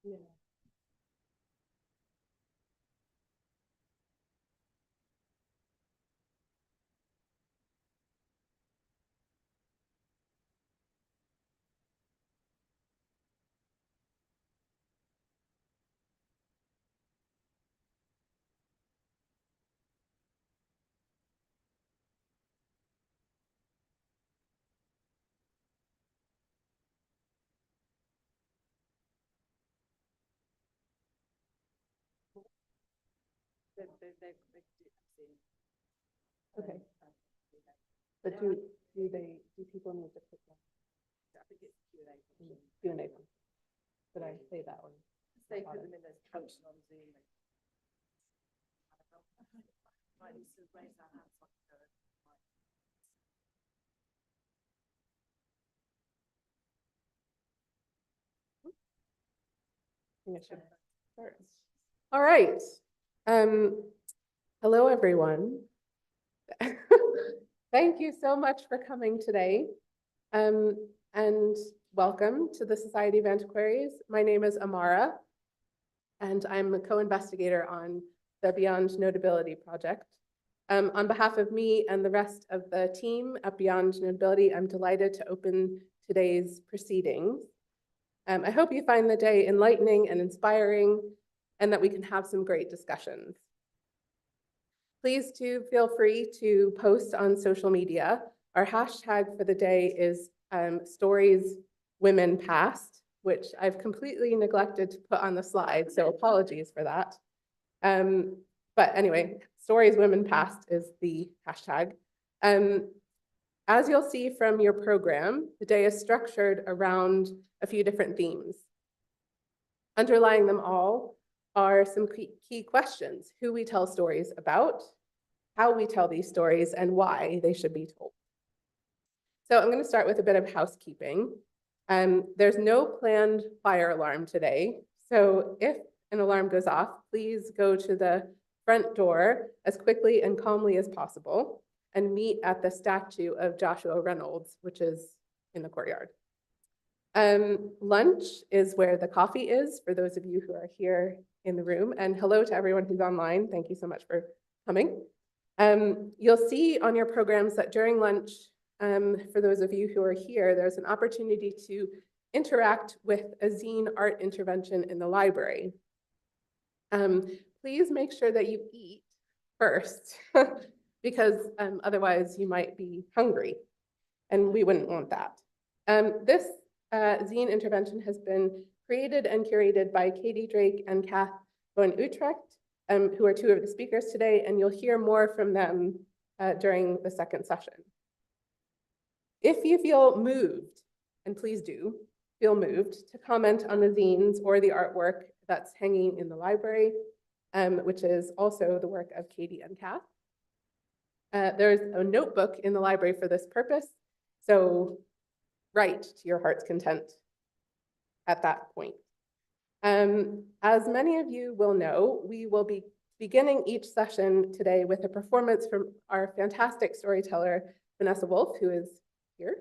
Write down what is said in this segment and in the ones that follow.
Yeah. Okay. But do people need to put that? I think it's Q&A. Did I say that one? They put them in those coaching on Zoom. Might need to raise our hands like All right. Hello, everyone. Thank you so much for coming today. And welcome to the Society of Antiquaries. My name is Amara, and I'm a co-investigator on the Beyond Notability project. On behalf of me and the rest of the team at Beyond Notability, I'm delighted to open today's proceedings. I hope you find the day enlightening and inspiring, and that we can have some great discussions. Please do feel free to post on social media. Our hashtag for the day is Stories Women Past, which I've completely neglected to put on the slide, so apologies for that. But anyway, Stories Women Past is the hashtag. As you'll see from your program, the day is structured around a few different themes. Underlying them all are some key questions: who we tell stories about, how we tell these stories, and why they should be told. So I'm going to start with a bit of housekeeping. There's no planned fire alarm today, so if an alarm goes off, please go to the front door as quickly and calmly as possible and meet at the statue of Joshua Reynolds, which is in the courtyard. Lunch is where the coffee is, for those of you who are here in the room, and hello to everyone who's online. Thank you so much for coming. You'll see on your programs that during lunch, for those of you who are here, there's an opportunity to interact with a zine art intervention in the library. Please make sure that you eat first, because otherwise you might be hungry, and we wouldn't want that. This zine intervention has been created and curated by Katie Drake and Kath van Utrecht, who are two of the speakers today, and you'll hear more from them during the second session. If you feel moved, and please do feel moved, to comment on the zines or the artwork that's hanging in the library, which is also the work of Katie and Kath. There's a notebook in the library for this purpose, so write to your heart's content at that point. As many of you will know, we will be beginning each session today with a performance from our fantastic storyteller, Vanessa Wolf, who is here.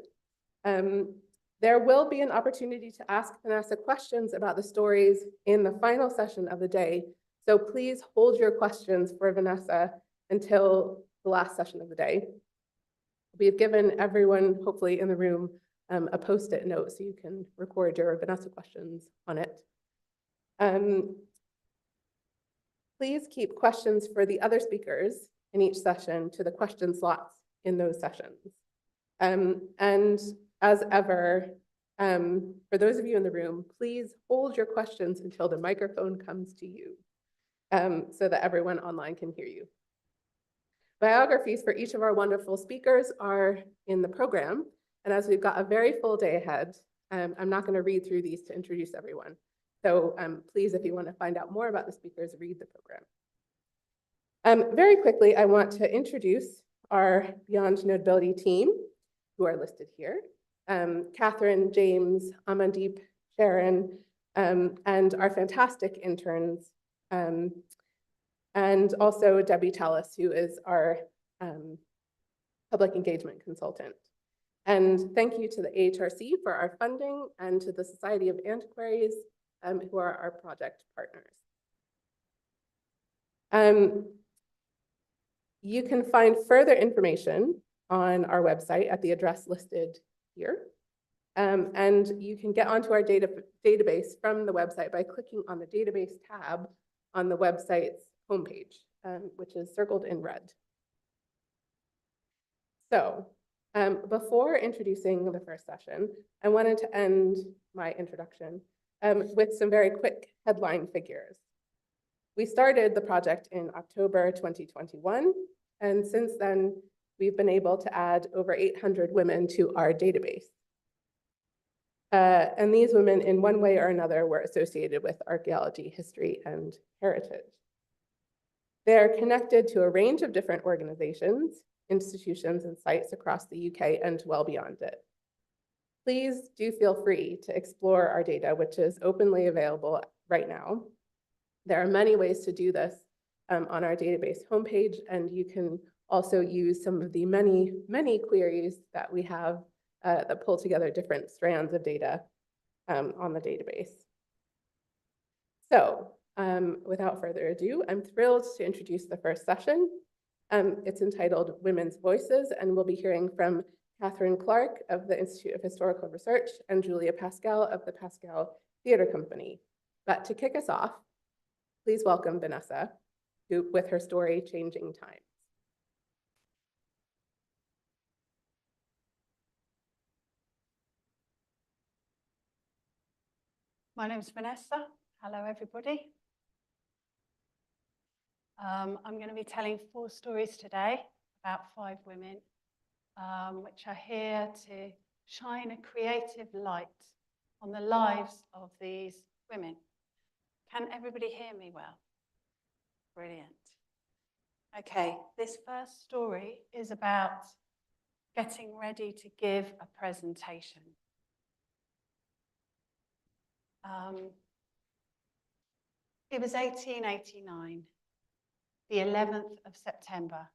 There will be an opportunity to ask Vanessa questions about the stories in the final session of the day, so please hold your questions for Vanessa until the last session of the day. We've given everyone, hopefully in the room, a post-it note so you can record your Vanessa questions on it. Please keep questions for the other speakers in each session to the question slots in those sessions. And as ever, for those of you in the room, please hold your questions until the microphone comes to you, so that everyone online can hear you. Biographies for each of our wonderful speakers are in the program, and as we've got a very full day ahead, I'm not going to read through these to introduce everyone. So please, if you want to find out more about the speakers, read the program. Very quickly, I want to introduce our Beyond Notability team, who are listed here. Catherine, James, Amandeep, Sharon, and our fantastic interns, and also Debbie Tallis, who is our public engagement consultant. And thank you to the AHRC for our funding, and to the Society of Antiquaries who are our project partners. You can find further information on our website at the address listed here. And you can get onto our database from the website by clicking on the database tab on the website's homepage, which is circled in red. So before introducing the first session, I wanted to end my introduction with some very quick headline figures. We started the project in October 2021, and since then, we've been able to add over 800 women to our database. And these women, in one way or another, were associated with archaeology, history, and heritage. They're connected to a range of different organizations, institutions, and sites across the UK and well beyond it. Please do feel free to explore our data, which is openly available right now. There are many ways to do this on our database homepage, and you can also use some of the many queries that we have that pull together different strands of data on the database. So without further ado, I'm thrilled to introduce the first session. It's entitled Women's Voices, and we'll be hearing from Catherine Clark of the Institute of Historical Research and Julia Pascal of the Pascal Theatre Company. But to kick us off, please welcome Vanessa, who, with her story, Changing Times. My name's Vanessa. Hello, everybody. I'm going to be telling 4 stories today about 5 women, which are here to shine a creative light on the lives of these women. Can everybody hear me well? Brilliant. Okay, this first story is about getting ready to give a presentation. It was 1889, the 11th of September.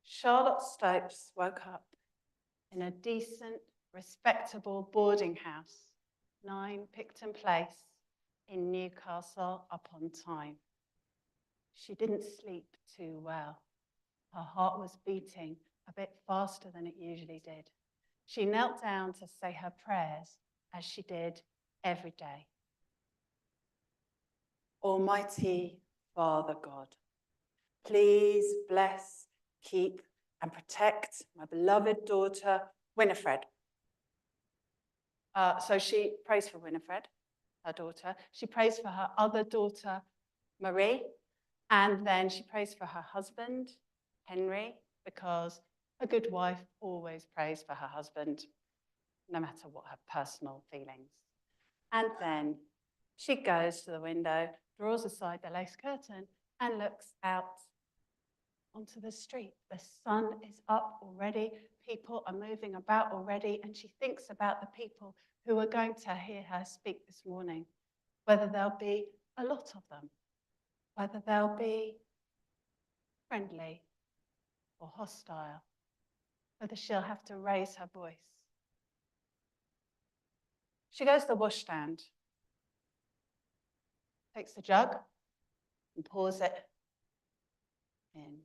Charlotte Stopes woke up in a decent, respectable boarding house, 9 Picton Place in Newcastle upon Tyne. She didn't sleep too well. Her heart was beating a bit faster than it usually did. She knelt down to say her prayers, as she did every day. Almighty Father God, please bless, keep, and protect my beloved daughter, Winifred. So she prays for Winifred, her daughter. She prays for her other daughter, Marie. And then she prays for her husband, Henry, because a good wife always prays for her husband, no matter what her personal feelings. And then she goes to the window, draws aside the lace curtain, and looks out onto the street. The sun is up already. People are moving about already, and she thinks about the people who are going to hear her speak this morning, whether there'll be a lot of them, whether they'll be friendly or hostile, whether she'll have to raise her voice. She goes to the washstand, takes the jug and pours it in.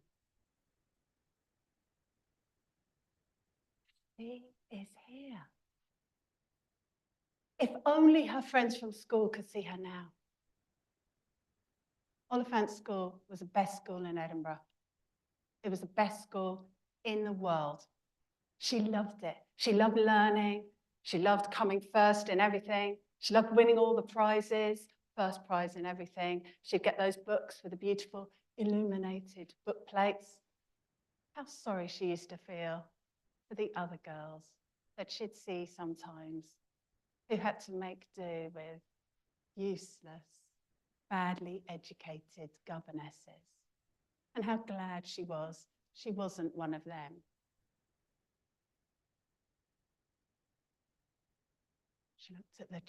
She is here. If only her friends from school could see her now. Oliphant School was the best school in Edinburgh. It was the best school in the world. She loved it. She loved learning. She loved coming first in everything. She loved winning all the prizes, first prize in everything. She'd get those books with the beautiful illuminated book plates. How sorry she used to feel for the other girls that she'd see sometimes, who had to make do with useless, badly educated governesses. And how glad she was she wasn't one of them. She looked at the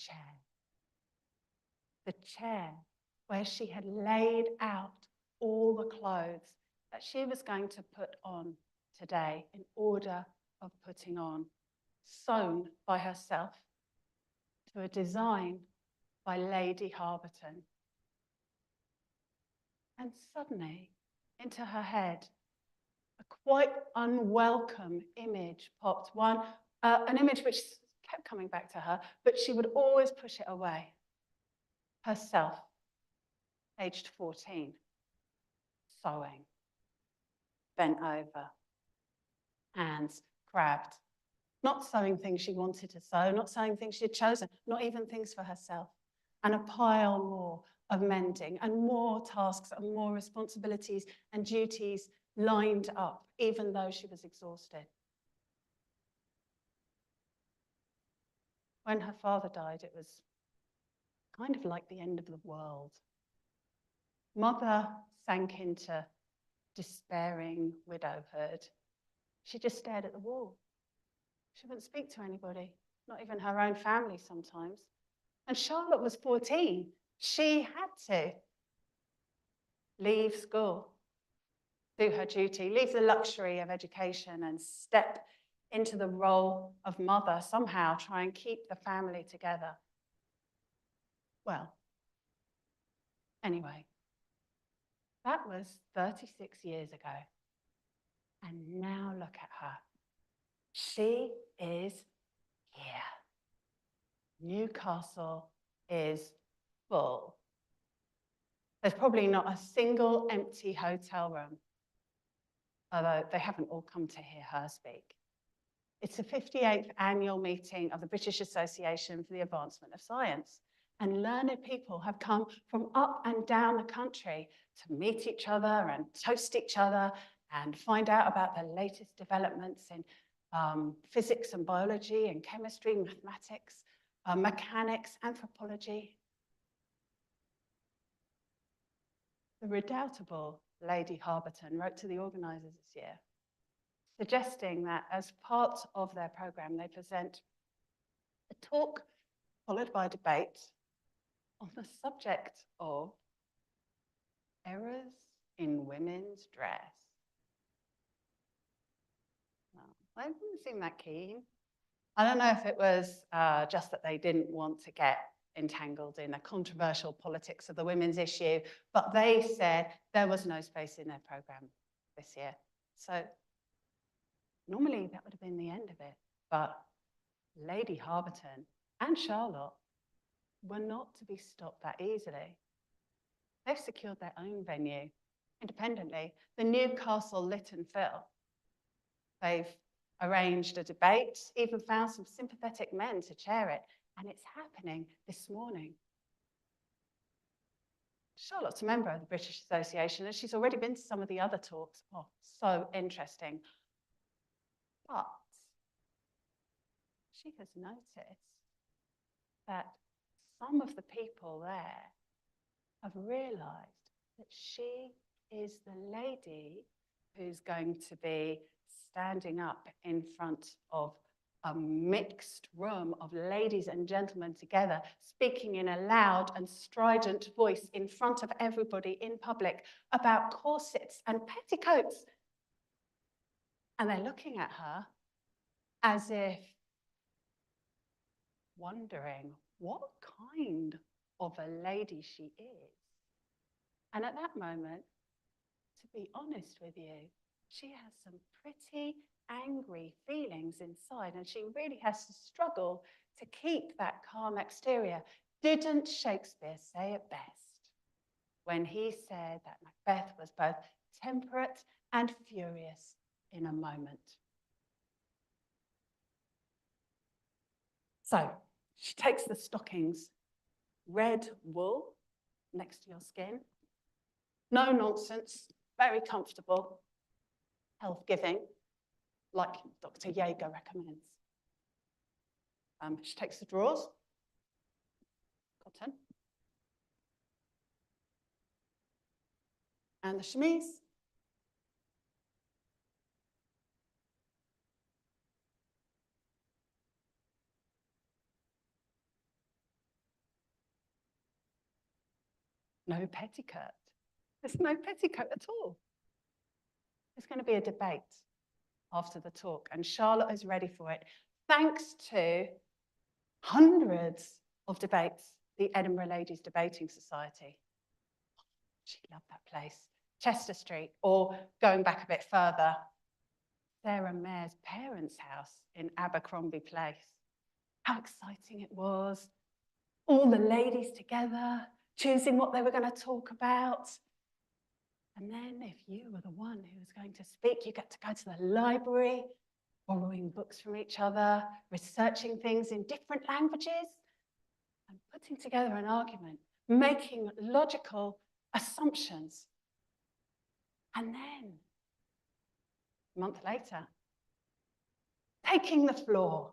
chair where she had laid out all the clothes that she was going to put on today in order of putting on, sewn by herself to a design by Lady Harberton. And suddenly, into her head, a quite unwelcome image popped. An image which kept coming back to her, but she would always push it away. Herself, aged 14, sewing, bent over, hands crabbed, not sewing things she wanted to sew, not sewing things she had chosen, not even things for herself, and a pile more of mending and more tasks and more responsibilities and duties lined up, even though she was exhausted. When her father died, it was kind of like the end of the world. Mother sank into despairing widowhood. She just stared at the wall. She wouldn't speak to anybody, not even her own family sometimes. And Charlotte was 14. She had to leave school, do her duty, leave the luxury of education and step into the role of mother, somehow try and keep the family together. Well, anyway, that was 36 years ago. And now look at her. She is here. Newcastle is full. There's probably not a single empty hotel room, although they haven't all come to hear her speak. It's the 58th annual meeting of the British Association for the Advancement of Science, and learned people have come from up and down the country to meet each other and toast each other and find out about the latest developments in physics and biology and chemistry, mathematics, mechanics, anthropology. The redoubtable Lady Harberton wrote to the organisers this year, suggesting that as part of their programme, they present a talk followed by a debate on the subject of errors in women's dress. Well, they didn't seem that keen. I don't know if it was just that they didn't want to get entangled in the controversial politics of the women's issue, but they said there was no space in their programme this year. So normally that would have been the end of it, but Lady Harberton and Charlotte were not to be stopped that easily. They've secured their own venue independently, the Newcastle Lytton Phil. They've arranged a debate, even found some sympathetic men to chair it, and it's happening this morning. Charlotte's a member of the British Association, and she's already been to some of the other talks. Oh, so interesting. But she has noticed that some of the people there have realised that she is the lady who's going to be standing up in front of a mixed room of ladies and gentlemen together, speaking in a loud and strident voice in front of everybody in public about corsets and petticoats. And they're looking at her as if wondering what kind of a lady she is. And at that moment, to be honest with you, she has some pretty angry feelings inside, and she really has to struggle to keep that calm exterior. Didn't Shakespeare say it best when he said that Macbeth was both temperate and furious in a moment? So she takes the stockings, red wool next to your skin, no nonsense, very comfortable, health-giving, like Dr. Jaeger recommends. She takes the drawers, cotton, and the chemise. No petticoat. There's no petticoat at all. There's going to be a debate after the talk, and Charlotte is ready for it, thanks to hundreds of debates the Edinburgh Ladies Debating Society. She loved that place. Chester Street, or going back a bit further, Sarah Mare's parents' house in Abercrombie Place. How exciting it was. All the ladies together, choosing what they were going to talk about. And then if you were the one who was going to speak, you get to go to the library, borrowing books from each other, researching things in different languages, and putting together an argument, making logical assumptions. And then, a month later, taking the floor,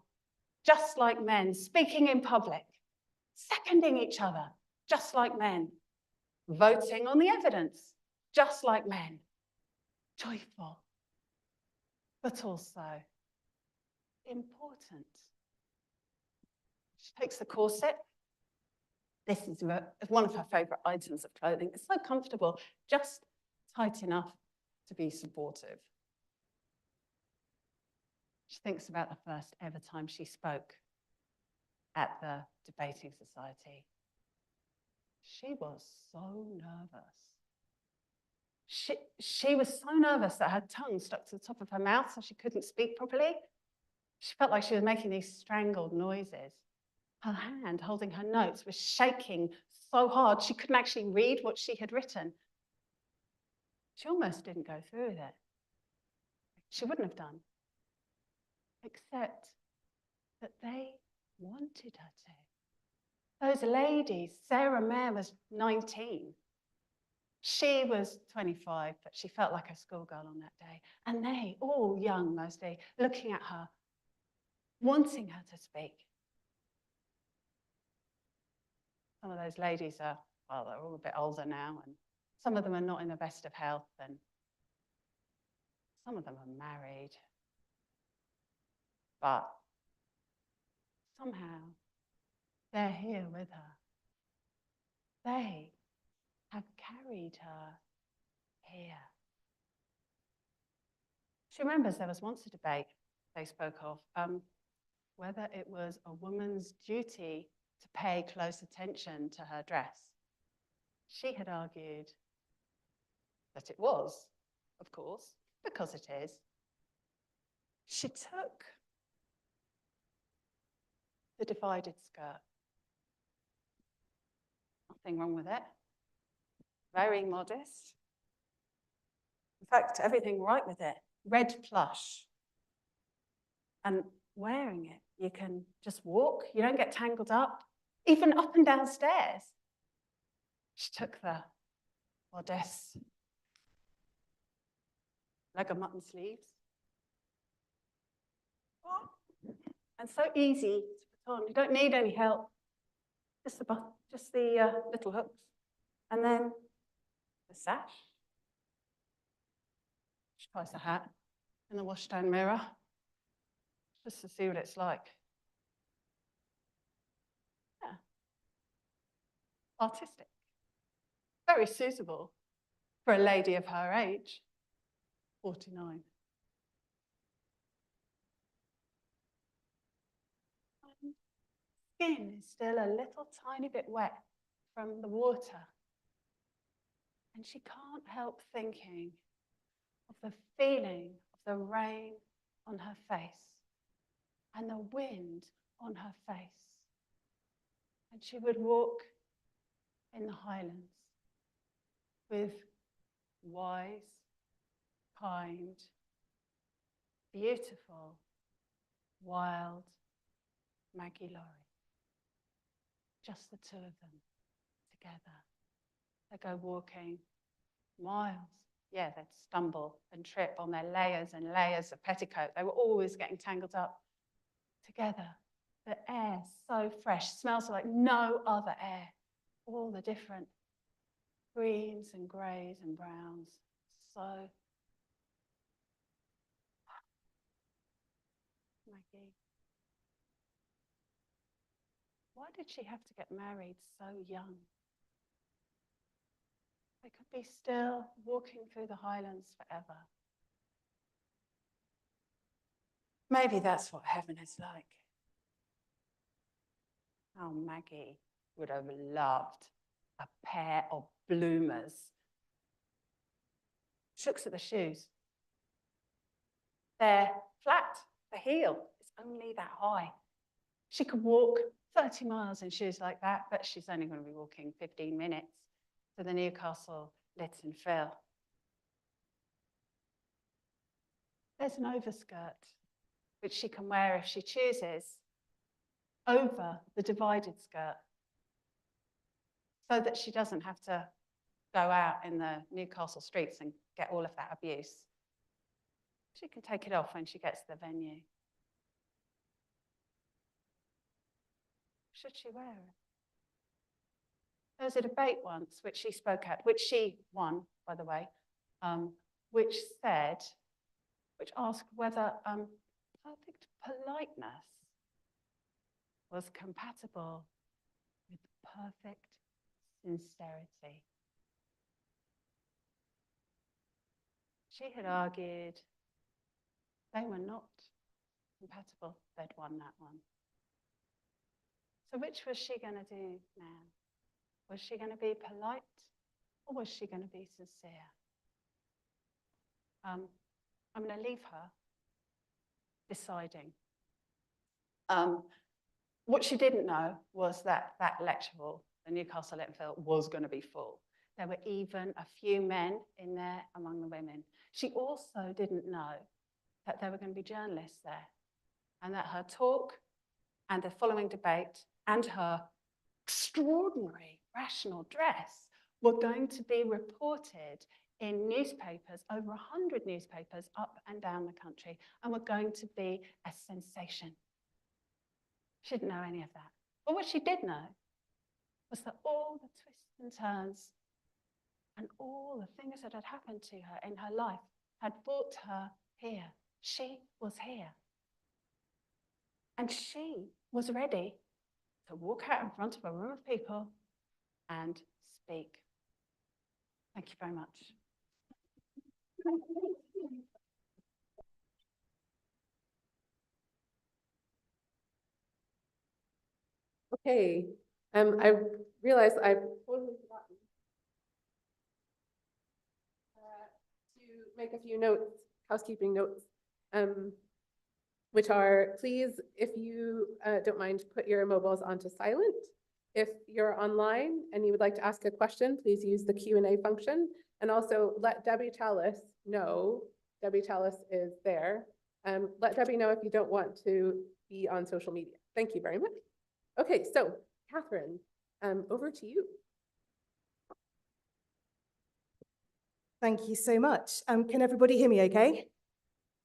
just like men, speaking in public, seconding each other, just like men, voting on the evidence, just like men, joyful, but also important. She takes the corset. This is one of her favourite items of clothing. It's so comfortable, just tight enough to be supportive. She thinks about the first ever time she spoke at the debating society. She was so nervous. She was so nervous that her tongue stuck to the top of her mouth so she couldn't speak properly. She felt like she was making these strangled noises. Her hand holding her notes was shaking so hard she couldn't actually read what she had written. She almost didn't go through with it. She wouldn't have done, except that they wanted her to. Those ladies, Sarah Mare was 19. She was 25, but she felt like a schoolgirl on that day. And they, all young mostly, looking at her, wanting her to speak. Some of those ladies are, well, they're all a bit older now, and some of them are not in the best of health, and some of them are married. But somehow, they're here with her. They have carried her here. She remembers there was once a debate they spoke of, whether it was a woman's duty to pay close attention to her dress. She had argued that it was, of course, because it is. She took the divided skirt. Nothing wrong with it. Very modest. In fact, everything right with it. Red plush. And wearing it, you can just walk. You don't get tangled up, even up and down stairs. She took the modest leg of mutton sleeves. And so easy to put on. You don't need any help. Just the little hooks. And then the sash. She tries the hat in the washstand mirror just to see what it's like. Yeah. Artistic. Very suitable for a lady of her age, 49. Skin is still a little tiny bit wet from the water. And she can't help thinking of the feeling of the rain on her face and the wind on her face. And she would walk in the Highlands with wise, kind, beautiful, wild Maggie Laurie. Just the two of them together. They go walking miles. Yeah, they'd stumble and trip on their layers and layers of petticoat. They were always getting tangled up together. The air so fresh, smells like no other air. All the different greens and greys and browns. So Maggie. Why did she have to get married so young? They could be still walking through the Highlands forever. Maybe that's what heaven is like. Oh, Maggie, would have loved a pair of bloomers. She looks at the shoes. They're flat, the heel is only that high. She could walk 30 miles in shoes like that, but she's only going to be walking 15 minutes to the Newcastle Lytton Fill. There's an overskirt, which she can wear if she chooses, over the divided skirt, so that she doesn't have to go out in the Newcastle streets and get all of that abuse. She can take it off when she gets to the venue. Should she wear it? There was a debate once, which she spoke at, which she won, by the way, which asked whether perfect politeness was compatible with perfect sincerity. She had argued they were not compatible. They'd won that one. So which was she going to do now? Was she going to be polite or was she going to be sincere? I'm going to leave her deciding. What she didn't know was that that lecture hall, the Newcastle Lytton Fill, was going to be full. There were even a few men in there among the women. She also didn't know that there were going to be journalists there and that her talk and the following debate and her extraordinary rational dress were going to be reported in newspapers, over 100 newspapers up and down the country, and were going to be a sensation. She didn't know any of that. But what she did know was that all the twists and turns and all the things that had happened to her in her life had brought her here. She was here. And she was ready to walk out in front of a room of people and speak. Thank you very much. Okay, I realized I've totally forgotten to make a few notes, housekeeping notes, which are, please, if you don't mind, put your mobiles onto silent. If you're online and you would like to ask a question, please use the Q&A function, and also let Debbie Chalice know. Debbie Chalice is there. Let Debbie know if you don't want to be on social media. Thank you very much. Okay, so Catherine, over to you. Thank you so much. Can everybody hear me okay?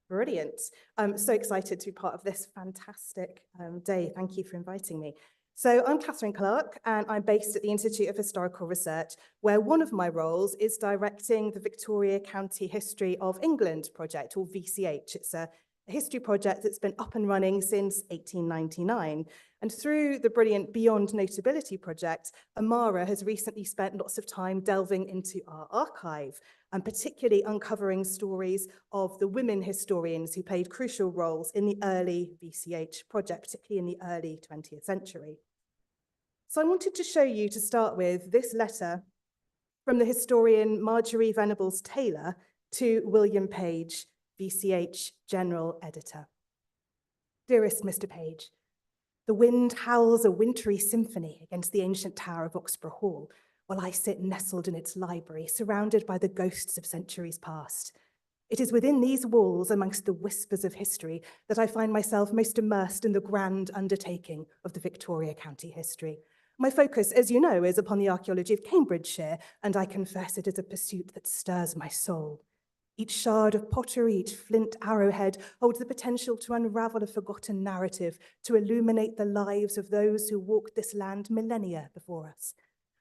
Brilliant. I'm so excited to be part of this fantastic day. Thank you for inviting me. So I'm Catherine Clark, and I'm based at the Institute of Historical Research, where one of my roles is directing the Victoria County History of England project, or VCH. It's a history project that's been up and running since 1899. And through the brilliant Beyond Notability project, Amara has recently spent lots of time delving into our archive, and particularly uncovering stories of the women historians who played crucial roles in the early VCH project, particularly in the early 20th century. So I wanted to show you, to start with, this letter from the historian Marjorie Venables-Taylor to William Page, VCH General Editor. Dearest Mr. Page, the wind howls a wintry symphony against the ancient tower of Oxburgh Hall, while I sit nestled in its library, surrounded by the ghosts of centuries past. It is within these walls, amongst the whispers of history, that I find myself most immersed in the grand undertaking of the Victoria County history. My focus, as you know, is upon the archaeology of Cambridgeshire, and I confess it is a pursuit that stirs my soul. Each shard of pottery, each flint arrowhead holds the potential to unravel a forgotten narrative, to illuminate the lives of those who walked this land millennia before us.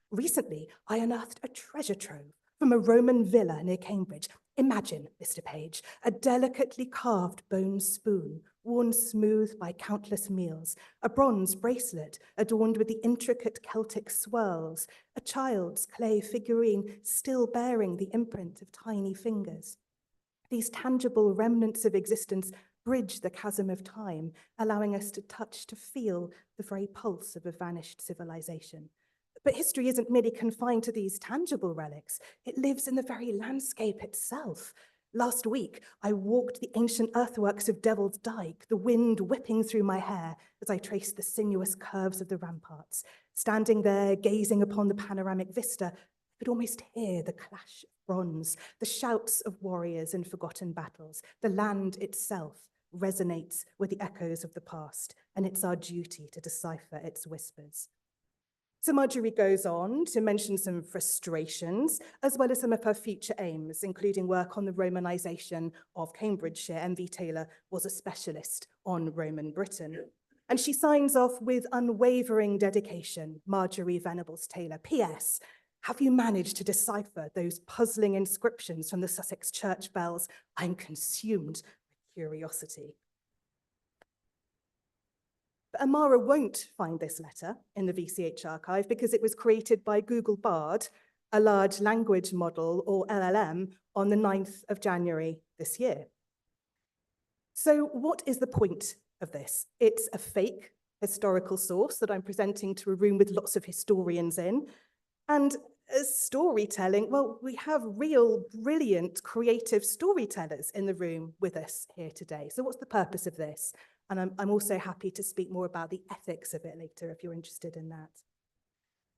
Recently, I unearthed a treasure trove from a Roman villa near Cambridge. Imagine, Mr. Page, a delicately carved bone spoon, worn smooth by countless meals, a bronze bracelet adorned with the intricate Celtic swirls, a child's clay figurine still bearing the imprint of tiny fingers. These tangible remnants of existence bridge the chasm of time, allowing us to touch, to feel the very pulse of a vanished civilization. But history isn't merely confined to these tangible relics. It lives in the very landscape itself. Last week, I walked the ancient earthworks of Devil's Dyke, the wind whipping through my hair as I traced the sinuous curves of the ramparts. Standing there, gazing upon the panoramic vista, I could almost hear the clash of bronze, the shouts of warriors in forgotten battles. The land itself resonates with the echoes of the past, and it's our duty to decipher its whispers. So Marjorie goes on to mention some frustrations, as well as some of her future aims, including work on the Romanisation of Cambridgeshire. M.V. Taylor was a specialist on Roman Britain. And she signs off with unwavering dedication, Marjorie Venables Taylor. P.S. Have you managed to decipher those puzzling inscriptions from the Sussex church bells? I'm consumed with curiosity. But Amara won't find this letter in the VCH archive because it was created by Google Bard, a large language model, or LLM, on the 9th of January this year. So what is the point of this? It's a fake historical source that I'm presenting to a room with lots of historians in. And as storytelling, well, we have real, brilliant, creative storytellers in the room with us here today. So what's the purpose of this? And I'm also happy to speak more about the ethics of it later if you're interested in that.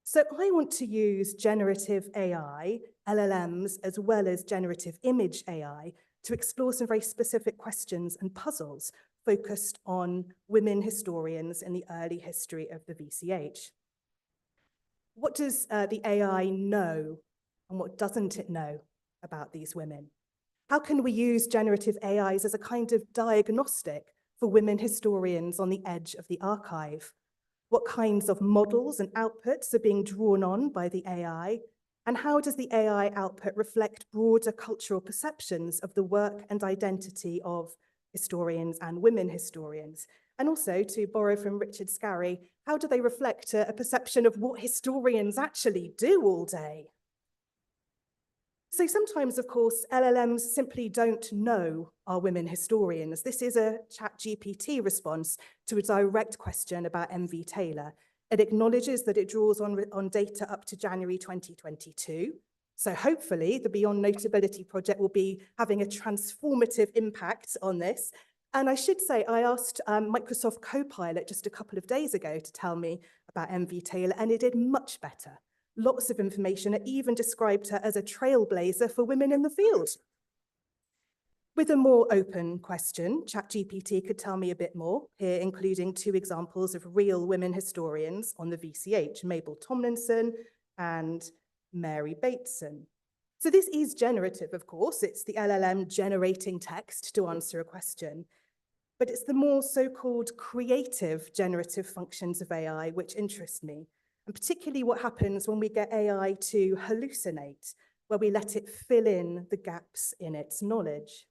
So I want to use generative AI, LLMs, as well as generative image AI to explore some very specific questions and puzzles focused on women historians in the early history of the VCH. What does the AI know and what doesn't it know about these women? How can we use generative AIs as a kind of diagnostic for women historians on the edge of the archive? What kinds of models and outputs are being drawn on by the AI? And how does the AI output reflect broader cultural perceptions of the work and identity of historians and women historians? And also, to borrow from Richard Scarry, how do they reflect a perception of what historians actually do all day? So sometimes, of course, LLMs simply don't know our women historians. This is a ChatGPT response to a direct question about M.V. Taylor. It acknowledges that it draws on data up to January 2022. So hopefully the Beyond Notability project will be having a transformative impact on this. And I should say, I asked Microsoft Copilot just a couple of days ago to tell me about M.V. Taylor, and it did much better. Lots of information. It even described her as a trailblazer for women in the field. With a more open question, ChatGPT could tell me a bit more, here including 2 examples of real women historians on the VCH, Mabel Tomlinson and Mary Bateson. So this is generative, of course. It's the LLM generating text to answer a question. But it's the more so-called creative generative functions of AI which interest me, and particularly what happens when we get AI to hallucinate, where we let it fill in the gaps in its knowledge.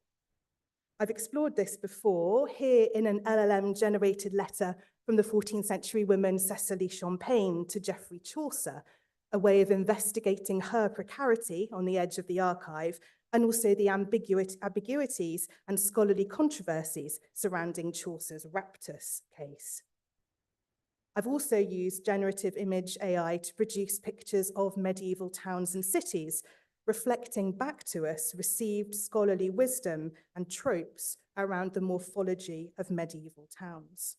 I've explored this before, here in an LLM-generated letter from the 14th century woman Cecily Champagne to Geoffrey Chaucer, a way of investigating her precarity on the edge of the archive, and also the ambiguities and scholarly controversies surrounding Chaucer's raptus case. I've also used generative image AI to produce pictures of medieval towns and cities, reflecting back to us received scholarly wisdom and tropes around the morphology of medieval towns.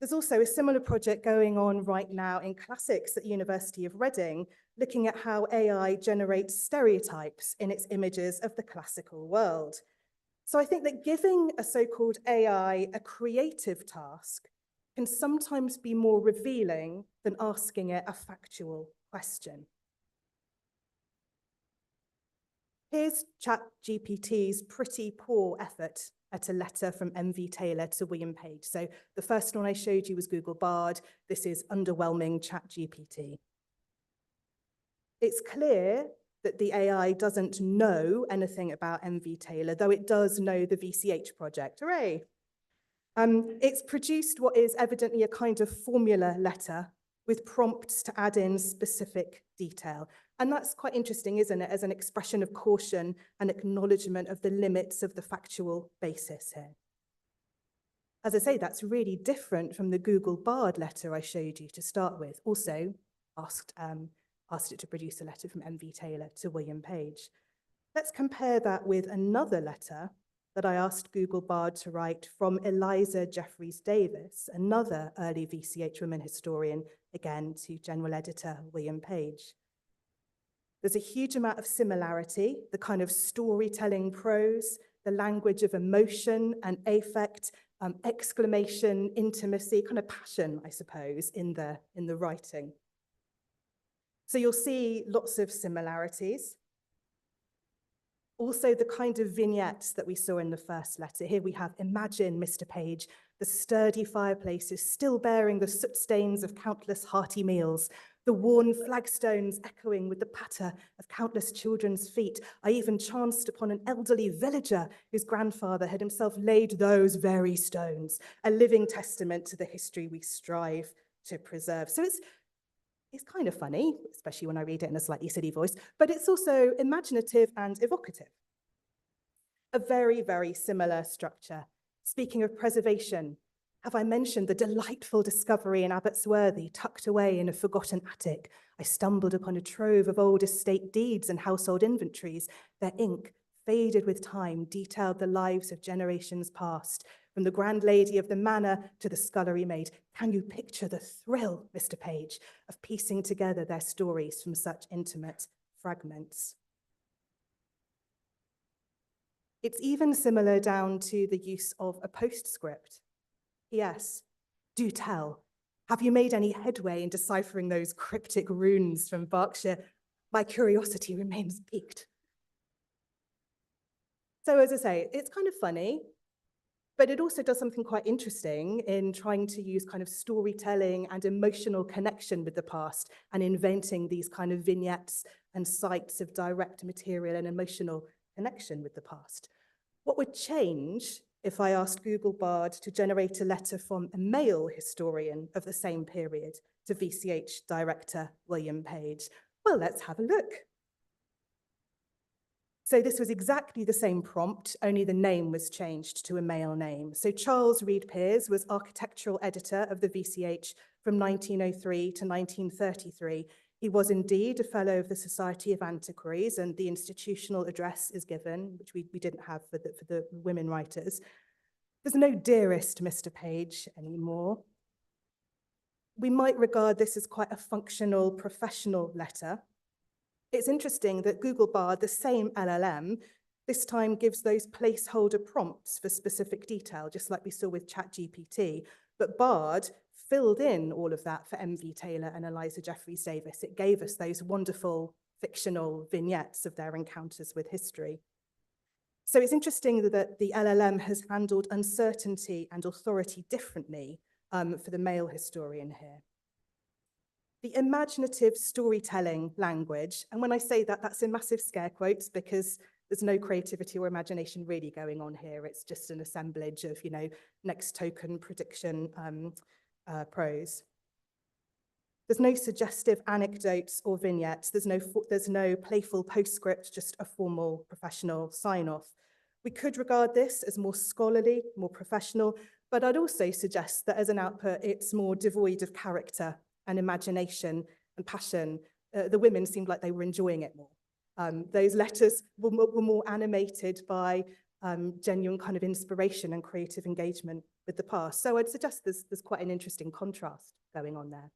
There's also a similar project going on right now in classics at the University of Reading, looking at how AI generates stereotypes in its images of the classical world. So I think that giving a so-called AI a creative task can sometimes be more revealing than asking it a factual question. Here's ChatGPT's pretty poor effort at a letter from M.V. Taylor to William Page. So the first one I showed you was Google Bard. This is underwhelming ChatGPT. It's clear that the AI doesn't know anything about M.V. Taylor, though it does know the VCH project. Hooray! It's produced what is evidently a kind of formula letter with prompts to add in specific detail. And that's quite interesting, isn't it, as an expression of caution and acknowledgement of the limits of the factual basis here. As I say, that's really different from the Google Bard letter I showed you to start with. Also asked it to produce a letter from M.V. Taylor to William Page. Let's compare that with another letter that I asked Google Bard to write from Eliza Jeffreys Davis, another early VCH women historian, again to General Editor William Page. There's a huge amount of similarity, the kind of storytelling prose, the language of emotion and affect, exclamation, intimacy, kind of passion, I suppose, in the writing. So you'll see lots of similarities. Also, the kind of vignettes that we saw in the first letter. Here we have, imagine, Mr. Page, the sturdy fireplaces still bearing the soot stains of countless hearty meals, the worn flagstones echoing with the patter of countless children's feet. I even chanced upon an elderly villager whose grandfather had himself laid those very stones, a living testament to the history we strive to preserve. So it's kind of funny, especially when I read it in a slightly silly voice, but it's also imaginative and evocative. A very, very similar structure. Speaking of preservation, have I mentioned the delightful discovery in Abbotsworthy, tucked away in a forgotten attic? I stumbled upon a trove of old estate deeds and household inventories. Their ink, faded with time, detailed the lives of generations past, from the grand lady of the manor to the scullery maid. Can you picture the thrill, Mr. Page, of piecing together their stories from such intimate fragments? It's even similar down to the use of a postscript. P.S. Do tell, have you made any headway in deciphering those cryptic runes from Berkshire? My curiosity remains piqued. So as I say, it's kind of funny, but it also does something quite interesting in trying to use kind of storytelling and emotional connection with the past and inventing these kind of vignettes and sites of direct material and emotional connection with the past. What would change if I asked Google Bard to generate a letter from a male historian of the same period to VCH director William Page? Well, let's have a look. So this was exactly the same prompt, only the name was changed to a male name. So Charles Reed Pears was architectural editor of the VCH from 1903 to 1933. He was indeed a fellow of the Society of Antiquaries, and the institutional address is given, which we didn't have for the women writers. There's no dearest Mr. Page anymore. We might regard this as quite a functional, professional letter. It's interesting that Google Bard, the same LLM, this time gives those placeholder prompts for specific detail, just like we saw with ChatGPT. But Bard filled in all of that for M.V. Taylor and Eliza Jeffreys Davis. It gave us those wonderful fictional vignettes of their encounters with history. So it's interesting that the LLM has handled uncertainty and authority differently for the male historian here. The imaginative storytelling language, and when I say that, that's in massive scare quotes because there's no creativity or imagination really going on here. It's just an assemblage of, next token prediction prose. There's no suggestive anecdotes or vignettes. There's no playful postscript, just a formal professional sign-off. We could regard this as more scholarly, more professional, but I'd also suggest that as an output, it's more devoid of character and imagination and passion. The women seemed like they were enjoying it more. Those letters were more animated by genuine kind of inspiration and creative engagement with the past. So I'd suggest there's quite an interesting contrast going on there.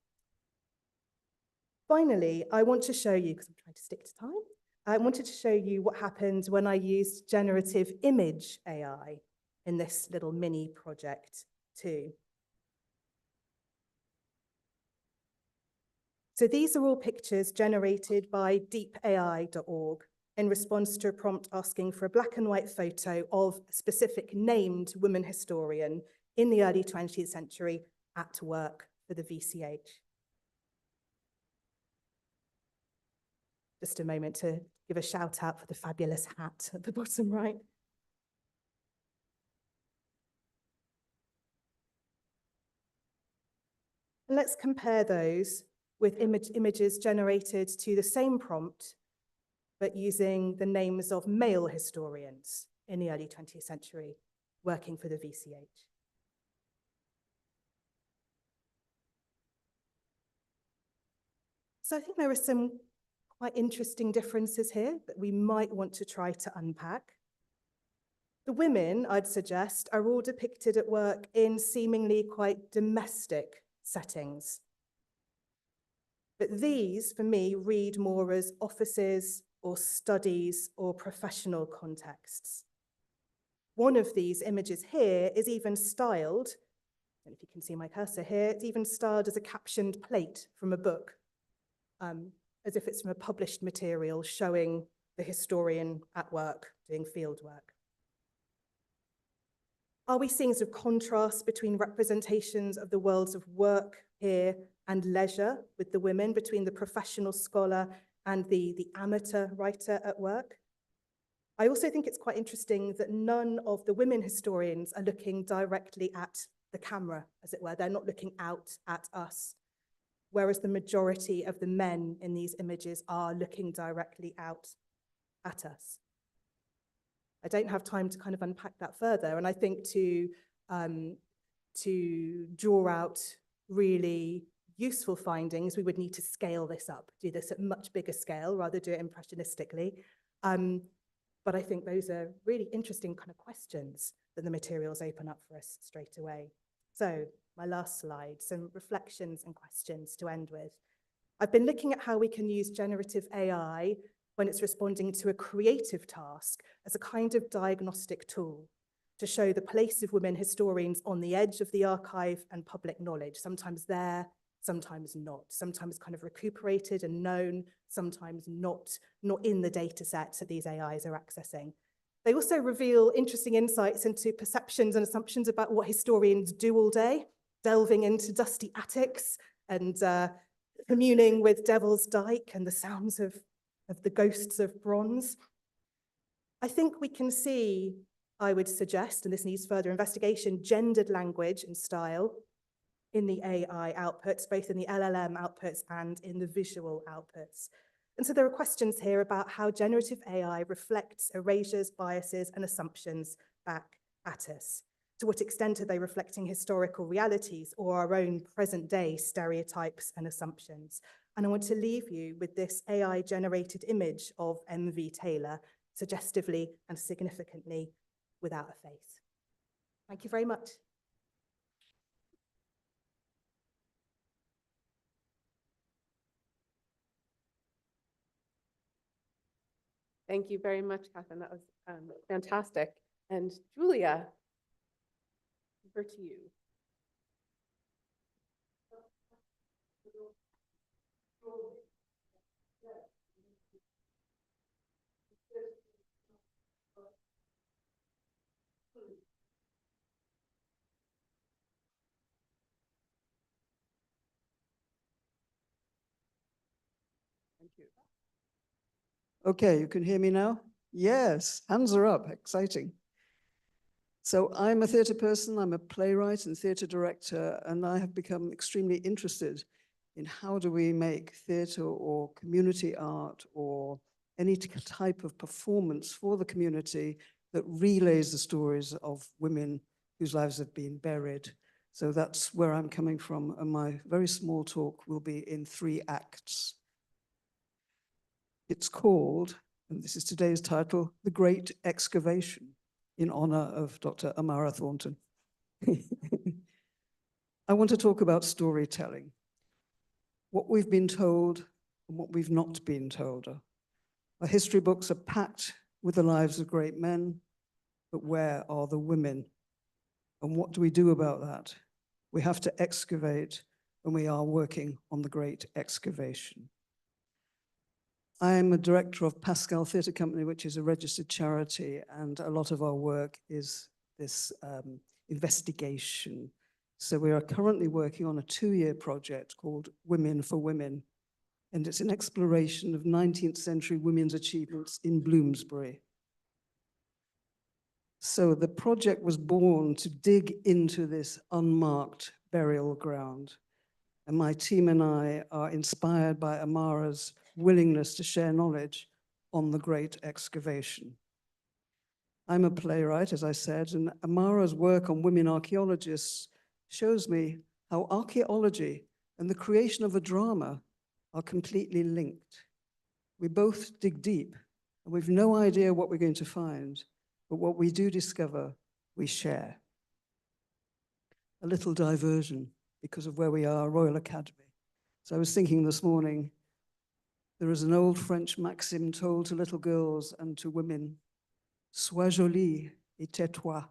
Finally, I want to show you, because I'm trying to stick to time, I wanted to show you what happened when I used generative image AI in this little mini project too. So these are all pictures generated by deepai.org in response to a prompt asking for a black and white photo of a specific named woman historian in the early 20th century at work for the VCH. Just a moment to give a shout out for the fabulous hat at the bottom right. And let's compare those with images generated to the same prompt, but using the names of male historians in the early 20th century working for the VCH. So I think there are some quite interesting differences here that we might want to try to unpack. The women, I'd suggest, are all depicted at work in seemingly quite domestic settings. But these, for me, read more as offices or studies or professional contexts. One of these images here is even styled, I don't know if you can see my cursor here, it's even styled as a captioned plate from a book, as if it's from a published material showing the historian at work doing field work. Are we seeing sort of contrast between representations of the worlds of work here and leisure with the women, between the professional scholar and the amateur writer at work? I also think it's quite interesting that none of the women historians are looking directly at the camera, as it were. They're not looking out at us, whereas the majority of the men in these images are looking directly out at us. I don't have time to kind of unpack that further. And I think to draw out really useful findings, we would need to scale this up, do this at much bigger scale, rather do it impressionistically. But I think those are really interesting kind of questions that the materials open up for us straight away. So my last slide, some reflections and questions to end with. I've been looking at how we can use generative AI when it's responding to a creative task as a kind of diagnostic tool to show the place of women historians on the edge of the archive and public knowledge, sometimes there, sometimes not, sometimes kind of recuperated and known, sometimes not in the data sets that these AIs are accessing. They also reveal interesting insights into perceptions and assumptions about what historians do all day, delving into dusty attics and communing with Devil's Dyke and the sounds of the ghosts of bronze. I think we can see, I would suggest, and this needs further investigation, gendered language and style in the AI outputs, both in the LLM outputs and in the visual outputs. And so there are questions here about how generative AI reflects erasures, biases, and assumptions back at us. To what extent are they reflecting historical realities or our own present-day stereotypes and assumptions? And I want to leave you with this AI-generated image of M.V. Taylor, suggestively and significantly without a face. Thank you very much. Thank you very much, Catherine. That was fantastic. And Julia, over to you. Thank you. Okay, you can hear me now? Yes, hands are up, exciting. So I'm a theatre person, I'm a playwright and theatre director, and I have become extremely interested in how do we make theatre or community art or any type of performance for the community that relays the stories of women whose lives have been buried. So that's where I'm coming from, and my very small talk will be in 3 acts. It's called, and this is today's title, The Great Excavation, in honor of Dr. Amara Thornton. I want to talk about storytelling, what we've been told and what we've not been told. Our history books are packed with the lives of great men, but where are the women? And what do we do about that? We have to excavate, and we are working on the Great Excavation. I am a director of Pascal Theatre Company, which is a registered charity, and a lot of our work is this investigation. So we are currently working on a 2-year project called Women for Women, and it's an exploration of 19th century women's achievements in Bloomsbury. So the project was born to dig into this unmarked burial ground. And my team and I are inspired by Amara's willingness to share knowledge on the Great Excavation. I'm a playwright, as I said, and Amara's work on women archaeologists shows me how archaeology and the creation of a drama are completely linked. We both dig deep, and we've no idea what we're going to find, but what we do discover, we share. A little diversion because of where we are, Royal Academy. So I was thinking this morning, there is an old French maxim told to little girls and to women, sois jolie et tais-toi.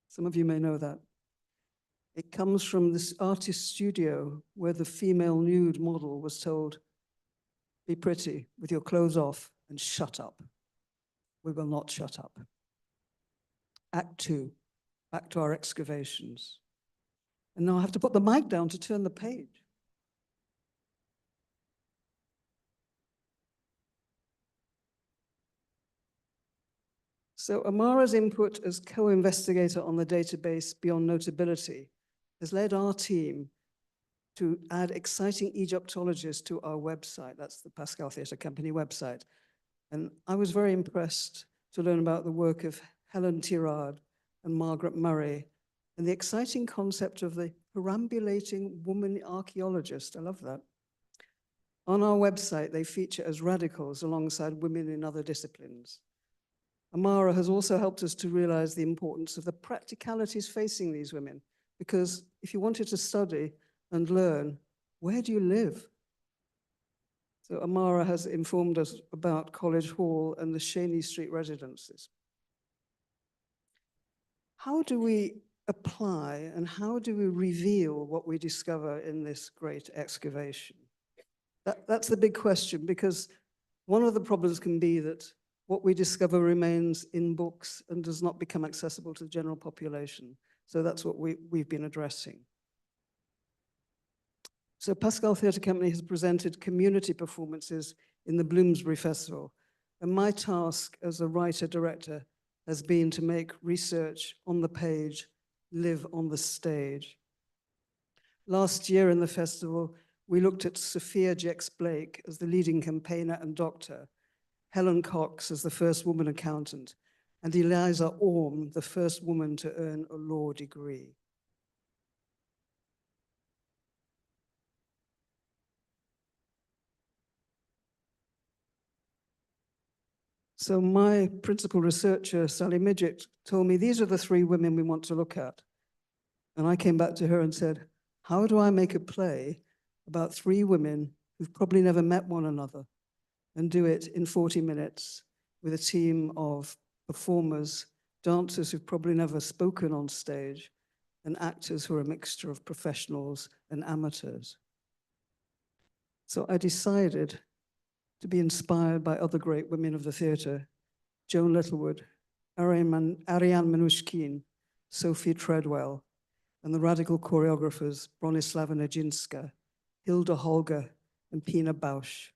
Some of you may know that. It comes from this artist studio where the female nude model was told, be pretty with your clothes off and shut up. We will not shut up. Act 2, back to our excavations. And now I have to put the mic down to turn the page. So Amara's input as co-investigator on the database Beyond Notability has led our team to add exciting Egyptologists to our website. That's the Pascal Theatre Company website. And I was very impressed to learn about the work of Helen Tirard and Margaret Murray and the exciting concept of the perambulating woman archaeologist. I love that. On our website, they feature as radicals alongside women in other disciplines. Amara has also helped us to realize the importance of the practicalities facing these women, because if you wanted to study and learn, where do you live? So Amara has informed us about College Hall and the Cheney Street residences. How do we apply and how do we reveal what we discover in this great excavation? That's the big question, because one of the problems can be that what we discover remains in books and does not become accessible to the general population. So that's what we've been addressing. So Pascal Theatre Company has presented community performances in the Bloomsbury Festival. And my task as a writer-director has been to make research on the page live on the stage. Last year in the festival, we looked at Sophia Jex-Blake as the leading campaigner and doctor, Helen Cox as the first woman accountant, and Eliza Orme, the first woman to earn a law degree. So my principal researcher, Sally Midgett, told me these are the 3 women we want to look at. And I came back to her and said, how do I make a play about 3 women who've probably never met one another and do it in 40 minutes with a team of performers, dancers who've probably never spoken on stage, and actors who are a mixture of professionals and amateurs. So I decided to be inspired by other great women of the theatre, Joan Littlewood, Ariane Manushkin, Sophie Treadwell, and the radical choreographers Bronislava Nijinská, Hilda Holger, and Pina Bausch.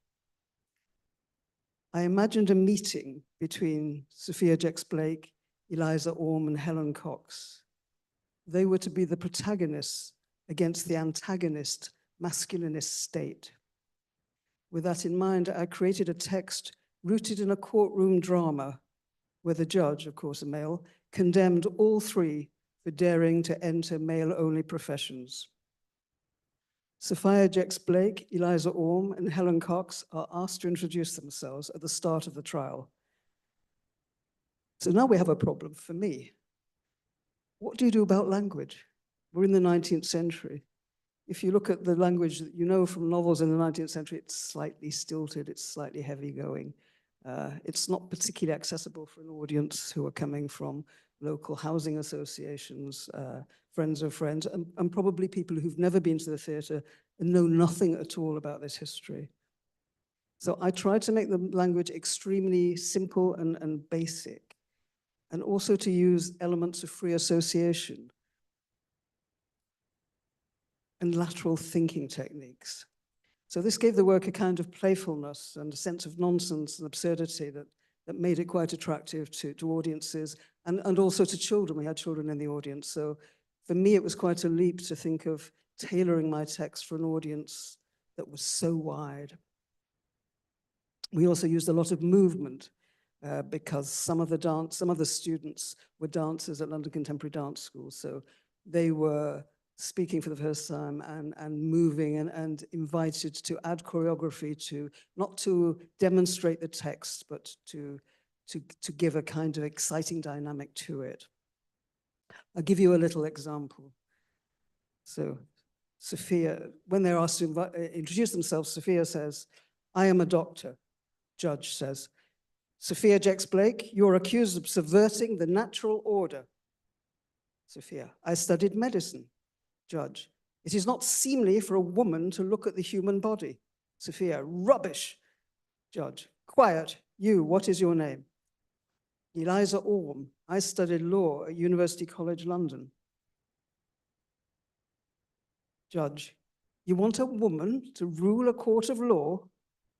I imagined a meeting between Sophia Jex-Blake, Eliza Orme, and Helen Cox. They were to be the protagonists against the antagonist, masculinist state. With that in mind, I created a text rooted in a courtroom drama where the judge, of course a male, condemned all 3 for daring to enter male-only professions. Sophia Jex-Blake, Eliza Orme, and Helen Cox are asked to introduce themselves at the start of the trial. So now we have a problem for me. What do you do about language? We're in the 19th century. If you look at the language that you know from novels in the 19th century, it's slightly stilted, it's slightly heavy going. It's not particularly accessible for an audience who are coming from local housing associations, friends of friends, and probably people who've never been to the theatre and know nothing at all about this history. So I tried to make the language extremely simple and basic, and also to use elements of free association and lateral thinking techniques. So this gave the work a kind of playfulness and a sense of nonsense and absurdity that made it quite attractive to audiences and also to children. We had children in the audience. So for me, it was quite a leap to think of tailoring my text for an audience that was so wide. We also used a lot of movement because some of the students were dancers at London Contemporary Dance School. So they were speaking for the first time and moving and invited to add choreography to, not to demonstrate the text, but to give a kind of exciting dynamic to it. I'll give you a little example. So Sophia, when they're asked to introduce themselves, Sophia says, "I am a doctor." Judge says, "Sophia Jex Blake, you're accused of subverting the natural order." Sophia, "I studied medicine." Judge, "It is not seemly for a woman to look at the human body." Sophia, "Rubbish." Judge, "Quiet. You, what is your name?" Eliza Orme, "I studied law at University College London." Judge, "You want a woman to rule a court of law?"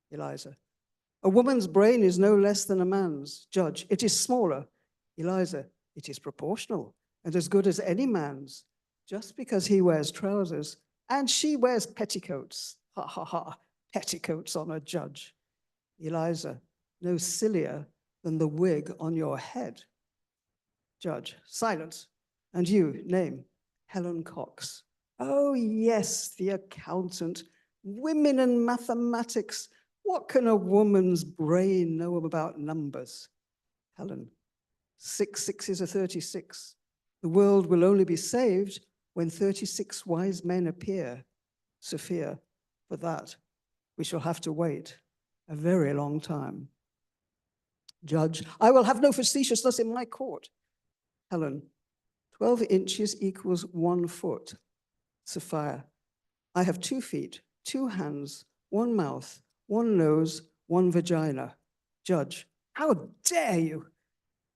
Eliza, "A woman's brain is no less than a man's." Judge, "It is smaller." Eliza, "It is proportional and as good as any man's. Just because he wears trousers and she wears petticoats." Ha ha ha, petticoats on a judge. Eliza, "No sillier than the wig on your head." Judge, "Silence. And you, name?" Helen Cox. "Oh yes, the accountant. Women and mathematics. What can a woman's brain know about numbers?" Helen, 6 sixes are 36. The world will only be saved when 36 wise men appear. Sophia, for that, we shall have to wait a very long time. Judge, "I will have no facetiousness in my court." Helen, 12 inches equals 1 foot. Sophia, "I have 2 feet, 2 hands, 1 mouth, 1 nose, 1 vagina." Judge, "How dare you?"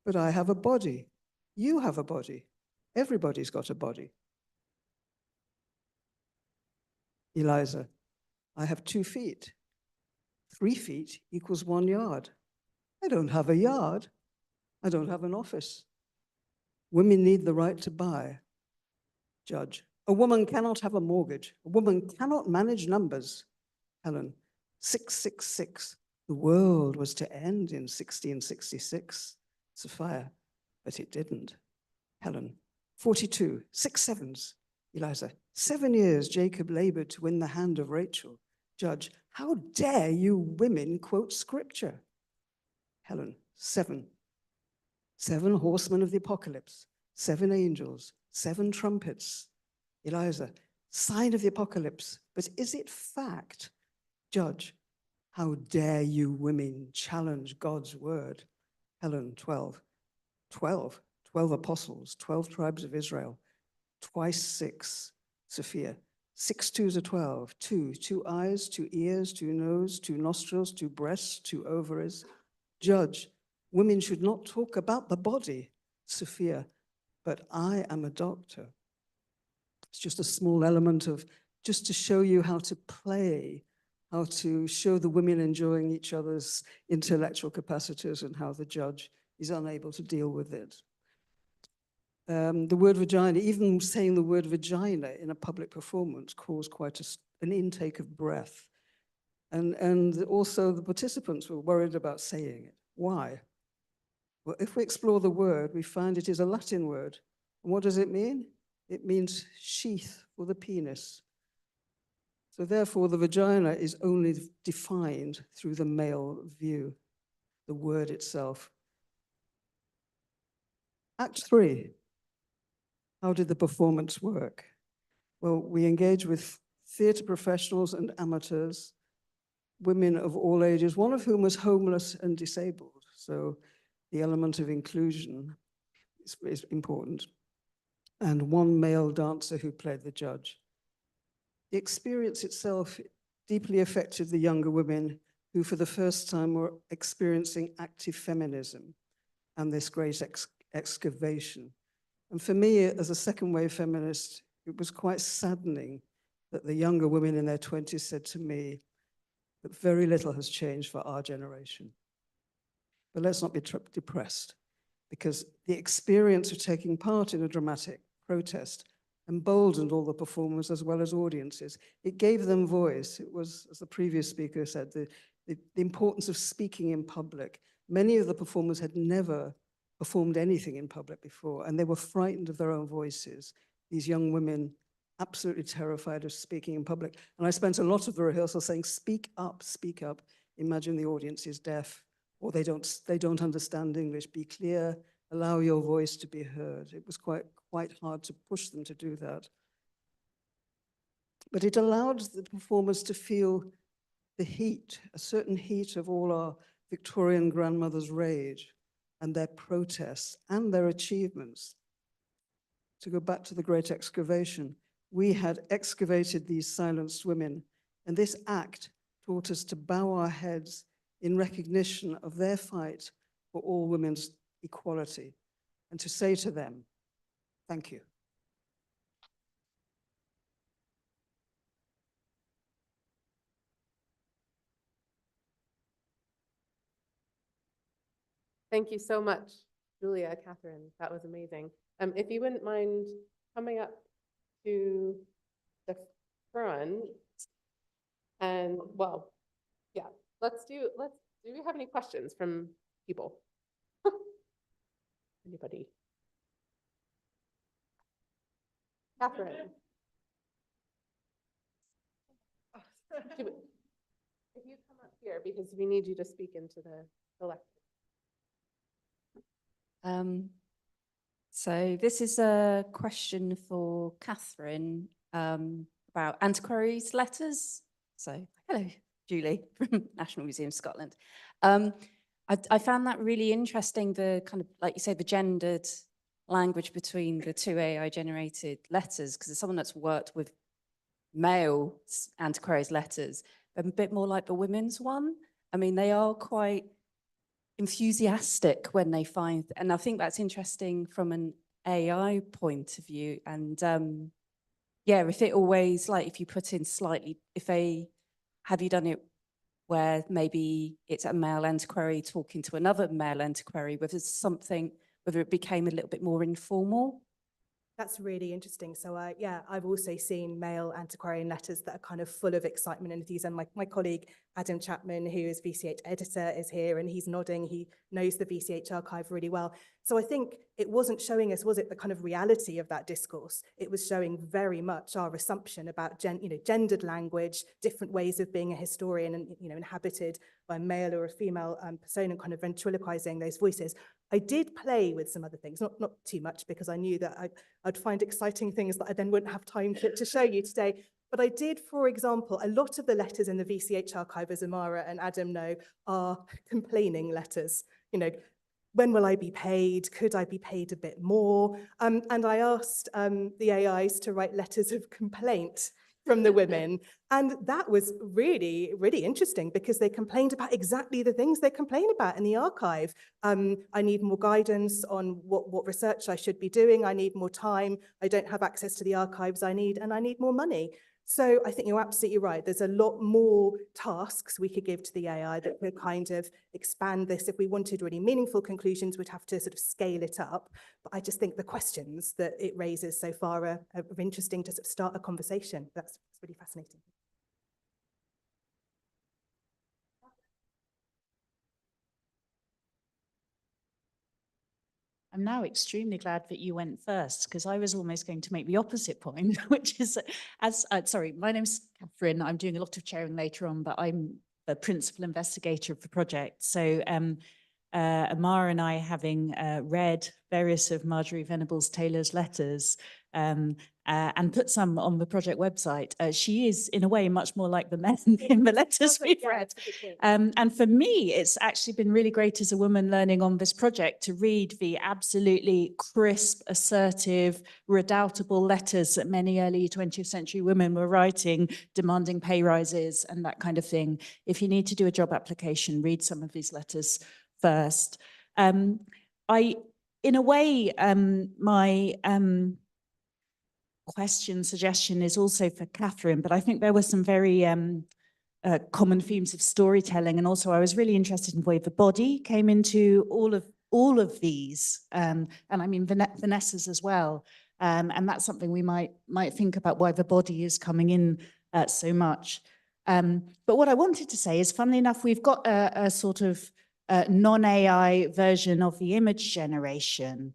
"But I have a body. You have a body. Everybody's got a body." Eliza, "I have 2 feet. 3 feet equals 1 yard. I don't have a yard. I don't have an office. Women need the right to buy." Judge, "A woman cannot have a mortgage. A woman cannot manage numbers." Helen, 666. The world was to end in 1666. Sophia, but it didn't. Helen, 42, 6 sevens. Eliza, 7 years Jacob labored to win the hand of Rachel. Judge, "How dare you women quote scripture?" Helen, 7. 7 horsemen of the apocalypse, 7 angels, 7 trumpets. Eliza, sign of the apocalypse, but is it fact? Judge, "How dare you women challenge God's word?" Helen, 12. 12 apostles, 12 tribes of Israel, twice 6. Sophia, 6 twos are 12, 2 eyes, 2 ears, 2 nose, 2 nostrils, 2 breasts, 2 ovaries. Judge, "Women should not talk about the body." Sophia, "But I am a doctor." It's just a small element of, just to show you how to play, how to show the women enjoying each other's intellectual capacities and how the judge is unable to deal with it. The word vagina, even saying the word vagina in a public performance caused quite an intake of breath. And also the participants were worried about saying it. Why? Well, if we explore the word, we find it is a Latin word. And what does it mean? It means sheath for the penis. So therefore, the vagina is only defined through the male view, the word itself. Act 3. How did the performance work? Well, we engage with theatre professionals and amateurs, women of all ages, one of whom was homeless and disabled. So the element of inclusion is important. And one male dancer who played the judge. The experience itself deeply affected the younger women who for the first time were experiencing active feminism and this great excavation. And for me, as a second wave feminist, it was quite saddening that the younger women in their 20s said to me that very little has changed for our generation. But let's not be depressed, because the experience of taking part in a dramatic protest emboldened all the performers as well as audiences. It gave them voice. It was, as the previous speaker said, the importance of speaking in public. Many of the performers had never performed anything in public before, and they were frightened of their own voices. These young women absolutely terrified of speaking in public. And I spent a lot of the rehearsal saying, speak up, speak up. Imagine the audience is deaf or they don't understand English. Be clear, allow your voice to be heard. It was quite hard to push them to do that. But it allowed the performers to feel the heat, a certain heat of all our Victorian grandmothers' rage and their protests and their achievements. To go back to the Great Excavation, we had excavated these silenced women, and this act taught us to bow our heads in recognition of their fight for all women's equality, and to say to them, thank you. Thank you so much, Julia, Catherine. That was amazing. If you wouldn't mind coming up to the front, and well, yeah, do we have any questions from people? Anybody? Catherine. If you come up here, because we need you to speak into the lecture. So this is a question for Catherine about antiquaries letters. So hello, Julie from National Museum of Scotland. I found that really interesting, the kind of, like you say, the gendered language between the two AI generated letters, because as someone that's worked with male antiquaries letters, they're a bit more like the women's one. I mean, they are quite enthusiastic when they find, and I think that's interesting from an AI point of view. And yeah, if it always, like if you put in slightly, have you done it where maybe it's a male antiquary talking to another male antiquary, whether it became a little bit more informal? That's really interesting. So yeah, I've also seen male antiquarian letters that are kind of full of excitement and enthusiasm. My colleague, Adam Chapman, who is VCH editor, is here and he's nodding. He knows the VCH archive really well. So I think it wasn't showing us, was it, the kind of reality of that discourse? It was showing very much our assumption about gendered language, different ways of being a historian and, inhabited by a male or a female persona, and kind of ventriloquizing those voices. I did play with some other things, not too much, because I knew that I'd find exciting things that I then wouldn't have time to show you today. But I did, for example, a lot of the letters in the VCH archive, as Amara and Adam know, are complaining letters. When will I be paid? Could I be paid a bit more? And I asked the AIs to write letters of complaint from the women. And that was really, really interesting, because they complained about exactly the things they complain about in the archive. I need more guidance on what research I should be doing. I need more time. I don't have access to the archives I need, and I need more money. So I think you're absolutely right. There's a lot more tasks we could give to the AI that could kind of expand this. If we wanted really meaningful conclusions, we'd have to sort of scale it up. But I just think the questions that it raises so far are interesting to sort of start a conversation. That's really fascinating. I'm now extremely glad that you went first, because I was almost going to make the opposite point, which is, sorry, my name's Catherine. I'm doing a lot of chairing later on, but I'm the principal investigator of the project. So Amara and I, having read various of Marjorie Venables-Taylor's letters and put some on the project website, she is in a way much more like the men in the letters we've read. And for me, it's actually been really great as a woman learning on this project to read the absolutely crisp, assertive, redoubtable letters that many early 20th century women were writing, demanding pay rises and that kind of thing. If you need to do a job application, read some of these letters first. In a way, my suggestion is also for Catherine, but I think there were some very common themes of storytelling, and also I was really interested in the way the body came into all of these, and I mean Vanessa's as well, and that's something we might think about, why the body is coming in so much. But what I wanted to say is, funnily enough, we've got a sort of non-AI version of the image generation.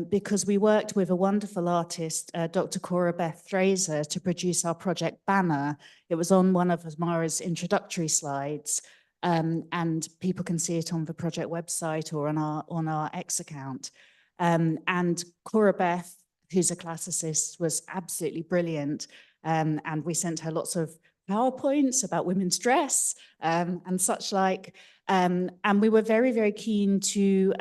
because we worked with a wonderful artist, Dr. Cora Beth Fraser, to produce our project banner. It was on one of Amara's introductory slides, and people can see it on the project website or on our X account. And Cora Beth, who's a classicist, was absolutely brilliant. And we sent her lots of PowerPoints about women's dress and such like. And we were very, very keen to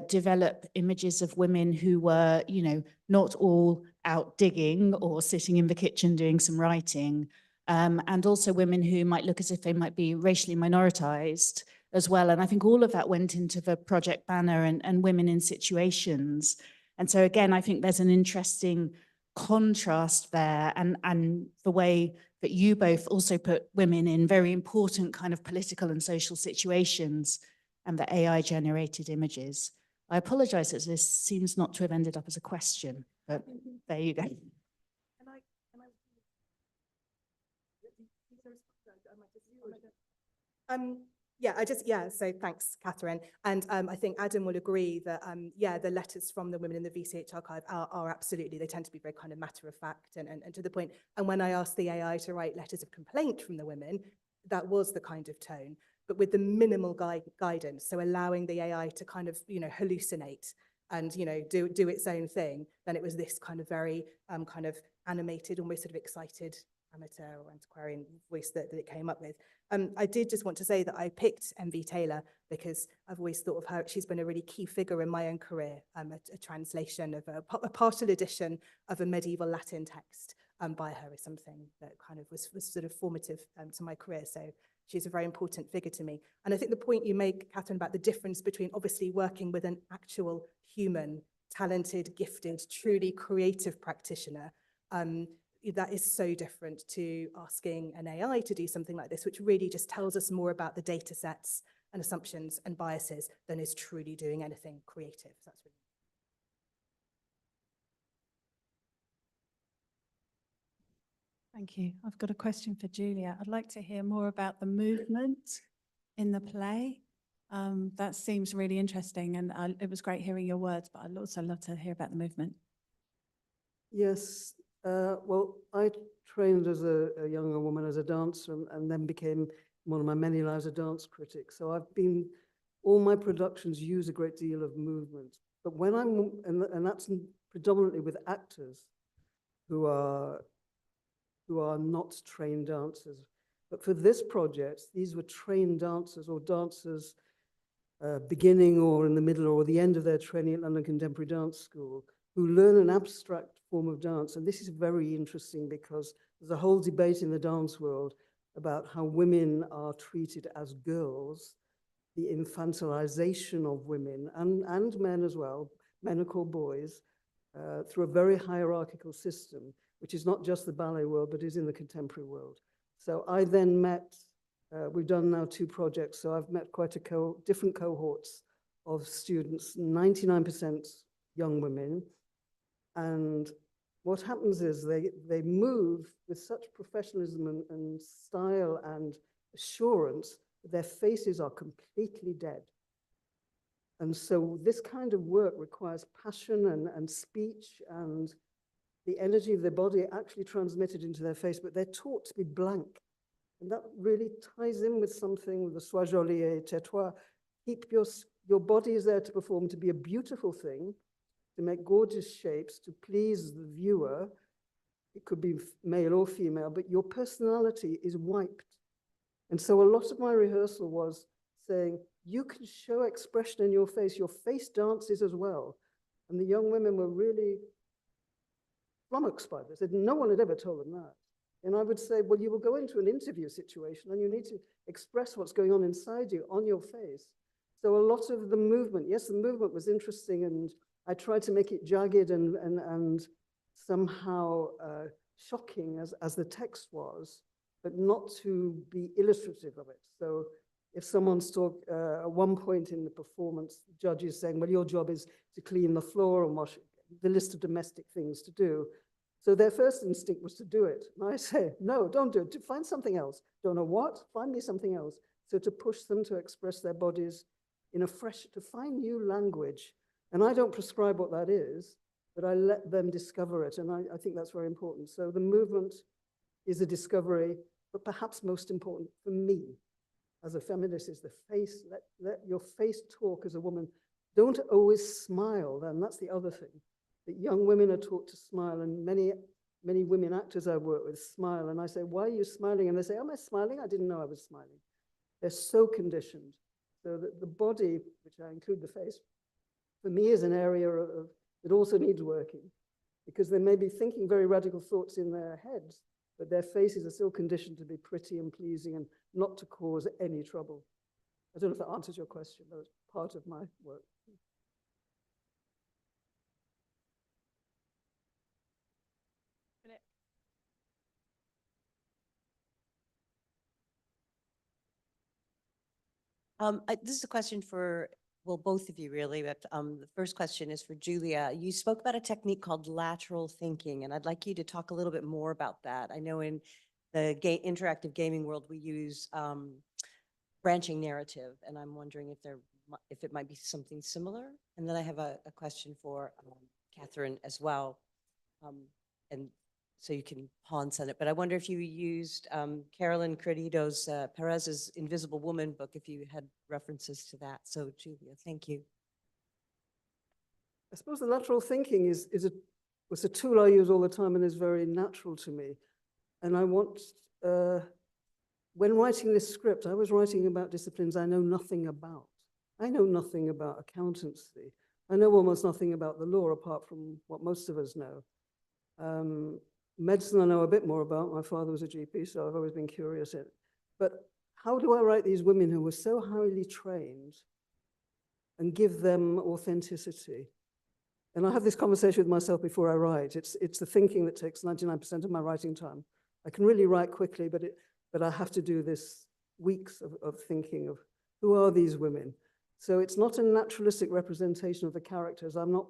develop images of women who were, you know, not all out digging or sitting in the kitchen doing some writing, and also women who might look as if they might be racially minoritized as well. And I think all of that went into the project banner and women in situations. And so again, I think there's an interesting contrast there, and the way that you both also put women in very important kind of political and social situations, and the AI generated images. I apologize that this seems not to have ended up as a question, but there you go. So thanks, Catherine. And I think Adam will agree that, the letters from the women in the VCH archive are absolutely, they tend to be very kind of matter of fact and to the point. And when I asked the AI to write letters of complaint from the women, that was the kind of tone, but with the minimal guidance. So allowing the AI to kind of, hallucinate and, do its own thing, then it was this kind of very kind of animated, almost sort of excited amateur or antiquarian voice that it came up with. I did just want to say that I picked MV Taylor because I've always thought of her. She's been a really key figure in my own career, a translation of a partial edition of a medieval Latin text by her is something that kind of was sort of formative to my career. So she's a very important figure to me. And I think the point you make, Catherine, about the difference between obviously working with an actual human, talented, gifted, truly creative practitioner, that is so different to asking an AI to do something like this, which really just tells us more about the data sets and assumptions and biases than is truly doing anything creative. So that's really Thank you. I've got a question for Julia. I'd like to hear more about the movement in the play. That seems really interesting, and it was great hearing your words, but I'd also love to hear about the movement. Yes, well, I trained as a younger woman as a dancer and then became one of my many lives a dance critic. So all my productions use a great deal of movement. But when and that's predominantly with actors who are not trained dancers. But for this project, these were trained dancers or dancers beginning or in the middle or the end of their training at London Contemporary Dance School, who learn an abstract form of dance. And this is very interesting because there's a whole debate in the dance world about how women are treated as girls, the infantilization of women and men as well. Men are called boys through a very hierarchical system, which is not just the ballet world, but is in the contemporary world. So I then met, we've done now 2 projects, so I've met quite different cohorts of students, 99% young women. And what happens is they move with such professionalism and style and assurance that their faces are completely dead. And so this kind of work requires passion and speech and the energy of their body actually transmitted into their face, but they're taught to be blank. And that really ties in with something with the sois jolie et tais-toi. Keep your body is there to perform, to be a beautiful thing, to make gorgeous shapes, to please the viewer. It could be male or female, but your personality is wiped. And so a lot of my rehearsal was saying, you can show expression in your face dances as well. And the young women were really flummoxed by this. No one had ever told them that. And I would say, well, you will go into an interview situation and you need to express what's going on inside you on your face. So a lot of the movement, yes, the movement was interesting, and I tried to make it jagged and somehow shocking as the text was, but not to be illustrative of it. So if someone's at one point in the performance, the judge is saying, well, your job is to clean the floor and wash the list of domestic things to do. So their first instinct was to do it. And I say, no, don't do it. Find something else. Don't know what, find me something else. So to push them to express their bodies in to find new language And I don't prescribe what that is, but I let them discover it. And I think that's very important. So the movement is a discovery, but perhaps most important for me as a feminist is the face. Let your face talk as a woman. Don't always smile, then. That's the other thing. That young women are taught to smile, and many women actors I work with smile. And I say, why are you smiling? And they say, am I smiling? I didn't know I was smiling. They're so conditioned. So that the body, which I include the face, for me is an area of that also needs working, because they may be thinking very radical thoughts in their heads, but their faces are still conditioned to be pretty and pleasing and not to cause any trouble. I don't know if that answers your question, but it's part of my work. This is a question for, well, both of you really, but the first question is for Julia. You spoke about a technique called lateral thinking, and I'd like you to talk a little bit more about that. I know in the interactive gaming world, we use branching narrative, and I'm wondering if it might be something similar. And then I have a question for Catherine as well. And so you can pause on it, but I wonder if you used Carolyn Credido's Perez's Invisible Woman book, if you had references to that. So Julia, thank you. I suppose the lateral thinking was a tool I use all the time and is very natural to me. And I want, when writing this script, I was writing about disciplines I know nothing about. I know nothing about accountancy. I know almost nothing about the law apart from what most of us know. Medicine I know a bit more about. My father was a GP, so I've always been curious in it. But how do I write these women who were so highly trained and give them authenticity? And I have this conversation with myself before I write. It's the thinking that takes 99% of my writing time. I can really write quickly, but I have to do this weeks of thinking of who are these women. So it's not a naturalistic representation of the characters. I'm not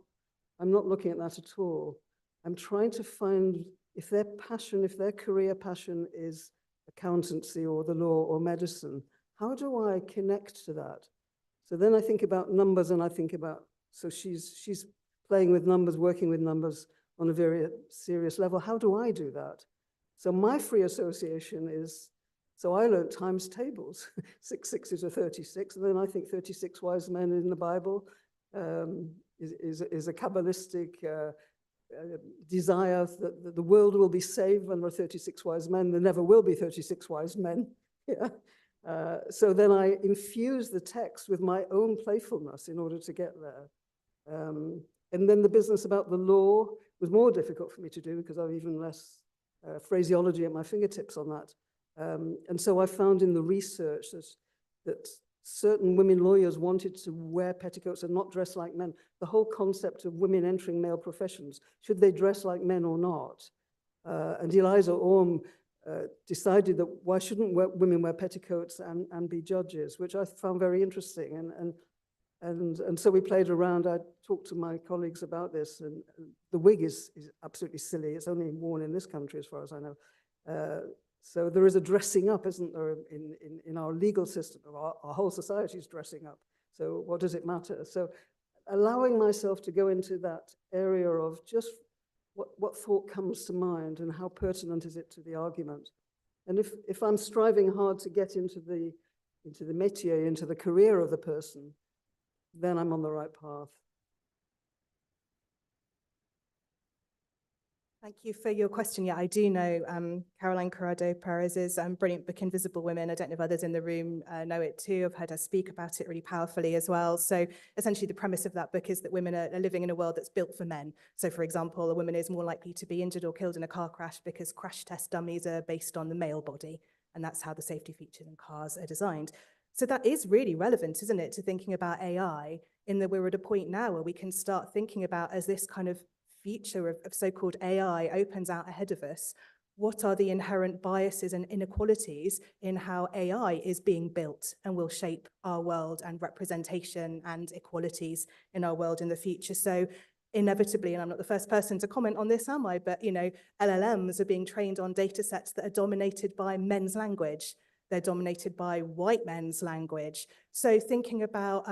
looking at that at all. I'm trying to find if their passion, if their career passion is accountancy or the law or medicine, how do I connect to that? So then I think about numbers, and I think about, so she's playing with numbers, working with numbers on a very serious level. How do I do that? So my free association is, so I learned times tables. 6 6s are 36, and then I think 36 wise men in the Bible is a Kabbalistic desire that the world will be saved when there are 36 wise men. There never will be 36 wise men. Yeah. So then I infuse the text with my own playfulness in order to get there. And then the business about the law was more difficult for me to do because I have even less phraseology at my fingertips on that. And so I found in the research that certain women lawyers wanted to wear petticoats and not dress like men. The whole concept of women entering male professions, should they dress like men or not? And Eliza Orme decided that why shouldn't women wear petticoats and be judges, which I found very interesting. And so we played around. I talked to my colleagues about this, and the wig is absolutely silly. It's only worn in this country, as far as I know. So there is a dressing up, isn't there, in our legal system? Our whole society is dressing up. So what does it matter? So allowing myself to go into that area of just what thought comes to mind and how pertinent is it to the argument. And if I'm striving hard to get into the métier, into the career of the person, then I'm on the right path. Thank you for your question. Yeah, I do know Caroline Corrado Perez's brilliant book, Invisible Women. I don't know if others in the room know it too. I've heard her speak about it really powerfully as well. So essentially the premise of that book is that women are living in a world that's built for men. So for example, a woman is more likely to be injured or killed in a car crash because crash test dummies are based on the male body. And that's how the safety features in cars are designed. So that is really relevant, isn't it, to thinking about AI, in that we're at a point now where we can start thinking about, as this kind of future of so-called AI opens out ahead of us, what are the inherent biases and inequalities in how AI is being built and will shape our world and representation and equalities in our world in the future. So inevitably, and I'm not the first person to comment on this, am I? But, you know, LLMs are being trained on data sets that are dominated by men's language. they're dominated by white men's language. So thinking about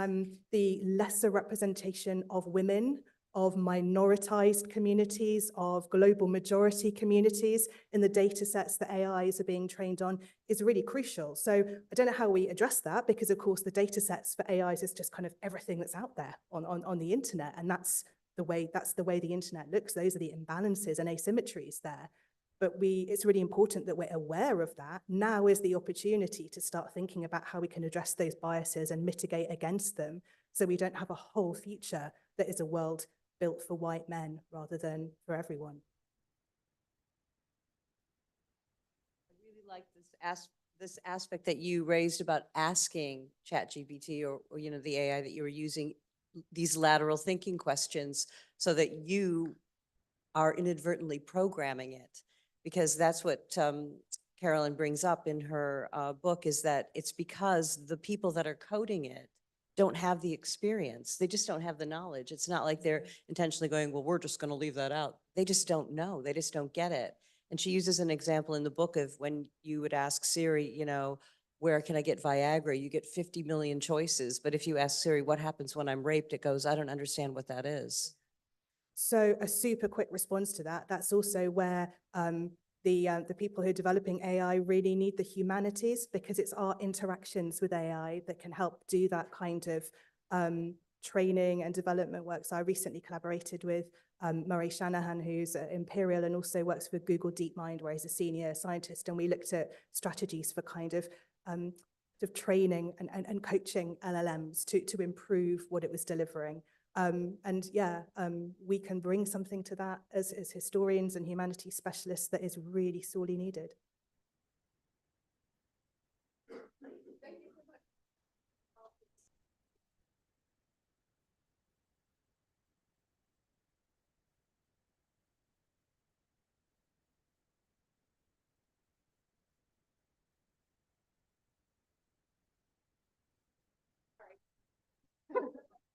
the lesser representation of women, of minoritized communities, of global majority communities in the data sets that AIs are being trained on is really crucial. So I don't know how we address that, because of course the data sets for AIs is just kind of everything that's out there on the internet. And that's the way the internet looks. Those are the imbalances and asymmetries there. But it's really important that we're aware of that. Now is the opportunity to start thinking about how we can address those biases and mitigate against them, so we don't have a whole future that is a world built for white men rather than for everyone. I really like this aspect that you raised about asking ChatGPT or the AI that you were using these lateral thinking questions so that you are inadvertently programming it. Because that's what Carolyn brings up in her book, is that it's because the people that are coding it don't have the experience. They just don't have the knowledge. It's not like they're intentionally going, well, we're just going to leave that out. They just don't know. They just don't get it. And she uses an example in the book of when you would ask Siri, where can I get Viagra? You get 50 million choices. But if you ask Siri, what happens when I'm raped? It goes, I don't understand what that is. So a super quick response to that. That's also where the people who are developing AI really need the humanities, because it's our interactions with AI that can help do that kind of training and development work. So I recently collaborated with Murray Shanahan, who's at Imperial and also works with Google DeepMind, where he's a senior scientist. And we looked at strategies for kind of training and coaching LLMs to improve what it was delivering. We can bring something to that as historians and humanities specialists that is really sorely needed. Thank you so much.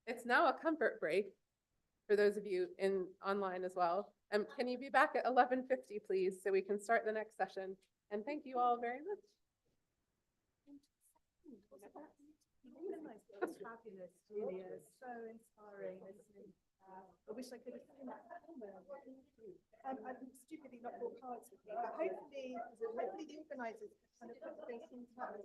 It's now a comfort break for those of you online as well. Can you be back at 11:50, please, so we can start the next session? And thank you all very much. That's fabulous, Julia. So inspiring listening. I wish I could have seen that. I'm stupidly not brought cards with me, but hopefully the organisers kind of put things into that.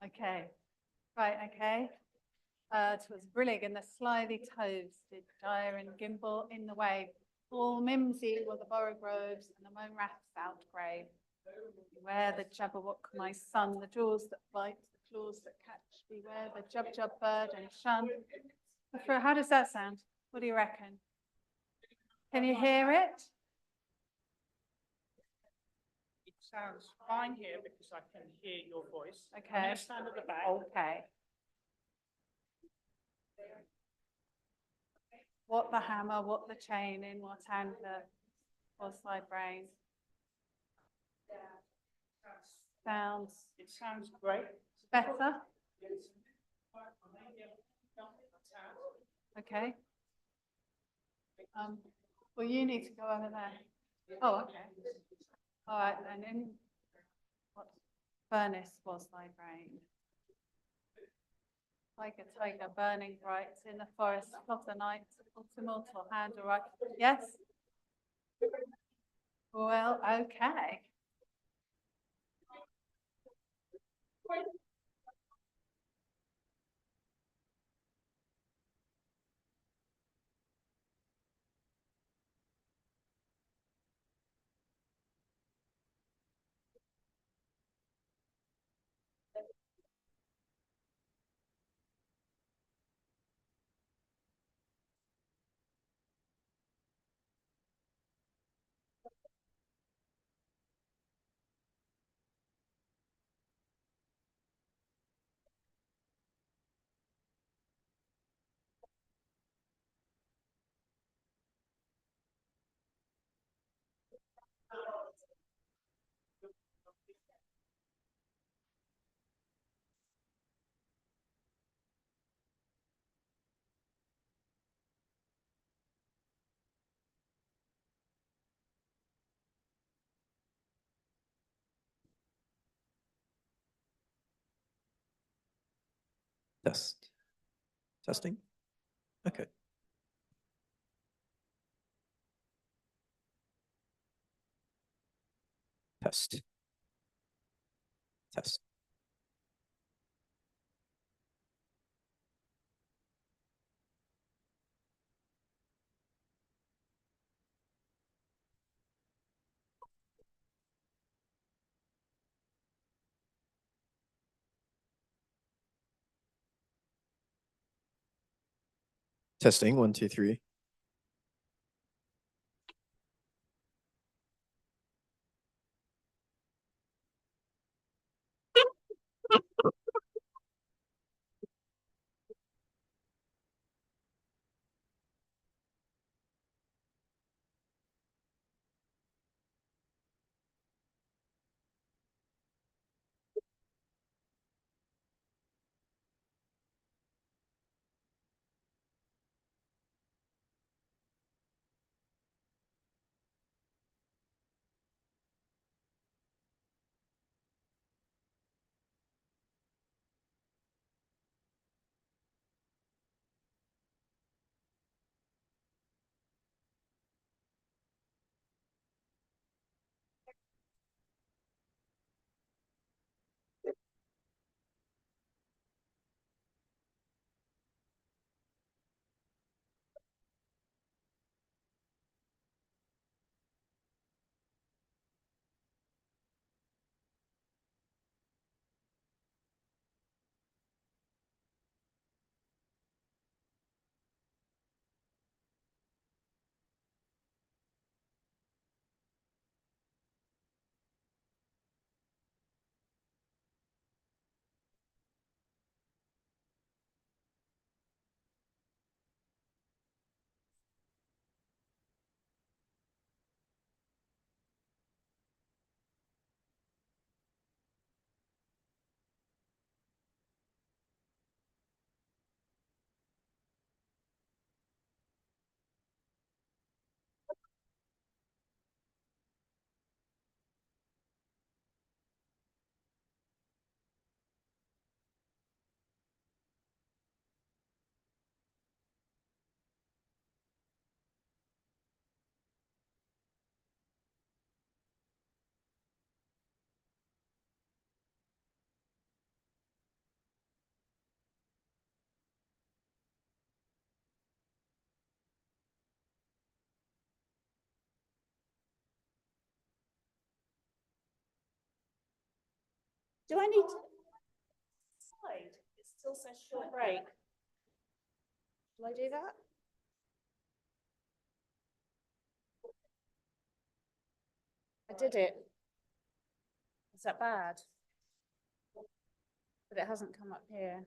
Okay, right, okay. Twas brillig and the slithy toves did gyre and gimble in the wave. All mimsy were the borogoves and the moan raths outgrave. Beware the jabberwock, my son, the jaws that bite, the claws that catch. Beware the jub bird and shun. How does that sound? What do you reckon? Can you hear it? It sounds fine here because I can hear your voice. I'm Okay. going to stand at the back. Okay. What the hammer, what the chain, in what anger was thy brain? Sounds It sounds great. better. Okay. Well, you need to go over there. Oh, okay. All right, then in what furnace was thy brain? Like a tiger burning bright in the forest of the night, immortal hand all right. Yes? Well, okay. Test. Testing. Okay. Test. Test. Testing. 1, 2, 3. Do I need to slide? It still says short break. Shall I do that? I did it. Is that bad? But it hasn't come up here.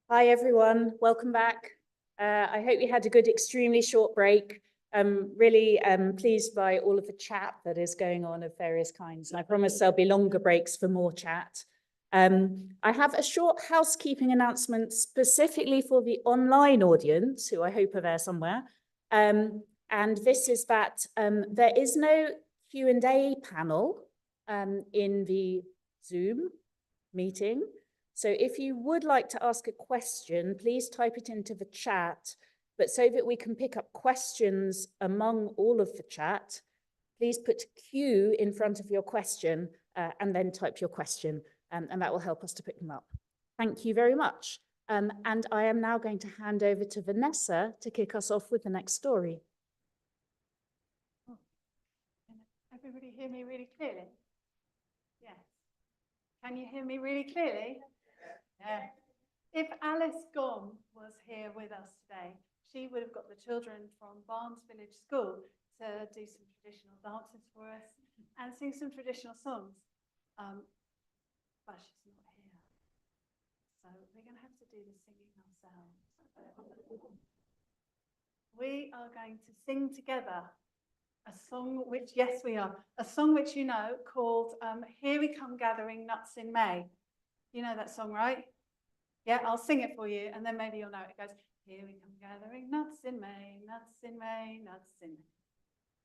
Hi, everyone. Welcome back. I hope you had a good, extremely short break. Really pleased by all of the chat that is going on of various kinds. And I promise there'll be longer breaks for more chat. I have a short housekeeping announcement specifically for the online audience, who I hope are there somewhere. And this is that there is no Q&A panel in the Zoom meeting. So if you would like to ask a question, please type it into the chat. But so that we can pick up questions among all of the chat, please put Q in front of your question and then type your question, and that will help us to pick them up. Thank you very much. And I am now going to hand over to Vanessa to kick us off with the next story. Can everybody hear me really clearly? Yes. Can you hear me really clearly? Yeah. If Alice Gom was here with us today, she would have got the children from Barnes Village School to do some traditional dances for us and sing some traditional songs. But she's not here. So we're going to have to do the singing ourselves. We are going to sing together a song which, yes, we are, a song which you know called Here We Come Gathering Nuts in May. You know that song, right? Yeah, I'll sing it for you and then maybe you'll know it. It goes, here we come gathering nuts in May, nuts in May, nuts in May.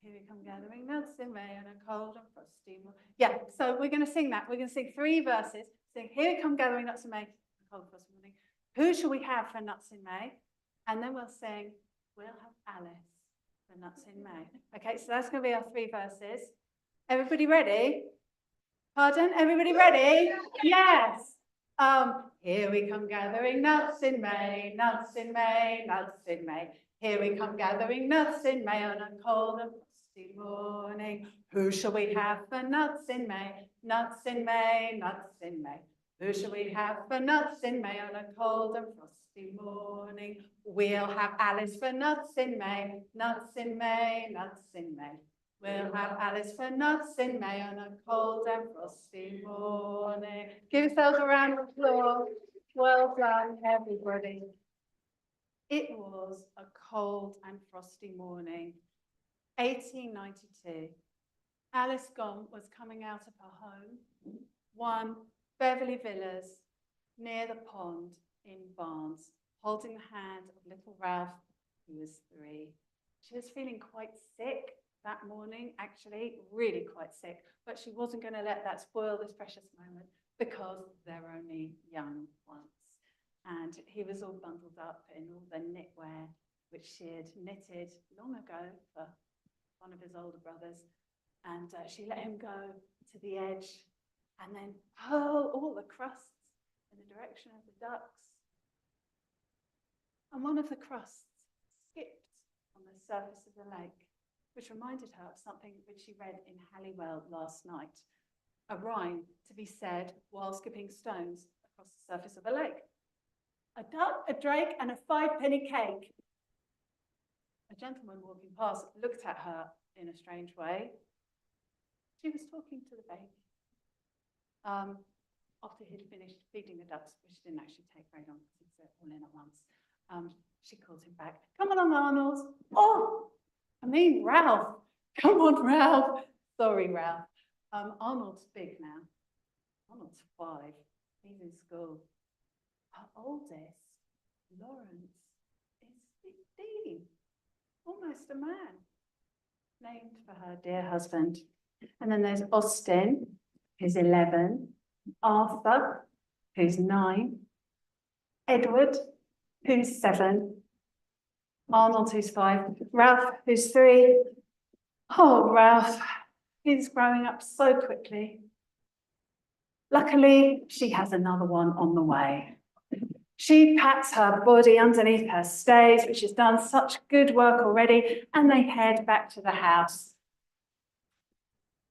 Here we come gathering nuts in May on a cold and frosty morning. Yeah, so we're going to sing that. We're going to sing 3 verses. Sing, here we come gathering nuts in May on a cold and frosty morning. Who shall we have for nuts in May? And then we'll sing, we'll have Alice for nuts in May. Okay, so that's going to be our 3 verses. Everybody ready? Pardon? Everybody ready? Yes. Here we come gathering nuts in May, nuts in May, nuts in May. Here we come gathering nuts in May on a cold and frosty morning. Who shall we have for nuts in May? Nuts in May, nuts in May. Who shall we have for nuts in May on a cold and frosty morning? We'll have Alice for nuts in May, nuts in May, nuts in May. We'll have Alice for nuts in May on a cold and frosty morning. Give yourselves a round of applause. Well done, everybody. It was a cold and frosty morning, 1892. Alice Gom was coming out of her home, 1 Beverley Villas, near the pond in Barnes, holding the hand of little Ralph, who was 3. She was feeling quite sick that morning, actually, really quite sick, but she wasn't going to let that spoil this precious moment because they're only young ones. And he was all bundled up in all the knitwear, which she had knitted long ago for one of his older brothers. And she let him go to the edge and then hurl all the crusts in the direction of the ducks. And one of the crusts skipped on the surface of the lake, which reminded her of something which she read in Halliwell last night, a rhyme to be said while skipping stones across the surface of a lake. A duck, a drake, and a 5-penny cake. A gentleman walking past looked at her in a strange way. She was talking to the baby. After he'd finished feeding the ducks, which didn't actually take very long because it's all in at once, she called him back. Come along, Arnold. Oh, I mean, Ralph. Come on, Ralph. Sorry, Ralph. Arnold's big now. Arnold's 5. He's in school. Her oldest, Lawrence, is 15. Almost a man. Named for her dear husband. And then there's Austin, who's 11. Arthur, who's 9. Edward, who's 7. Arnold, who's 5. Ralph, who's 3. Oh, Ralph, he's growing up so quickly. Luckily, she has another one on the way. She pats her body underneath her stays, which has done such good work already, and they head back to the house.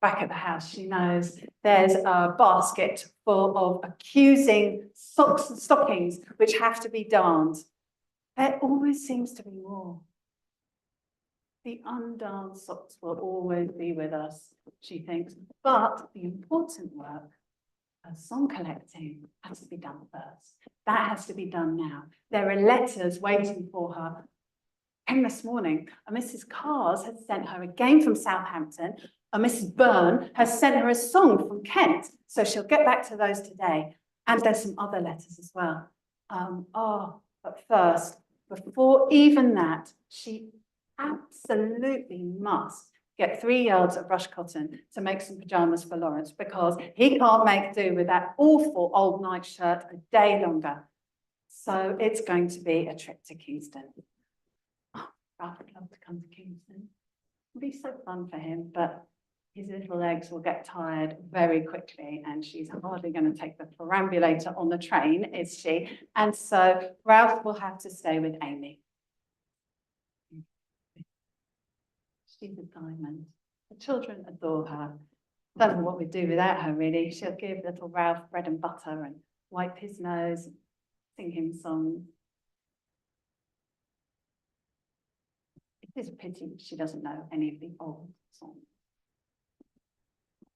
Back at the house, she knows there's a basket full of accusing socks and stockings which have to be darned. There always seems to be more. The undarned socks will always be with us, she thinks, but the important work song collecting has to be done first. That has to be done now. There are letters waiting for her. And this morning, a Mrs. Cars has sent her a game from Southampton. A Mrs. Byrne has sent her a song from Kent. So she'll get back to those today. And there's some other letters as well. But first, before even that, she absolutely must get 3 yards of brush cotton to make some pajamas for Lawrence, because he can't make do with that awful old nightshirt a day longer. So it's going to be a trip to Kingston. Oh, Ralph would love to come to Kingston. It'll be so fun for him, but his little legs will get tired very quickly, and she's hardly going to take the perambulator on the train, is she? And so Ralph will have to stay with Amy. She's a diamond. The children adore her. Don't know what we'd do without her, really. She'll give little Ralph bread and butter and wipe his nose, sing him songs. It is a pity she doesn't know any of the old songs.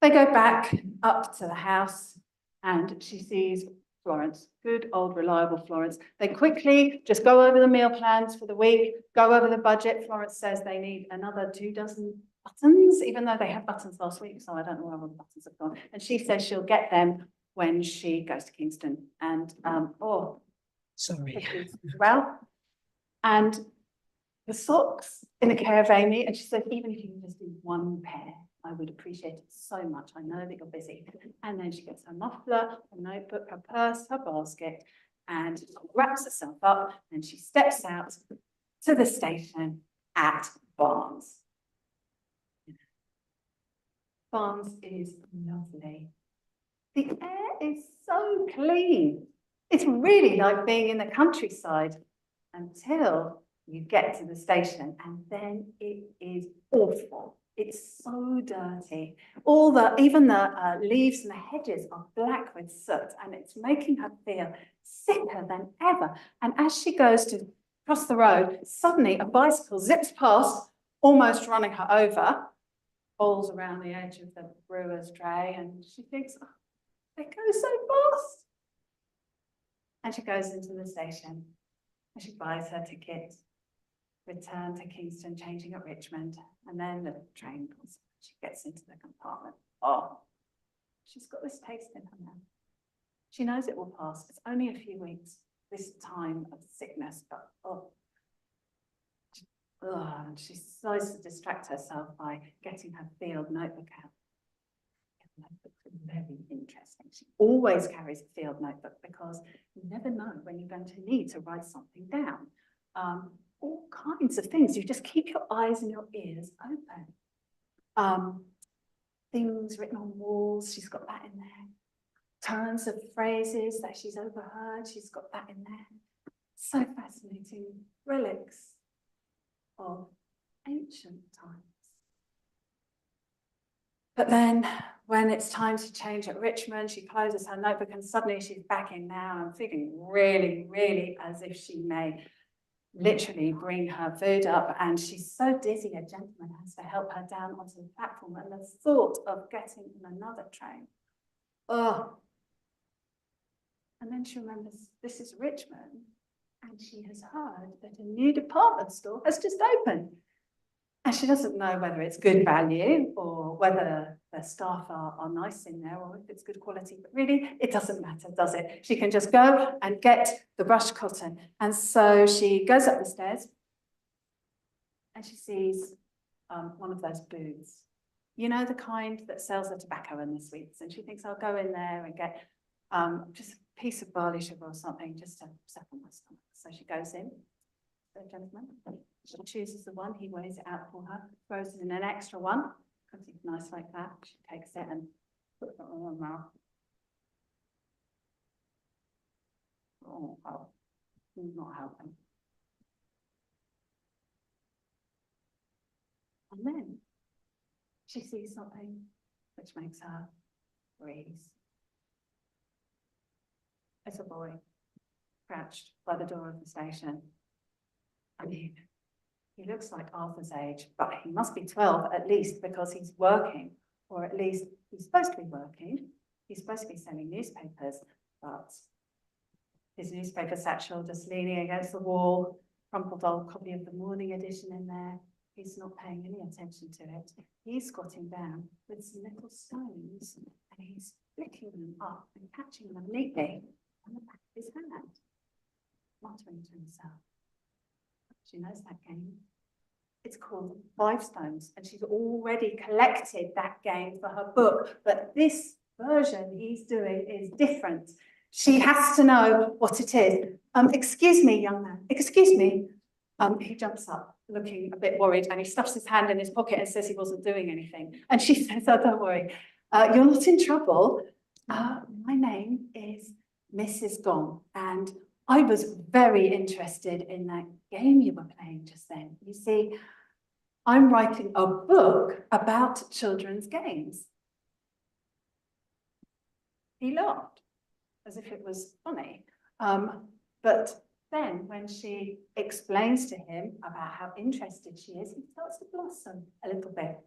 They go back up to the house and she sees Florence, good old reliable Florence. They quickly just go over the meal plans for the week, go over the budget. Florence says they need another 24 buttons, even though they had buttons last week, so I don't know where all the buttons have gone. And she says she'll get them when she goes to Kingston. And, Sorry. Ralph. And the socks in the care of Amy, and she said, even if you can just do 1 pair, I would appreciate it so much. I know that you're busy. And then she gets her muffler, her notebook, her purse, her basket, and wraps herself up, and she steps out to the station at Barnes. Barnes is lovely. The air is so clean. It's really like being in the countryside until you get to the station, and then it is awful. It's so dirty. Even the leaves and the hedges are black with soot, and it's making her feel sicker than ever. And as she goes to cross the road, suddenly a bicycle zips past, almost running her over, falls around the edge of the brewer's tray, and she thinks, oh, they go so fast. And she goes into the station, and she buys her ticket, return to Kingston, changing at Richmond, and then the train comes. She gets into the compartment. Oh, she's got this taste in her mouth. She knows it will pass. It's only a few weeks, this time of sickness, but and she tries to distract herself by getting her field notebook out. Notebooks are very interesting. She always carries a field notebook because you never know when you're going to need to write something down. All kinds of things. You just keep your eyes and your ears open. Things written on walls, she's got that in there. Turns of phrases that she's overheard, she's got that in there. So fascinating. Relics of ancient times. But then when it's time to change at Richmond, she closes her notebook and suddenly she's back in now and feeling really, really as if she may literally bring her food up, and she's so dizzy a gentleman has to help her down onto the platform, and the thought of getting in another train. And then she remembers this is Richmond, and she has heard that a new department store has just opened. And she doesn't know whether it's good value or whether the staff are nice in there or if it's good quality, but really it doesn't matter, does it? She can just go and get the brush cotton. And so she goes up the stairs and she sees one of those booths. You know, the kind that sells the tobacco and the sweets. And she thinks, I'll go in there and get just a piece of barley sugar or something just to settle my stomach. So she goes in, the gentleman. She chooses the one, he weighs it out for her, throws in an extra one, because it's nice like that. She takes it and puts it on her mouth. Oh, not helping. And then she sees something which makes her freeze. It's a boy crouched by the door of the station. I mean, he looks like Arthur's age, but he must be 12 at least because he's working, or at least he's supposed to be working. He's supposed to be selling newspapers, but his newspaper satchel just leaning against the wall, crumpled old copy of the morning edition in there. He's not paying any attention to it. He's squatting down with some little stones and he's flicking them up and catching them neatly on the back of his hand, muttering to himself. She knows that game. It's called 5 Stones, and she's already collected that game for her book. But this version he's doing is different. She has to know what it is. Excuse me, young man, excuse me. He jumps up, looking a bit worried, and he stuffs his hand in his pocket and says he wasn't doing anything. And she says, oh, don't worry, you're not in trouble. My name is Mrs. Gong, and I was very interested in that game you were playing just then. You see, I'm writing a book about children's games. He laughed as if it was funny. But then when she explains to him about how interested she is, he starts to blossom a little bit.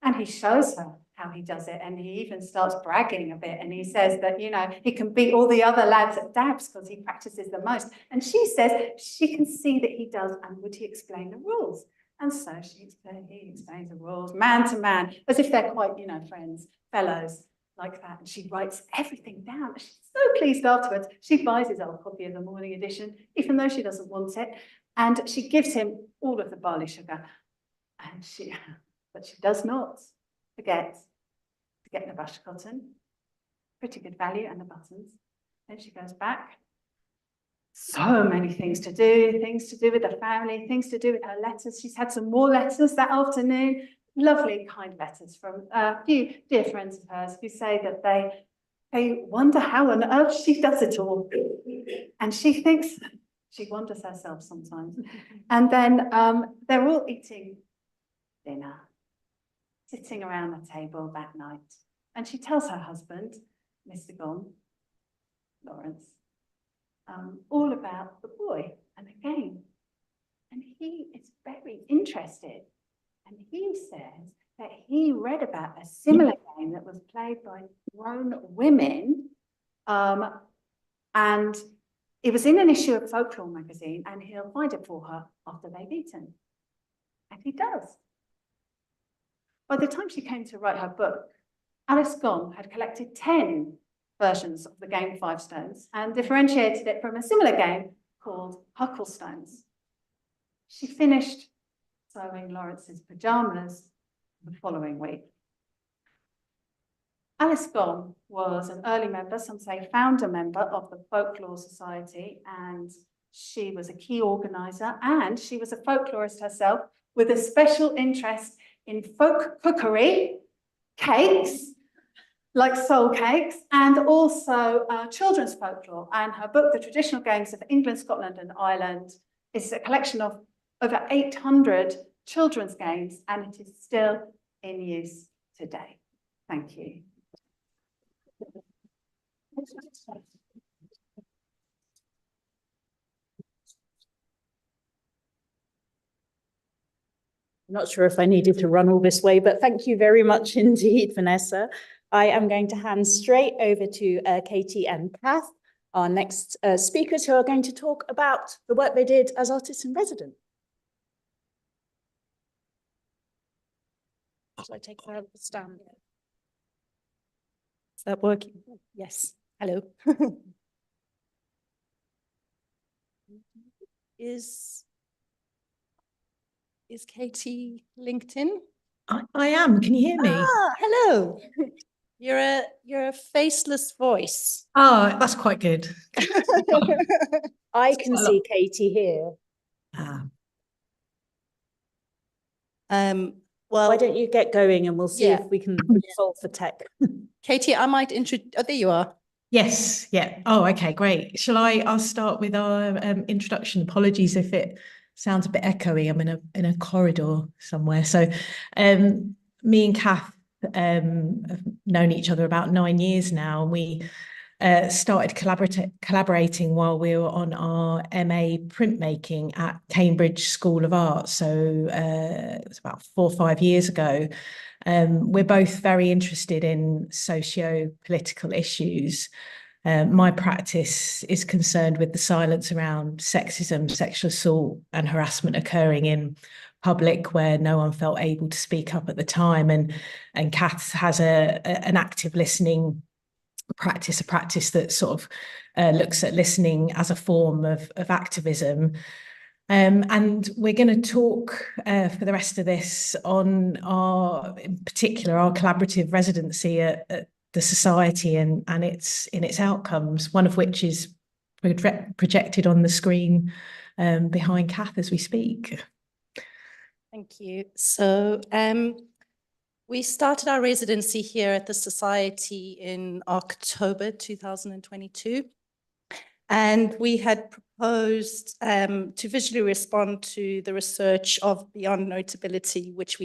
And he shows her how he does it. And he even starts bragging a bit. And he says that, you know, he can beat all the other lads at dabs because he practices the most. And she says she can see that he does. And would he explain the rules? And so he explains the rules man to man, as if they're quite, you know, friends, fellows like that. And she writes everything down. She's so pleased afterwards. She buys his old copy of the morning edition, even though she doesn't want it. And she gives him all of the barley sugar. But she does not forget to get the brush cotton, pretty good value, and the buttons. Then she goes back. So many things to do with the family, things to do with her letters. She's had some more letters that afternoon, lovely, kind letters from a few dear friends of hers who say that they wonder how on earth she does it all. And she thinks, she wonders herself sometimes. And then they're all eating dinner, sitting around the table that night. And she tells her husband, Mr. Gong, Lawrence, all about the boy and the game. And he is very interested. And he says that he read about a similar game that was played by grown women. And it was in an issue of Folklore magazine, and he'll find it for her after they've eaten. And he does. By the time she came to write her book, Alice Gong had collected 10 versions of the game 5 Stones and differentiated it from a similar game called Huckle Stones. She finished sewing Lawrence's pajamas the following week. Alice Gong was an early member, some say founder member of the Folklore Society, and she was a key organizer, and she was a folklorist herself with a special interest in folk cookery, cakes, like soul cakes, and also children's folklore. And her book, The Traditional Games of England, Scotland and Ireland, is a collection of over 800 children's games, and it is still in use today. Thank you. I'm not sure if I needed to run all this way, but thank you very much indeed, Vanessa. I am going to hand straight over to Katie and Kath, our next speakers, who are going to talk about the work they did as artists in residence. Shall I take her out of the stand? Is that working? Yes. Hello. Is Katie linked in? I am. Can you hear me? Ah, hello. You're a faceless voice. Oh, that's quite good. I can see Katie here. Well, why don't you get going and we'll see if we can solve the tech. Katie, I might introduce. Oh, there you are. Yes. Yeah. Oh, okay, great. I'll start with our introduction. Apologies if it sounds a bit echoey. I'm in a corridor somewhere. So, me and Kath have known each other about 9 years now. We started collaborating while we were on our MA printmaking at Cambridge School of Art. So it was about 4 or 5 years ago. We're both very interested in socio-political issues. My practice is concerned with the silence around sexism, sexual assault and harassment occurring in public where no one felt able to speak up at the time. And Kath has an active listening practice, a practice that sort of looks at listening as a form of activism. And we're going to talk for the rest of this on in particular, our collaborative residency at the Society and its outcomes, one of which is projected on the screen behind Kath as we speak. Thank you. So we started our residency here at the Society in October 2022. And we had proposed to visually respond to the research of Beyond Notability, which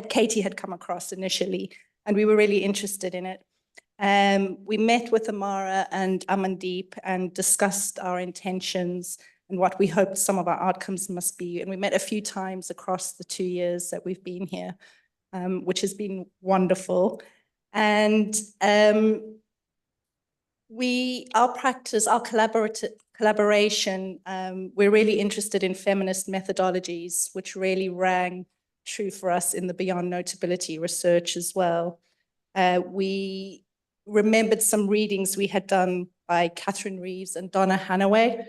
Katie had come across initially, and we were really interested in it. We met with Amara and Amandeep and discussed our intentions and what we hoped some of our outcomes must be. And we met a few times across the 2 years that we've been here, which has been wonderful. And our practice, our collaboration, we're really interested in feminist methodologies, which really rang true for us in the Beyond Notability research as well. We remembered some readings we had done by Catherine Reeves and Donna Haraway,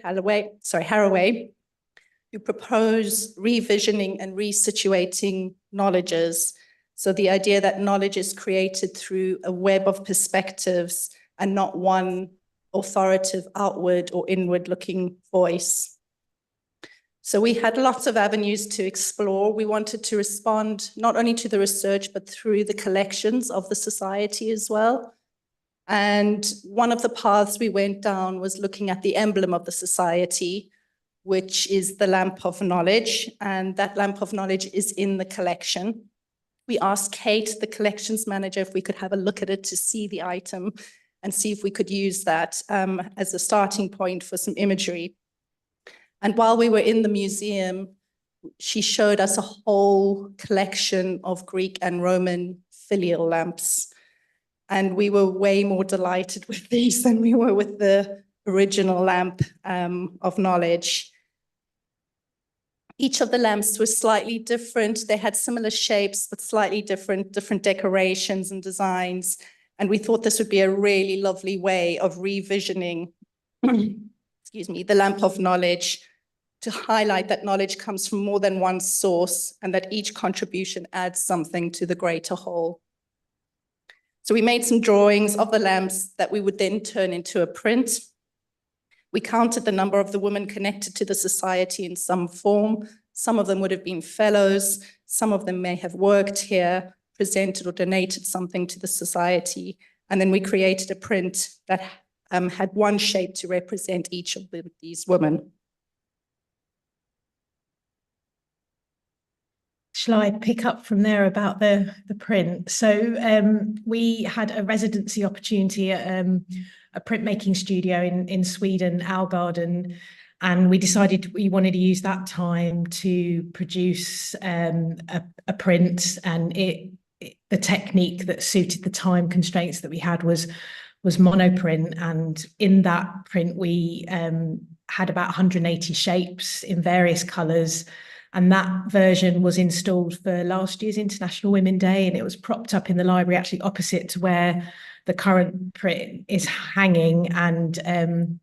who propose revisioning and resituating knowledges. So the idea that knowledge is created through a web of perspectives and not one authoritative outward or inward looking voice. So we had lots of avenues to explore. We wanted to respond not only to the research, but through the collections of the Society as well. And one of the paths we went down was looking at the emblem of the Society, which is the lamp of knowledge. And that lamp of knowledge is in the collection. We asked Kate, the collections manager, if we could have a look at it to see the item and see if we could use that as a starting point for some imagery. And while we were in the museum, she showed us a whole collection of Greek and Roman filial lamps. And we were way more delighted with these than we were with the original lamp of knowledge. Each of the lamps was slightly different. They had similar shapes, but slightly different decorations and designs. And we thought this would be a really lovely way of revisioning, the lamp of knowledge, to highlight that knowledge comes from more than one source and that each contribution adds something to the greater whole. So we made some drawings of the lamps that we would then turn into a print. We counted the number of the women connected to the Society in some form. Some of them would have been fellows. Some of them may have worked here, presented or donated something to the Society. And then we created a print that had one shape to represent each of these women. Shall I pick up from there about the print? So we had a residency opportunity at a printmaking studio in Sweden, Algarden, and we decided we wanted to use that time to produce a print, and the technique that suited the time constraints that we had was monoprint. And in that print, we had about 180 shapes in various colours. And that version was installed for last year's International Women's Day, and it was propped up in the library actually opposite to where the current print is hanging. And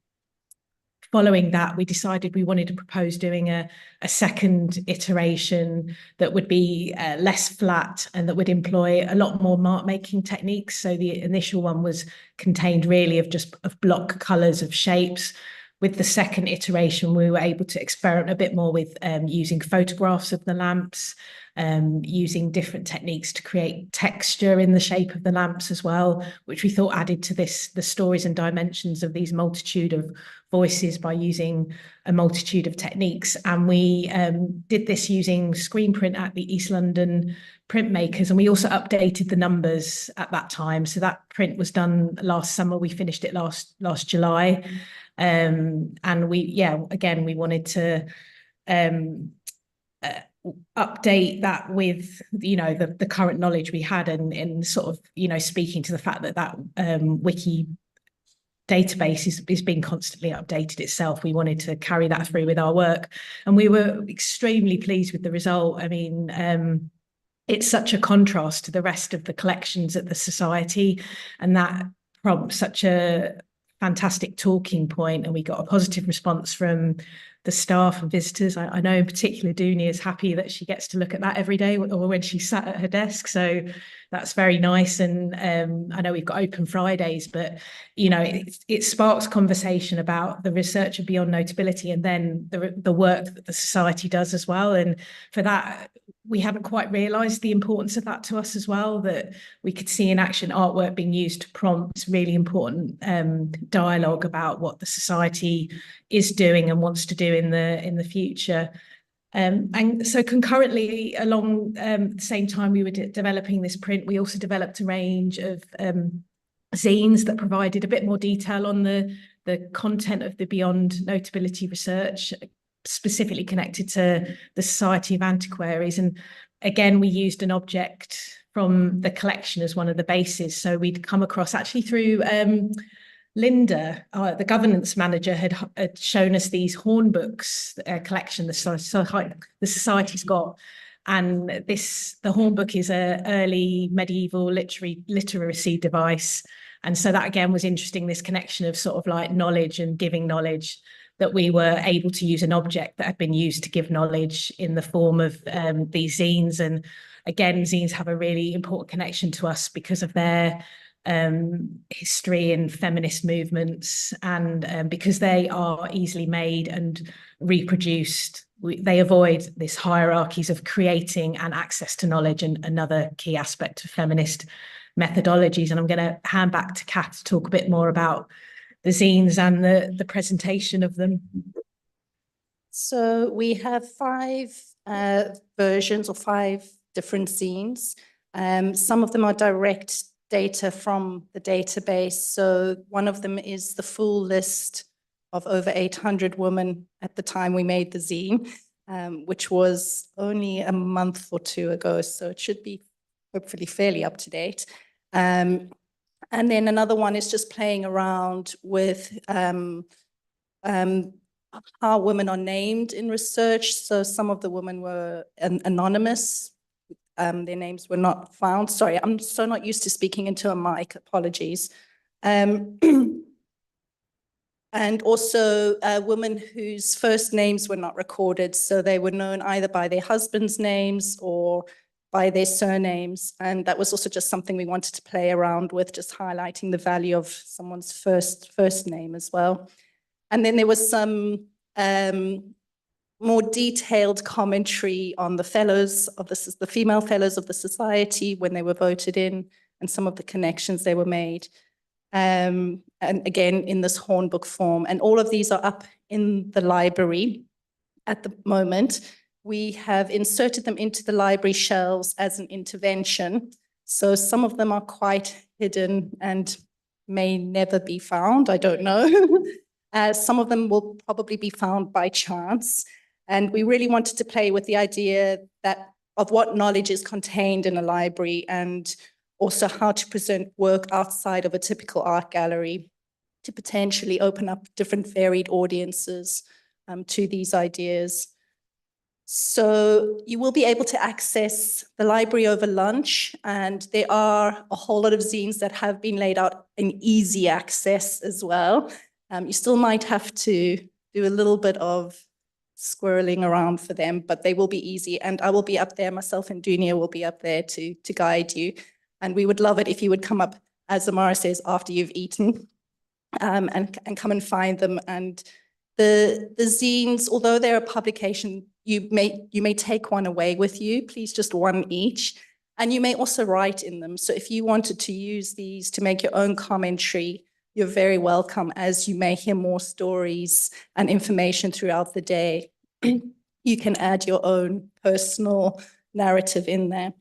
following that, we decided we wanted to propose doing a second iteration that would be less flat and that would employ a lot more mark making techniques. So the initial one was contained really of block colours of shapes. with the second iteration, we were able to experiment a bit more with using photographs of the lamps, using different techniques to create texture in the shape of the lamps as well, which we thought added to the stories and dimensions of these multitude of voices by using a multitude of techniques. And we did this using screen print at the East London printmakers, and we also updated the numbers at that time. So that print was done last summer. We finished it last July. And again, we wanted to update that with, the current knowledge we had, and sort of, speaking to the fact that wiki database is being constantly updated itself. We wanted to carry that through with our work, and we were extremely pleased with the result. I mean, it's such a contrast to the rest of the collections at the Society, and that prompts such a fantastic talking point, and we got a positive response from the staff and visitors. I know in particular Dooney is happy that she gets to look at that every day, or when she's sat at her desk, so that's very nice. And I know we've got open Fridays, but it sparks conversation about the research of Beyond Notability, and then the work that the Society does as well. And for that, we haven't quite realised the importance of that to us as well, that we could see in action artwork being used to prompt really important dialogue about what the Society is doing and wants to do in the future. And so concurrently, along the same time we were developing this print, we also developed a range of zines that provided a bit more detail on the content of the Beyond Notability research, specifically connected to the Society of Antiquaries. And again, we used an object from the collection as one of the bases. So we'd come across, actually through Linda, the governance manager, had shown us these hornbooks collection the Society's got. And the hornbook is an early medieval literacy device. And so that again was interesting, this connection of sort of like knowledge and giving knowledge, that we were able to use an object that had been used to give knowledge in the form of these zines. And again, zines have a really important connection to us because of their history and feminist movements, and because they are easily made and reproduced. They avoid this hierarchies of creating and access to knowledge, and another key aspect of feminist methodologies. And I'm going to hand back to Kath to talk a bit more about the zines and the presentation of them. So we have 5 versions or 5 different zines. Some of them are direct data from the database. So one of them is the full list of over 800 women at the time we made the zine, which was only a month or 2 ago. So it should be hopefully fairly up to date. And then another one is just playing around with how women are named in research. So some of the women were anonymous. Their names were not found. Sorry, I'm so not used to speaking into a mic. Apologies. And also women whose first names were not recorded. So they were known either by their husbands' names or by their surnames. And that was also just something we wanted to play around with, just highlighting the value of someone's first name as well. And then there was some more detailed commentary on the fellows of the female fellows of the Society when they were voted in, and some of the connections they were made. And again, in this hornbook form. And all of these are up in the library at the moment. We have inserted them into the library shelves as an intervention. So some of them are quite hidden and may never be found. I don't know. Some of them will probably be found by chance. And we really wanted to play with the idea of what knowledge is contained in a library, and also how to present work outside of a typical art gallery to potentially open up different varied audiences to these ideas. So you will be able to access the library over lunch, and there are a whole lot of zines that have been laid out in easy access as well. You still might have to do a little bit of squirreling around for them, but they will be easy. And I will be up there, myself and Dunia will be up there to guide you. And we would love it if you would come up, as Amara says, after you've eaten, and come and find them. And The zines, although they're a publication, you may take one away with you, please just one each. And you may also write in them. So if you wanted to use these to make your own commentary, you're very welcome, as you may hear more stories and information throughout the day. You can add your own personal narrative in there.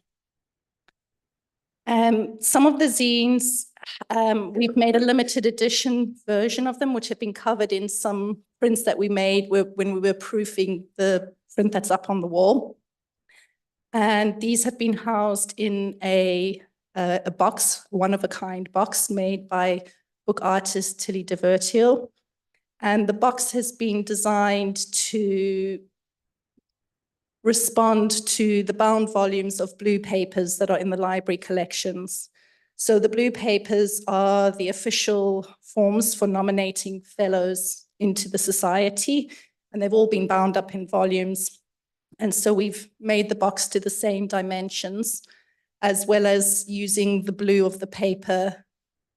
Some of the zines, we've made a limited edition version of them, which have been covered in some prints that we made when we were proofing the print that's up on the wall. And these have been housed in a box, one-of-a-kind box made by book artist Tilly Divertiel. And the box has been designed to respond to the bound volumes of blue papers that are in the library collections. So the blue papers are the official forms for nominating fellows into the society, and they've all been bound up in volumes. And so we've made the box to the same dimensions, as well as using the blue of the paper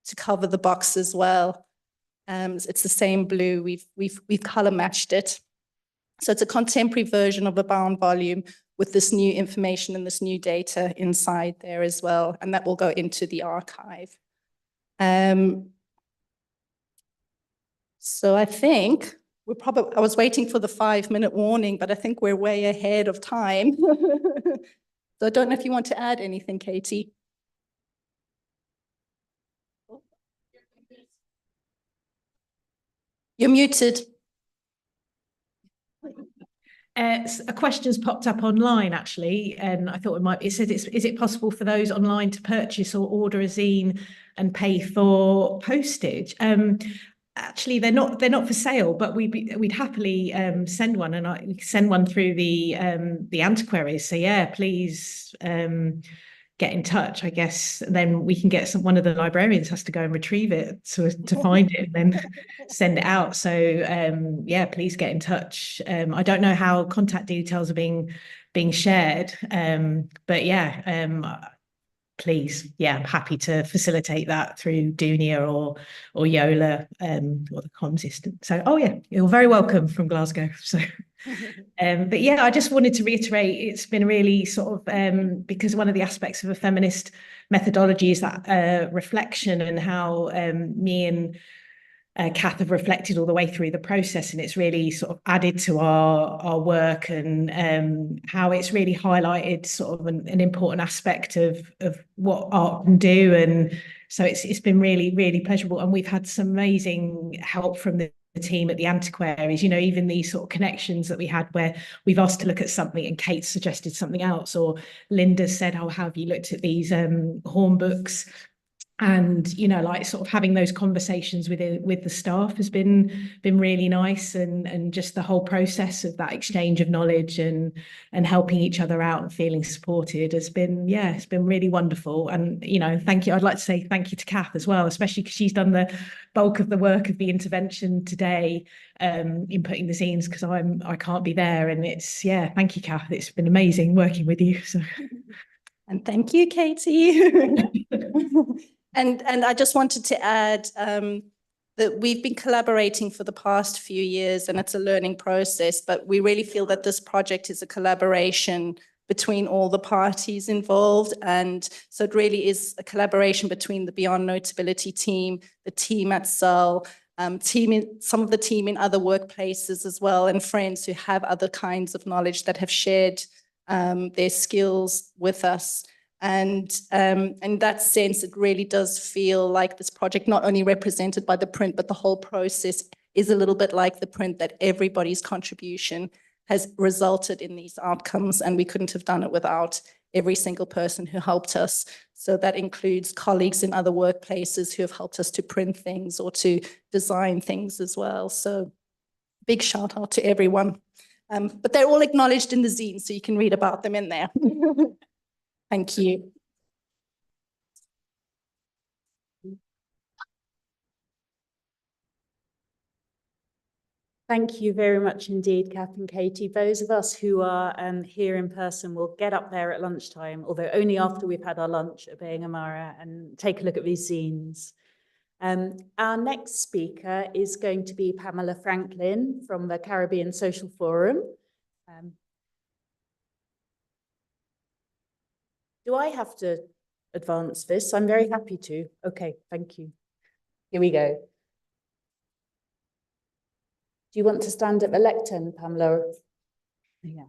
to cover the box as well. It's the same blue, we've color matched it. So it's a contemporary version of a bound volume with this new information and this new data inside there as well, and that will go into the archive. So I think I was waiting for the 5-minute warning, but I think we're way ahead of time. So I don't know if you want to add anything, Katie. You're muted. A question's popped up online actually, and I thought it said, is it possible for those online to purchase or order a zine and pay for postage? Actually, they're not for sale, but we'd happily send one, and I send one through the antiquaries. So yeah, please get in touch. I guess then we can get one of the librarians has to go and retrieve it to find it and then send it out. So yeah, please get in touch. I don't know how contact details are being shared, but yeah, please, yeah, I'm happy to facilitate that through Dunia or Yola or the comms assistant. So oh yeah, you're very welcome from Glasgow. So but yeah, I just wanted to reiterate, it's been really sort of because one of the aspects of a feminist methodology is that reflection, and how me and Kath have reflected all the way through the process, and it's really sort of added to our work, and how it's really highlighted sort of an important aspect of what art can do. And so it's been really, really pleasurable, and we've had some amazing help from the team at the Antiquaries, you know, even these sort of connections that we had where we've asked to look at something and Kate suggested something else, or Linda said, oh, how have you looked at these horn books? And you know, like sort of having those conversations with the staff has been really nice, and just the whole process of that exchange of knowledge and helping each other out and feeling supported has been, yeah, it's been really wonderful. And you know, thank you. I'd like to say thank you to Kath as well, especially because she's done the bulk of the work of the intervention today in putting the zines, because I can't be there. And it's, yeah, thank you, Kath. It's been amazing working with you. So. And thank you, Katie. And I just wanted to add that we've been collaborating for the past few years, and it's a learning process, but we really feel that this project is a collaboration between all the parties involved. And so it really is a collaboration between the Beyond Notability team, the team at SOL, some of the team in other workplaces as well, and friends who have other kinds of knowledge that have shared their skills with us. And in that sense, it really does feel like this project, not only represented by the print, but the whole process is a little bit like the print, that everybody's contribution has resulted in these outcomes, and we couldn't have done it without every single person who helped us. So that includes colleagues in other workplaces who have helped us to print things or to design things as well. So big shout out to everyone. But they're all acknowledged in the zine, so you can read about them in there. Thank you. Thank you very much indeed, Kath and Katie. Those of us who are here in person will get up there at lunchtime, although only after we've had our lunch at Being Amara, and take a look at these zines. Our next speaker is going to be Pamela Franklin from the Caribbean Social Forum. Do I have to advance this? I'm very happy to. Okay, thank you. Here we go. Do you want to stand at the lectern, Pamela? Yeah.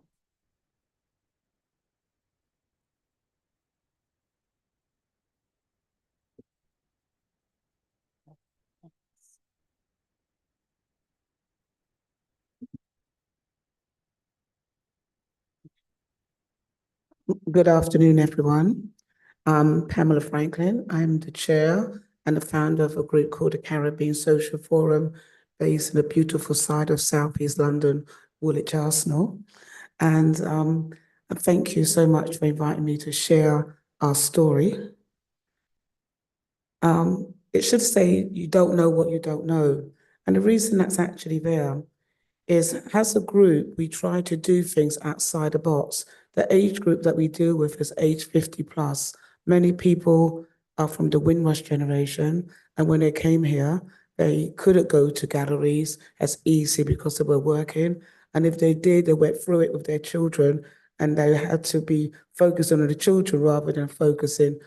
Good afternoon, everyone. I'm Pamela Franklin. I'm the chair and the founder of a group called the Caribbean Social Forum, based in the beautiful side of Southeast London, Woolwich Arsenal. And thank you so much for inviting me to share our story. It should say you don't know what you don't know. And the reason that's actually there is, as a group, we try to do things outside the box. The age group that we deal with is age 50 plus. Many people are from the Windrush generation, and when they came here, they couldn't go to galleries as easy because they were working. And if they did, they went through it with their children, and they had to be focusing on the children rather than focusing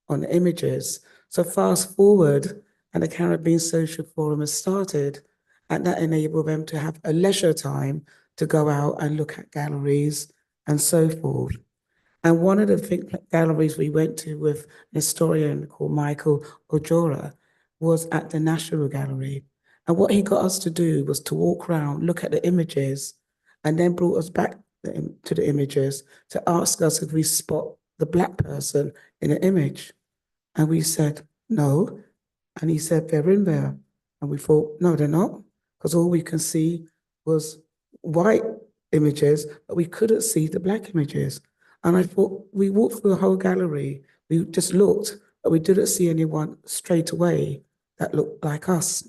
on the images. So fast forward, and the Caribbean Social Forum has started, and that enabled them to have a leisure time to go out and look at galleries and so forth. And one of the galleries we went to with an historian called Michael Ojora was at the National Gallery. And what he got us to do was to walk around, look at the images, and then brought us back to the images to ask us if we spot the Black person in the image. And we said, no. And he said, they're in there. And we thought, no, they're not, because all we can see was white images, but we couldn't see the Black images. And I thought, we walked through the whole gallery, we just looked, but we didn't see anyone straight away that looked like us.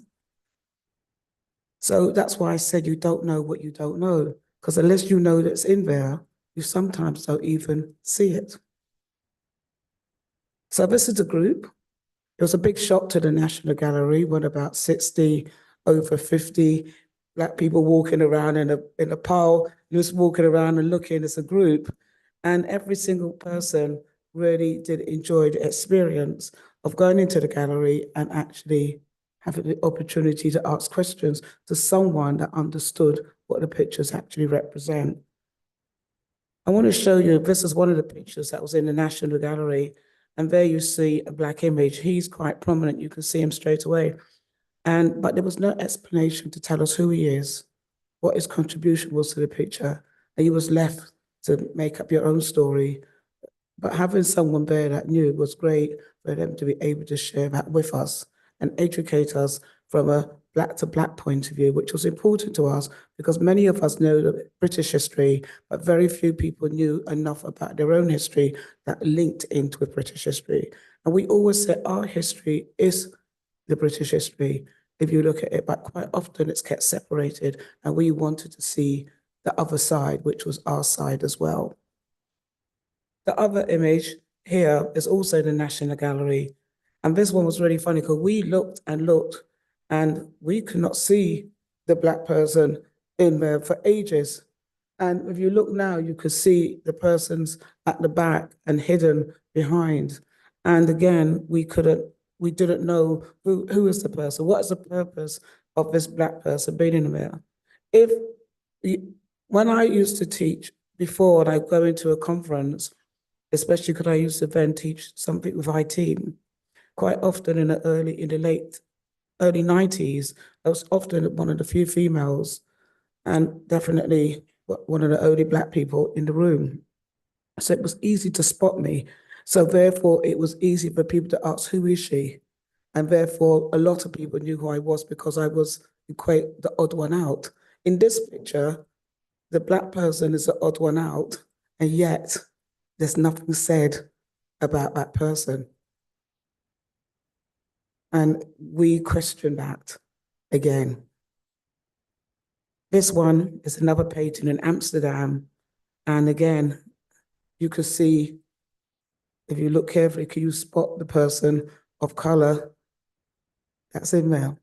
So that's why I said you don't know what you don't know, because unless you know that's in there, you sometimes don't even see it. So this is the group. It was a big shock to the National Gallery when about 60, over 50 Black people walking around in a pile, just walking around and looking as a group. And every single person really did enjoy the experience of going into the gallery and actually having the opportunity to ask questions to someone that understood what the pictures actually represent. I want to show you, this is one of the pictures that was in the National Gallery. And there you see a Black image. He's quite prominent. You can see him straight away. But there was no explanation to tell us who he is, what his contribution was to the picture. And you was left to make up your own story. But having someone there that knew was great for them to be able to share that with us and educate us from a Black to Black point of view, which was important to us because many of us know the British history, but very few people knew enough about their own history that linked into British history. And we always say our history is the British history, if you look at it, but quite often it's kept separated, and we wanted to see the other side, which was our side as well. The other image here is also the National Gallery. And this one was really funny because we looked and we could not see the Black person in there for ages. And if you look now, you could see the persons at the back and hidden behind. And again, we didn't know who is the person, what is the purpose of this Black person being in there. When I used to teach before, and I go into a conference, especially because I used to then teach something with IT, quite often in the late early 90s, I was often one of the few females and definitely one of the only Black people in the room. So it was easy to spot me. So therefore it was easy for people to ask, who is she? And therefore a lot of people knew who I was because I was quite the odd one out. In this picture, the Black person is the odd one out, and yet there's nothing said about that person. And we question that again. This one is another painting in Amsterdam. And again, you can see, if you look carefully, can you spot the person of color that's in there.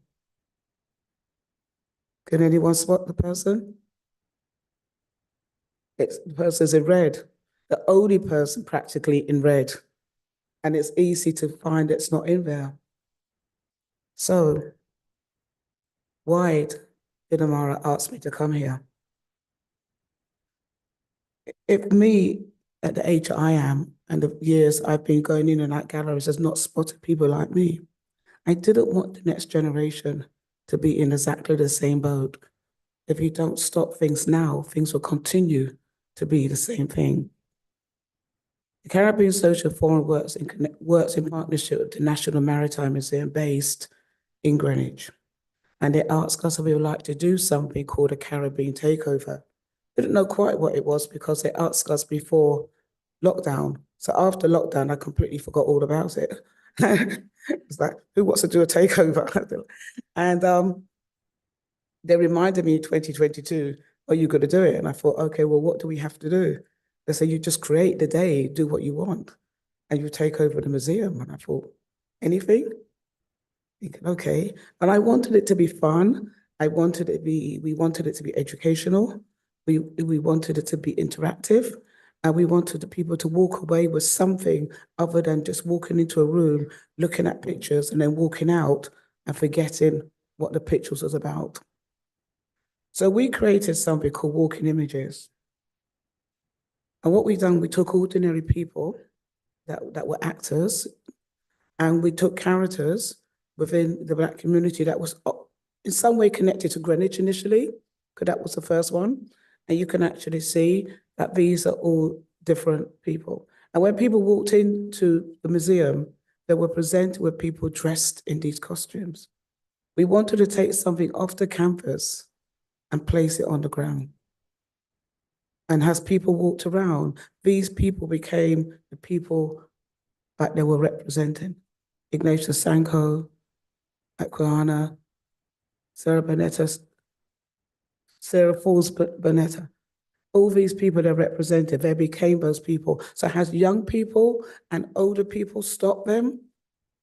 Can anyone spot the person? The person's in red, the only person practically in red. And it's easy to find it's not in there. So why did Amara ask me to come here? If me, at the age I am, and the years I've been going in and out galleries, has not spotted people like me, I didn't want the next generation to be in exactly the same boat. If you don't stop things now, things will continue to be the same thing. The Caribbean Social Forum works in partnership with the National Maritime Museum based in Greenwich. And they asked us if we would like to do something called a Caribbean takeover. Didn't know quite what it was because they asked us before lockdown. So after lockdown, I completely forgot all about it. It's like, who wants to do a takeover? And they reminded me in 2022, are you going to do it? And I thought, okay, well, what do we have to do? They said, you just create the day, do what you want, and you take over the museum. And I thought, anything? Thinking, okay. And I wanted it to be fun. We wanted it to be educational. We wanted it to be interactive. And we wanted the people to walk away with something other than just walking into a room, looking at pictures and then walking out and forgetting what the pictures was about. So we created something called Walking Images. And what we've done, we took ordinary people that were actors, and we took characters within the Black community that was in some way connected to Greenwich initially, because that was the first one. And you can actually see that these are all different people. And when people walked into the museum, they were presented with people dressed in these costumes. We wanted to take something off the canvas and place it on the ground. And as people walked around, these people became the people that they were representing. Ignatius Sanko, Aquana, Sarah Falls Bonetta. All these people they're represented, they became those people. So as young people and older people stopped them,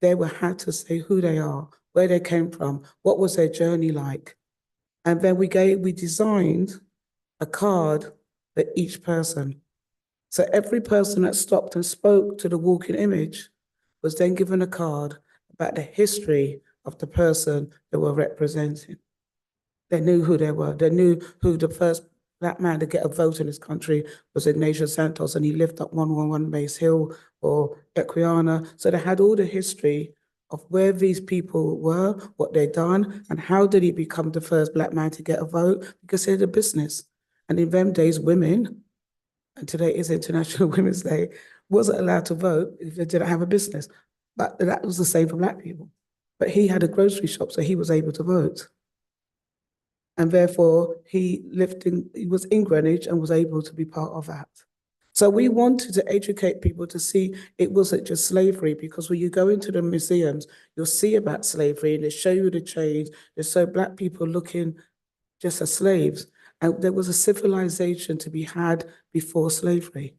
they were had to say who they are, where they came from, what was their journey like. And then we designed a card for each person. So every person that stopped and spoke to the walking image was then given a card about the history of the person they were representing. They knew who they were. They knew who the first Black man to get a vote in this country was Ignatius Santos, and he lived up 111 Mace Hill or Equiana. So they had all the history of where these people were, what they'd done, and how did he become the first Black man to get a vote, because he had a business. And in them days, women, and today is International Women's Day, wasn't allowed to vote if they didn't have a business. But that was the same for Black people. But he had a grocery shop, so he was able to vote. And therefore, he was in Greenwich and was able to be part of that. So we wanted to educate people to see it wasn't just slavery, because when you go into the museums, you'll see about slavery and they show you the change. They show Black people looking just as slaves. And there was a civilization to be had before slavery.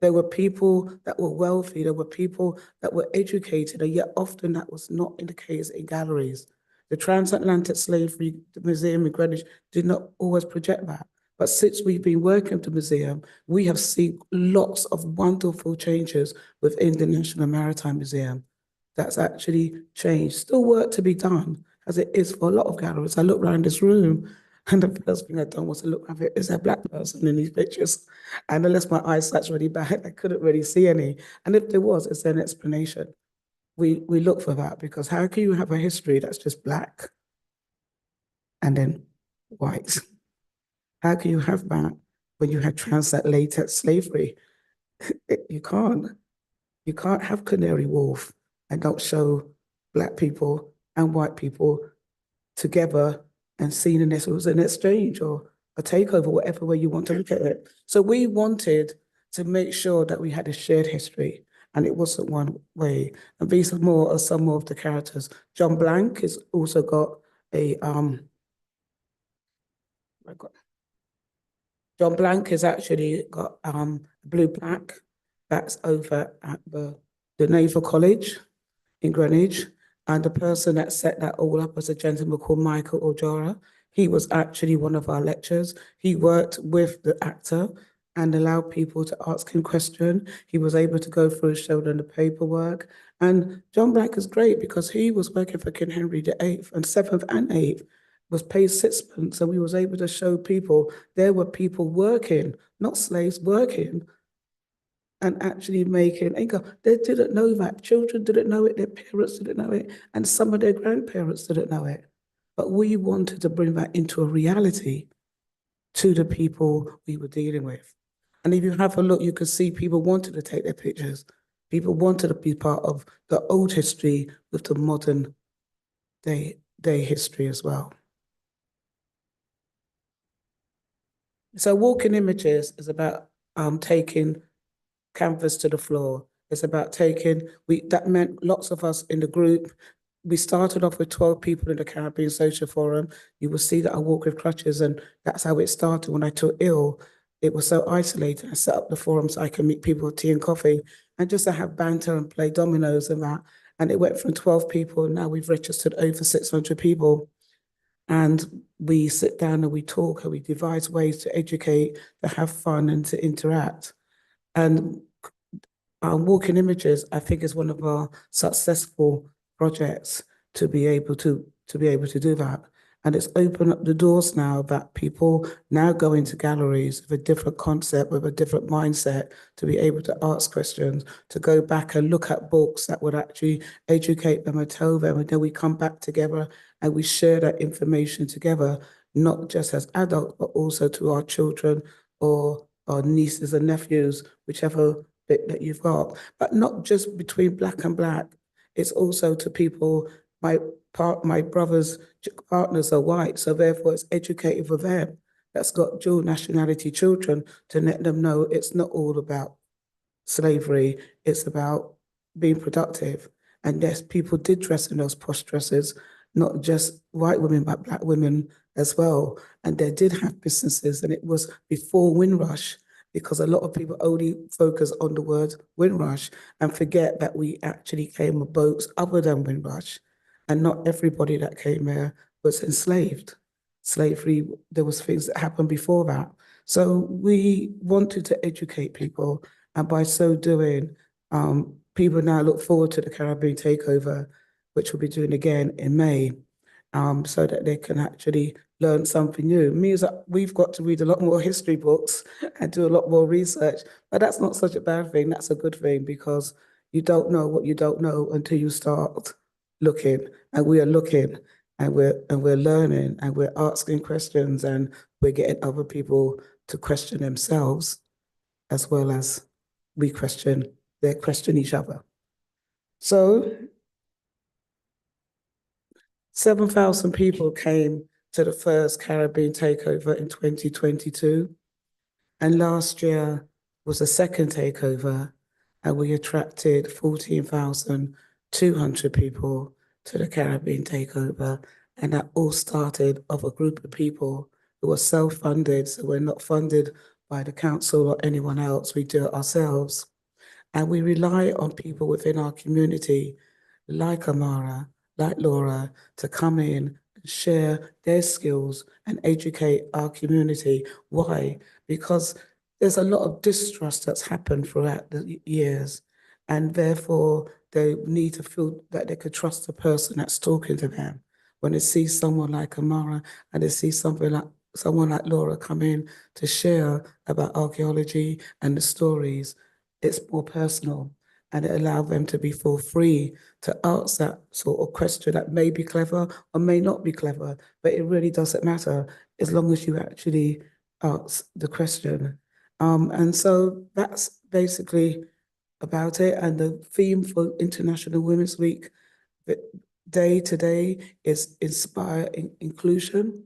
There were people that were wealthy, there were people that were educated, and yet often that was not in the case in galleries. The Transatlantic Slavery Museum in Greenwich did not always project that. But since we've been working with the museum, we have seen lots of wonderful changes within the National Maritime Museum. That's actually changed. Still work to be done, as it is for a lot of galleries. I look around this room, and the first thing I've done was to look at it, is there a Black person in these pictures? And unless my eyesight's really bad, I couldn't really see any. And if there was, is there an explanation? We look for that, because how can you have a history that's just Black and then white? How can you have that when you had transatlantic slavery? You can't. You can't have Canary Wharf and don't show Black people and white people together and seen in this was an exchange or a takeover, whatever way you want to look at it. So we wanted to make sure that we had a shared history, and it wasn't one way. And these are some more of the characters. John Blank has also got a John Blank has actually got a blue plaque that's over at the Naval College in Greenwich. And the person that set that all up was a gentleman called Michael Ojora. He was actually one of our lecturers. He worked with the actor and allowed people to ask him questions. He was able to go through and show them the paperwork. And John Black is great because he was working for King Henry VIII and 7th and 8th was paid sixpence. So we was able to show people there were people working, not slaves, working and actually making income. They didn't know that. Children didn't know it, their parents didn't know it, and some of their grandparents didn't know it. But we wanted to bring that into a reality to the people we were dealing with. And if you have a look, you can see people wanted to take their pictures. People wanted to be part of the old history with the modern day history as well. So walking images is about taking canvas to the floor. It's about taking, that meant lots of us in the group. We started off with 12 people in the Caribbean Social Forum. You will see that I walk with crutches, and that's how it started. When I took ill, it was so isolated. I set up the forum so I can meet people with tea and coffee and just to have banter and play dominoes and that. And it went from 12 people. Now we've registered over 600 people. And we sit down and we talk and we devise ways to educate, to have fun and to interact. And Walking Images, I think, is one of our successful projects to be able to do that. And it's opened up the doors now that people now go into galleries with a different concept, with a different mindset, to be able to ask questions, to go back and look at books that would actually educate them and tell them. And then we come back together and we share that information together, not just as adults, but also to our children or our nieces and nephews, whichever bit that you've got. But not just between Black and Black. It's also to people, my brother's partners are white, so therefore it's educated for them that's got dual nationality children to let them know it's not all about slavery, it's about being productive. And yes, people did dress in those posh dresses, not just white women, but Black women as well. And they did have businesses, and it was before Windrush, because a lot of people only focus on the word Windrush and forget that we actually came with boats other than Windrush. And not everybody that came here was enslaved. Slavery, there was things that happened before that. So we wanted to educate people. And by so doing, people now look forward to the Caribbean Takeover, which we'll be doing again in May, so that they can actually learn something new. It means that we've got to read a lot more history books and do a lot more research. But that's not such a bad thing. That's a good thing, because you don't know what you don't know until you start looking. And we are looking, and we're learning, and we're asking questions, and we're getting other people to question themselves, as well as they question each other. So 7,000 people came to the first Caribbean Takeover in 2022. And last year was the second takeover, and we attracted 14,200 people to the Caribbean Takeover. And that all started of a group of people who were self-funded, so we're not funded by the council or anyone else, we do it ourselves. And we rely on people within our community, like Amara, like Laura, to come in and share their skills and educate our community. Why? Because there's a lot of distrust that's happened throughout the years, and therefore they need to feel that they could trust the person that's talking to them. When they see someone like Amara and they see someone like Laura come in to share about archaeology and the stories, it's more personal, and it allows them to be feel free to ask that sort of question that may be clever or may not be clever, but it really doesn't matter as long as you actually ask the question. And so that's basically about it. And the theme for International Women's Week day today is Inspire Inclusion.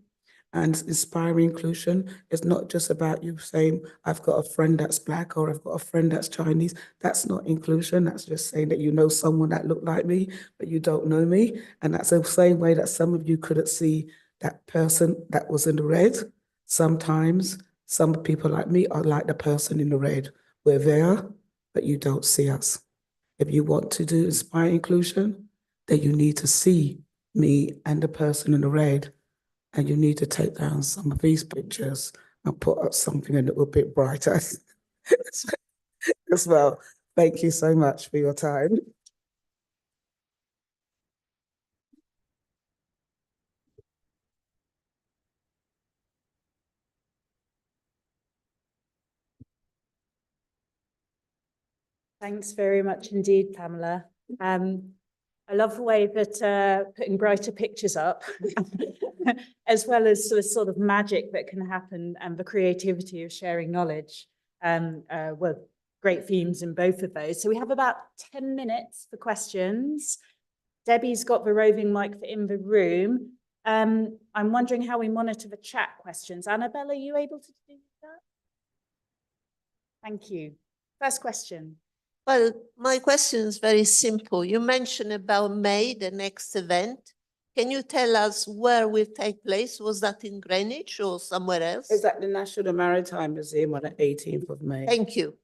And inspiring inclusion is not just about you saying, I've got a friend that's Black or I've got a friend that's Chinese. That's not inclusion. That's just saying that you know someone that looked like me, but you don't know me. And that's the same way that some of you couldn't see that person that was in the red. Sometimes some people like me are like the person in the red. We're there, but you don't see us. If you want to do inspire inclusion, that you need to see me and the person in the red, and you need to take down some of these pictures and put up something a little bit brighter as well. Thank you so much for your time. Thanks very much indeed, Pamela. I love the way that putting brighter pictures up, as well as the sort of magic that can happen and the creativity of sharing knowledge, were great themes in both of those. So we have about 10 minutes for questions. Debbie's got the roving mic in the room. I'm wondering how we monitor the chat questions. Annabelle, are you able to do that? Thank you. First question. Well, my question is very simple. You mentioned about May, the next event. Can you tell us where will take place? Was that in Greenwich or somewhere else? It's at the National Maritime Museum on the 18th of May. Thank you.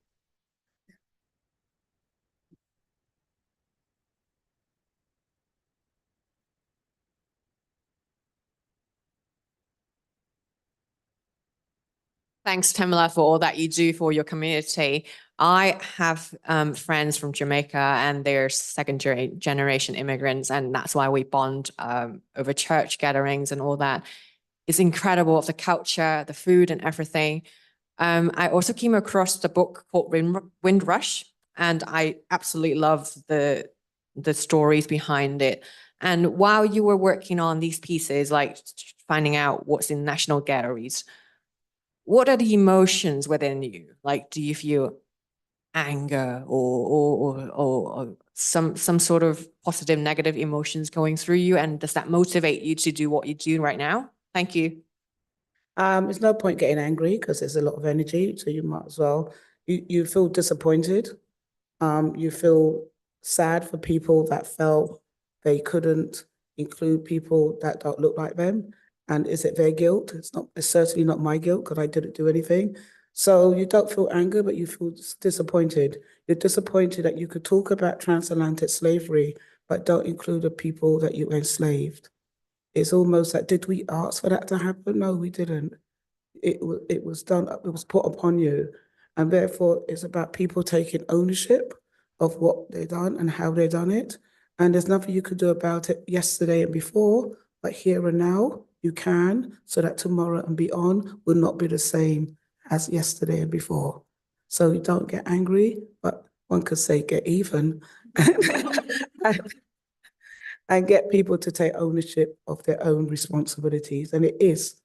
Thanks, Tamala, for all that you do for your community. I have friends from Jamaica and they're second generation immigrants, and that's why we bond over church gatherings and all that. It's incredible of the culture, the food and everything. I also came across the book called Wind Rush, and I absolutely love the stories behind it. And while you were working on these pieces, like finding out what's in national galleries, what are the emotions within you? Like, do you feel anger or some sort of positive, negative emotions going through you? And does that motivate you to do what you do right now? Thank you. There's no point getting angry because there's a lot of energy, so you might as well. You feel disappointed. You feel sad for people that felt they couldn't include people that don't look like them. And is it their guilt? It's certainly not my guilt because I didn't do anything. So you don't feel anger, but you feel disappointed. You're disappointed that you could talk about transatlantic slavery, but don't include the people that you enslaved. It's almost like, did we ask for that to happen? No, we didn't. It was done, it was put upon you. And therefore, it's about people taking ownership of what they've done and how they've done it. And there's nothing you could do about it yesterday and before, but here and now, you can, so that tomorrow and beyond will not be the same as yesterday and before. So you don't get angry, but one could say get even. And get people to take ownership of their own responsibilities. And it is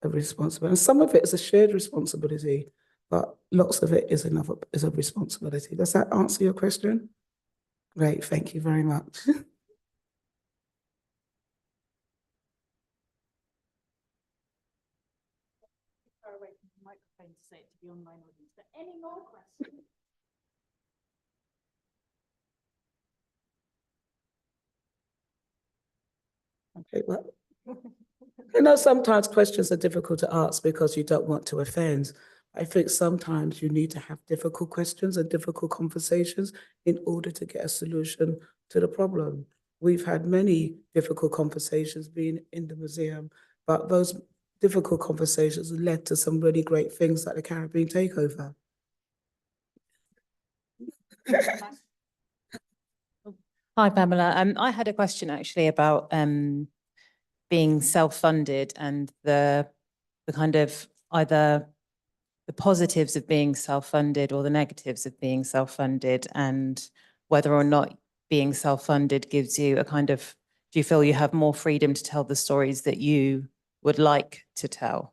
a responsibility. And some of it is a shared responsibility, but lots of it is a responsibility. Does that answer your question? Great, thank you very much. Any more questions? Okay, well, you know, sometimes questions are difficult to ask because you don't want to offend. I think sometimes you need to have difficult questions and difficult conversations in order to get a solution to the problem. We've had many difficult conversations being in the museum, but those difficult conversations led to some really great things like the Caribbean takeover. Hi, Pamela. I had a question actually about being self-funded and the kind of either the positives of being self-funded or the negatives of being self-funded, and whether or not being self-funded gives you a kind of, do you feel you have more freedom to tell the stories that you would like to tell?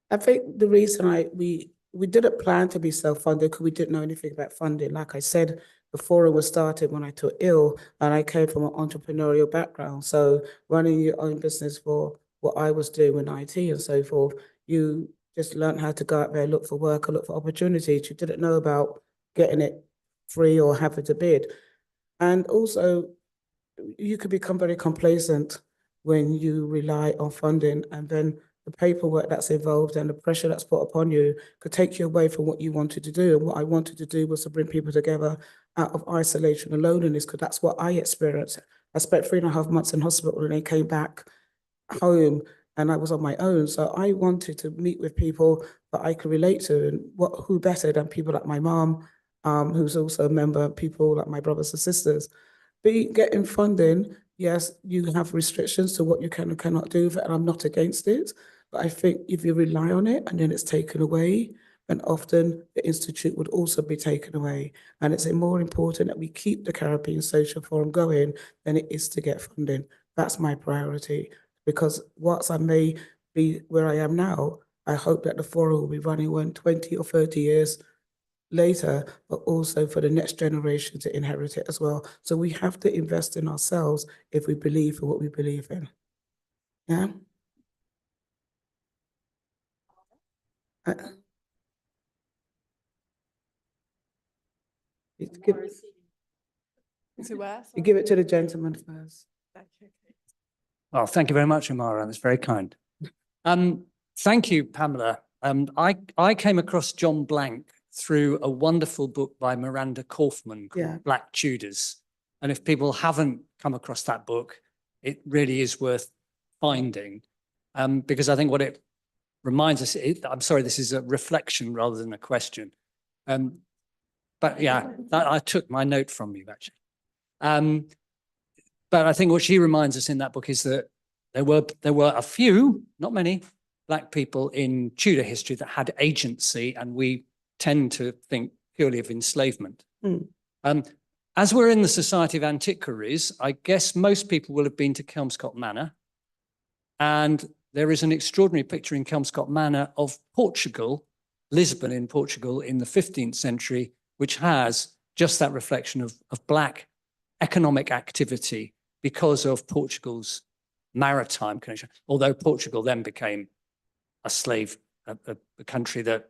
I think the reason we didn't plan to be self-funded because we didn't know anything about funding. Like I said, the forum was started when I took ill and I came from an entrepreneurial background. So running your own business for what I was doing in IT and so forth, you just learned how to go out there, look for work or look for opportunities. You didn't know about getting it free or having to bid. And also, you could become very complacent when you rely on funding, and then the paperwork that's involved and the pressure that's put upon you could take you away from what you wanted to do. And what I wanted to do was to bring people together out of isolation and loneliness, because that's what I experienced I spent 3.5 months in hospital and then came back home and I was on my own. So I wanted to meet with people that I could relate to, and who better than people like my mom, who's also a member, people like my brothers and sisters. Getting funding, yes, you have restrictions to what you can and cannot do, and I'm not against it. But I think if you rely on it and then it's taken away, then often the institute would also be taken away. And it's more important that we keep the Caribbean Social Forum going than it is to get funding. That's my priority. Because whilst I may be where I am now, I hope that the forum will be running 20 or 30 years later, but also for the next generation to inherit it as well. So we have to invest in ourselves if we believe in what we believe in. Yeah. You give it to the gentleman first. Well, thank you very much, Amara. That's very kind. Thank you, Pamela. I came across John Blank through a wonderful book by Miranda Kaufman called Black Tudors. And if people haven't come across that book, it really is worth finding, because I think what it reminds us, I'm sorry, this is a reflection rather than a question. But yeah, I took my note from you, actually. But I think what she reminds us in that book is that there were a few, not many, Black people in Tudor history that had agency, and we tend to think purely of enslavement. As we're in the Society of Antiquaries, I guess most people will have been to Kelmscott Manor. And there is an extraordinary picture in Kelmscott Manor of Portugal, Lisbon in Portugal in the 15th century, which has just that reflection of Black economic activity because of Portugal's maritime connection, although Portugal then became a country that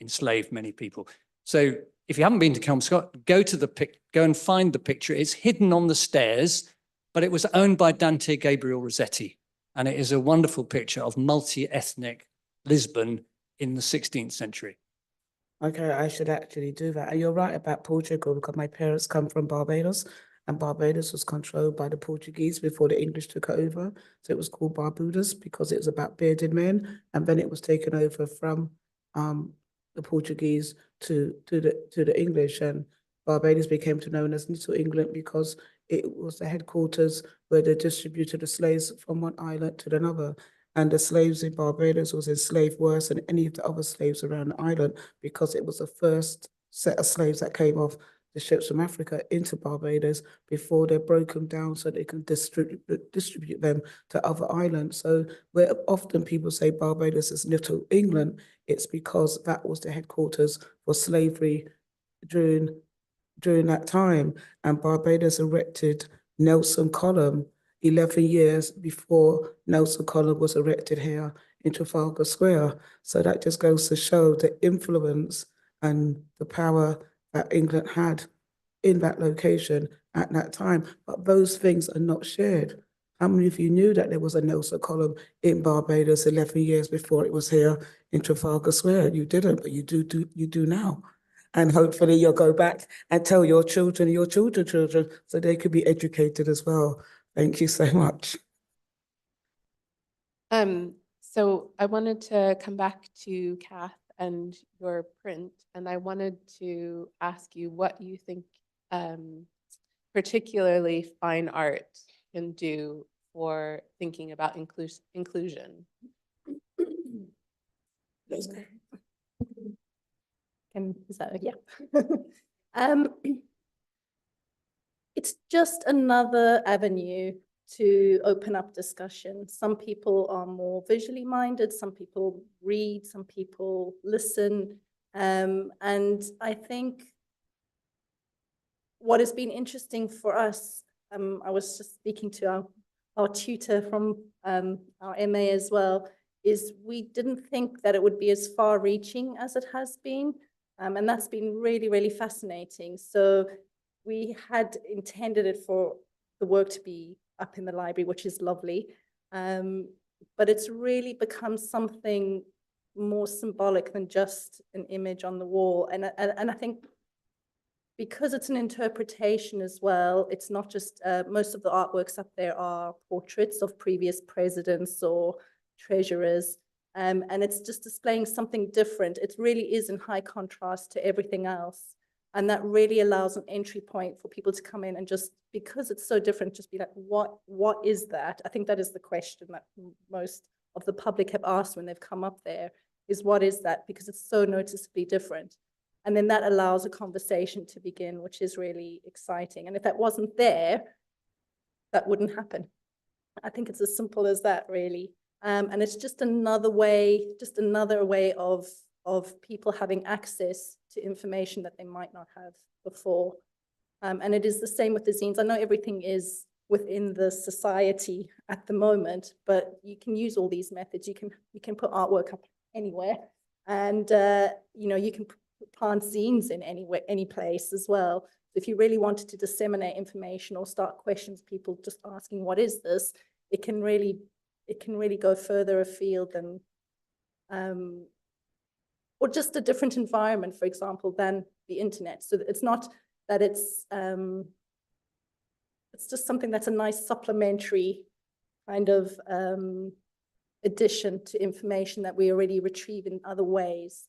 enslaved many people. So if you haven't been to Kelmscott, go and find the picture. It's hidden on the stairs, but it was owned by Dante Gabriel Rossetti. And it is a wonderful picture of multi-ethnic Lisbon in the 16th century. Okay, I should actually do that. And you're right about Portugal, because my parents come from Barbados, and Barbados was controlled by the Portuguese before the English took it over. So it was called Barbudas because it was about bearded men, and then it was taken over from the Portuguese to the English, and Barbados became known as Little England because it was the headquarters where they distributed the slaves from one island to another. And the slaves in Barbados was enslaved worse than any of the other slaves around the island because it was the first set of slaves that came off the ships from Africa into Barbados before they're broken down so they can distribute them to other islands. So where often people say Barbados is Little England, it's because that was the headquarters for slavery during that time. And Barbados erected Nelson Column 11 years before Nelson Column was erected here in Trafalgar Square. So that just goes to show the influence and the power that England had in that location at that time. But those things are not shared. How many of you knew that there was a Nelson Column in Barbados 11 years before it was here in Trafalgar Square? You didn't, but you do now. And hopefully you'll go back and tell your children, your children's children, so they could be educated as well. Thank you so much. So I wanted to come back to Kath and your print, and I wanted to ask you what you think particularly fine art can do for thinking about inclusion. It's just another avenue to open up discussion. Some people are more visually minded, some people read, some people listen. And I think what has been interesting for us, I was just speaking to our tutor from our MA as well, is we didn't think that it would be as far reaching as it has been. And that's been really, really fascinating. So we had intended it for the work to be up in the library, which is lovely. But it's really become something more symbolic than just an image on the wall. And I think because it's an interpretation as well, it's not just, most of the artworks up there are portraits of previous presidents or treasurers. And it's just displaying something different. It really is in high contrast to everything else. And that really allows an entry point for people to come in and just, because it's so different, just be like, what is that? I think that is the question that most of the public have asked when they've come up there, is what is that? Because it's so noticeably different. And then that allows a conversation to begin, which is really exciting. And if that wasn't there, that wouldn't happen. I think it's as simple as that, really. And it's just another way of people having access to information that they might not have before. And it is the same with the zines. I know everything is within the society at the moment, but you can use all these methods. You can put artwork up anywhere, and you can plant zines in any place as well. If you really wanted to disseminate information or start questions, people just asking, what is this? It can really go further afield than, or just a different environment, for example, than the internet. So it's not that it's just something that's a nice supplementary kind of addition to information that we already retrieve in other ways.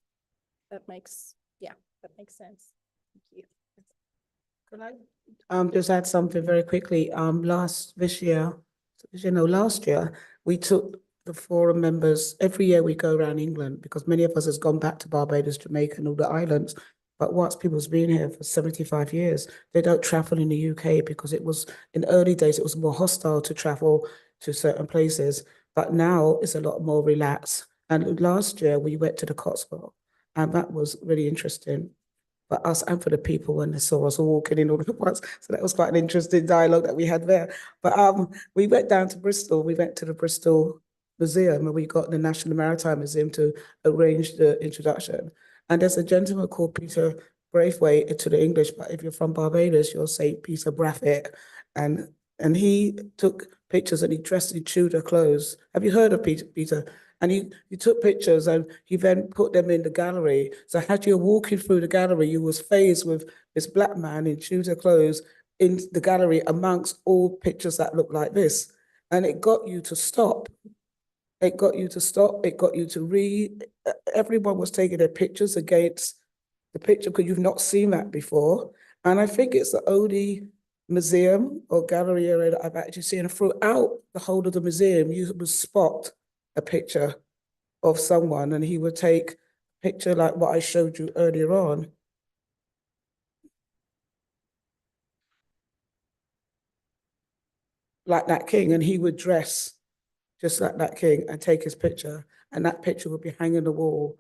That makes sense. Thank you. Can I just add something very quickly? Last year, we took the forum members, every year we go around England, because many of us has gone back to Barbados, Jamaica and all the islands. But once people's been here for 75 years, they don't travel in the UK because in early days, it was more hostile to travel to certain places. But now it's a lot more relaxed. And last year we went to the Cotswold, and that was really interesting for us and for the people when they saw us all walking in all at once. So that was quite an interesting dialogue that we had there. But we went down to Bristol. We went to the Bristol Museum, and we got the National Maritime Museum to arrange the introduction. And there's a gentleman called Peter Braithwaite to the English, but if you're from Barbados, you'll say Peter Braithwaite. And he took pictures, and he dressed in Tudor clothes. Have you heard of Peter? And he took pictures, and he then put them in the gallery. So as you're walking through the gallery, you was faced with this black man in Tudor clothes in the gallery amongst all pictures that look like this. And it got you to stop. It got you to stop. It got you to read. Everyone was taking their pictures against the picture because you've not seen that before. And I think it's the only museum or gallery area that I've actually seen. Throughout the whole of the museum, you would spot a picture of someone, and he would take a picture like what I showed you earlier on. Like that king, and he would dress just like that king and take his picture, and that picture would be hanging on the wall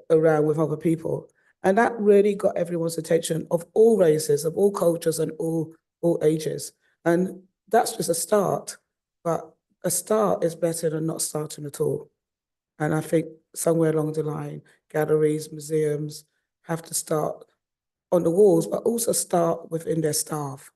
around with other people. And that really got everyone's attention, of all races, of all cultures and all ages. And that's just a start, but a start is better than not starting at all. And I think somewhere along the line, galleries, museums have to start on the walls, but also start within their staff,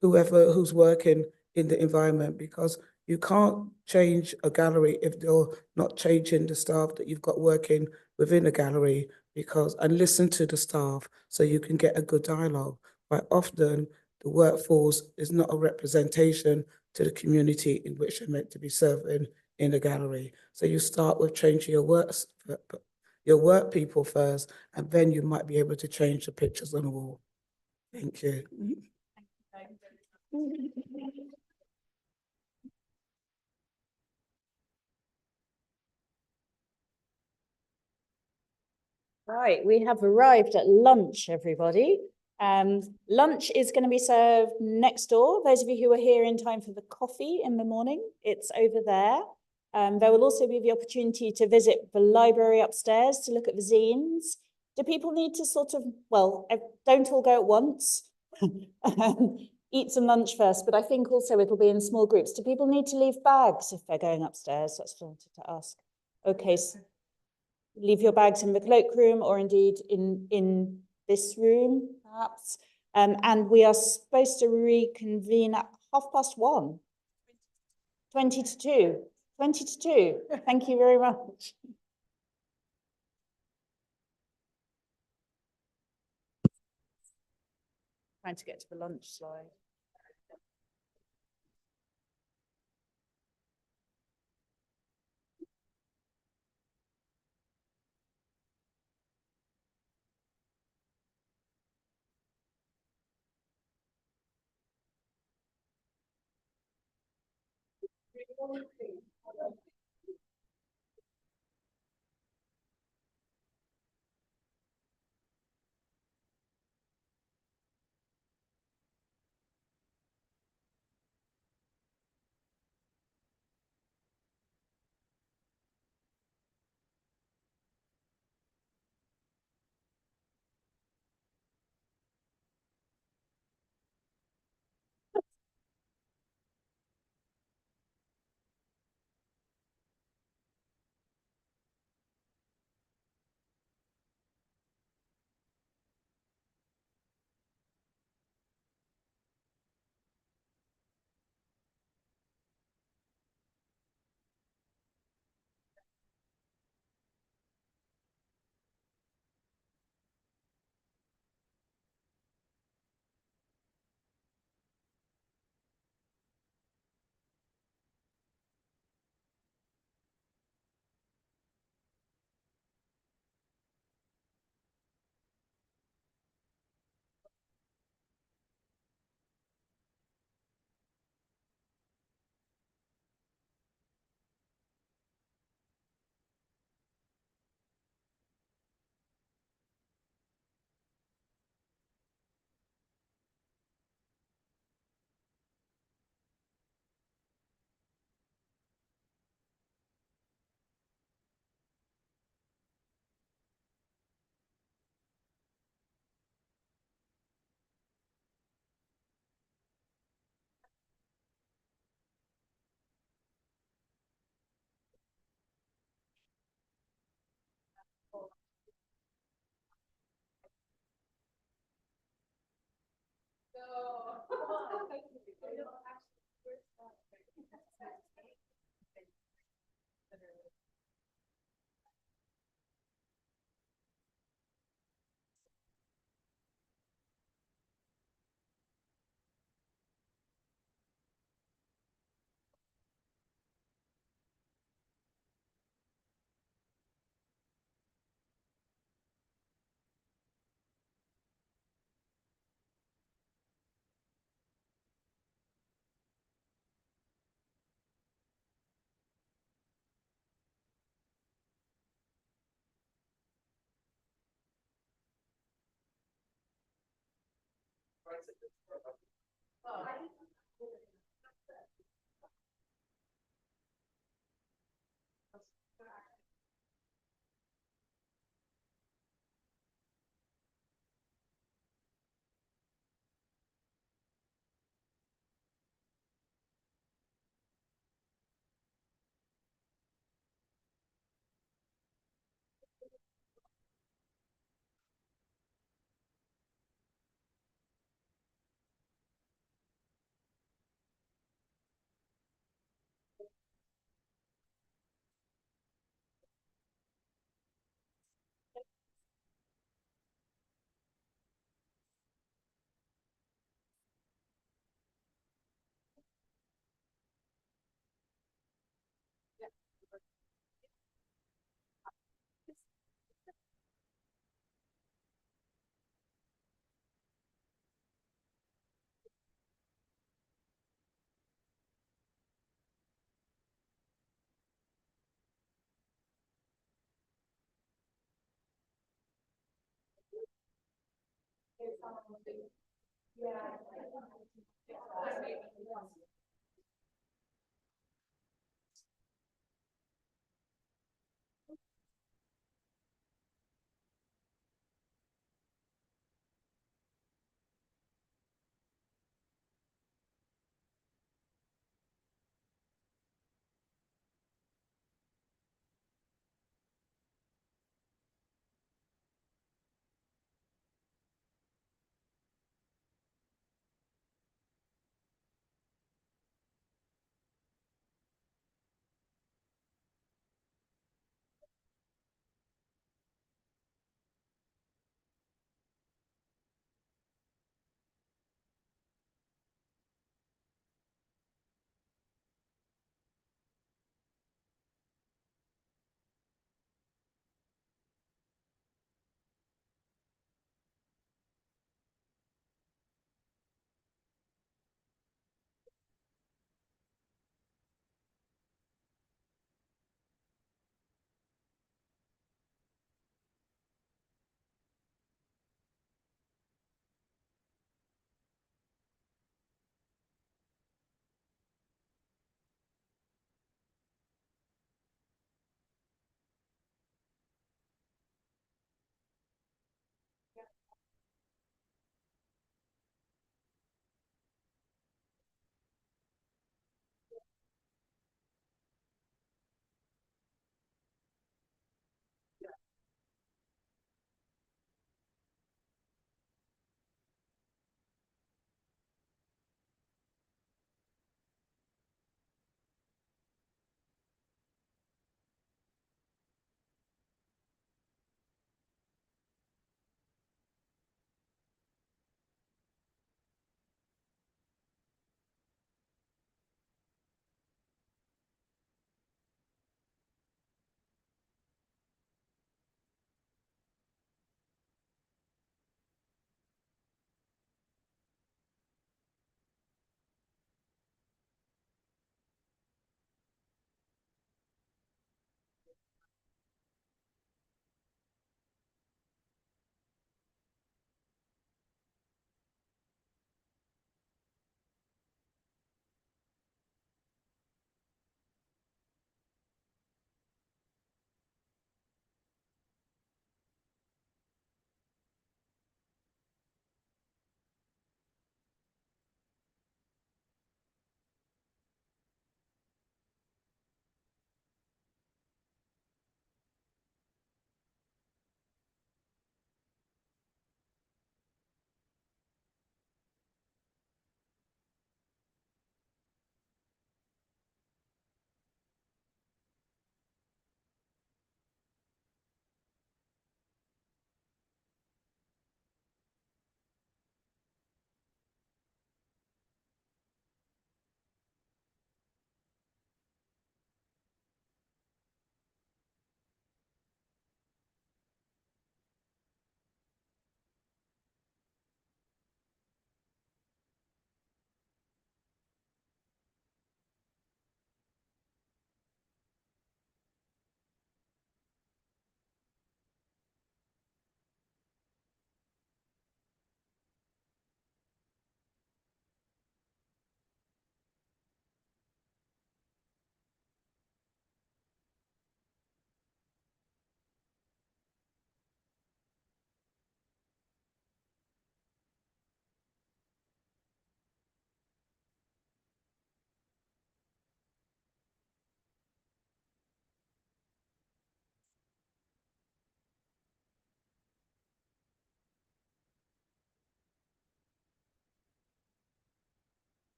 who's working in the environment, because you can't change a gallery if you're not changing the staff that you've got working within a gallery, and listen to the staff so you can get a good dialogue. Quite often, the workforce is not a representation to the community in which they're meant to be serving in a gallery. So you start with changing your work people first, and then you might be able to change the pictures on the wall. Thank you. Right, we have arrived at lunch, everybody. Lunch is going to be served next door. Those of you who are here in time for the coffee in the morning, it's over there. There will also be the opportunity to visit the library upstairs to look at the zines. Do people need to don't all go at once. Eat some lunch first, but I think also it'll be in small groups. Do people need to leave bags if they're going upstairs? That's what I wanted to ask. Okay, so leave your bags in the cloakroom, or indeed in this room, perhaps. And we are supposed to reconvene at 1:30. 20 to 2. 20 to 2. Thank you very much. trying to get to the lunch slide.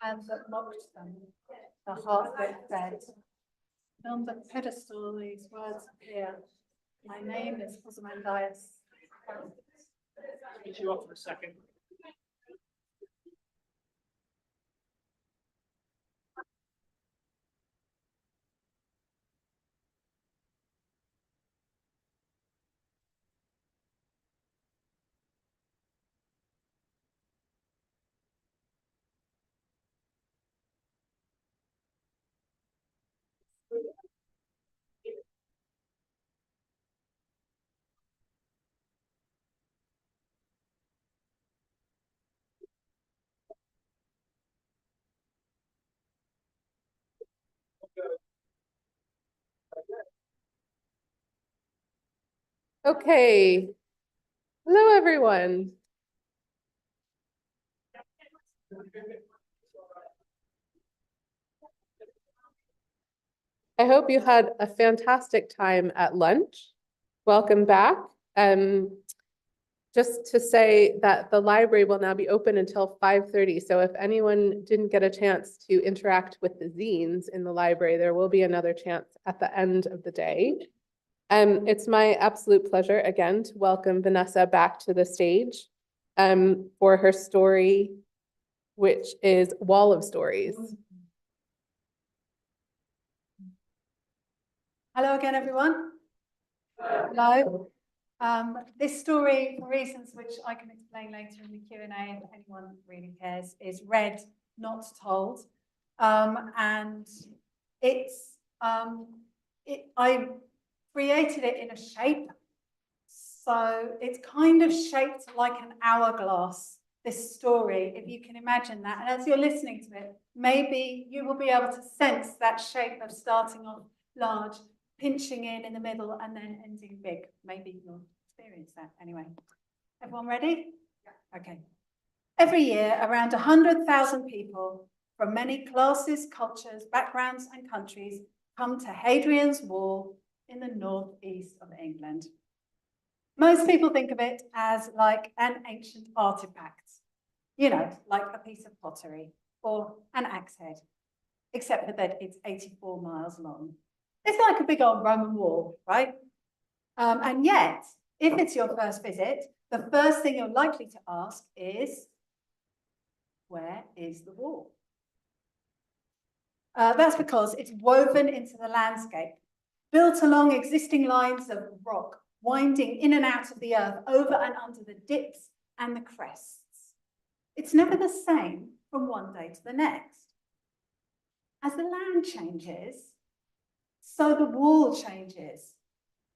and that mocked them, the heart that fed. On the pedestal, these words appear. My name is Ozymandias. Switch you off for a second. Okay. Hello, everyone. I hope you had a fantastic time at lunch. Welcome back. Just to say that the library will now be open until 5:30. So if anyone didn't get a chance to interact with the zines in the library, there will be another chance at the end of the day. It's my absolute pleasure again to welcome Vanessa back to the stage for her story, which is Wall of Stories. Hello again, everyone. Hello. This story, for reasons which I can explain later in the Q&A if anyone really cares, is read, not told. And it's, I created it in a shape. So it's kind of shaped like an hourglass, this story, if you can imagine that. And as you're listening to it, maybe you will be able to sense that shape of starting off large, pinching in the middle, and then ending big. Maybe you'll experience that. Anyway, everyone ready? Yeah. Okay. Every year, around 100,000 people from many classes, cultures, backgrounds, and countries come to Hadrian's Wall in the northeast of England. Most people think of it as like an ancient artifact, you know, like a piece of pottery or an axe head, except for that it's 84 miles long. It's like a big old Roman wall, right? And yet, if it's your first visit, the first thing you're likely to ask is, where is the wall? That's because it's woven into the landscape, built along existing lines of rock, winding in and out of the earth, over and under the dips and the crests. It's never the same from one day to the next. As the land changes, so the wall changes.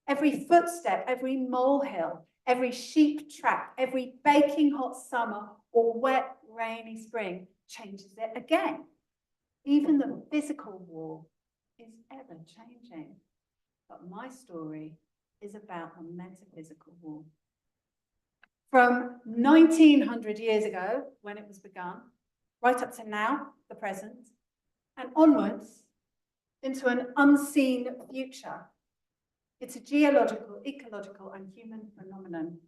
Every footstep, every molehill, every sheep track, every baking hot summer or wet, rainy spring changes it again. Even the physical wall is ever changing. But my story is about a metaphysical wall. From 1900 years ago, when it was begun, right up to now, the present, and onwards into an unseen future. It's a geological, ecological, and human phenomenon.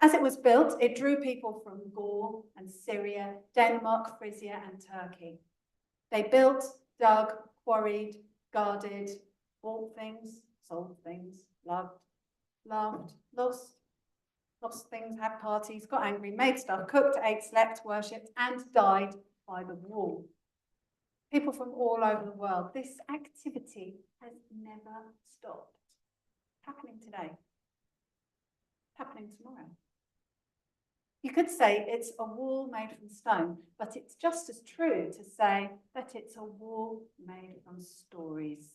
As it was built, it drew people from Gaul and Syria, Denmark, Frisia, and Turkey. They built, dug, quarried, guarded, bought things, sold things, loved, laughed, lost things, had parties, got angry, made stuff, cooked, ate, slept, worshipped, and died by the wall. People from all over the world. This activity has never stopped. Happening today. Happening tomorrow. You could say it's a wall made from stone, but it's just as true to say that it's a wall made from stories.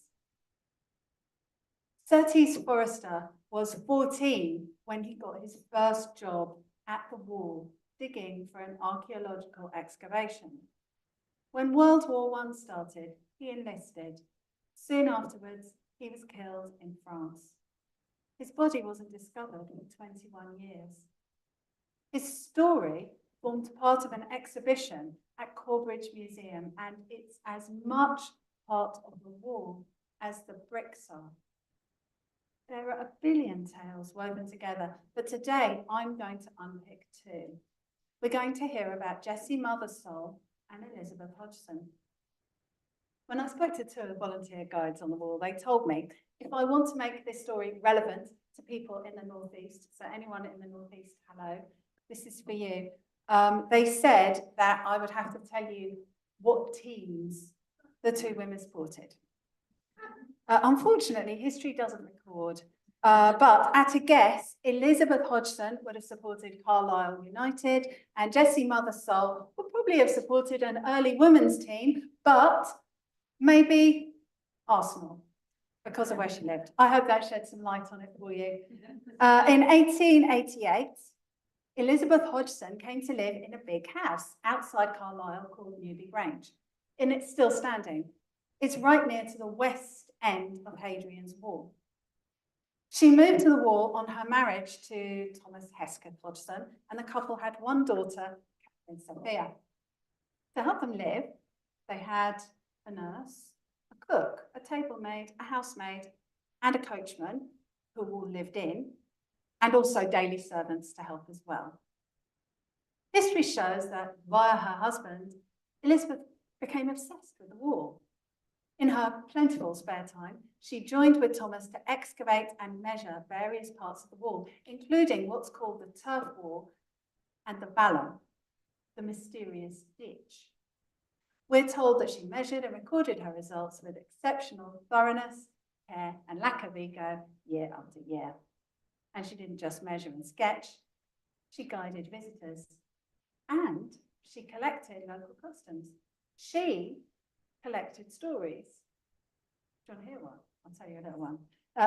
Surtees Forrester was 14 when he got his first job at the wall, digging for an archaeological excavation. When World War I started, he enlisted. Soon afterwards, he was killed in France. His body wasn't discovered for 21 years. His story formed part of an exhibition at Corbridge Museum, and it's as much part of the wall as the bricks are. There are a billion tales woven together, but today I'm going to unpick two. We're going to hear about Jessie Mothersole and Elizabeth Hodgson. When I spoke to two of the volunteer guides on the wall, they told me if I want to make this story relevant to people in the Northeast, so anyone in the Northeast, hello, this is for you. They said that I would have to tell you what teams the two women supported. Unfortunately, history doesn't record, but at a guess, Elizabeth Hodgson would have supported Carlisle United, and Jessie Mothersole would probably have supported an early women's team, but maybe Arsenal, because of where she lived. I hope that sheds some light on it for you. In 1888, Elizabeth Hodgson came to live in a big house outside Carlisle called Newby Grange, and it's still standing. It's right near to the west end of Hadrian's Wall. She moved to the wall on her marriage to Thomas Hesketh Hodgson, and the couple had one daughter, Catherine Sophia. To help them live, they had a nurse, a cook, a table maid, a housemaid, and a coachman who all lived in, and also daily servants to help as well. History shows that via her husband, Elizabeth became obsessed with the wall. In her plentiful spare time, she joined with Thomas to excavate and measure various parts of the wall, including what's called the turf wall and the vallum, the mysterious ditch. We're told that she measured and recorded her results with exceptional thoroughness, care, and lack of ego year after year. And she didn't just measure and sketch, she guided visitors, and she collected local customs. She collected stories. Do you want to hear one? I'll tell you a little one.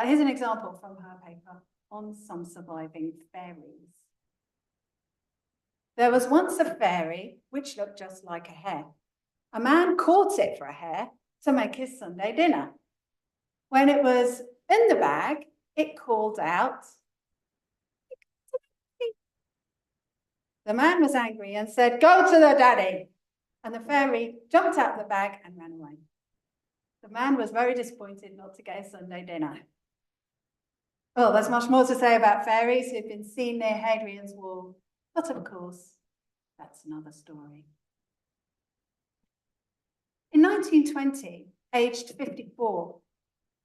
Here's an example from her paper on some surviving fairies. There was once a fairy which looked just like a hare. A man caught it for a hare to make his Sunday dinner. When it was in the bag, it called out. The man was angry and said, "Go to the daddy." And the fairy jumped out of the bag and ran away. The man was very disappointed not to get his Sunday dinner. Well, there's much more to say about fairies who've been seen near Hadrian's Wall, but of course, that's another story. In 1920, aged 54,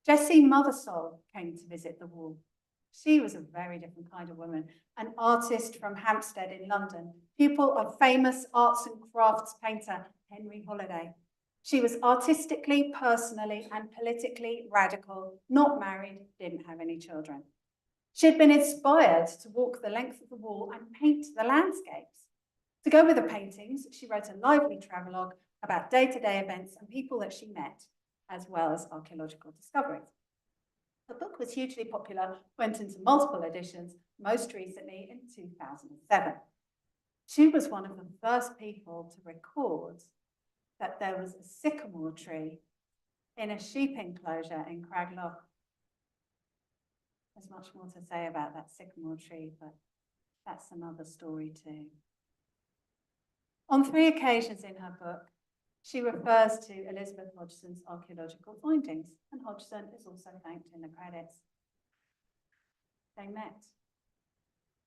Jessie Mothersole came to visit the wall. She was a very different kind of woman, an artist from Hampstead in London, pupil of famous arts and crafts painter Henry Holiday. She was artistically, personally, and politically radical, not married, didn't have any children. She had been inspired to walk the length of the wall and paint the landscapes. To go with the paintings, she wrote a lively travelogue about day-to-day events and people that she met, as well as archaeological discoveries. The book was hugely popular, went into multiple editions, most recently in 2007. She was one of the first people to record that there was a sycamore tree in a sheep enclosure in Cragloch. There's much more to say about that sycamore tree, but that's another story too. On 3 occasions in her book, she refers to Elizabeth Hodgson's archaeological findings, and Hodgson is also thanked in the credits. They met.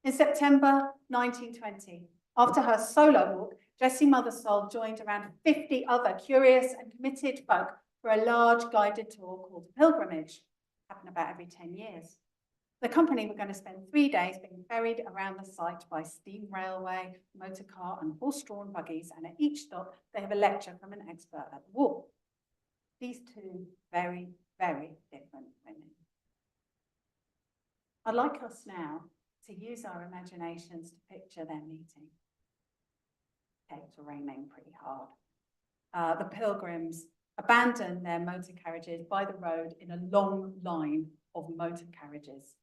In September 1920, after her solo walk, Jessie Mothersole joined around 50 other curious and committed folk for a large guided tour called Pilgrimage. Happened about every 10 years. The company were going to spend 3 days being ferried around the site by steam railway, motor car, and horse-drawn buggies, and at each stop, they have a lecture from an expert at the wall. These two very, very different women. I'd like us now to use our imaginations to picture their meeting. Okay, it's raining pretty hard. The pilgrims abandon their motor carriages by the road in a long line of motor carriages.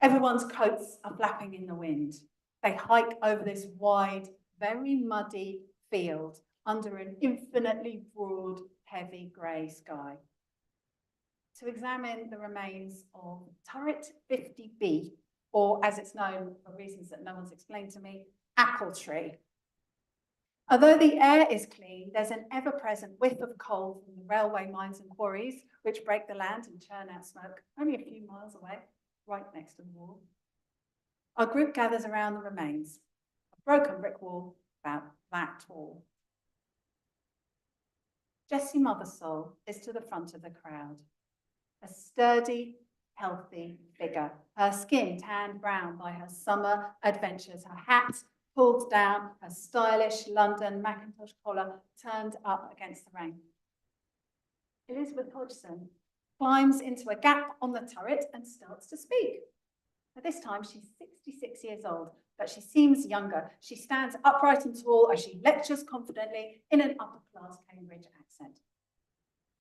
Everyone's coats are flapping in the wind. They hike over this wide, very muddy field under an infinitely broad, heavy grey sky to examine the remains of turret 50B, or as it's known for reasons that no one's explained to me, apple tree. Although the air is clean, there's an ever-present whiff of coal from the railway mines and quarries, which break the land and churn out smoke only a few miles away, right next to the wall. Our group gathers around the remains, a broken brick wall about that tall. Jessie Mothersole is to the front of the crowd. A sturdy, healthy figure, her skin tanned brown by her summer adventures, her hat pulled down, her stylish London Macintosh collar turned up against the rain. Elizabeth Hodgson climbs into a gap on the turret and starts to speak. At this time, she's 66 years old, but she seems younger. She stands upright and tall as she lectures confidently in an upper-class Cambridge accent.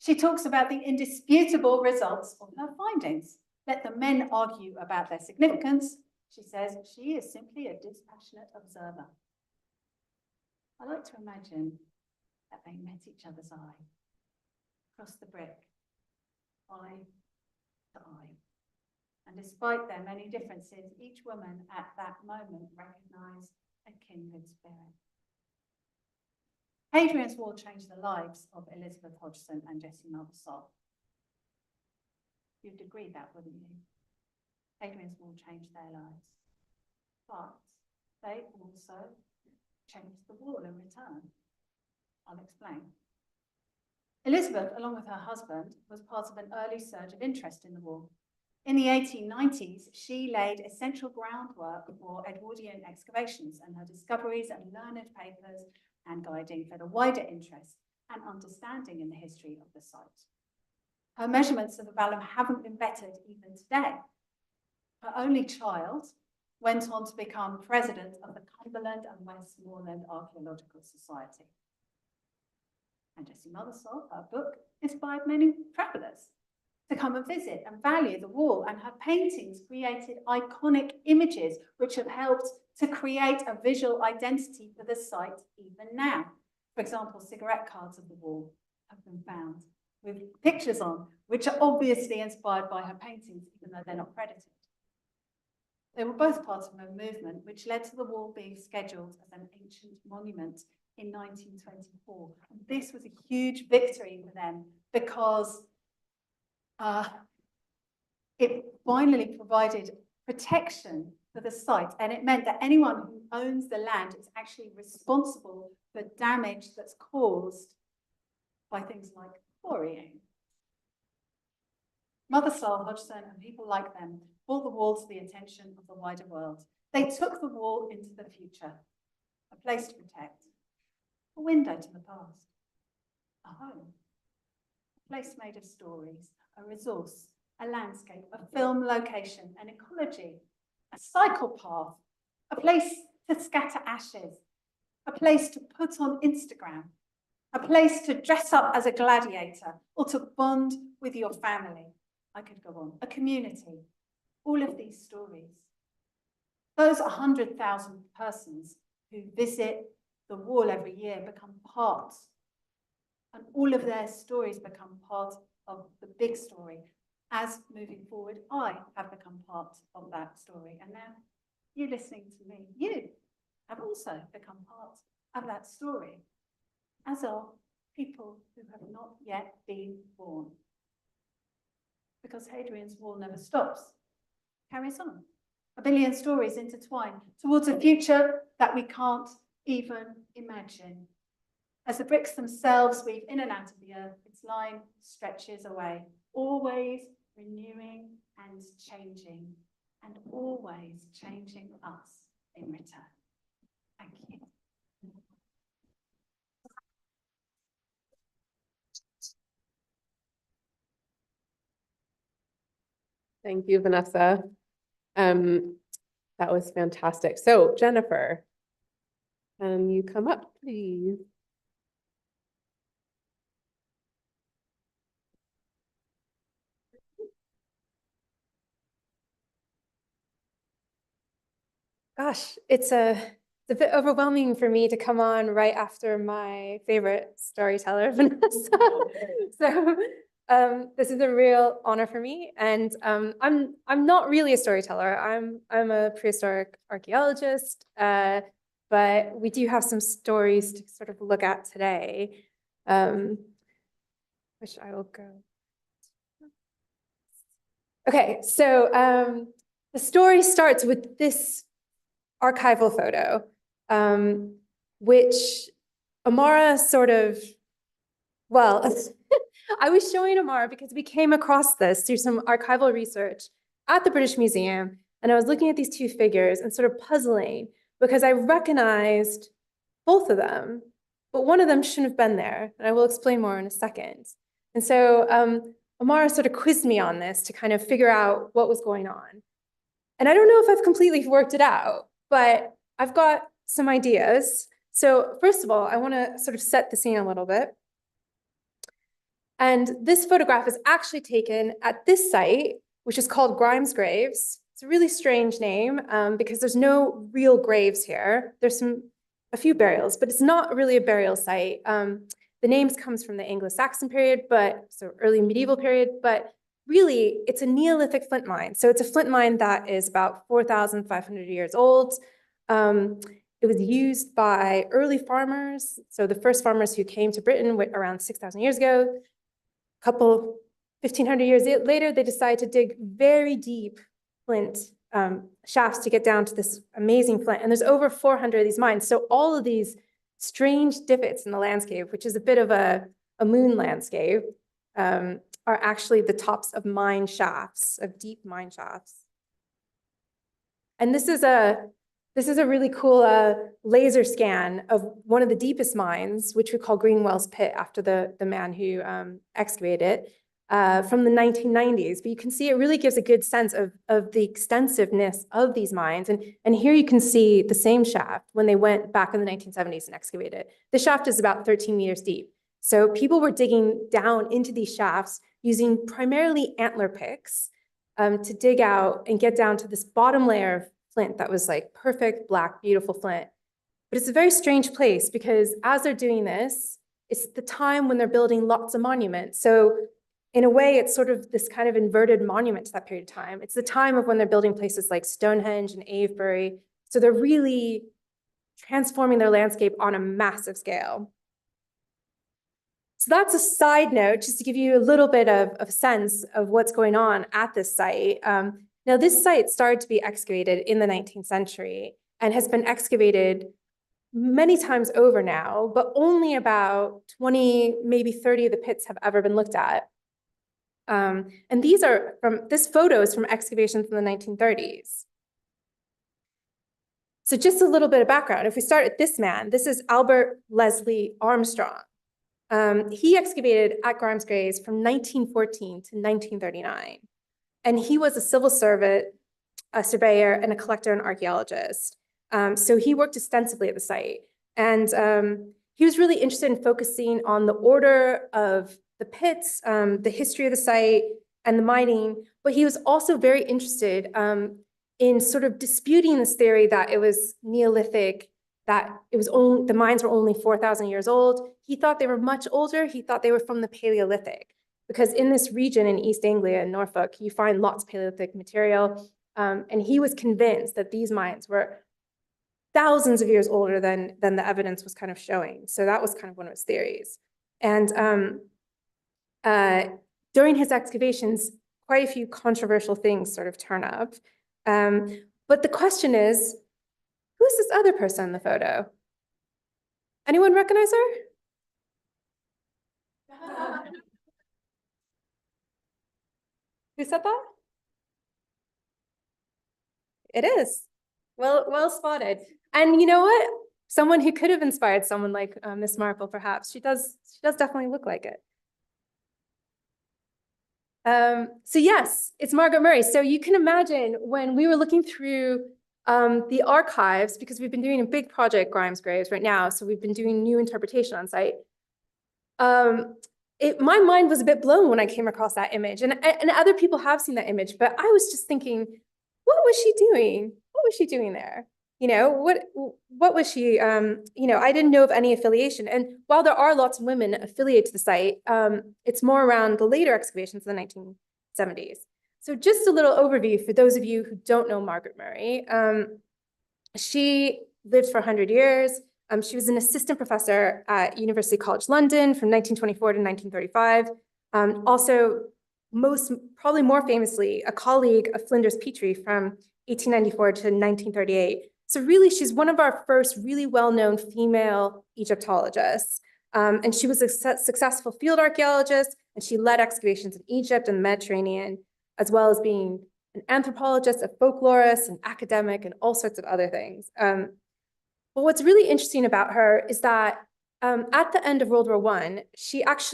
She talks about the indisputable results of her findings. Let the men argue about their significance. She says she is simply a dispassionate observer. I like to imagine that they met each other's eye, across the brick, eye to eye. And despite their many differences, each woman at that moment recognized a kindred spirit. Hadrian's Wall changed the lives of Elizabeth Hodgson and Jessie Mothersole. You'd agree that, wouldn't you? Hadrian's Wall changed their lives. But they also changed the wall in return. I'll explain. Elizabeth, along with her husband, was part of an early surge of interest in the wall. In the 1890s, she laid essential groundwork for Edwardian excavations, and her discoveries and learned papers and guiding fed a wider interest and understanding in the history of the site. Her measurements of the vallum haven't been bettered even today. Her only child went on to become president of the Cumberland and Westmoreland Archaeological Society. And Jessie Mothersole, her book, inspired many travellers to come and visit and value the wall, and her paintings created iconic images which have helped to create a visual identity for the site even now. For example, cigarette cards of the wall have been found with pictures on, which are obviously inspired by her paintings, even though they're not credited. They were both part of a movement which led to the wall being scheduled as an ancient monument in 1924. And this was a huge victory for them because it finally provided protection for the site, and it meant that anyone who owns the land is actually responsible for damage that's caused by things like quarrying. Mothersole, Hodgson, and people like them brought the wall to the attention of the wider world. They took the wall into the future, a place to protect, a window to the past, a home, a place made of stories, a resource, a landscape, a film location, an ecology, a cycle path, a place to scatter ashes, a place to put on Instagram, a place to dress up as a gladiator or to bond with your family. I could go on. A community. All of these stories. Those 100,000 persons who visit the wall every year become part, and all of their stories become part of the big story. As moving forward, I have become part of that story. And now you listening to me, you have also become part of that story, as are people who have not yet been born. Because Hadrian's Wall never stops, carries on. A billion stories intertwine towards a future that we can't even imagine. As the bricks themselves weave in and out of the earth, its line stretches away, always renewing and always changing us in return. Thank you. Thank you, Vanessa. That was fantastic. So, Jennifer, can you come up, please? Gosh, it's a bit overwhelming for me to come on right after my favorite storyteller, Vanessa. So this is a real honor for me, and I'm not really a storyteller. I'm a prehistoric archaeologist, but we do have some stories to sort of look at today, which I will go. Okay, so the story starts with this archival photo, which Amara sort of Well, I was showing Amara because we came across this through some archival research at the British Museum, and I was looking at these two figures and sort of puzzling because I recognized both of them, but one of them shouldn't have been there, and I will explain more in a second. And so Amara sort of quizzed me on this to kind of figure out what was going on. And I don't know if I've completely worked it out, but I've got some ideas. So first of all, I want to sort of set the scene a little bit. And this photograph is actually taken at this site, which is called Grimes Graves. It's a really strange name because there's no real graves here. There's a few burials, but it's not really a burial site. The names comes from the Anglo-Saxon period, so early medieval period, but really it's a Neolithic flint mine. So it's a flint mine that is about 4,500 years old. It was used by early farmers. So the first farmers who came to Britain around 6,000 years ago. A couple 1,500 years later, they decided to dig very deep flint shafts to get down to this amazing flint. And there's over 400 of these mines. So all of these strange divots in the landscape, which is a bit of a moon landscape, are actually the tops of mine shafts, of deep mine shafts. And this is a really cool laser scan of one of the deepest mines, which we call Greenwell's Pit after the man who excavated it, from the 1990s. But you can see it really gives a good sense of the extensiveness of these mines. And here you can see the same shaft when they went back in the 1970s and excavated it. The shaft is about 13 meters deep. So people were digging down into these shafts using primarily antler picks to dig out and get down to this bottom layer of flint that was like perfect, black, beautiful flint. But it's a very strange place because as they're doing this, it's the time when they're building lots of monuments. So in a way, it's sort of this kind of inverted monument to that period of time. It's the time of when they're building places like Stonehenge and Avebury. So they're really transforming their landscape on a massive scale. So that's a side note, just to give you a little bit of a sense of what's going on at this site. Now, this site started to be excavated in the 19th century and has been excavated many times over now, but only about 20, maybe 30 of the pits have ever been looked at. And this photo is from excavations in the 1930s. So just a little bit of background. If we start at this man, this is Albert Leslie Armstrong. He excavated at Grimes Graves from 1914 to 1939. And he was a civil servant, a surveyor, and a collector and archaeologist. So he worked extensively at the site. And he was really interested in focusing on the order of the pits, the history of the site, and the mining. But he was also very interested in sort of disputing this theory that it was Neolithic, that it was only, the mines were only 4,000 years old. He thought they were much older. He thought they were from the Paleolithic, because in this region in East Anglia and Norfolk, you find lots of Paleolithic material. And he was convinced that these mines were thousands of years older than the evidence was kind of showing. So that was kind of one of his theories. And during his excavations, quite a few controversial things sort of turn up. But the question is, who's this other person in the photo? Anyone recognize her? Who said that? It is. Well spotted. And you know what? Someone who could have inspired someone like Miss Marple, perhaps. She does definitely look like it. So yes, it's Margaret Murray. So you can imagine when we were looking through the archives, because we've been doing a big project, Grimes Graves, right now. So we've been doing new interpretation on site. My mind was a bit blown when I came across that image, and other people have seen that image, but I was just thinking, what was she doing? What was she doing there? You know, what was she, you know, I didn't know of any affiliation. And while there are lots of women affiliated to the site, it's more around the later excavations in the 1970s. So just a little overview for those of you who don't know Margaret Murray. She lived for 100 years. She was an assistant professor at University College London from 1924 to 1935. Also, probably more famously, a colleague of Flinders Petrie from 1894 to 1938. So really, she's one of our first really well-known female Egyptologists. And she was a successful field archaeologist, and she led excavations in Egypt and the Mediterranean, as well as being an anthropologist, a folklorist, an academic, and all sorts of other things. But what's really interesting about her is that at the end of World War I, she was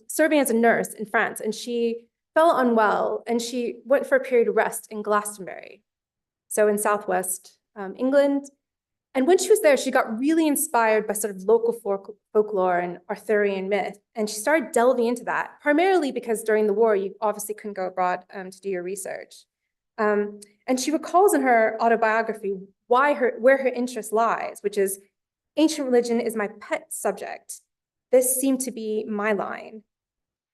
serving as a nurse in France, and she fell unwell, and she went for a period of rest in Glastonbury, so in southwest England. And when she was there, she got really inspired by sort of local folklore and Arthurian myth. And she started delving into that, primarily because during the war, you obviously couldn't go abroad to do your research. And she recalls in her autobiography where her interest lies, which is ancient religion is my pet subject. This seemed to be my line.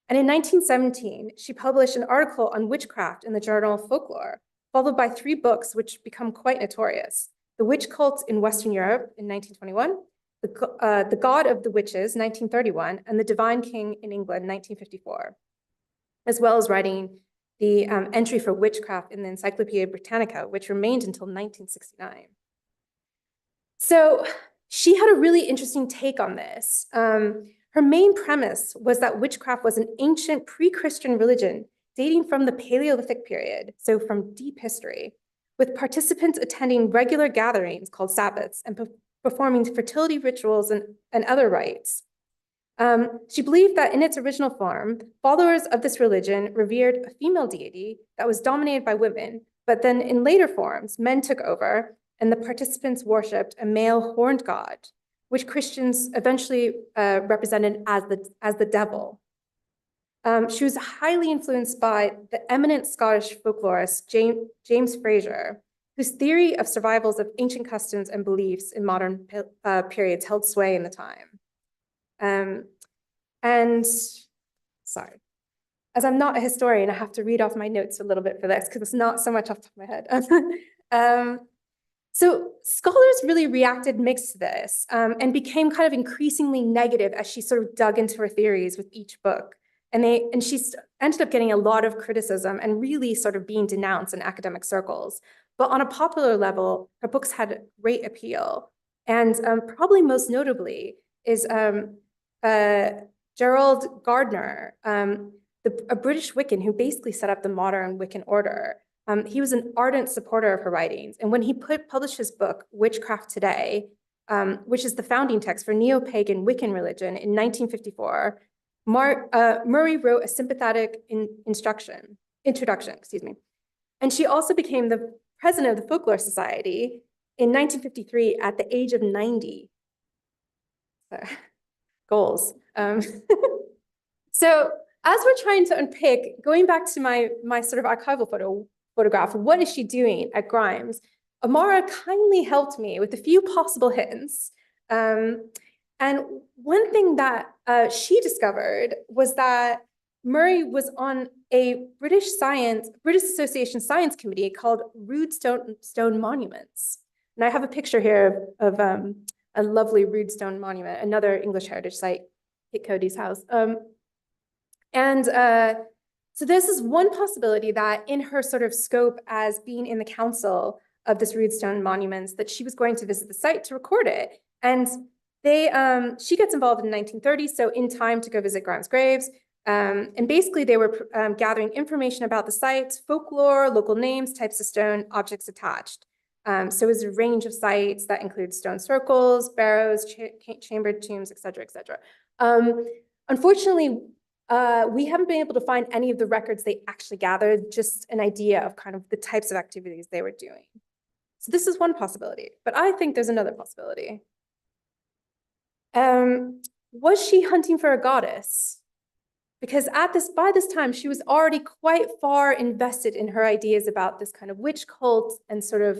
And in 1917, she published an article on witchcraft in the Journal of Folklore, followed by 3 books which become quite notorious. The Witch Cult in Western Europe in 1921, The God of the Witches, 1931, and The Divine King in England, 1954, as well as writing the entry for witchcraft in the Encyclopedia Britannica, which remained until 1969. So she had a really interesting take on this. Her main premise was that witchcraft was an ancient pre-Christian religion dating from the Paleolithic period, so from deep history, with participants attending regular gatherings called Sabbaths and performing fertility rituals and other rites. She believed that in its original form, followers of this religion revered a female deity that was dominated by women, but then in later forms, men took over and the participants worshipped a male horned god, which Christians eventually represented as the devil. She was highly influenced by the eminent Scottish folklorist James Fraser, whose theory of survivals of ancient customs and beliefs in modern periods held sway in the time. And sorry, as I'm not a historian, I have to read off my notes a little bit for this because it's not so much off the top of my head. So scholars really reacted mixed to this and became kind of increasingly negative as she sort of dug into her theories with each book. And she ended up getting a lot of criticism and really sort of being denounced in academic circles. But on a popular level, her books had great appeal. And probably most notably is Gerald Gardner, a British Wiccan who basically set up the modern Wiccan order. He was an ardent supporter of her writings. And when he published his book, Witchcraft Today, which is the founding text for neo-pagan Wiccan religion in 1954, Murray wrote a sympathetic introduction, And she also became the president of the Folklore Society in 1953 at the age of 90. Goals. So as we're trying to unpick, going back to my sort of archival photograph, what is she doing at Grimes? Amara kindly helped me with a few possible hints. And one thing that she discovered was that Murray was on a British Association Science Committee called Rood Stone Monuments. And I have a picture here of a lovely Rood Stone monument, another English heritage site, Kit Cody's house. So this is one possibility that in her sort of scope as being in the council of this Rood Stone Monuments, that she was going to visit the site to record it. And she gets involved in 1930, so in time to go visit Grimes' graves. And basically they were gathering information about the site, folklore, local names, types of stone, objects attached. So it was a range of sites that include stone circles, barrows, chambered tombs, et cetera, et cetera. Unfortunately, we haven't been able to find any of the records they actually gathered, just an idea of kind of the types of activities they were doing. So this is one possibility, but I think there's another possibility. Was she hunting for a goddess? Because by this time, she was already quite far invested in her ideas about this kind of witch cult and sort of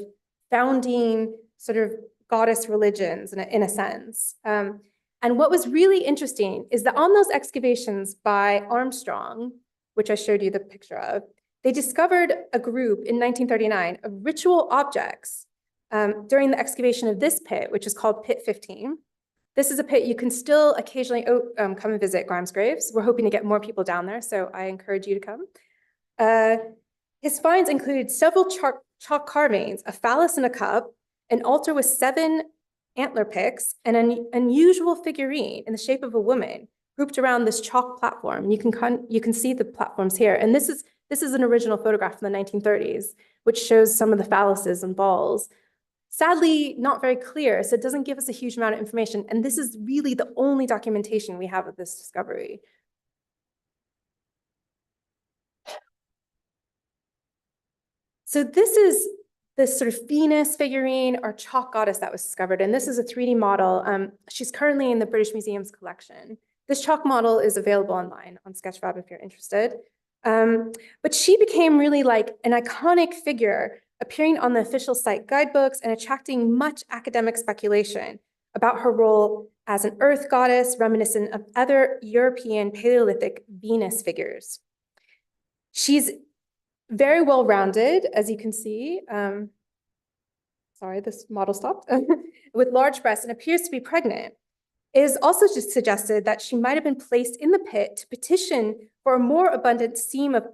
founding sort of goddess religions in a sense. And what was really interesting is that on those excavations by Armstrong, which I showed you the picture of, they discovered a group in 1939 of ritual objects during the excavation of this pit, which is called Pit 15. This is a pit you can still occasionally come and visit Grimes' graves. We're hoping to get more people down there, so I encourage you to come. His finds include several chalk carvings, a phallus in a cup, an altar with 7 antler picks and an unusual figurine in the shape of a woman grouped around this chalk platform. You can see the platforms here. And this is an original photograph from the 1930s, which shows some of the phalluses and balls. Sadly, not very clear, so it doesn't give us a huge amount of information. And this is really the only documentation we have of this discovery. So this is this sort of Venus figurine or chalk goddess that was discovered. And this is a 3D model. She's currently in the British Museum's collection. This chalk model is available online on Sketchfab if you're interested. But she became really like an iconic figure, appearing on the official site guidebooks and attracting much academic speculation about her role as an earth goddess reminiscent of other European Paleolithic Venus figures. She's very well-rounded, as you can see. Sorry, this model stopped. With large breasts and appears to be pregnant. It is also just suggested that she might have been placed in the pit to petition for a more abundant seam of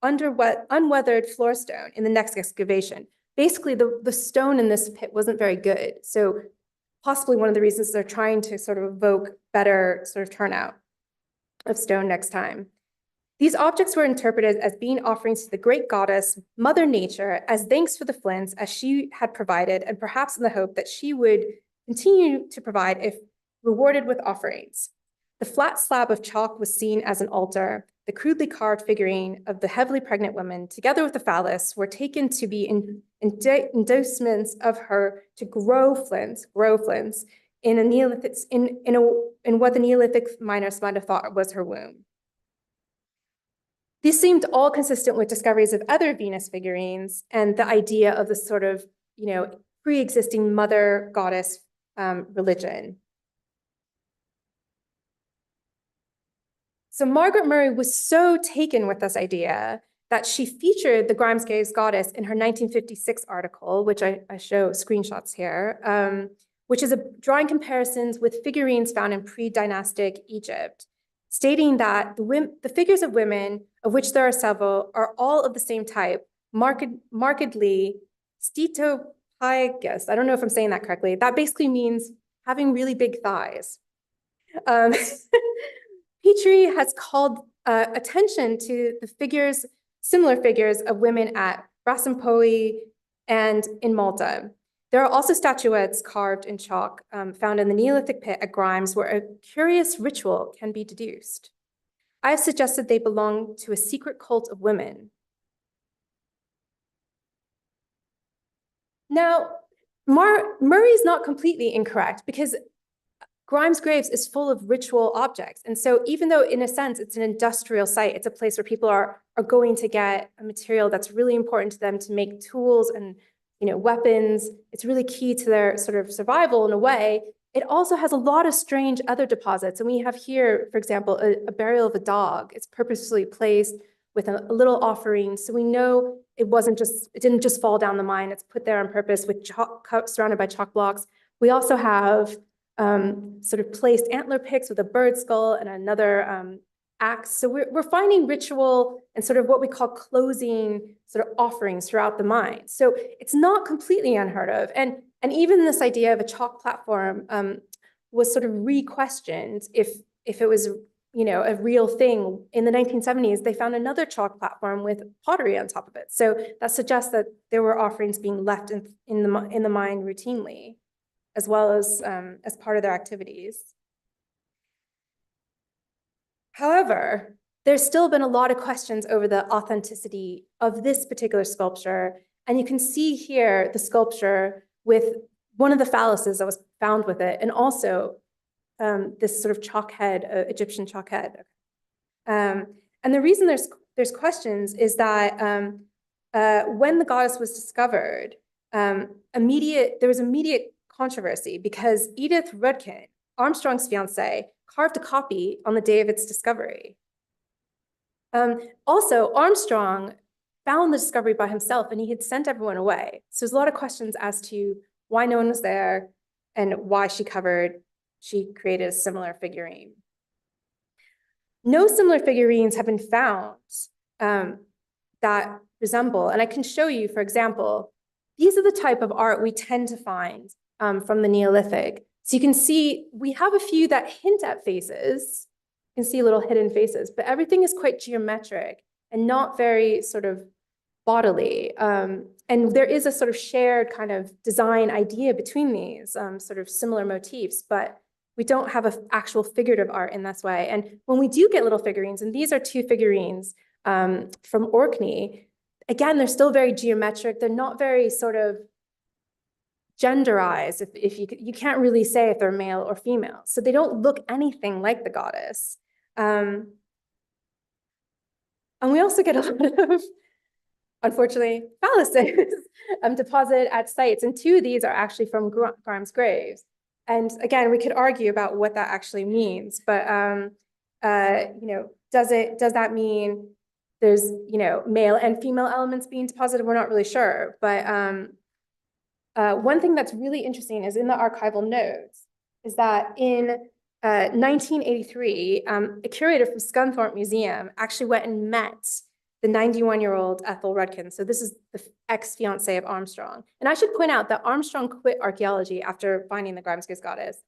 unweathered floor stone in the next excavation. Basically, the stone in this pit wasn't very good. So possibly one of the reasons they're trying to sort of evoke better sort of turnout of stone next time. These objects were interpreted as being offerings to the great goddess, Mother Nature, as thanks for the flints as she had provided, and perhaps in the hope that she would continue to provide if rewarded with offerings. The flat slab of chalk was seen as an altar. The crudely carved figurine of the heavily pregnant woman, together with the phallus, were taken to be endorsements of her to grow flints in a Neolithic, in what the Neolithic miners might have thought was her womb. These seemed all consistent with discoveries of other Venus figurines and the idea of the sort of, pre-existing mother goddess religion. So Margaret Murray was so taken with this idea that she featured the Grimes-Gaze goddess in her 1956 article, which I show screenshots here, which is drawing comparisons with figurines found in pre-dynastic Egypt, stating that the figures of women, of which there are several, are all of the same type, markedly stetopagus. I don't know if I'm saying that correctly. That basically means having really big thighs. Petrie has called attention to the similar figures of women at Brasempouy and in Malta. There are also statuettes carved in chalk found in the Neolithic pit at Grimes, where a curious ritual can be deduced. I have suggested they belong to a secret cult of women. Now, Murray's not completely incorrect, because Grimes Graves is full of ritual objects. And so even though in a sense it's an industrial site, it's a place where people are going to get a material that's really important to them to make tools and weapons. It's really key to their sort of survival in a way. It also has a lot of strange other deposits. And we have here, for example, a burial of a dog. It's purposefully placed with a little offering. So we know it didn't just fall down the mine. It's put there on purpose with surrounded by chalk blocks. We also have sort of placed antler picks with a bird skull and another axe. So we're finding ritual and sort of what we call closing sort of offerings throughout the mine. So it's not completely unheard of. And even this idea of a chalk platform was sort of re-questioned if it was a real thing. In the 1970s, they found another chalk platform with pottery on top of it. So that suggests that there were offerings being left in the mine routinely, as well as part of their activities. However, there's still been a lot of questions over the authenticity of this particular sculpture. And you can see here the sculpture with one of the phalluses that was found with it, and also this sort of chalk head, Egyptian chalk head. And the reason there's questions is that when the goddess was discovered, there was immediate controversy because Edith Rudkin, Armstrong's fiancée, carved a copy on the day of its discovery. Also, Armstrong found the discovery by himself and he had sent everyone away. So there's a lot of questions as to why no one was there and why she created a similar figurine. No similar figurines have been found that resemble, and I can show you, for example, these are the type of art we tend to find from the Neolithic. So you can see we have a few that hint at faces. You can see little hidden faces, but everything is quite geometric and not very sort of bodily. And there is a sort of shared kind of design idea between these sort of similar motifs, but we don't have an actual figurative art in this way. And when we do get little figurines, and these are two figurines from Orkney, again, they're still very geometric. They're not very sort of genderized, if you can't really say if they're male or female. So they don't look anything like the goddess. And we also get a lot of, unfortunately, phalluses deposited at sites. And two of these are actually from Grimes graves. And again, we could argue about what that actually means, but you know, does that mean there's, you know, male and female elements being deposited? We're not really sure, but one thing that's really interesting is in the archival notes is that in 1983, a curator from Scunthorpe Museum actually went and met the 91-year-old Ethel Rudkin. So this is the ex-fiancée of Armstrong. And I should point out that Armstrong quit archaeology after finding the Grimesgate goddess.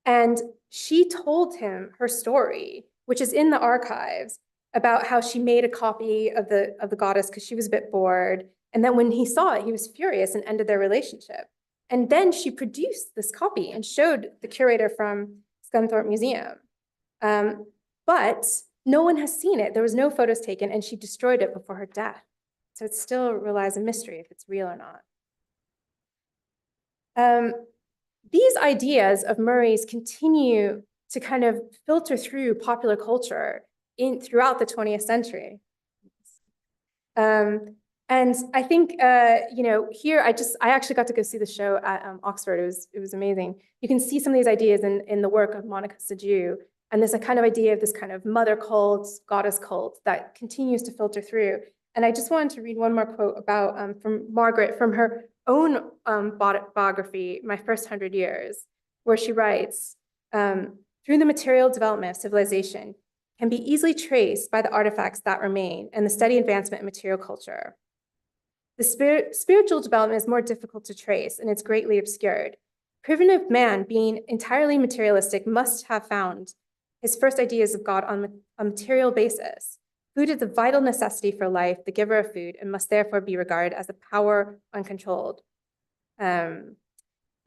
And she told him her story, which is in the archives, about how she made a copy of the goddess because she was a bit bored. And then when he saw it, he was furious and ended their relationship. And then she produced this copy and showed the curator from Scunthorpe Museum. But no one has seen it. There was no photos taken, and she destroyed it before her death. So it still relies a mystery if it's real or not. These ideas of Murray's continue to kind of filter through popular culture throughout the 20th century. And I think, you know, here I actually got to go see the show at Oxford. It was amazing. You can see some of these ideas in the work of Monica Sajiu. And there's a kind of idea of this kind of mother cult, goddess cult that continues to filter through. And I just wanted to read one more quote about from Margaret from her own biography, My First 100 Years, where she writes, through the material development of civilization can be easily traced by the artifacts that remain and the steady advancement in material culture. The spiritual development is more difficult to trace and it's greatly obscured. Primitive man, being entirely materialistic, must have found his first ideas of God on a material basis. Food is a vital necessity for life, the giver of food, and must therefore be regarded as a power uncontrolled. The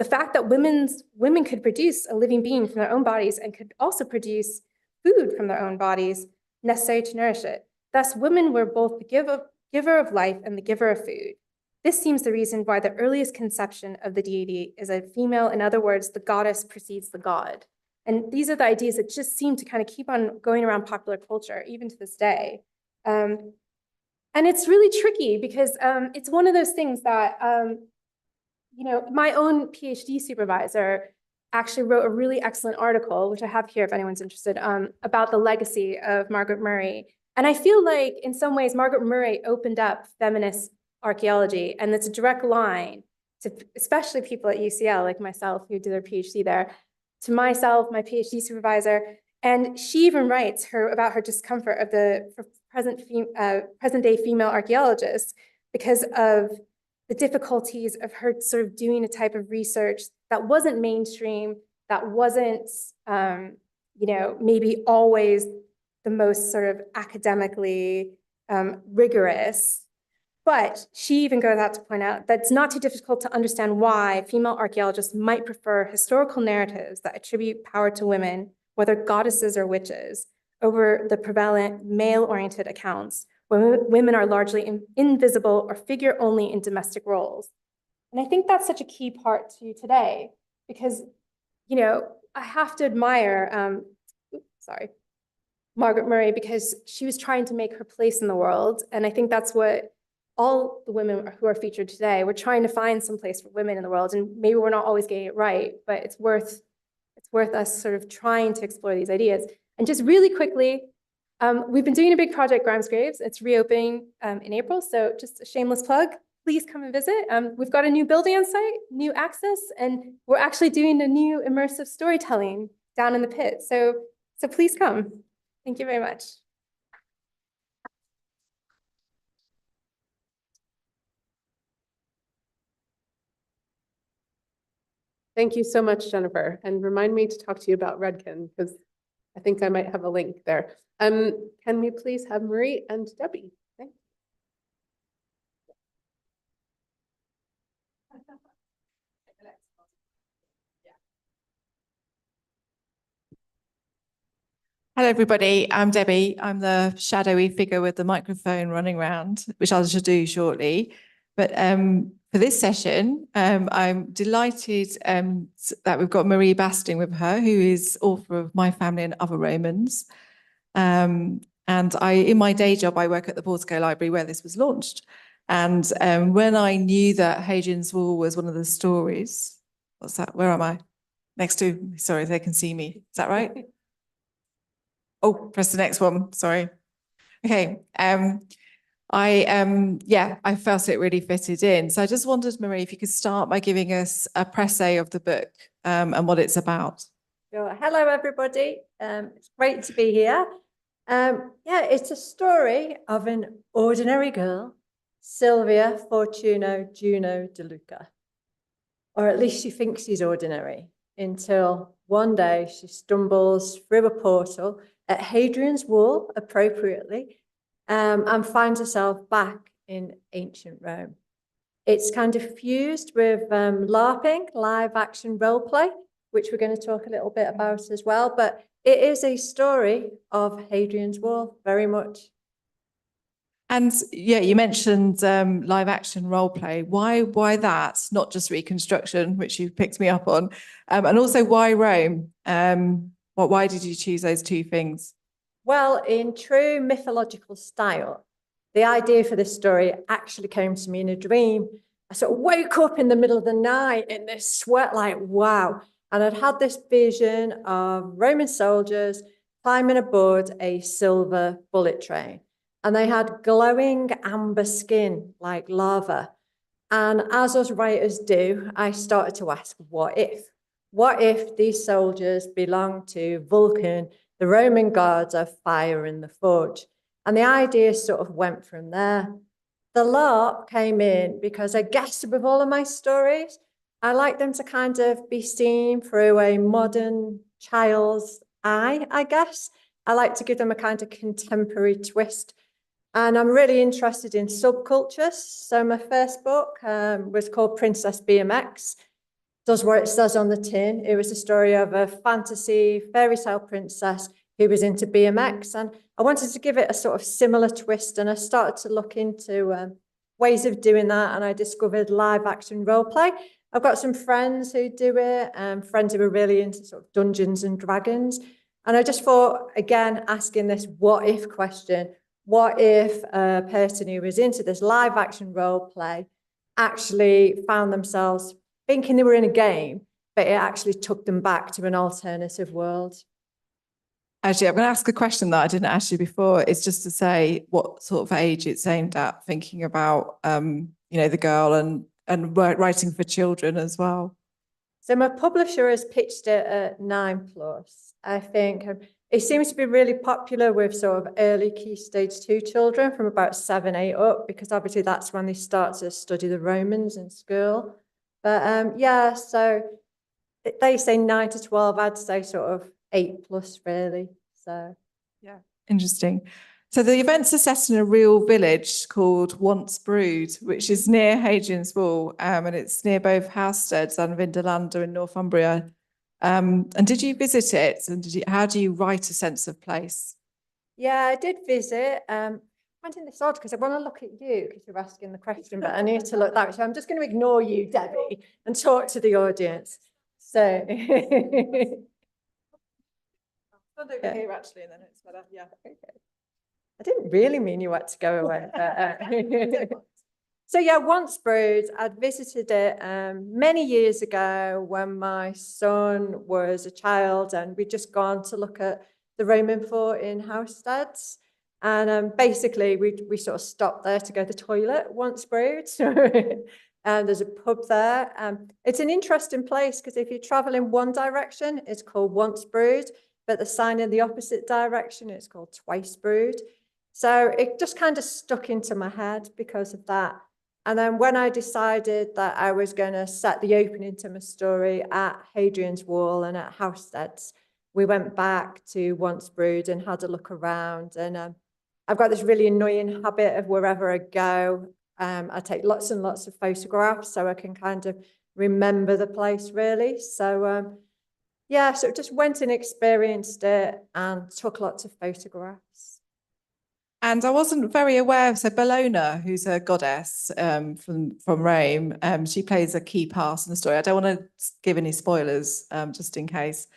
fact that women could produce a living being from their own bodies and could also produce food from their own bodies necessary to nourish it. Thus, women were both the giver of life and the giver of food. This seems the reason why the earliest conception of the deity is a female. In other words, the goddess precedes the god. And these are the ideas that just seem to kind of keep on going around popular culture, even to this day. And it's really tricky because it's one of those things that, you know, my own PhD supervisor actually wrote a really excellent article, which I have here if anyone's interested, about the legacy of Margaret Murray. And I feel like in some ways, Margaret Murray opened up feminist archaeology, and it's a direct line to especially people at UCL like myself who did their PhD there, to myself, my PhD supervisor. And she even writes about her discomfort of the present day female archaeologists because of the difficulties of her sort of doing a type of research that wasn't mainstream, that wasn't, you know, maybe always the most sort of academically rigorous. But she even goes out to point out that it's not too difficult to understand why female archaeologists might prefer historical narratives that attribute power to women, whether goddesses or witches, over the prevalent male-oriented accounts, where women are largely invisible or figure only in domestic roles. And I think that's such a key part to today, because, you know, I have to admire, Margaret Murray, because she was trying to make her place in the world. And I think that's what all the women who are featured today, we're trying to find some place for women in the world. And maybe we're not always getting it right, but it's worth us sort of trying to explore these ideas. And just really quickly, we've been doing a big project, Grimes Graves. It's reopening in April, so just a shameless plug. Please come and visit. We've got a new building on site, new access, and we're actually doing a new immersive storytelling down in the pit. So please come. Thank you very much. Thank you so much, Jennifer. And remind me to talk to you about Redken, because I think I might have a link there. Can we please have Marie and Debbie? Thanks. Hello, everybody. I'm Debbie. I'm the shadowy figure with the microphone running around, which I shall do shortly. But for this session, I'm delighted that we've got Marie Basting with her, who is author of My Family and Other Romans. And in my day job, I work at the Portico Library where this was launched. And when I knew that Hadrian's Wall was one of the stories, what's that? Where am I? Next to, sorry, they can see me. Is that right? Oh, press the next one. Sorry. Okay. I felt it really fitted in. So I just wondered, Marie, if you could start by giving us a précis of the book and what it's about. Sure. Hello, everybody. It's great to be here. It's a story of an ordinary girl, Silvia Fortuno Juno De Luca. Or at least she thinks she's ordinary, until one day she stumbles through a portal at Hadrian's Wall, appropriately, and finds herself back in ancient Rome. It's kind of fused with LARPing, live action role play, which we're going to talk a little bit about as well. But it is a story of Hadrian's Wall, very much. And yeah, you mentioned live action role play. Why that? Not just reconstruction, which you picked me up on, and also why Rome? Why did you choose those two things? Well, in true mythological style, the idea for this story actually came to me in a dream. I sort of woke up in the middle of the night in this sweat, like, wow. And I'd had this vision of Roman soldiers climbing aboard a silver bullet train. And they had glowing amber skin like lava. And as us writers do, I started to ask, what if? What if these soldiers belonged to Vulcan, the Roman gods of fire and the forge? And the idea sort of went from there. The LARP came in because I guess with all of my stories, I like them to kind of be seen through a modern child's eye, I guess. I like to give them a kind of contemporary twist. And I'm really interested in subcultures. So my first book was called Princess BMX. Does what it says on the tin. It was the story of a fantasy fairy tale princess who was into BMX. And I wanted to give it a sort of similar twist. And I started to look into ways of doing that. And I discovered live action role play. I've got some friends who do it, friends who are really into sort of Dungeons and Dragons. And I just thought, again, asking this what if question, what if a person who was into this live action role play actually found themselves thinking they were in a game, but it actually took them back to an alternative world? Actually, I'm going to ask a question that I didn't ask you before. It's just to say what sort of age it's aimed at, thinking about, the girl and writing for children as well. So my publisher has pitched it at 9+. I think it seems to be really popular with sort of early key stage 2 children from about 7, 8 up, because obviously that's when they start to study the Romans in school. But so they say 9 to 12, I'd say sort of 8+ really. So yeah, interesting. So the events are set in a real village called Once Brood, which is near Hadrian's Wall, and it's near both Housesteads and Vindolanda in Northumbria. And did you visit it? And how do you write a sense of place? Yeah, I did visit. I'm finding this odd because I want to look at you because you're asking the question, but I need to look that way. So I'm just going to ignore you, Debbie, and talk to the audience. So over here actually, and then it's better. Yeah. Okay. I didn't really mean you had to go away. So yeah, Once Brood, I'd visited it many years ago when my son was a child, and we'd just gone to look at the Roman fort in Housesteads. And basically, we sort of stopped there to go to the toilet, Once Brood. And there's a pub there. It's an interesting place because if you travel in one direction, it's called Once Brood, but the sign in the opposite direction, it's called Twice Brood. So it just kind of stuck into my head because of that. And then when I decided that I was going to set the opening to my story at Hadrian's Wall and at Housesteads, we went back to Once Brewed and had a look around. And I've got this really annoying habit of wherever I go, I take lots and lots of photographs so I can kind of remember the place really. So yeah, so just went and experienced it and took lots of photographs. And I wasn't very aware of, so Bellona, who's a goddess from Rome, she plays a key part in the story. I don't want to give any spoilers, just in case.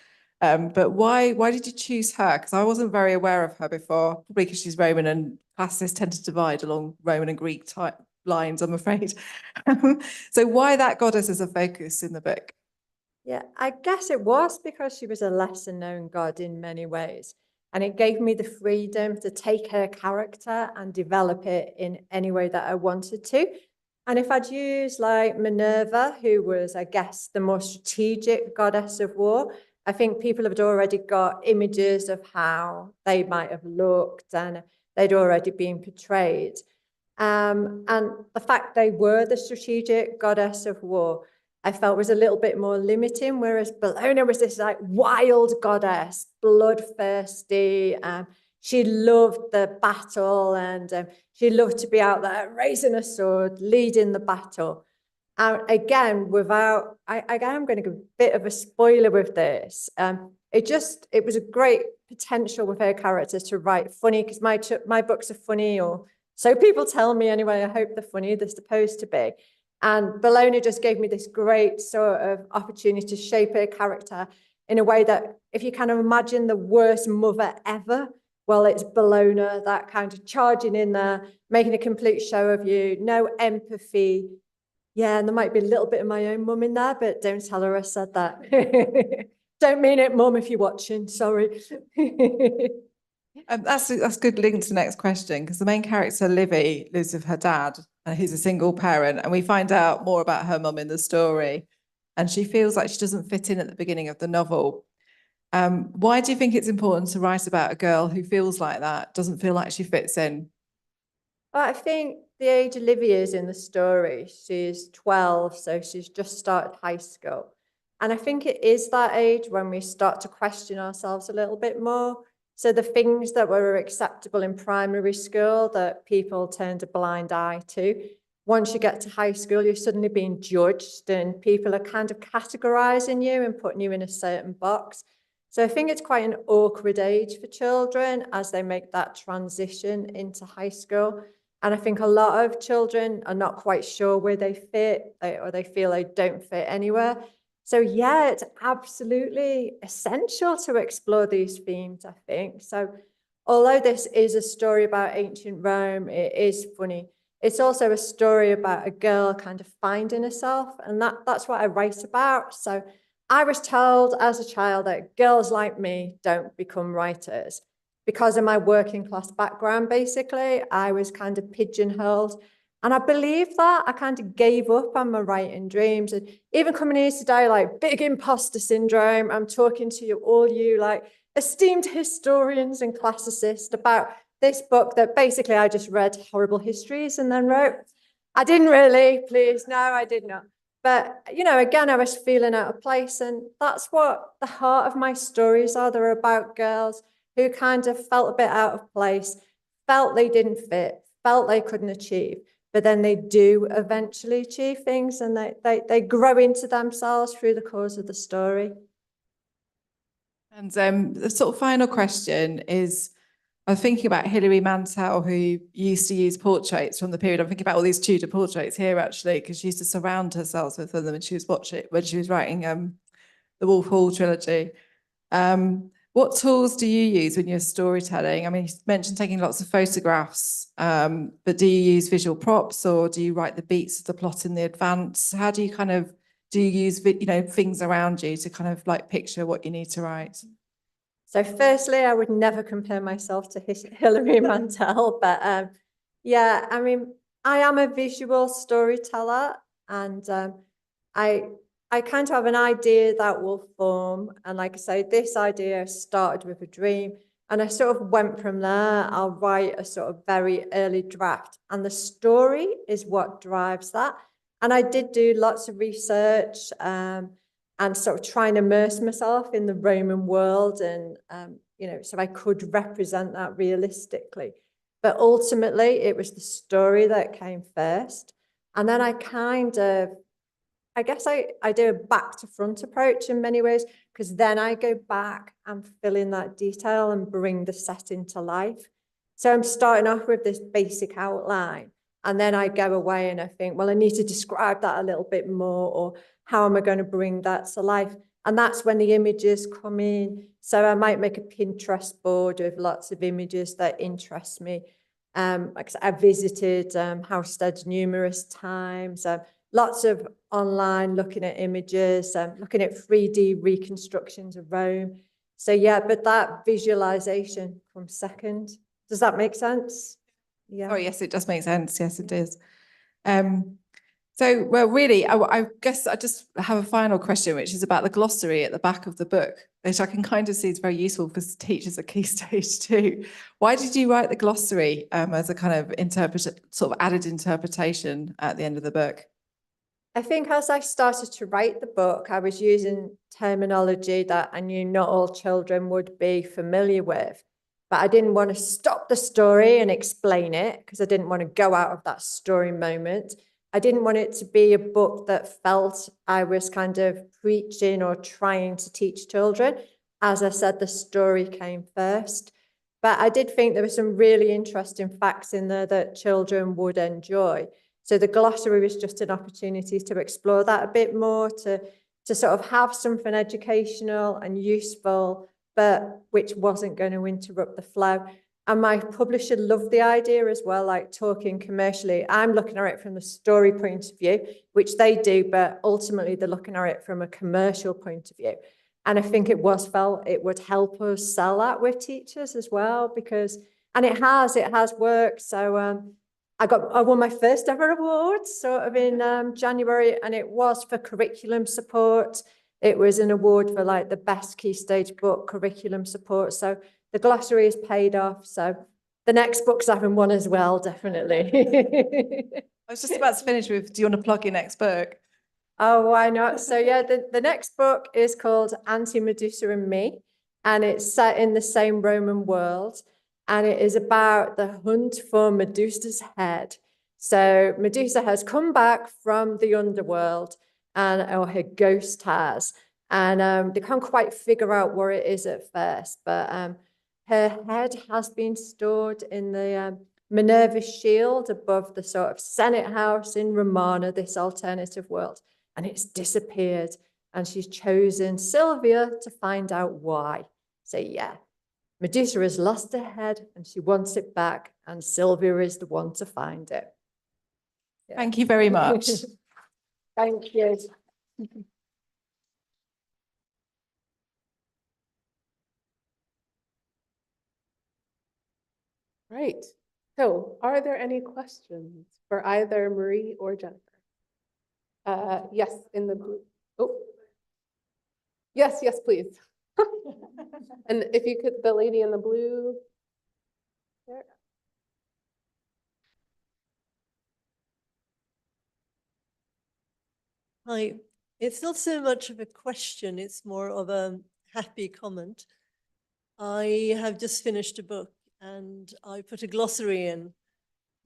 But why did you choose her? Because I wasn't very aware of her before, probably because she's Roman and classicists tend to divide along Roman and Greek type lines, I'm afraid. So why that goddess as a focus in the book? Yeah, I guess it was because she was a lesser known god in many ways. And it gave me the freedom to take her character and develop it in any way that I wanted to. And if I'd used like Minerva, who was, I guess, the more strategic goddess of war, I think people had already got images of how they might have looked and they'd already been portrayed. And the fact they were the strategic goddess of war, I felt was a little bit more limiting, whereas Bellona was this like wild goddess, bloodthirsty. She loved the battle and she loved to be out there raising a sword, leading the battle. And again, I'm going to give a bit of a spoiler with this. It was a great potential with her character to write funny, because my books are funny, or so people tell me anyway. I hope they're funny, they're supposed to be. And Bellona just gave me this great sort of opportunity to shape her character in a way that if you kind of imagine the worst mother ever, well, it's Bellona, that kind of charging in there, making a complete show of you, no empathy. Yeah, and there might be a little bit of my own mum in there, but don't tell her I said that. Don't mean it, mum, if you're watching, sorry. That's a good link to the next question, because the main character, Livy, lives with her dad, and he's a single parent, and we find out more about her mum in the story, and she feels like she doesn't fit in at the beginning of the novel. Why do you think it's important to write about a girl who feels like that, doesn't feel like she fits in? Well, I think the age Olivia is in the story, she's 12, so she's just started high school. And I think it is that age when we start to question ourselves a little bit more. So the things that were acceptable in primary school that people turned a blind eye to, once you get to high school, you're suddenly being judged and people are kind of categorizing you and putting you in a certain box. So I think it's quite an awkward age for children as they make that transition into high school. And I think a lot of children are not quite sure where they fit, or they feel they don't fit anywhere. So yeah, it's absolutely essential to explore these themes, I think. So although this is a story about ancient Rome, it is funny. It's also a story about a girl kind of finding herself, and that's what I write about. So I was told as a child that girls like me don't become writers. Because of my working class background, basically, I was kind of pigeonholed. And I believe that. I kind of gave up on my writing dreams. And even coming here today, like big imposter syndrome, I'm talking to you like esteemed historians and classicists about this book that basically I just read horrible histories and then wrote. I didn't really, please, no, I did not. But, you know, again, I was feeling out of place. And that's what the heart of my stories are. They're about girls who kind of felt a bit out of place, felt they didn't fit, felt they couldn't achieve. But then they do eventually achieve things, and they grow into themselves through the course of the story. And the sort of final question is, I'm thinking about Hilary Mantel, who used to use portraits from the period. I'm thinking about all these Tudor portraits here, actually, because she used to surround herself with them when she was writing the Wolf Hall trilogy. What tools do you use when you're storytelling? I mean, you mentioned taking lots of photographs, but do you use visual props, or do you write the beats of the plot in the advance? How do you do you use, things around you to kind of like picture what you need to write? So firstly, I would never compare myself to Hilary Mantel, but yeah, I mean, I am a visual storyteller, and I kind of have an idea that will form. And like I say, this idea started with a dream. And I sort of went from there. I'll write a sort of very early draft, and the story is what drives that. And I did do lots of research and sort of try and immerse myself in the Roman world, and so I could represent that realistically. But ultimately, it was the story that came first. And then I guess I do a back to front approach in many ways, because then I go back and fill in that detail and bring the setting to life. So I'm starting off with this basic outline, and then I go away and I think, well, I need to describe that a little bit more, or how am I going to bring that to life? And that's when the images come in. So I might make a Pinterest board with lots of images that interest me. Like I visited Housestead numerous times. Lots of online looking at images, looking at 3D reconstructions of Rome. So yeah, but that visualization comes second. Does that make sense? Yeah. Oh, yes, it does make sense. Yes, it does. So, well, really, I guess I just have a final question, which is about the glossary at the back of the book, which I can kind of see is very useful for teachers at Key Stage 2. Why did you write the glossary as a kind of sort of added interpretation at the end of the book? I think as I started to write the book, I was using terminology that I knew not all children would be familiar with. But I didn't want to stop the story and explain it, because I didn't want to go out of that story moment. I didn't want it to be a book that felt I was kind of preaching or trying to teach children. As I said, the story came first. But I did think there were some really interesting facts in there that children would enjoy. So the glossary was just an opportunity to explore that a bit more, to sort of have something educational and useful, but which wasn't going to interrupt the flow. And my publisher loved the idea as well, like talking commercially. I'm looking at it from the story point of view, which they do, but ultimately they're looking at it from a commercial point of view. And I think it was felt it would help us sell that with teachers as well, because, and it has worked. So I won my first ever award sort of in January, and it was for curriculum support. It was an award for like the best Key Stage book curriculum support. So the glossary is paid off. So the next book's having one as well, definitely. I was just about to finish with, do you want to plug your next book? Oh, why not? So yeah, the next book is called Anti-Medusa and Me, and it's set in the same Roman world, and it is about the hunt for Medusa's head. So Medusa has come back from the underworld, or her ghost has, and they can't quite figure out what it is at first, but her head has been stored in the Minerva shield above the sort of Senate house in Romana, this alternative world. And it's disappeared, and she's chosen Sylvia to find out why. So yeah, Medusa has lost her head and she wants it back, and Sylvia is the one to find it. Yeah. Thank you very much. Thank you. Right. So are there any questions for either Marie or Jennifer? Yes, in the blue. Oh. Yes, please. And if you could, the lady in the blue. There. Hi, it's not so much of a question, it's more of a happy comment. I have just finished a book and I put a glossary in.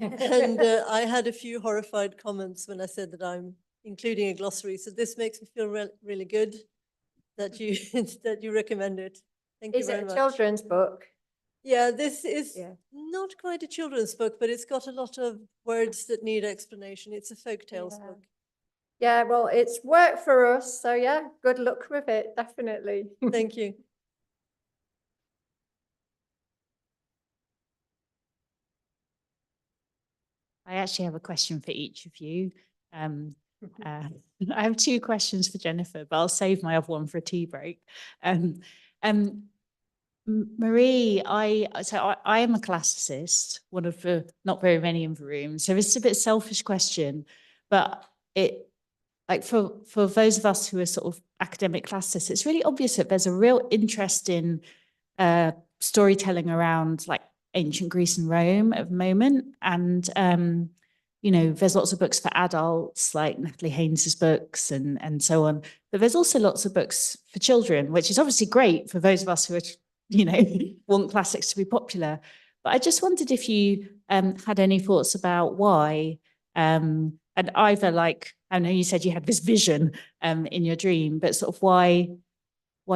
And I had a few horrified comments when I said that I'm including a glossary. So this makes me feel really good that you that you recommend it. Thank you very much. Is it a children's book? Yeah, this is not quite a children's book, but it's got a lot of words that need explanation. It's a folk tales book. Yeah, well, it's worked for us. So yeah, good luck with it, definitely. Thank you. I actually have a question for each of you. I have two questions for Jennifer, but I'll save my other one for a tea break. Marie, I am a classicist, one of the not very many in the room. So it's a bit selfish question, but it, like for those of us who are sort of academic classicists, it's really obvious that there's a real interest in storytelling around like ancient Greece and Rome at the moment. And, you know, there's lots of books for adults, like Natalie Haynes's books and so on. But there's also lots of books for children, which is obviously great for those of us who are, you know, want classics to be popular. But I just wondered if you had any thoughts about why, and either like, I know you said you had this vision in your dream, but sort of why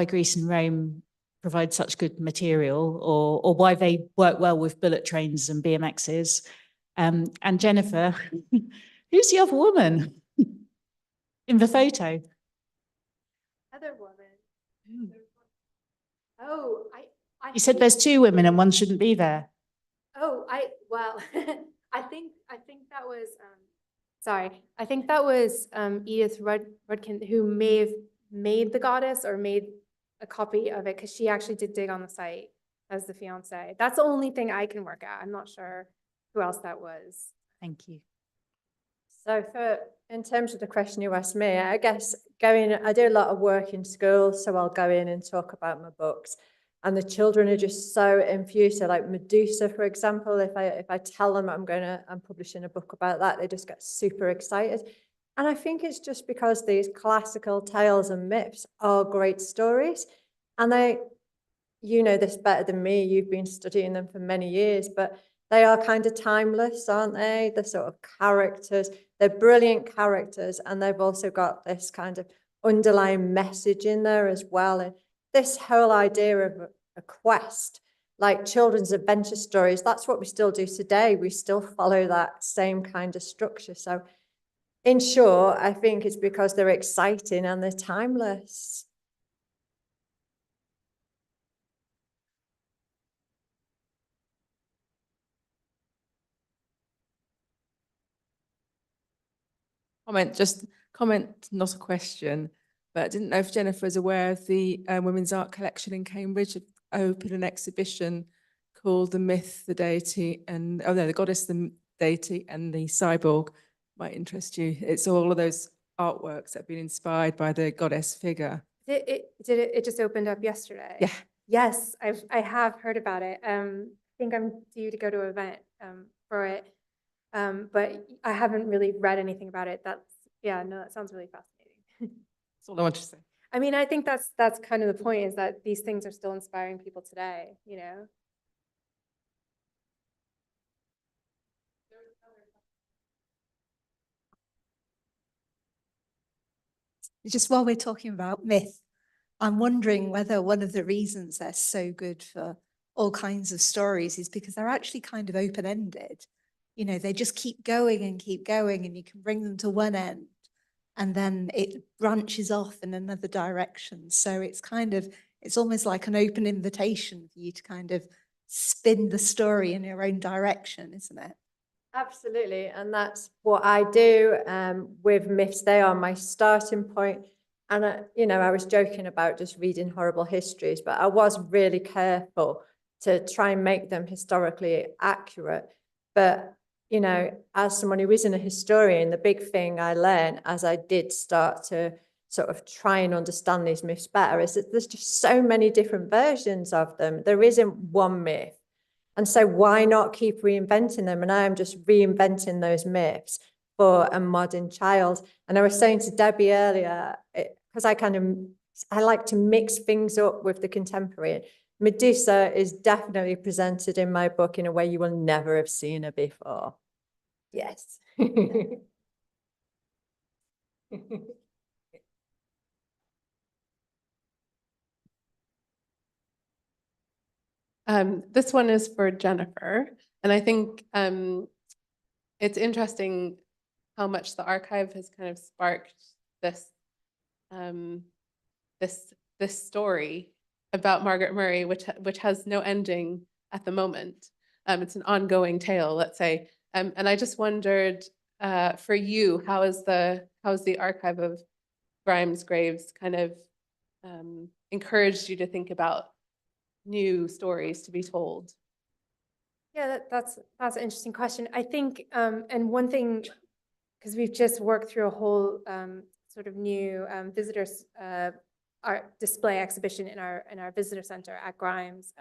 Greece and Rome provide such good material, or why they work well with bullet trains and BMXs. And Jennifer, who's the other woman in the photo? Other woman. Oh, I You said think- there's two women and one shouldn't be there. Oh, well, I think that was sorry. I think that was Edith Rudkin, who may have made the goddess or made a copy of it, because she actually did dig on the site as the fiance. That's the only thing I can work out. I'm not sure who else that was. Thank you. So in terms of the question you asked me, I guess I do a lot of work in schools, so I'll go in and talk about my books. And the children are just so infused. So like Medusa, for example, if I tell them I'm publishing a book about that, they just get super excited. And I think it's just because these classical tales and myths are great stories. And you know this better than me, you've been studying them for many years, but they are kind of timeless, aren't they? The sort of characters, they're brilliant characters, and they've also got this kind of underlying message in there as well. And this whole idea of a quest, like children's adventure stories, that's what we still do today. We still follow that same kind of structure. So in short, I think it's because they're exciting and they're timeless. Comment, not a question, but I didn't know if Jennifer is aware of the Women's Art Collection in Cambridge have opened an exhibition called The Myth, the Deity, and, oh no, the Goddess, the Deity, and the Cyborg. Might interest you. It's all of those artworks that have been inspired by the goddess figure. It just opened up yesterday? Yeah. Yes, I have heard about it. I think I'm due to go to an event for it. But I haven't really read anything about it. That sounds really fascinating. That's all I want to say. I mean, I think that's kind of the point, is that these things are still inspiring people today, you know? Just while we're talking about myth, I'm wondering whether one of the reasons they're so good for all kinds of stories is because they're actually kind of open-ended. You know, they just keep going, and you can bring them to one end, and then it branches off in another direction. So it's almost like an open invitation for you to kind of spin the story in your own direction, isn't it? Absolutely, and that's what I do with myths. They are my starting point. And you know, I was joking about just reading horrible histories, but I was really careful to try and make them historically accurate. But you know, as someone who isn't a historian, the big thing I learned as I did start to sort of try and understand these myths better is that there's just so many different versions of them. There isn't one myth. And so why not keep reinventing them? And I'm just reinventing those myths for a modern child. And I was saying to Debbie earlier, because I like to mix things up with the contemporary. Medusa is definitely presented in my book in a way you will never have seen her before. Yes. This one is for Jennifer, and I think it's interesting how much the archive has kind of sparked this this story about Margaret Murray, which has no ending at the moment. It's an ongoing tale, let's say. And I just wondered, for you, how is the archive of Grimes graves kind of encouraged you to think about new stories to be told? Yeah, that's an interesting question. I think, and one thing, because we've just worked through a whole sort of new visitors art display exhibition in our visitor center at Grimes,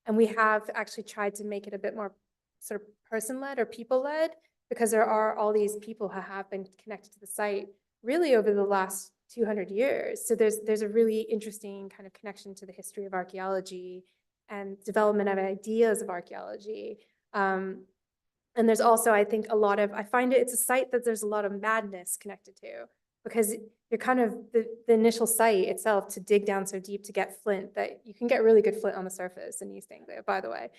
And we have actually tried to make it a bit more sort of person-led or people-led, because there are all these people who have been connected to the site really over the last 200 years. So there's a really interesting kind of connection to the history of archaeology and development of ideas of archaeology. And there's also, I think, I find it's a site that there's a lot of madness connected to, because you're kind of the initial site itself to dig down so deep to get flint that you can get really good flint on the surface in East Anglia, by the way.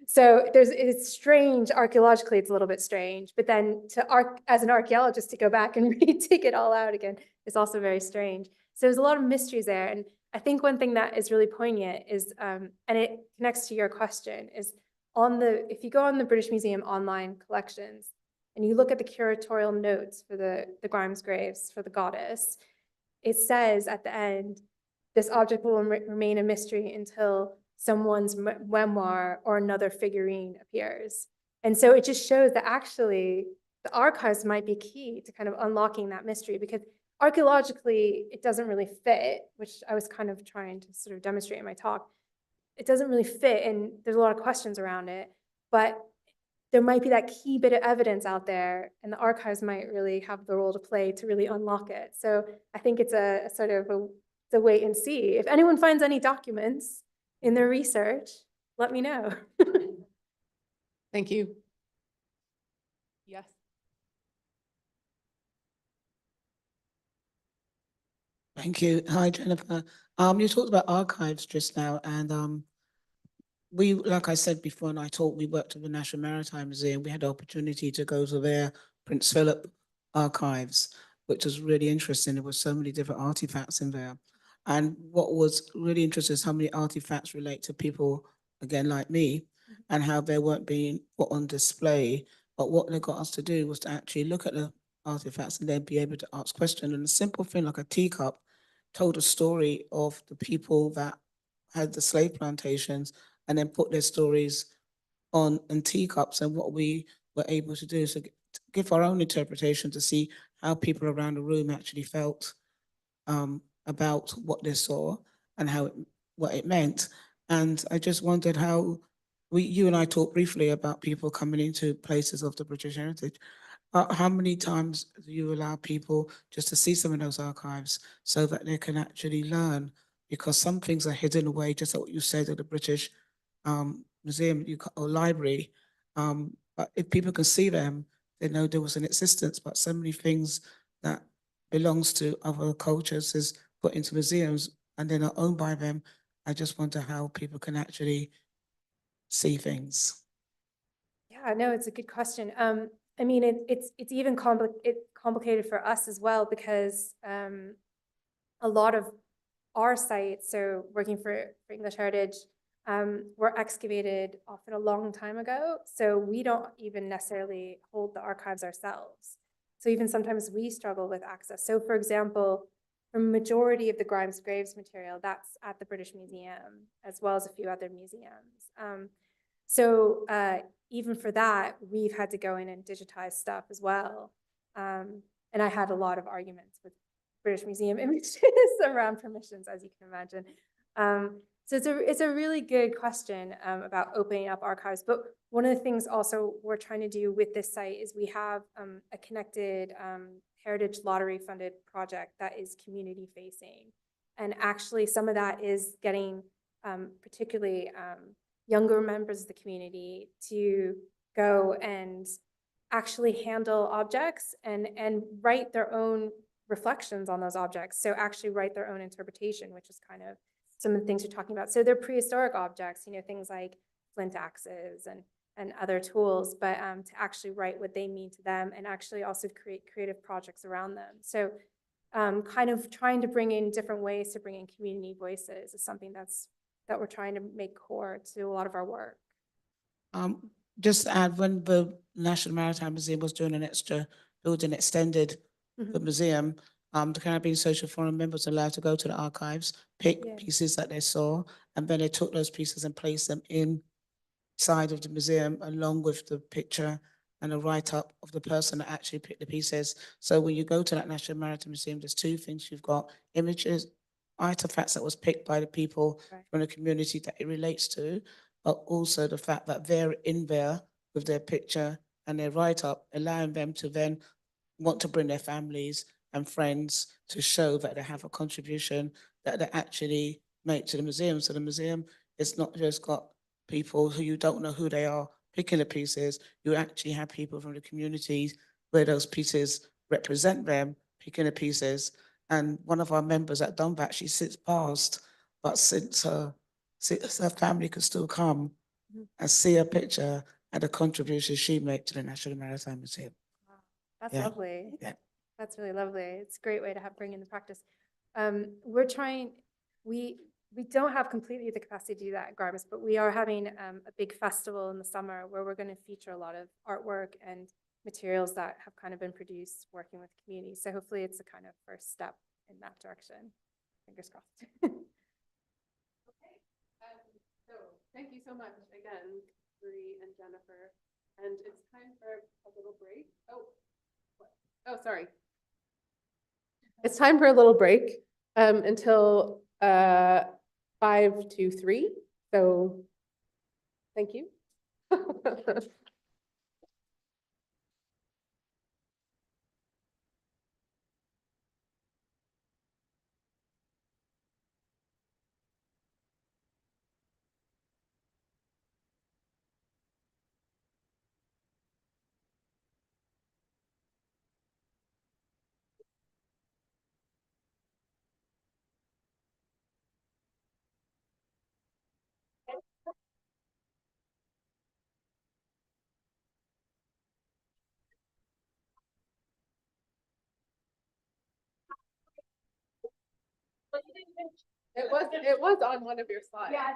So it's strange, archaeologically it's a little bit strange, but then as an archaeologist to go back and dig it all out again is also very strange. So there's a lot of mysteries there. And I think one thing that is really poignant is, and it connects to your question, is if you go on the British Museum online collections, and you look at the curatorial notes for the Grimes graves for the goddess, it says at the end, this object will remain a mystery until someone's memoir or another figurine appears. And so it just shows that actually the archives might be key to kind of unlocking that mystery, because archaeologically it doesn't really fit, which I was kind of trying to sort of demonstrate in my talk. It doesn't really fit, and there's a lot of questions around it, but there might be that key bit of evidence out there, and the archives might really have the role to play to really unlock it. So I think it's a sort of a wait and see. If anyone finds any documents in their research, let me know. Thank you. Yes. Thank you. Hi, Jennifer. You talked about archives just now, and we, like I said before, and I talked, we worked at the National Maritime Museum. We had the opportunity to go to their Prince Philip archives, which was really interesting. There were so many different artifacts in there. And what was really interesting is how many artifacts relate to people, again, like me, and how they weren't being put on display. But what they got us to do was to actually look at the artifacts and then be able to ask questions. And a simple thing like a teacup told a story of the people that had the slave plantations and then put their stories on in teacups. And what we were able to do is to give our own interpretation to see how people around the room actually felt about what they saw and what it meant. And I just wondered how you and I talked briefly about people coming into places of the British heritage. How many times do you allow people just to see some of those archives so that they can actually learn? Because some things are hidden away, just like what you said at the British Museum or library. But if people can see them, they know there was an existence. But so many things that belongs to other cultures is put into museums and they're not owned by them. I just wonder how people can actually see things. Yeah, no, it's a good question. I mean, it's even complicated for us as well, because a lot of our sites, so working for English Heritage, were excavated often a long time ago. So we don't even necessarily hold the archives ourselves. So even sometimes we struggle with access. So for example, the majority of the Grimes graves material, that's at the British Museum, as well as a few other museums. So even for that, we've had to go in and digitize stuff as well. And I had a lot of arguments with British Museum images around permissions, as you can imagine. So it's a really good question about opening up archives. But one of the things also we're trying to do with this site is we have a connected Heritage Lottery funded project that is community facing. And actually some of that is getting particularly younger members of the community to go and actually handle objects and write their own reflections on those objects. So actually write their own interpretation, which is kind of some of the things you're talking about. So they're prehistoric objects, you know, things like flint axes and other tools, but to actually write what they mean to them and actually also create creative projects around them. So kind of trying to bring in different ways to bring in community voices is something that we're trying to make core to a lot of our work. Just to add, when the National Maritime Museum was doing an extra building extended the museum, the Caribbean Social Forum members were allowed to go to the archives, pick pieces that they saw, and then they took those pieces and placed them inside of the museum along with the picture and a write-up of the person that actually picked the pieces. So when you go to that National Maritime Museum, there's two things. You've got images artifacts that was picked by the people Right. from the community that it relates to, but also the fact that they're in there with their picture and their write-up, allowing them to then want to bring their families and friends to show that they have a contribution that they actually make to the museum. So the museum is not just got people who you don't know who they are picking the pieces, you actually have people from the communities where those pieces represent them picking the pieces. And one of our members that done that, she sits past, but since her family could still come and see a picture and the contribution she made to the National Maritime Museum. That's Yeah. lovely. Yeah. That's really lovely. It's a great way to bring in the practice. We're trying, we don't have completely the capacity to do that at Garmus, but we are having a big festival in the summer where we're going to feature a lot of artwork and materials that have kind of been produced working with communities. So hopefully it's a kind of first step in that direction. Fingers crossed. So thank you so much again, Marie and Jennifer. And it's time for a little break. Oh, sorry. It's time for a little break until 5 to 3. So thank you. It was on one of your slides. Yeah.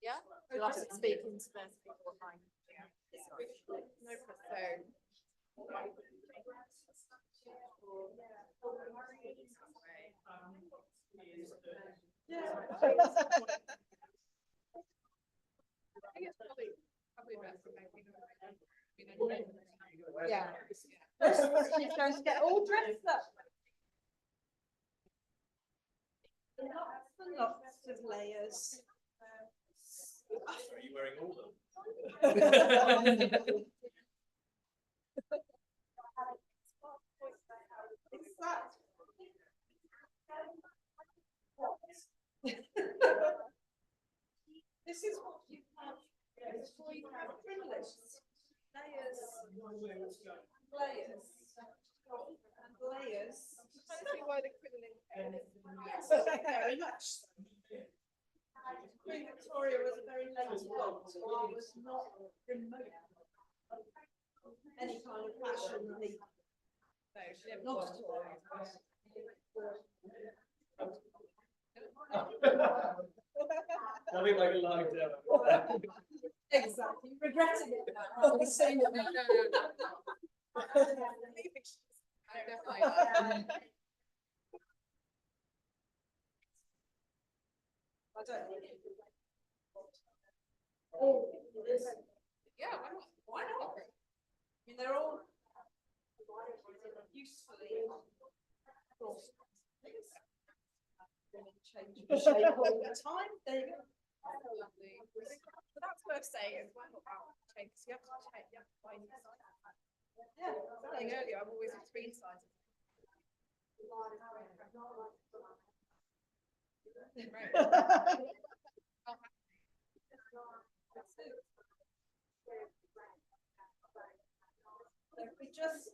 Yeah, you'll have to speak into this people behind. Yeah. She's going to get all dressed up. Lots and lots of layers. Are you wearing all of them? This is what you have before you have privilege. Layers, layers, and layers. I see why the crinoline. Very much. Queen Victoria was a very late book, so I was not remote any kind of fashion leap. No, not at all. Nothing like a live demo. Exactly, regretting it now. Rather than saying it. Yeah, why not? I mean, they're all usefully change the shape all the time. There you go. But that's worth saying as well about change. You have to check, you have to find the size. Yeah, I was saying earlier, I'm always between sizes. We just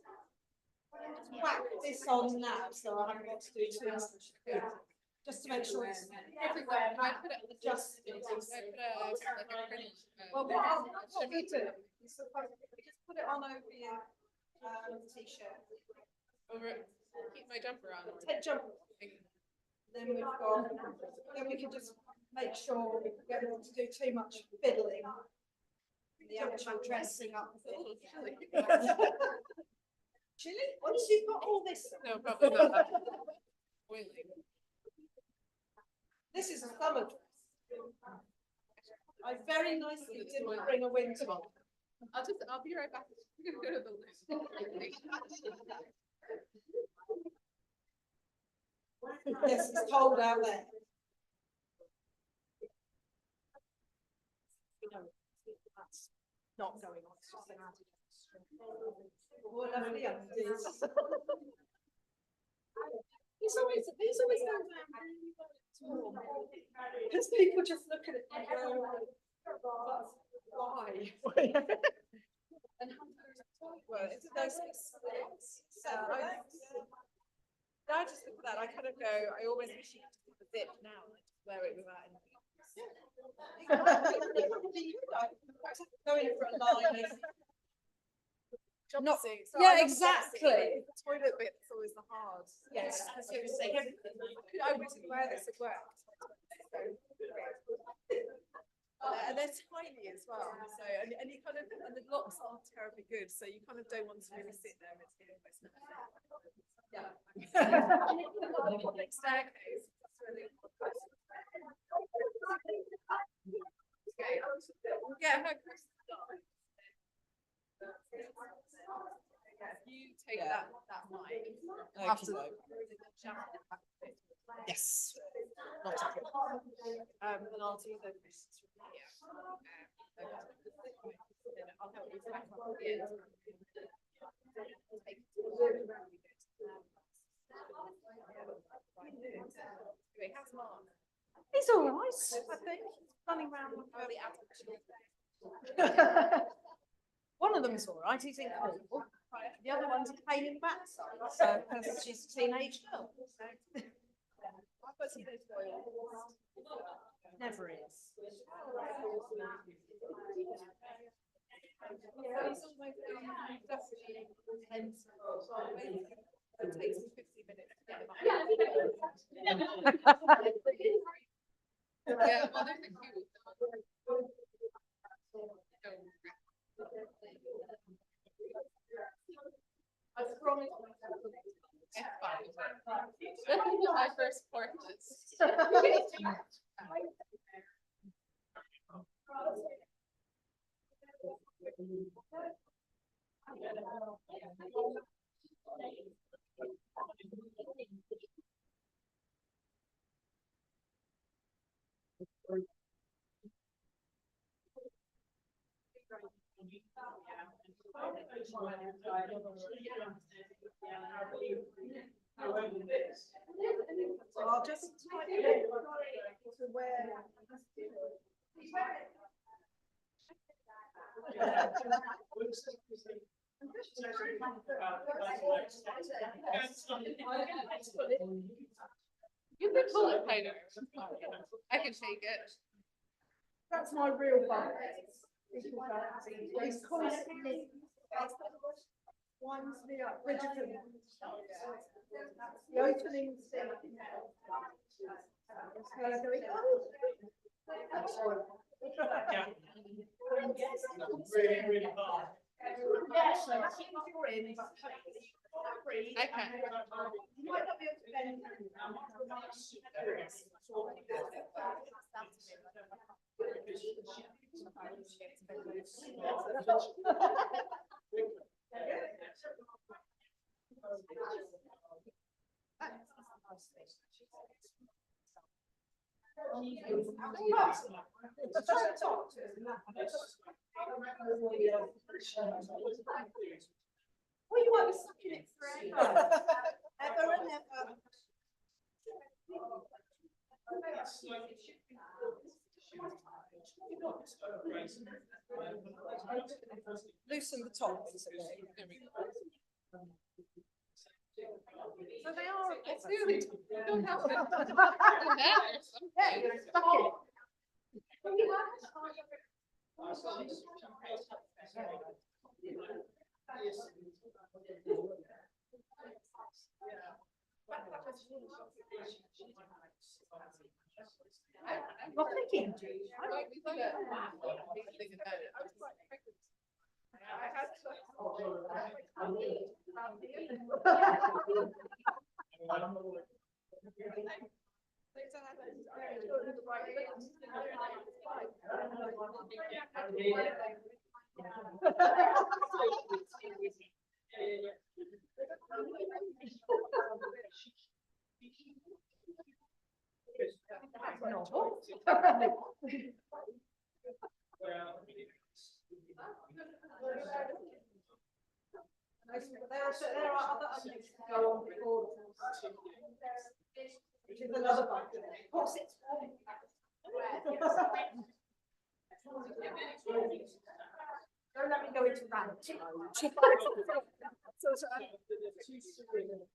whack this on now, so I haven't got to do too much. Just to make sure it's everywhere. And I put it on the just. Well, what we do is we just put it on over your t-shirt. Keep my jumper on. Take jumper. Then we've got. Then we can just make sure we don't do too much fiddling. The actual dressing up. Chilly? Once you've got all this. No, probably not. This is a summer dress. I very nicely didn't bring a winter one. I'll be right back. I'm gonna go to the list. Yes, it's cold out there. That's not going on. It's just an added extra. Oh, lovely undies. These always go down really well. Because people just look at it and go, why? And well, it's those so I just look at that, I kind of go, I always wish you could do the zip now, I just wear it without anything. Going for a line. Not, yeah, exactly. The toilet bit's always the hard. Yes, I always wear this at work. And they're tiny as well. So and you kind of and the locks aren't terribly good, so you kind of don't want to really sit there. It's yeah. Staircase. That's really important. Okay. Yeah. You take that line after the yes. Not a problem. And I'll do the wrists from here. I'll help you back up at the end. How's Mark? He's all right, I think. Running around with the one of them's all right, he's in school. The other one's a pain in the backside, so because she's a teenage girl. So. I've got teenage boys. Never is. He's almost intense. It takes me 50 minutes to get him up. Yeah, well, they're cute. I promise my first portraits. So I'll just type it to where. You can pull it later. I can take it. That's my real fun. It's constantly winds me up. The opening thing. really, really hard. Yeah, so that's what you're in, but hopefully. Okay. You might not be able to bend. Well, you might be stuck in it forever. Ever and ever. Loosen the top. basically. So they are, it's really, don't help it. Yeah, you're stuck in it. Well, thank you. There are other objects to go on before. Which is another bike. Of course, it's. Don't let me go into rant.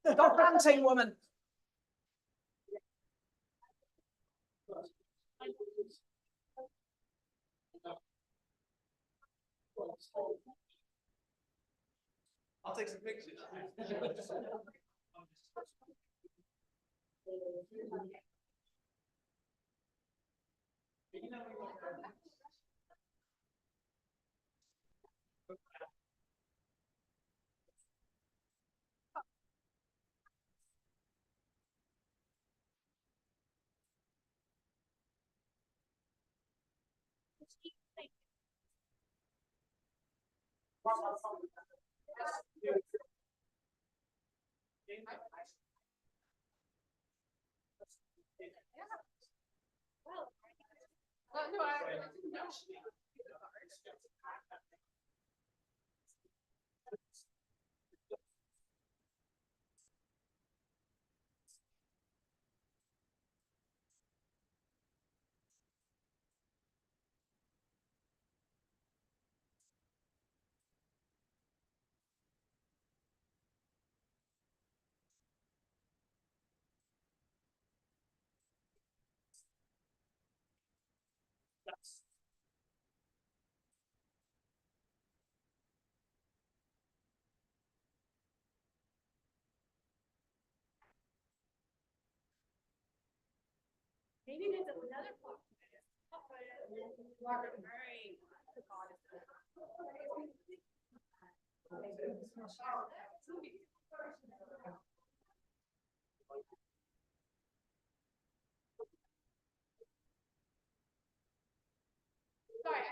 Stop ranting, woman. I'll take some pictures. Well, no, I didn't know. Maybe there's another part. Sorry.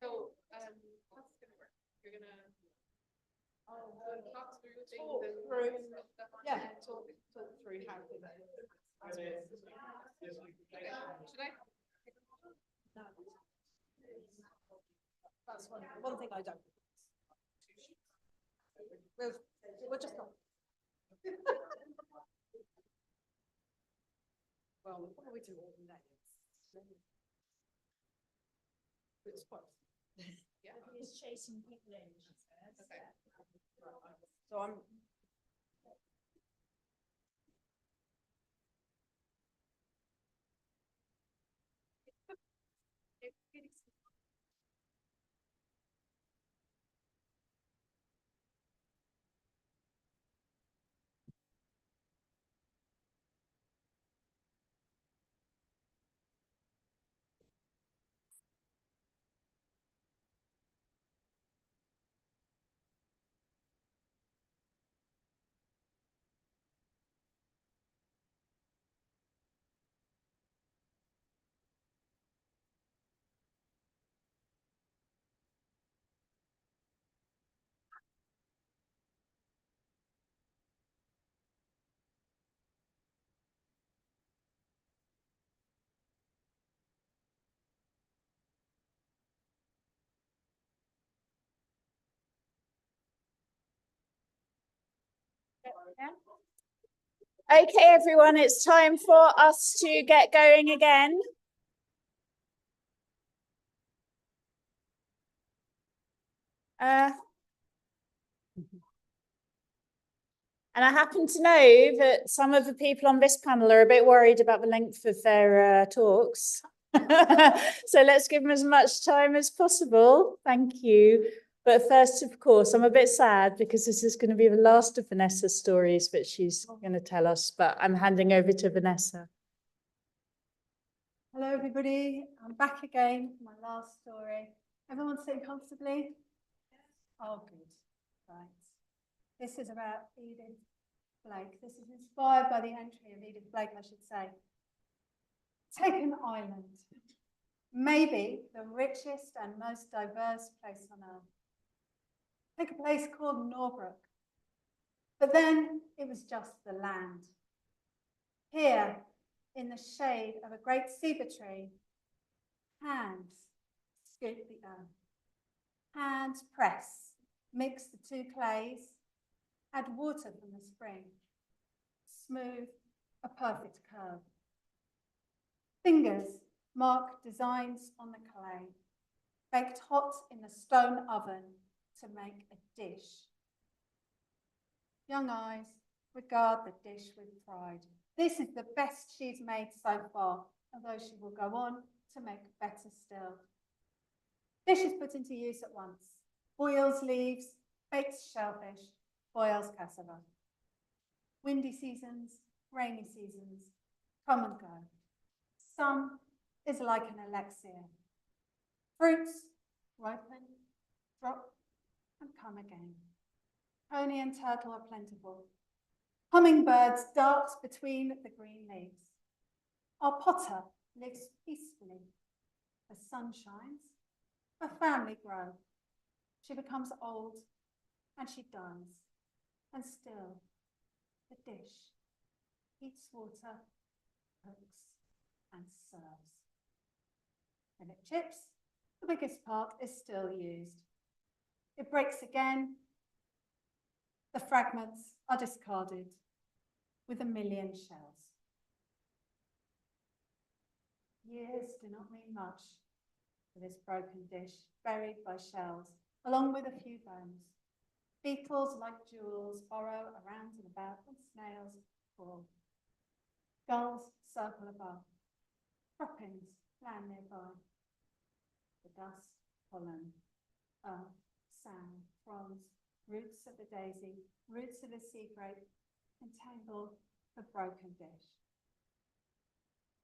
So, how's this gonna work? You're gonna talk through things and stuff on Yeah, talk through how to. That's one thing I don't. We'll just not. Well, we'll probably do all the names. It's quite. Yeah. He's chasing people in. Okay. So I'm. Okay, everyone, it's time for us to get going again. And I happen to know that some of the people on this panel are a bit worried about the length of their talks. So let's give them as much time as possible. Thank you. But first, of course, I'm a bit sad because this is going to be the last of Vanessa's stories that she's going to tell us, but I'm handing over to Vanessa. Hello, everybody. I'm back again for my last story. Everyone sitting comfortably? Oh, good. Right. This is about Edith Blake. This is inspired by the entry of Edith Blake, I should say. Take an island, maybe the richest and most diverse place on earth. Take a place called Norbrook. But then it was just the land. Here, in the shade of a great cedar tree, hands scoop the earth. Hands press, mix the two clays, add water from the spring. Smooth, a perfect curve. Fingers mark designs on the clay, baked hot in the stone oven to make a dish. Young eyes regard the dish with pride. This is the best she's made so far, although she will go on to make better still. Dish is put into use at once. Boils leaves, bakes shellfish, boils cassava. Windy seasons, rainy seasons, come and go. Sun is like an elixir. Fruits ripen, drop, and come again. Pony and turtle are plentiful. Hummingbirds dart between the green leaves. Our potter lives peacefully. The sun shines, a family grow. She becomes old and she dies. And still, the dish heats water, cooks, and serves. When it chips, the biggest part is still used. It breaks again. The fragments are discarded with a million shells. Years do not mean much for this broken dish, buried by shells, along with a few bones. Beetles, like jewels, burrow around and about, and snails crawl. Gulls circle above. Droppings land nearby. The dust, pollen, earth, sand, fronds, roots of the daisy, roots of the sea grape, entangle the broken dish.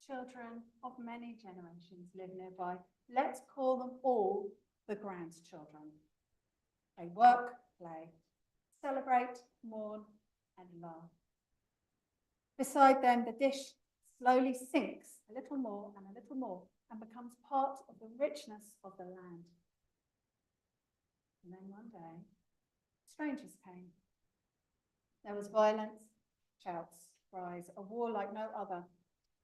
Children of many generations live nearby. Let's call them all the grandchildren. They work, play, celebrate, mourn, and laugh. Beside them, the dish slowly sinks a little more and becomes part of the richness of the land. And then one day, strangers came. There was violence, shouts, cries, a war like no other,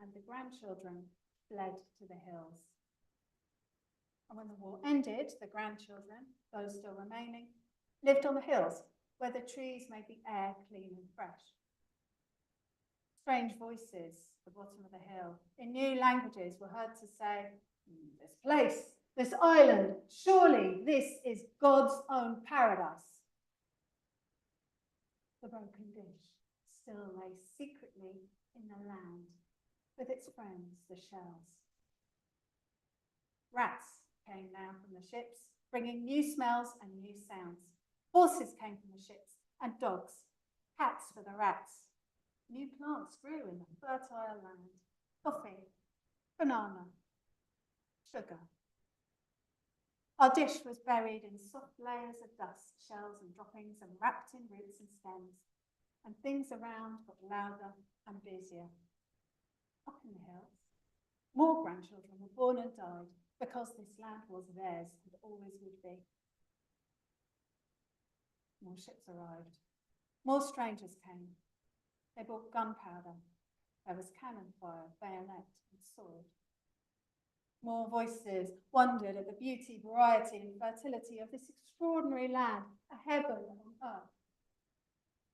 and the grandchildren fled to the hills. And when the war ended, the grandchildren, those still remaining, lived on the hills, where the trees made the air clean and fresh. Strange voices at the bottom of the hill, in new languages, were heard to say, this place, this island, surely this is God's own paradise. The broken dish still lay secretly in the land with its friends, the shells. Rats came now from the ships, bringing new smells and new sounds. Horses came from the ships, and dogs, cats for the rats. New plants grew in the fertile land. Coffee, banana, sugar. Our dish was buried in soft layers of dust, shells and droppings, and wrapped in roots and stems. And things around got louder and busier. Up in the hills, more grandchildren were born and died because this land was theirs and always would be. More ships arrived. More strangers came. They brought gunpowder. There was cannon fire, bayonet, and sword. More voices wondered at the beauty, variety, and fertility of this extraordinary land, a heaven on earth.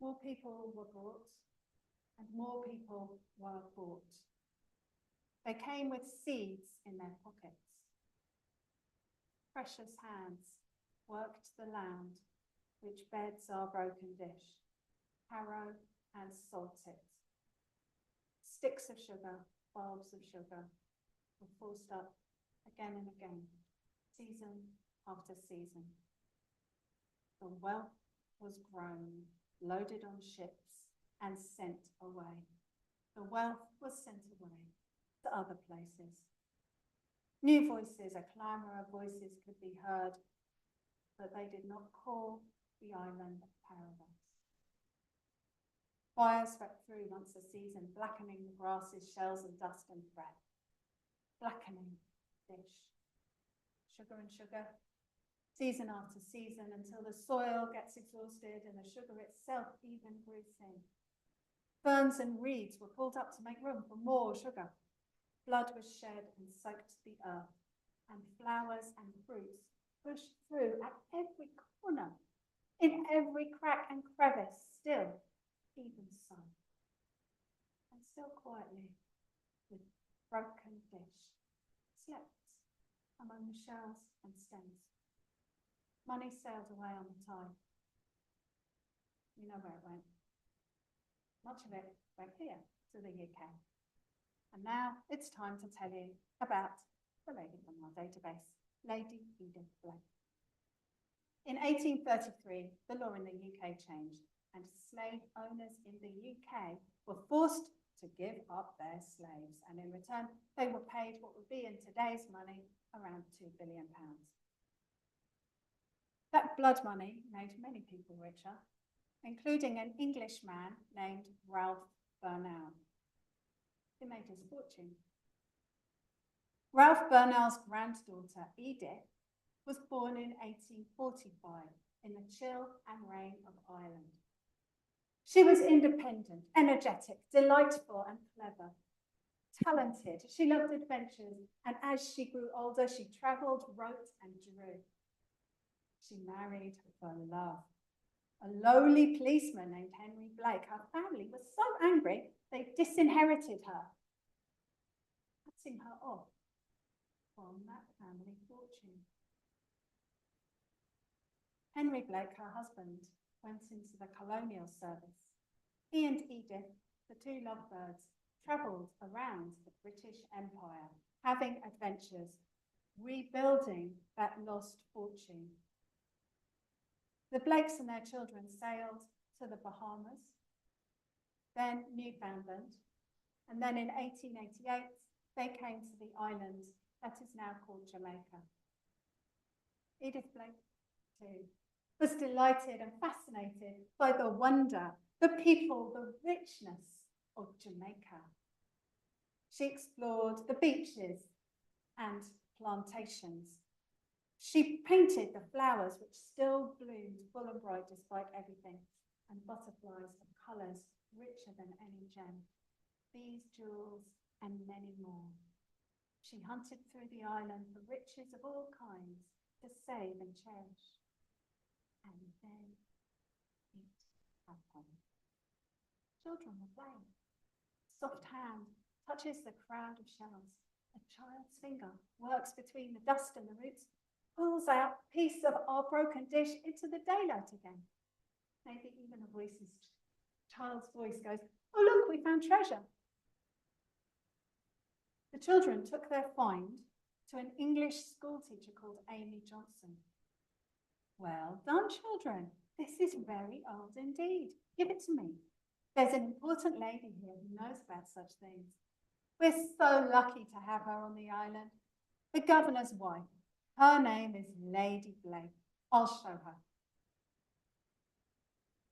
More people were brought, and more people were bought. They came with seeds in their pockets. Precious hands worked the land which beds our broken dish, harrow and salt it. Sticks of sugar, bulbs of sugar were forced up again and again, season after season. The wealth was grown, loaded on ships, and sent away. The wealth was sent away to other places. New voices, a clamour of voices could be heard, but they did not call the island paradise. Fire swept through once a season, blackening the grasses, shells and dust and thread. Blackening dish. Sugar and sugar, season after season, until the soil gets exhausted and the sugar itself even grew thin. Ferns and reeds were pulled up to make room for more sugar. Blood was shed and soaked the earth, and flowers and fruits pushed through at every corner, in every crack and crevice, still, even so. And still quietly, with broken dish, slept among the shells and stems. Money sailed away on the tide. You know where it went. Much of it went here, to the UK. And now it's time to tell you about the lady from our database, Lady Edith Blake. In 1833, the law in the UK changed, and slave owners in the UK were forced to give up their slaves, and in return, they were paid what would be in today's money around £2 billion. That blood money made many people richer, including an Englishman named Ralph Burnell. He made his fortune. Ralph Burnell's granddaughter, Edith, was born in 1845 in the chill and rain of Ireland. She was independent, energetic, delightful and clever, talented. She loved adventures, and as she grew older, she travelled, wrote and drew. She married for love. A lowly policeman named Henry Blake. Her family was so angry, they disinherited her, cutting her off from that family fortune. Henry Blake, her husband, went into the colonial service. He and Edith, the two lovebirds, travelled around the British Empire, having adventures, rebuilding that lost fortune. The Blakes and their children sailed to the Bahamas, then Newfoundland, and then in 1888, they came to the island that is now called Jamaica. Edith Blake, too, was delighted and fascinated by the wonder, the people, the richness of Jamaica. She explored the beaches and plantations. She painted the flowers which still bloomed full and bright despite everything, and butterflies of colours richer than any gem, these jewels and many more. She hunted through the island for riches of all kinds to save and cherish. And then it happened. Children were playing. Soft hand touches the crowd of shells. A child's finger works between the dust and the roots, pulls out a piece of our broken dish into the daylight again. Maybe even a child's voice goes, "Oh, look, we found treasure." The children took their find to an English school teacher called Amy Johnson. "Well done, children. This is very old indeed. Give it to me. There's an important lady here who knows about such things. We're so lucky to have her on the island. The governor's wife. Her name is Lady Blake. I'll show her."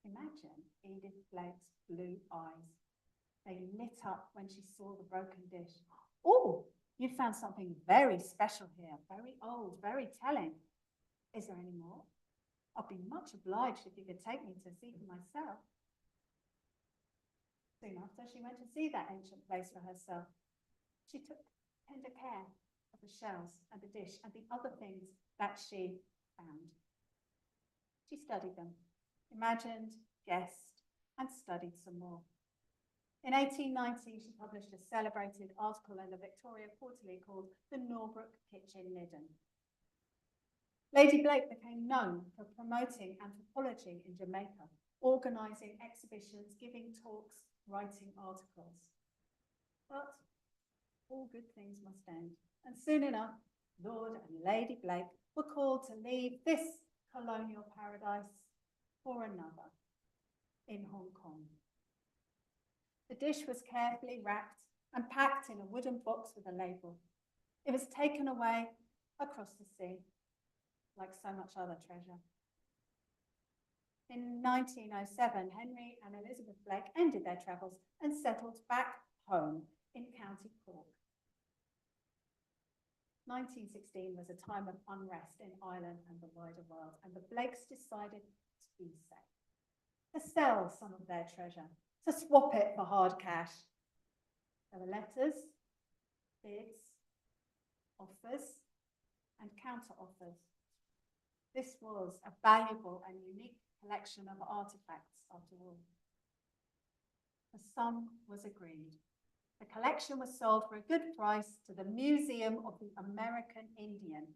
Imagine Edith Blake's blue eyes. They lit up when she saw the broken dish. "Oh, you found something very special here, very old, very telling. Is there any more? I'd be much obliged if you could take me to see for myself." Soon after, she went to see that ancient place for herself. She took tender care of the shells and the dish and the other things that she found. She studied them, imagined, guessed, and studied some more. In 1890, she published a celebrated article in the Victoria Quarterly called "The Norbrook Kitchen Midden." Lady Blake became known for promoting anthropology in Jamaica, organising exhibitions, giving talks, writing articles. But all good things must end, and soon enough, Lord and Lady Blake were called to leave this colonial paradise for another in Hong Kong. The dish was carefully wrapped and packed in a wooden box with a label. It was taken away across the sea, like so much other treasure. In 1907, Henry and Elizabeth Blake ended their travels and settled back home in County Cork. 1916 was a time of unrest in Ireland and the wider world, and the Blakes decided to be safe, to sell some of their treasure, to swap it for hard cash. There were letters, bids, offers, and counter-offers. This was a valuable and unique collection of artifacts, after all. The sum was agreed. The collection was sold for a good price to the Museum of the American Indian.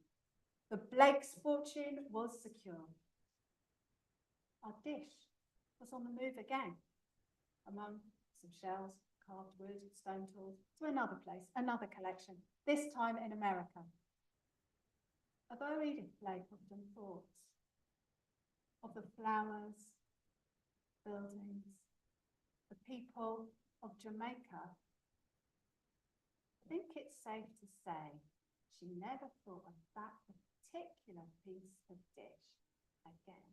The Blake's fortune was secure. Our dish was on the move again, among some shells, carved wood, stone tools, to another place, another collection, this time in America. Although Edith Blake often thought of the flowers, buildings, the people of Jamaica, I think it's safe to say she never thought of that particular piece of dish again.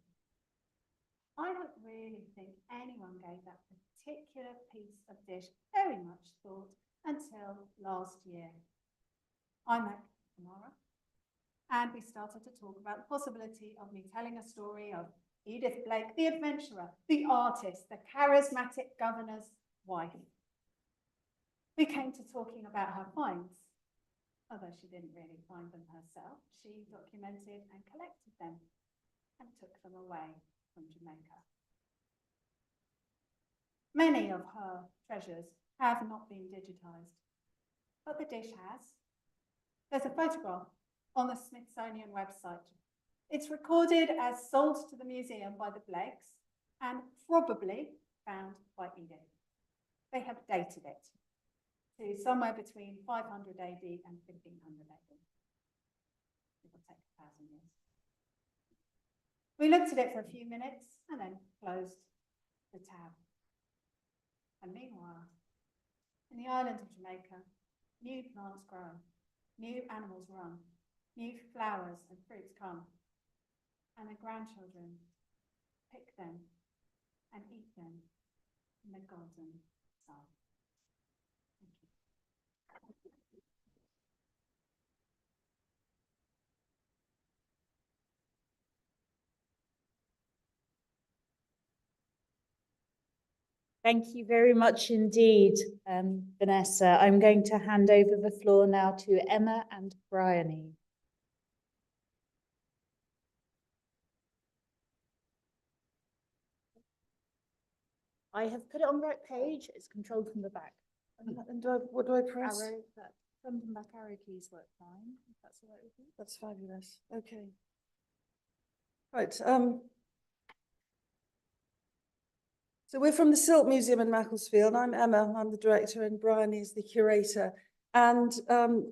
I don't really think anyone gave that particular piece of dish very much thought until last year. I met Amara, and we started to talk about the possibility of me telling a story of Edith Blake, the adventurer, the artist, the charismatic governor's wife. We came to talking about her finds. Although she didn't really find them herself, she documented and collected them and took them away from Jamaica. Many of her treasures have not been digitized, but the dish has. There's a photograph on the Smithsonian website. It's recorded as sold to the museum by the Blakes and probably found by Edith. They have dated it to somewhere between 500 AD and 1500 AD. It will take 1,000 years. We looked at it for a few minutes and then closed the tab. And meanwhile, in the island of Jamaica, new plants grow, new animals run, new flowers and fruits come, and the grandchildren pick them and eat them in the golden sun. Thank you. Thank you very much indeed, Vanessa. I'm going to hand over the floor now to Emma and Bryony. I have put it on the right page. It's controlled from the back. And what do I press? Arrow, that front and back arrow keys work fine. If that's all right with you. That's fabulous. Okay. Right. So we're from the Silk Museum in Macclesfield. I'm Emma. I'm the director, and Brian is the curator. And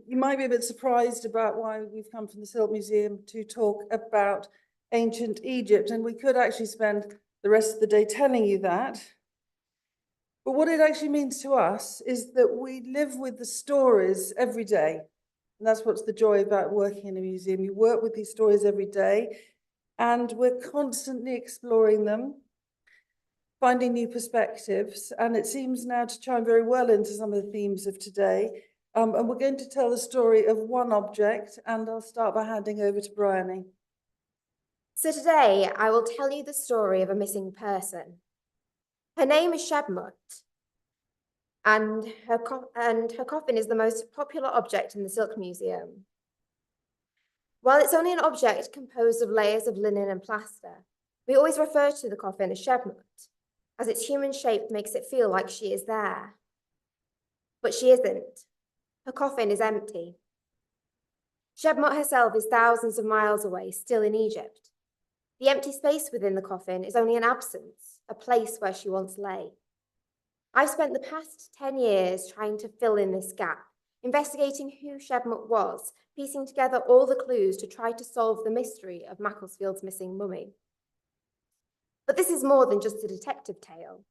you might be a bit surprised about why we've come from the Silk Museum to talk about ancient Egypt. And we could actually spend the rest of the day telling you that. But what it actually means to us is that we live with the stories every day. And that's what's the joy about working in a museum. You work with these stories every day, and we're constantly exploring them, finding new perspectives. And it seems now to chime very well into some of the themes of today. And we're going to tell the story of one object, and I'll start by handing over to Bryony. So today I will tell you the story of a missing person. Her name is Shebmut, and her coffin is the most popular object in the Silk Museum. While it's only an object composed of layers of linen and plaster, we always refer to the coffin as Shebmut, as its human shape makes it feel like she is there. But she isn't. Her coffin is empty. Shebmut herself is thousands of miles away, still in Egypt. The empty space within the coffin is only an absence, a place where she once lay. I've spent the past 10 years trying to fill in this gap, investigating who Shebmut was, piecing together all the clues to try to solve the mystery of Macclesfield's missing mummy. But this is more than just a detective tale.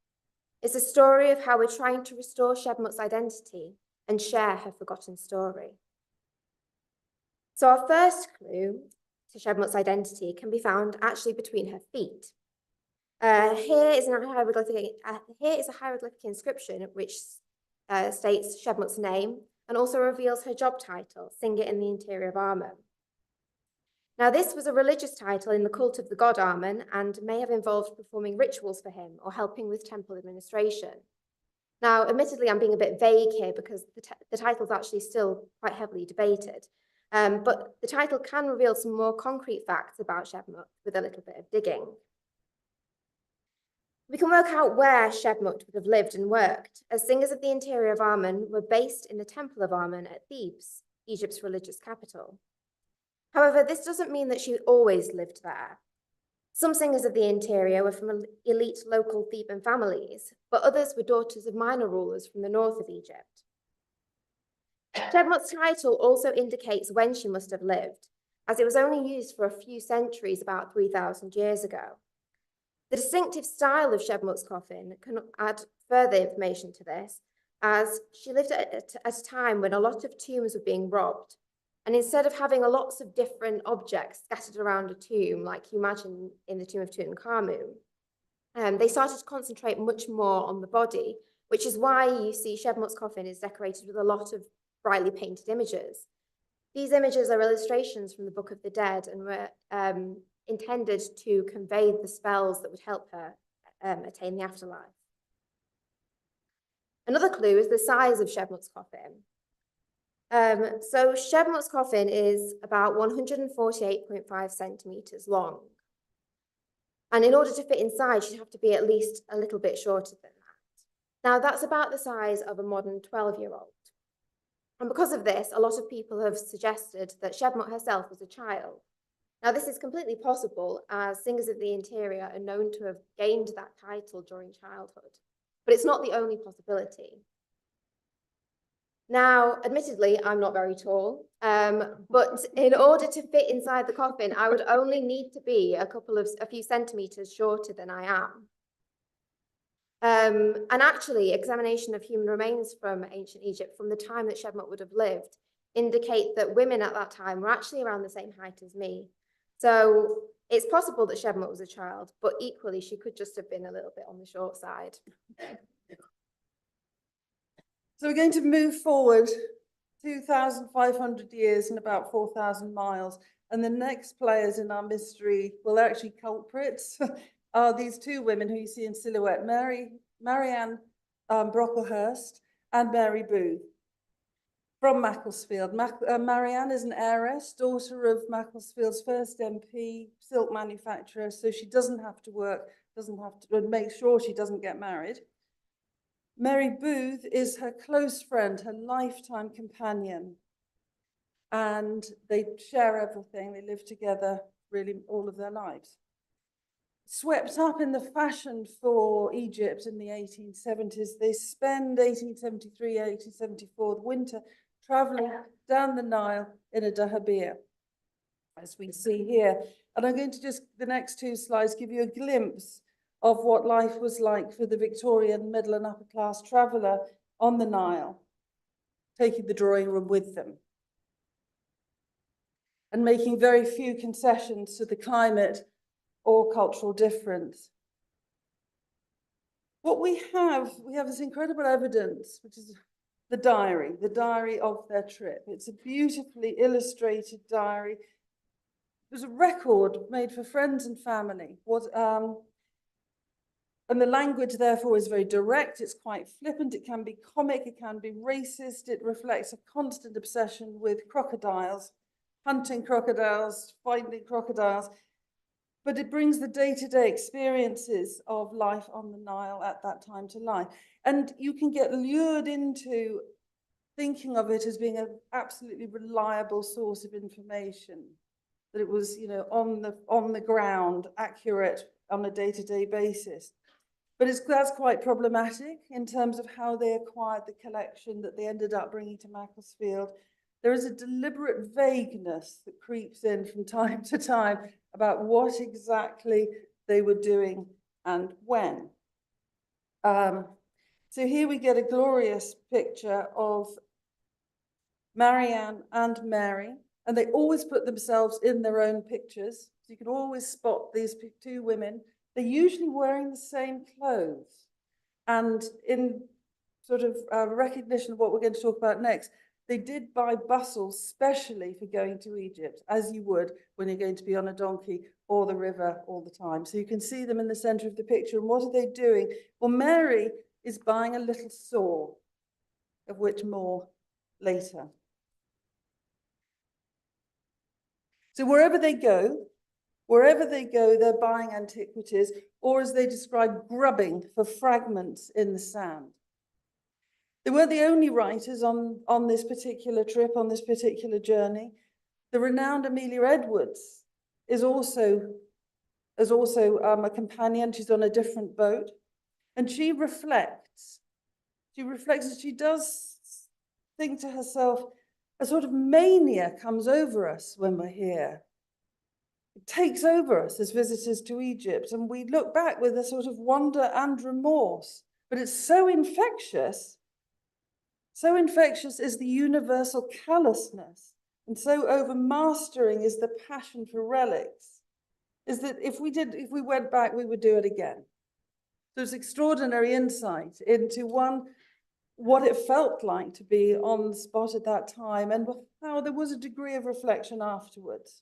It's a story of how we're trying to restore Shebmut's identity and share her forgotten story. So our first clue to Shebmut's identity can be found actually between her feet. Here is a hieroglyphic inscription which states Shebmut's name and also reveals her job title, Singer in the Interior of Amun. Now, this was a religious title in the cult of the god Amun and may have involved performing rituals for him or helping with temple administration. Now, admittedly, I'm being a bit vague here because the title is actually still quite heavily debated. But the title can reveal some more concrete facts about Shebmut with a little bit of digging. We can work out where Shebmut would have lived and worked, as singers of the interior of Amun were based in the Temple of Amun at Thebes, Egypt's religious capital. However, this doesn't mean that she always lived there. Some singers of the interior were from elite local Theban families, but others were daughters of minor rulers from the north of Egypt. Shebmut's title also indicates when she must have lived, as it was only used for a few centuries about 3,000 years ago. The distinctive style of Shebmut's coffin can add further information to this, as she lived at a time when a lot of tombs were being robbed. And instead of having lots of different objects scattered around a tomb, like you imagine in the tomb of Tutankhamun, they started to concentrate much more on the body, which is why you see Shebmut's coffin is decorated with a lot of brightly painted images. These images are illustrations from the Book of the Dead and were intended to convey the spells that would help her attain the afterlife. Another clue is the size of Shebmut's coffin. So Shebmut's coffin is about 148.5 centimeters long. And in order to fit inside, she'd have to be at least a little bit shorter than that. Now, that's about the size of a modern 12-year-old. And because of this, a lot of people have suggested that Shebmut herself was a child. Now, this is completely possible, as singers of the interior are known to have gained that title during childhood. But it's not the only possibility. Now, admittedly, I'm not very tall, but in order to fit inside the coffin, I would only need to be a few centimeters shorter than I am. And actually, examination of human remains from ancient Egypt from the time that Shebmut would have lived indicate that women at that time were actually around the same height as me. So it's possible that Shebmut was a child, but equally, she could just have been a little bit on the short side. So we're going to move forward 2,500 years and about 4,000 miles. And the next players in our mystery, well, they're actually culprits, are these two women who you see in silhouette, Mary Marianne Brocklehurst and Mary Booth from Macclesfield. Marianne is an heiress, daughter of Macclesfield's first MP, silk manufacturer, so she doesn't have to work, doesn't have to make sure she doesn't get married. Mary Booth is her close friend, her lifetime companion, and they share everything. They live together really all of their lives. Swept up in the fashion for Egypt in the 1870s, they spend 1873, 1874, the winter, traveling down the Nile in a dahabeah, as we see here. And I'm going to just, the next two slides, give you a glimpse of what life was like for the Victorian middle and upper class traveller on the Nile, taking the drawing room with them and making very few concessions to the climate or cultural difference. What we have this incredible evidence, which is the diary of their trip. It's a beautifully illustrated diary. It was a record made for friends and family. And the language, therefore, is very direct. It's quite flippant. It can be comic. It can be racist. It reflects a constant obsession with crocodiles, hunting crocodiles, finding crocodiles. But it brings the day-to-day experiences of life on the Nile at that time to life. And you can get lured into thinking of it as being an absolutely reliable source of information, that it was, you know, on the ground, accurate on a day-to-day basis. But that's quite problematic in terms of how they acquired the collection that they ended up bringing to Macclesfield. There is a deliberate vagueness that creeps in from time to time about what exactly they were doing and when. So here we get a glorious picture of Marianne and Mary, and they always put themselves in their own pictures. So you can always spot these two women. They're usually wearing the same clothes. And in sort of recognition of what we're going to talk about next, they did buy bustles specially for going to Egypt, as you would when you're going to be on a donkey or the river all the time. So you can see them in the center of the picture. And what are they doing? Well, Mary is buying a little saw, of which more later. So wherever they go, they're buying antiquities, or as they describe, grubbing for fragments in the sand. They weren't the only writers on this particular trip, on this particular journey. The renowned Amelia Edwards is also a companion. She's on a different boat, and she reflects as she does think to herself, a sort of mania comes over us when we're here. It takes over us as visitors to Egypt, and we look back with a sort of wonder and remorse, but it's so infectious. So infectious is the universal callousness, and so overmastering is the passion for relics, is that if we went back, we would do it again. So it's extraordinary insight into what it felt like to be on the spot at that time, and how there was a degree of reflection afterwards.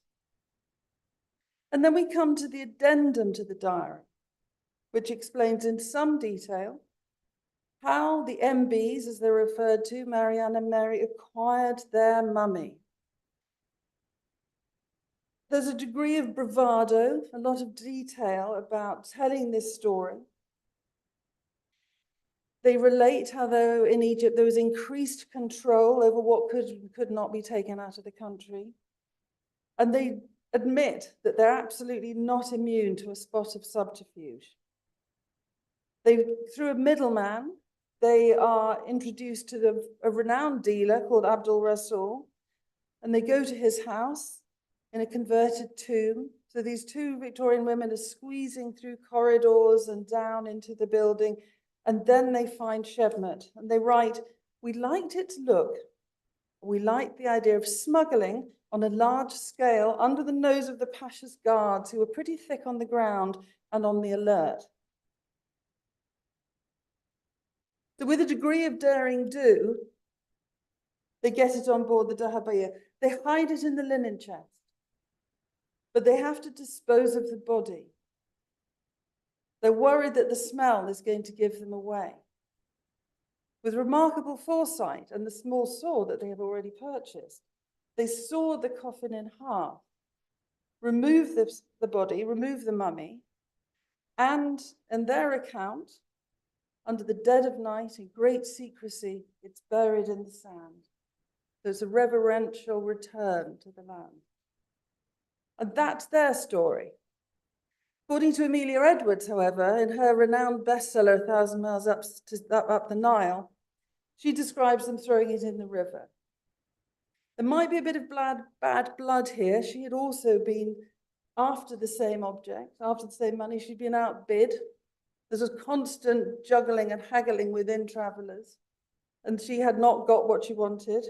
And then we come to the addendum to the diary, which explains in some detail how the MBs, as they're referred to, Marianne and Mary, acquired their mummy. There's a degree of bravado, a lot of detail about telling this story. They relate how, though in Egypt there was increased control over what could not be taken out of the country. And they admit that they're absolutely not immune to a spot of subterfuge. Through a middleman, they are introduced to a renowned dealer called Abdul Rasul, and they go to his house in a converted tomb. So these two Victorian women are squeezing through corridors and down into the building, and then they find Shebmet, and they write, "We liked it to look. We liked the idea of smuggling on a large scale under the nose of the Pasha's guards, who were pretty thick on the ground and on the alert." So with a degree of daring do, they get it on board the dahabeah. They hide it in the linen chest, but they have to dispose of the body. They're worried that the smell is going to give them away. With remarkable foresight and the small saw that they have already purchased, they sawed the coffin in half, removed the body, removed the mummy, and in their account, under the dead of night in great secrecy, it's buried in the sand. There's a reverential return to the land. And that's their story. According to Amelia Edwards, however, in her renowned bestseller, 1,000 Miles Up the Nile, she describes them throwing it in the river. There might be a bit of bad blood here. She had also been after the same object, after the same money. She'd been outbid. There's a constant juggling and haggling within travellers, and she had not got what she wanted.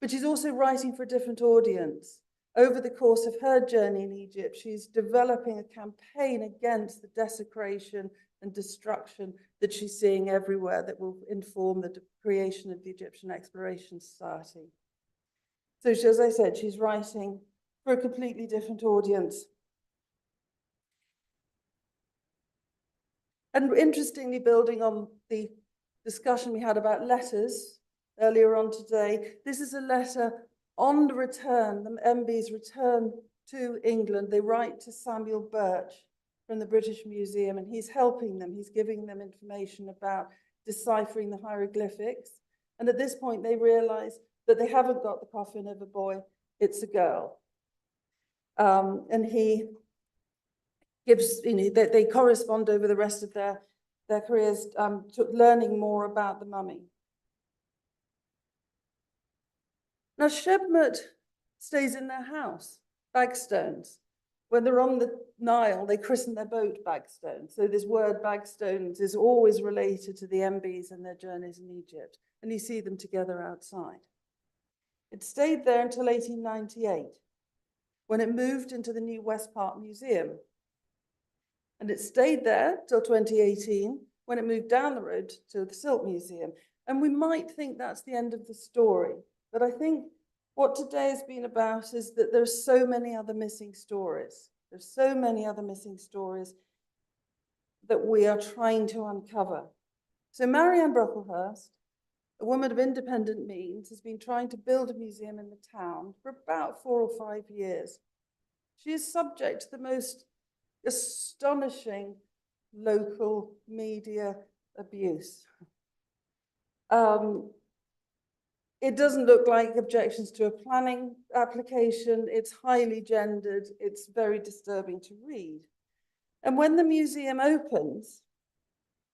But she's also writing for a different audience. Over the course of her journey in Egypt, she's developing a campaign against the desecration and destruction that she's seeing everywhere that will inform the creation of the Egyptian Exploration Society. So as I said, she's writing for a completely different audience. And interestingly, building on the discussion we had about letters earlier on today, this is a letter on the return, the MB's return to England. They write to Samuel Birch from the British Museum, and he's helping them. He's giving them information about deciphering the hieroglyphics. And at this point, they realize that they haven't got the coffin of a boy, it's a girl. And he gives, they correspond over the rest of their careers, learning more about the mummy. Now, Shebmut stays in their house, Bagstones. When they're on the Nile, they christen their boat Bagstones. So this word Bagstones is always related to the MBs and their journeys in Egypt. And you see them together outside. It stayed there until 1898, when it moved into the new West Park Museum. And it stayed there till 2018, when it moved down the road to the Silk Museum. And we might think that's the end of the story. But I think what today has been about is that there's so many other missing stories. There's so many other missing stories that we are trying to uncover. So Marianne Brocklehurst, a woman of independent means, has been trying to build a museum in the town for about 4 or 5 years. She is subject to the most astonishing local media abuse. It doesn't look like objections to a planning application. It's highly gendered. It's very disturbing to read. And when the museum opens,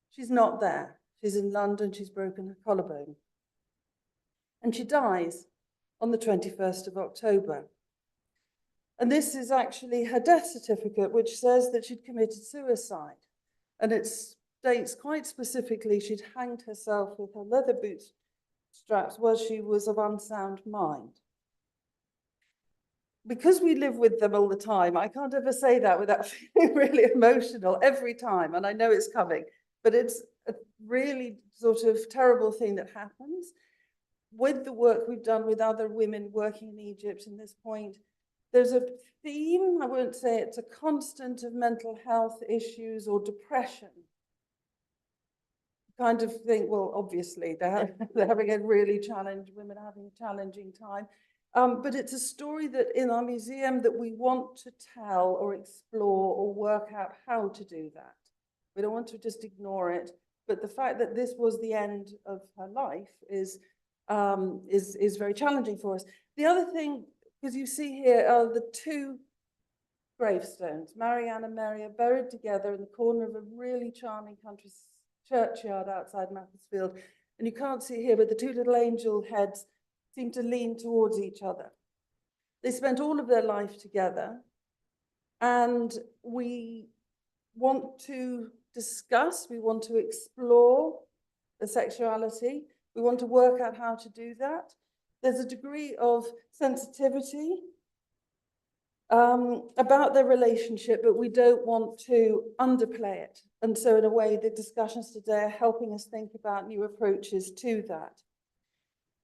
she's not there. She's in London. She's broken her collarbone. And she dies on the 21st of October. And this is actually her death certificate, which says that she'd committed suicide. And it states quite specifically she'd hanged herself with her leather boots straps while she was of unsound mind. Because we live with them all the time, I can't ever say that without feeling really emotional every time, and I know it's coming, but it's a really sort of terrible thing that happens. With the work we've done with other women working in Egypt in this point, there's a theme, I won't say it's a constant, of mental health issues or depression. Kind of think, well, obviously they're having a really women are having a challenging time. But it's a story that in our museum that we want to tell or explore or work out how to do that. We don't want to just ignore it. But the fact that this was the end of her life is very challenging for us. The other thing, because you see here are the 2 gravestones. Marianne and Mary are buried together in the corner of a really charming country churchyard outside Macclesfield. And you can't see here, but the 2 little angel heads seem to lean towards each other. They spent all of their life together, and we want to discuss, we want to explore the sexuality, we want to work out how to do that. There's a degree of sensitivity about their relationship, but we don't want to underplay it. And so in a way, the discussions today are helping us think about new approaches to that.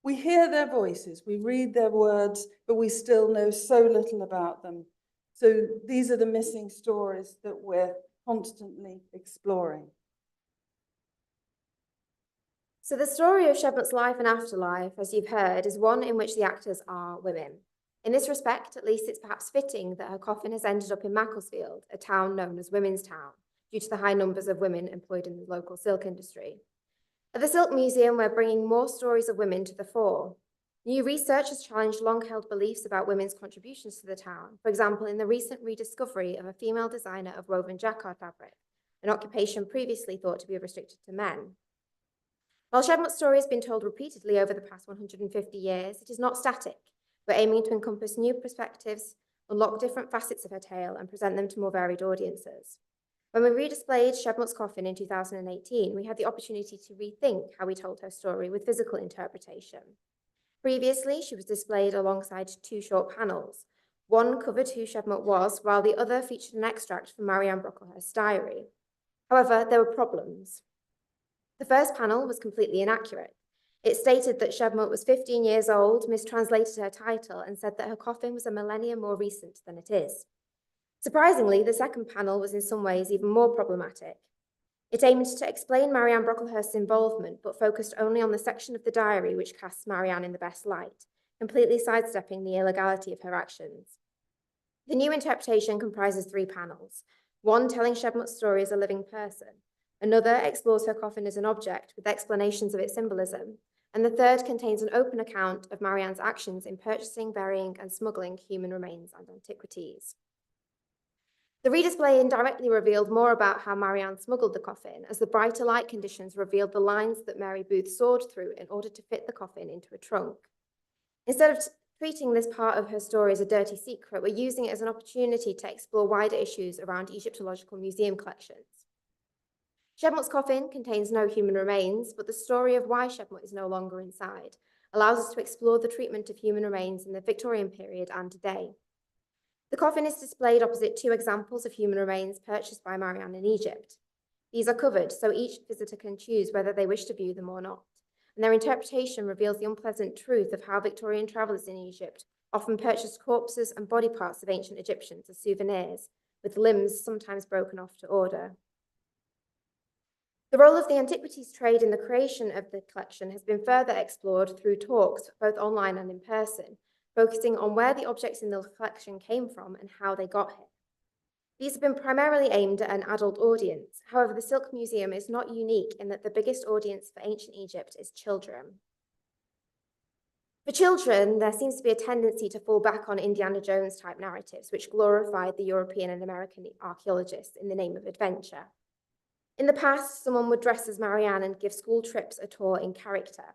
We hear their voices, we read their words, but we still know so little about them. So these are the missing stories that we're constantly exploring. So the story of Shebmott's life and afterlife, as you've heard, is one in which the actors are women. In this respect, at least, it's perhaps fitting that her coffin has ended up in Macclesfield, a town known as Women's Town, due to the high numbers of women employed in the local silk industry. At the Silk Museum, we're bringing more stories of women to the fore. New research has challenged long-held beliefs about women's contributions to the town, for example, in the recent rediscovery of a female designer of woven jacquard fabric, an occupation previously thought to be restricted to men. While Shebmott's story has been told repeatedly over the past 150 years, it is not static. We're aiming to encompass new perspectives, unlock different facets of her tale, and present them to more varied audiences. When we redisplayed Shebmott's coffin in 2018, we had the opportunity to rethink how we told her story with physical interpretation. Previously, she was displayed alongside two short panels. One covered who Shebmott was, while the other featured an extract from Marianne Brocklehurst's diary. However, there were problems. The first panel was completely inaccurate. It stated that Shebmott was 15 years old, mistranslated her title, and said that her coffin was a millennia more recent than it is. Surprisingly, the second panel was in some ways even more problematic. It aimed to explain Marianne Brocklehurst's involvement, but focused only on the section of the diary which casts Marianne in the best light, completely sidestepping the illegality of her actions. The new interpretation comprises 3 panels, one telling Shebmott's story as a living person, another explores her coffin as an object with explanations of its symbolism, and the third contains an open account of Marianne's actions in purchasing, burying, and smuggling human remains and antiquities. The redisplay indirectly revealed more about how Marianne smuggled the coffin, as the brighter light conditions revealed the lines that Mary Booth sawed through in order to fit the coffin into a trunk. Instead of treating this part of her story as a dirty secret, we're using it as an opportunity to explore wider issues around Egyptological museum collections. Shebmott's coffin contains no human remains, but the story of why Shebmott is no longer inside allows us to explore the treatment of human remains in the Victorian period and today. The coffin is displayed opposite 2 examples of human remains purchased by Marianne in Egypt. These are covered, so each visitor can choose whether they wish to view them or not, and their interpretation reveals the unpleasant truth of how Victorian travellers in Egypt often purchased corpses and body parts of ancient Egyptians as souvenirs, with limbs sometimes broken off to order. The role of the antiquities trade in the creation of the collection has been further explored through talks, both online and in person, focusing on where the objects in the collection came from and how they got here. These have been primarily aimed at an adult audience. However, the Silk Museum is not unique in that the biggest audience for ancient Egypt is children. For children, there seems to be a tendency to fall back on Indiana Jones type narratives, which glorified the European and American archaeologists in the name of adventure. In the past, someone would dress as Marianne and give school trips a tour in character.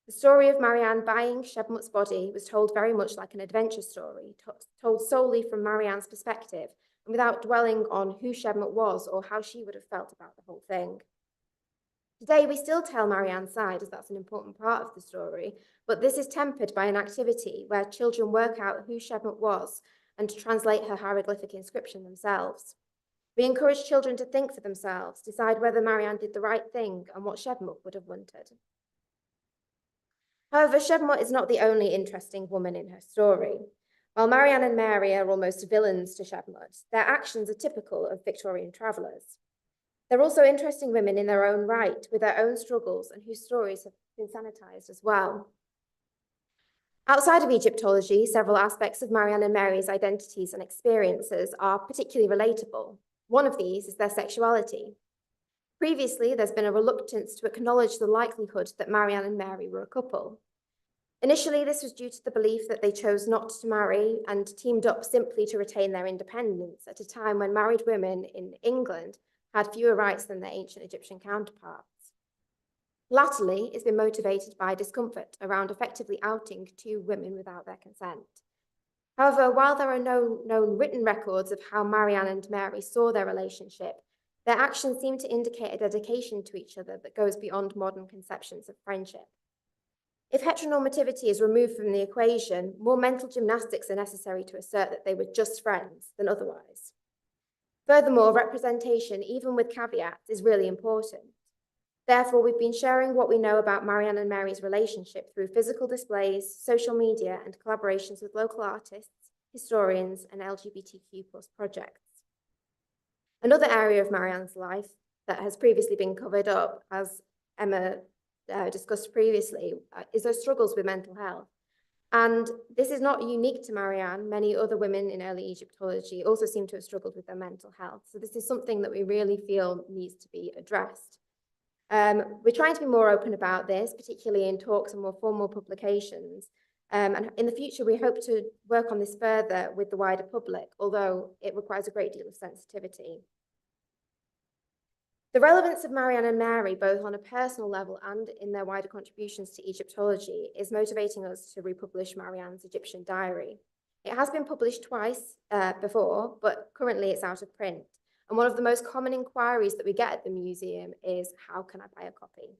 The story of Marianne buying Shebmott's body was told very much like an adventure story, told solely from Marianne's perspective, and without dwelling on who Shebmott was or how she would have felt about the whole thing. Today, we still tell Marianne's side, as that's an important part of the story, but this is tempered by an activity where children work out who Shebmott was and to translate her hieroglyphic inscription themselves. We encourage children to think for themselves, decide whether Marianne did the right thing and what Shebmott would have wanted. However, Shebmott is not the only interesting woman in her story. While Marianne and Mary are almost villains to Shebmott, their actions are typical of Victorian travellers. They're also interesting women in their own right, with their own struggles and whose stories have been sanitised as well. Outside of Egyptology, several aspects of Marianne and Mary's identities and experiences are particularly relatable. One of these is their sexuality. Previously, there's been a reluctance to acknowledge the likelihood that Marianne and Mary were a couple. Initially, this was due to the belief that they chose not to marry and teamed up simply to retain their independence at a time when married women in England had fewer rights than their ancient Egyptian counterparts. Latterly, it's been motivated by discomfort around effectively outing 2 women without their consent. However, while there are no known written records of how Marianne and Mary saw their relationship, their actions seem to indicate a dedication to each other that goes beyond modern conceptions of friendship. If heteronormativity is removed from the equation, more mental gymnastics are necessary to assert that they were just friends than otherwise. Furthermore, representation, even with caveats, is really important. Therefore, we've been sharing what we know about Marianne and Mary's relationship through physical displays, social media, and collaborations with local artists, historians, and LGBTQ+ projects. Another area of Marianne's life that has previously been covered up, as Emma discussed previously, is her struggles with mental health. And this is not unique to Marianne. Many other women in early Egyptology also seem to have struggled with their mental health. So this is something that we really feel needs to be addressed. We're trying to be more open about this, particularly in talks and more formal publications. And in the future, we hope to work on this further with the wider public, although it requires a great deal of sensitivity. The relevance of Marianne and Mary, both on a personal level and in their wider contributions to Egyptology, is motivating us to republish Marianne's Egyptian diary. It has been published twice before, but currently it's out of print. And one of the most common inquiries that we get at the museum is, how can I buy a copy?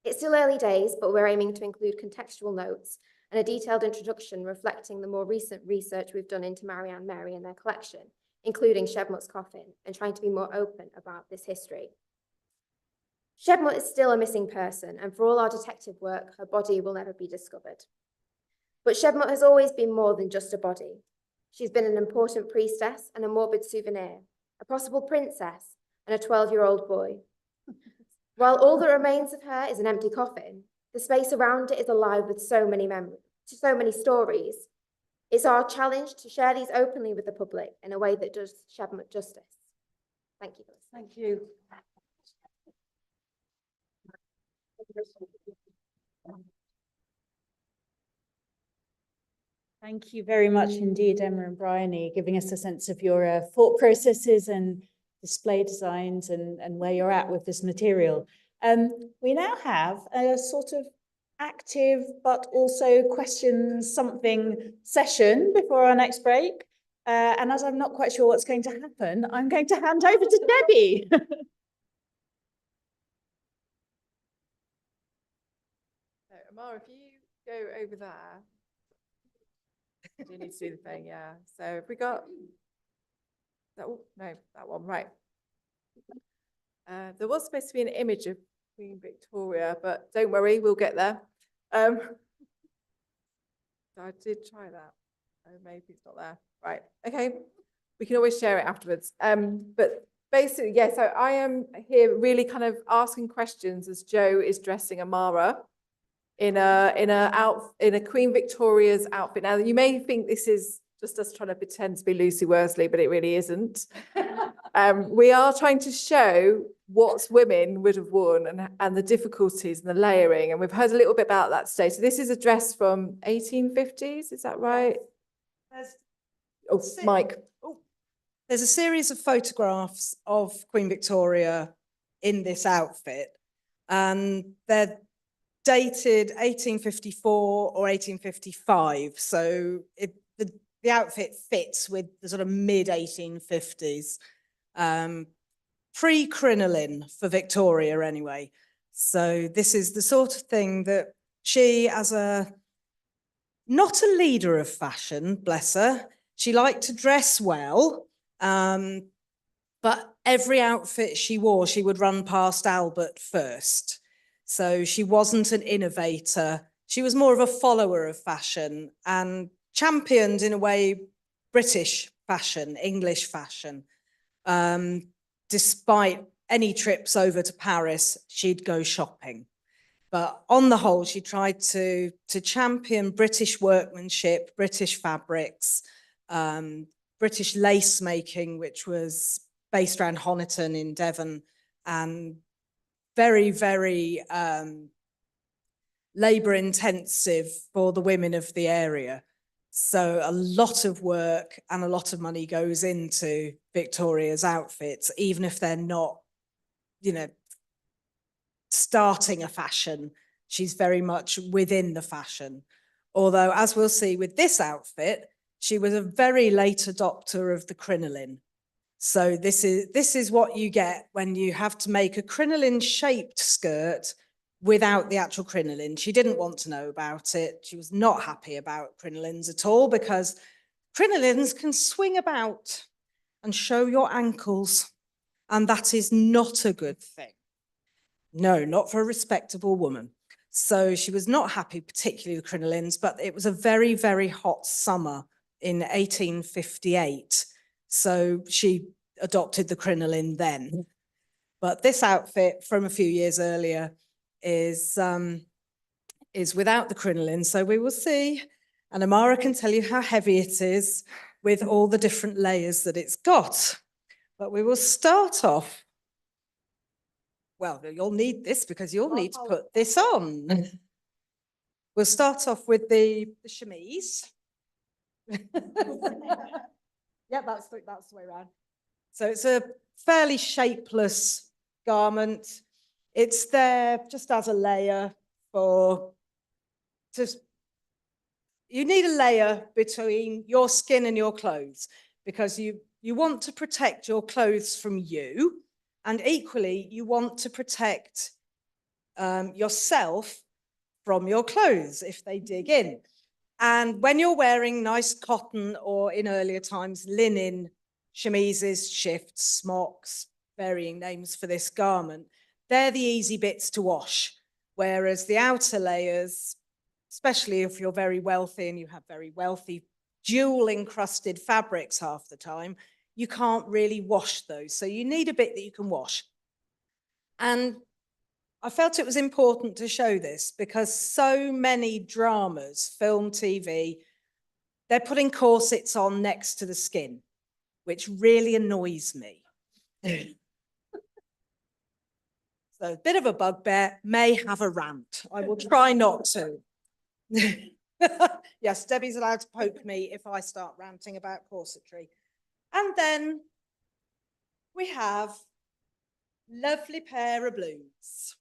It's still early days, but we're aiming to include contextual notes and a detailed introduction reflecting the more recent research we've done into Marianne Mary and their collection, including Shebmut's coffin, and trying to be more open about this history. Shebmut is still a missing person, and for all our detective work, her body will never be discovered. But Shebmut has always been more than just a body. She's been an important priestess and a morbid souvenir, a possible princess, and a 12-year-old boy. While all that remains of her is an empty coffin, the space around it is alive with so many memories, so many stories. It's our challenge to share these openly with the public in a way that does Shebmut justice. Thank you. Thank you. Thank you very much indeed, Emma and Bryony, giving us a sense of your thought processes and display designs and where you're at with this material. We now have a sort of active but also questions something session before our next break. And as I'm not quite sure what's going to happen, I'm going to hand over to Debbie. So, Amara, if you go over there, you do need to do the thing, yeah. So have we got that? Oh, no, that one, right. There was supposed to be an image of Queen Victoria, but don't worry, we'll get there. So I did try that. Oh, maybe it's not there. Right, okay. We can always share it afterwards. But basically, yeah, so I am here really kind of asking questions as Jo is dressing Amara in a Queen Victoria's outfit. Now, you may think this is just us trying to pretend to be Lucy Worsley, but it really isn't. We are trying to show what women would have worn and the difficulties and the layering. And we've heard a little bit about that today. So this is a dress from 1850s, is that right? Oh, Mike. There's a series of photographs of Queen Victoria in this outfit, and they're dated 1854 or 1855. So the outfit fits with the sort of mid-1850s. Pre-crinoline for Victoria anyway. So this is the sort of thing that she, as not a leader of fashion, bless her, she liked to dress well, but every outfit she wore, she would run past Albert first. So she wasn't an innovator. She was more of a follower of fashion and championed, in a way, British fashion, English fashion. Despite any trips over to Paris, she'd go shopping. But on the whole, she tried to champion British workmanship, British fabrics, British lace making, which was based around Honiton in Devon, and very, very labour intensive for the women of the area. So a lot of work and a lot of money goes into Victoria's outfits, even if they're not, you know, starting a fashion. She's very much within the fashion. Although, as we'll see with this outfit, she was a very late adopter of the crinoline. So this is what you get when you have to make a crinoline shaped skirt without the actual crinoline. She didn't want to know about it. She was not happy about crinolines at all, because crinolines can swing about and show your ankles, and that is not a good thing. No, not for a respectable woman. So she was not happy, particularly with crinolines, but it was a very, very hot summer in 1858. So she adopted the crinoline then. But this outfit from a few years earlier is without the crinoline. So we will see. And Amara can tell you how heavy it is with all the different layers that it's got. But we will start off. Well, you'll need this because you'll need to put this on. We'll start off with the chemise. Yeah, that's the way around. So it's a fairly shapeless garment. It's there just as a layer for you need a layer between your skin and your clothes because you want to protect your clothes from you, and equally you want to protect yourself from your clothes if they dig in. And when you're wearing nice cotton or in earlier times linen chemises, shifts, smocks, varying names for this garment, they're the easy bits to wash. Whereas the outer layers, especially if you're very wealthy and you have very wealthy jewel encrusted fabrics half the time, you can't really wash those. So you need a bit that you can wash. And I felt it was important to show this because so many dramas, film, TV, they're putting corsets on next to the skin, which really annoys me. So a bit of a bugbear, may have a rant. I will try not to. Yes, Debbie's allowed to poke me if I start ranting about corsetry. And then we have lovely pair of blues.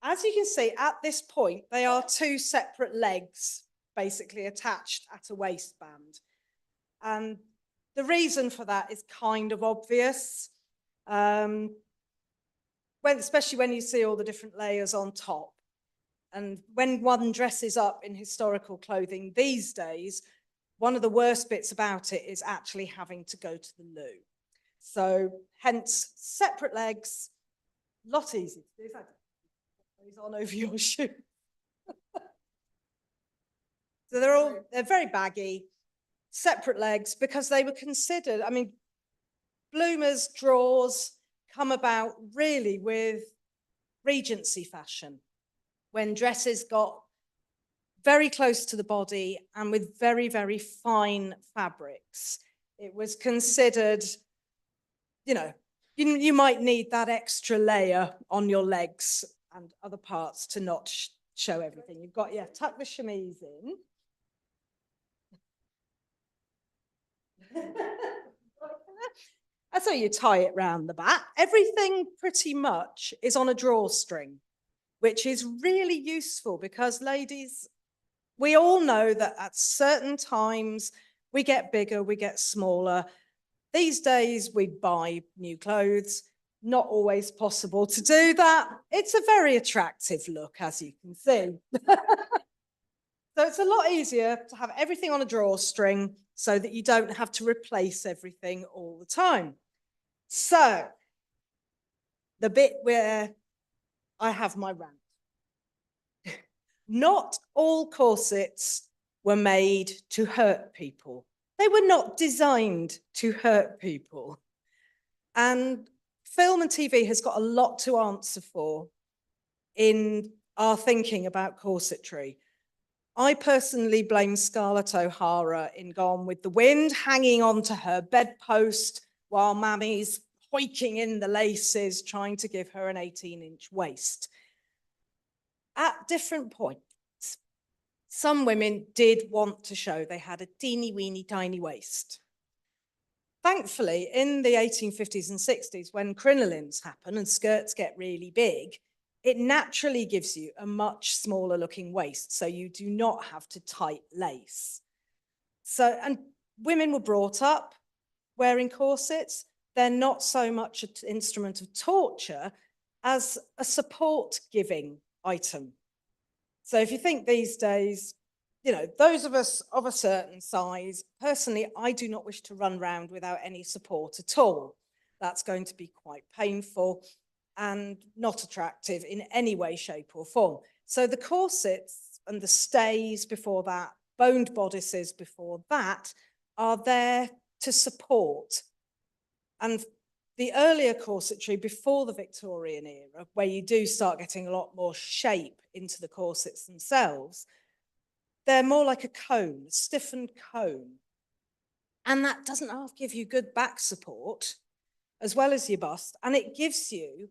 As you can see, at this point, they are two separate legs, basically attached at a waistband. And the reason for that is kind of obvious, especially when you see all the different layers on top. And when one dresses up in historical clothing these days, one of the worst bits about it is actually having to go to the loo. So hence, separate legs, lot easier to do. Those on over your shoe. So they're very baggy, separate legs, because they were considered, I mean, bloomers, drawers come about really with Regency fashion, when dresses got very close to the body and with very, very fine fabrics. It was considered, you know, you might need that extra layer on your legs and other parts to not show everything. You've got, tuck the chemise in. And so you tie it round the back. Everything pretty much is on a drawstring, which is really useful because, ladies, we all know that at certain times we get bigger, we get smaller. These days we buy new clothes. Not always possible to do that. It's a very attractive look, as you can see. So it's a lot easier to have everything on a drawstring so that you don't have to replace everything all the time. So the bit where I have my rant. Not all corsets were made to hurt people. They were not designed to hurt people. And film and TV has got a lot to answer for in our thinking about corsetry. I personally blame Scarlett O'Hara in Gone with the Wind, hanging onto her bedpost while Mammy's hoiking in the laces, trying to give her an 18-inch waist. At different points, some women did want to show they had a teeny-weeny tiny waist. Thankfully, in the 1850s and 60s, when crinolines happen and skirts get really big, it naturally gives you a much smaller looking waist, so you do not have to tight lace. So, and women were brought up wearing corsets. They're not so much an instrument of torture as a support-giving item. So if you think these days, you know, those of us of a certain size, personally, I do not wish to run around without any support at all. That's going to be quite painful and not attractive in any way, shape or form. So the corsets and the stays before that, boned bodices before that, are there to support. And the earlier corsetry before the Victorian era, where you do start getting a lot more shape into the corsets themselves, they're more like a cone, a stiffened cone. And that doesn't half give you good back support as well as your bust, and it gives you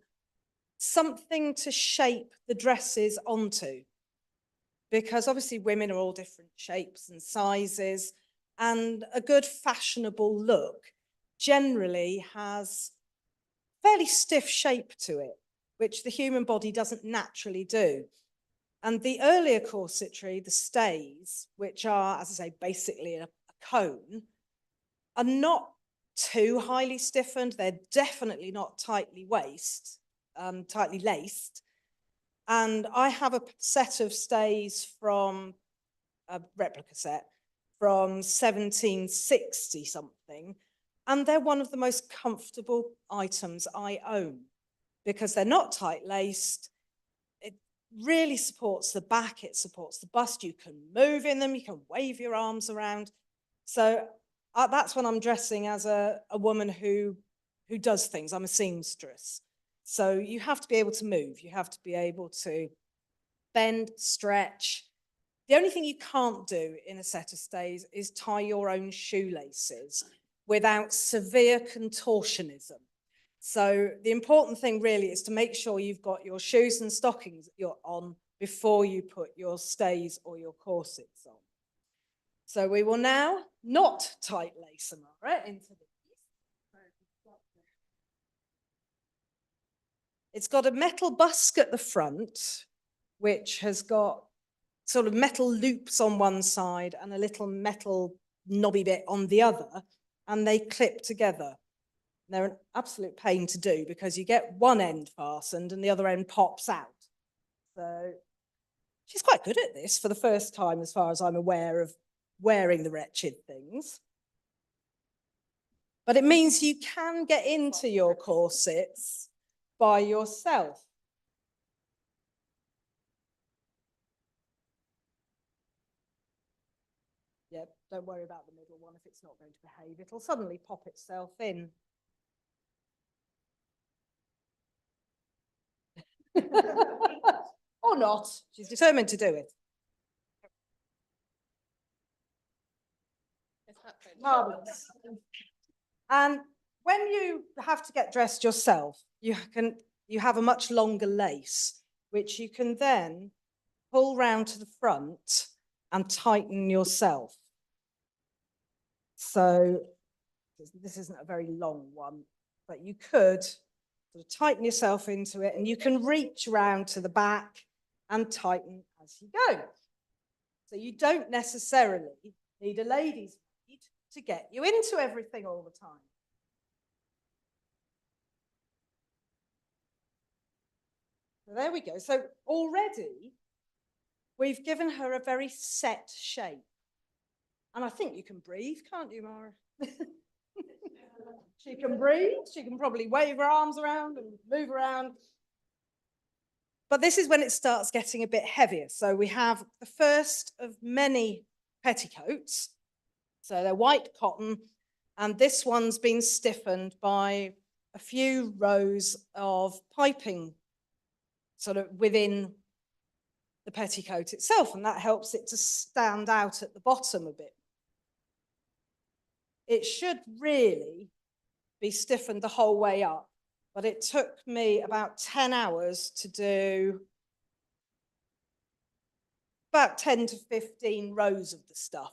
something to shape the dresses onto. Because obviously women are all different shapes and sizes, and a good fashionable look generally has fairly stiff shape to it, which the human body doesn't naturally do. And the earlier corsetry, the stays, which are, as I say, basically a cone, are not too highly stiffened. They're definitely not tightly laced. And I have a set of stays from a replica set from 1760 something, and they're one of the most comfortable items I own because they're not tight laced. It really supports the back, it supports the bust. You can move in them, you can wave your arms around. So that's when I'm dressing as a woman who does things. I'm a seamstress. So you have to be able to move. You have to be able to bend, stretch. The only thing you can't do in a set of stays is tie your own shoelaces without severe contortionism. So the important thing really is to make sure you've got your shoes and stockings you're on before you put your stays or your corsets on. So we will now not tight lace Amara into these. It's got a metal busk at the front, which has got sort of metal loops on one side and a little metal knobby bit on the other, and they clip together. They're an absolute pain to do because you get one end fastened and the other end pops out. So she's quite good at this for the first time, as far as I'm aware, of wearing the wretched things. But it means you can get into your corsets by yourself. Yep, don't worry about the middle one if it's not going to behave. It'll suddenly pop itself in. Or not. She's determined to do it. Marvelous. And when you have to get dressed yourself, you have a much longer lace, which you can then pull round to the front and tighten yourself. So this isn't a very long one, but you could sort of tighten yourself into it, and you can reach around to the back and tighten as you go. So you don't necessarily need a lady's maid to get you into everything all the time. So there we go. So already we've given her a very set shape. And I think you can breathe, can't you, Mara? She can breathe. She can probably wave her arms around and move around. But this is when it starts getting a bit heavier. So we have the first of many petticoats. So they're white cotton, and this one's been stiffened by a few rows of piping sort of within the petticoat itself, and that helps it to stand out at the bottom a bit. It should really be stiffened the whole way up, but it took me about 10 hours to do about 10 to 15 rows of the stuff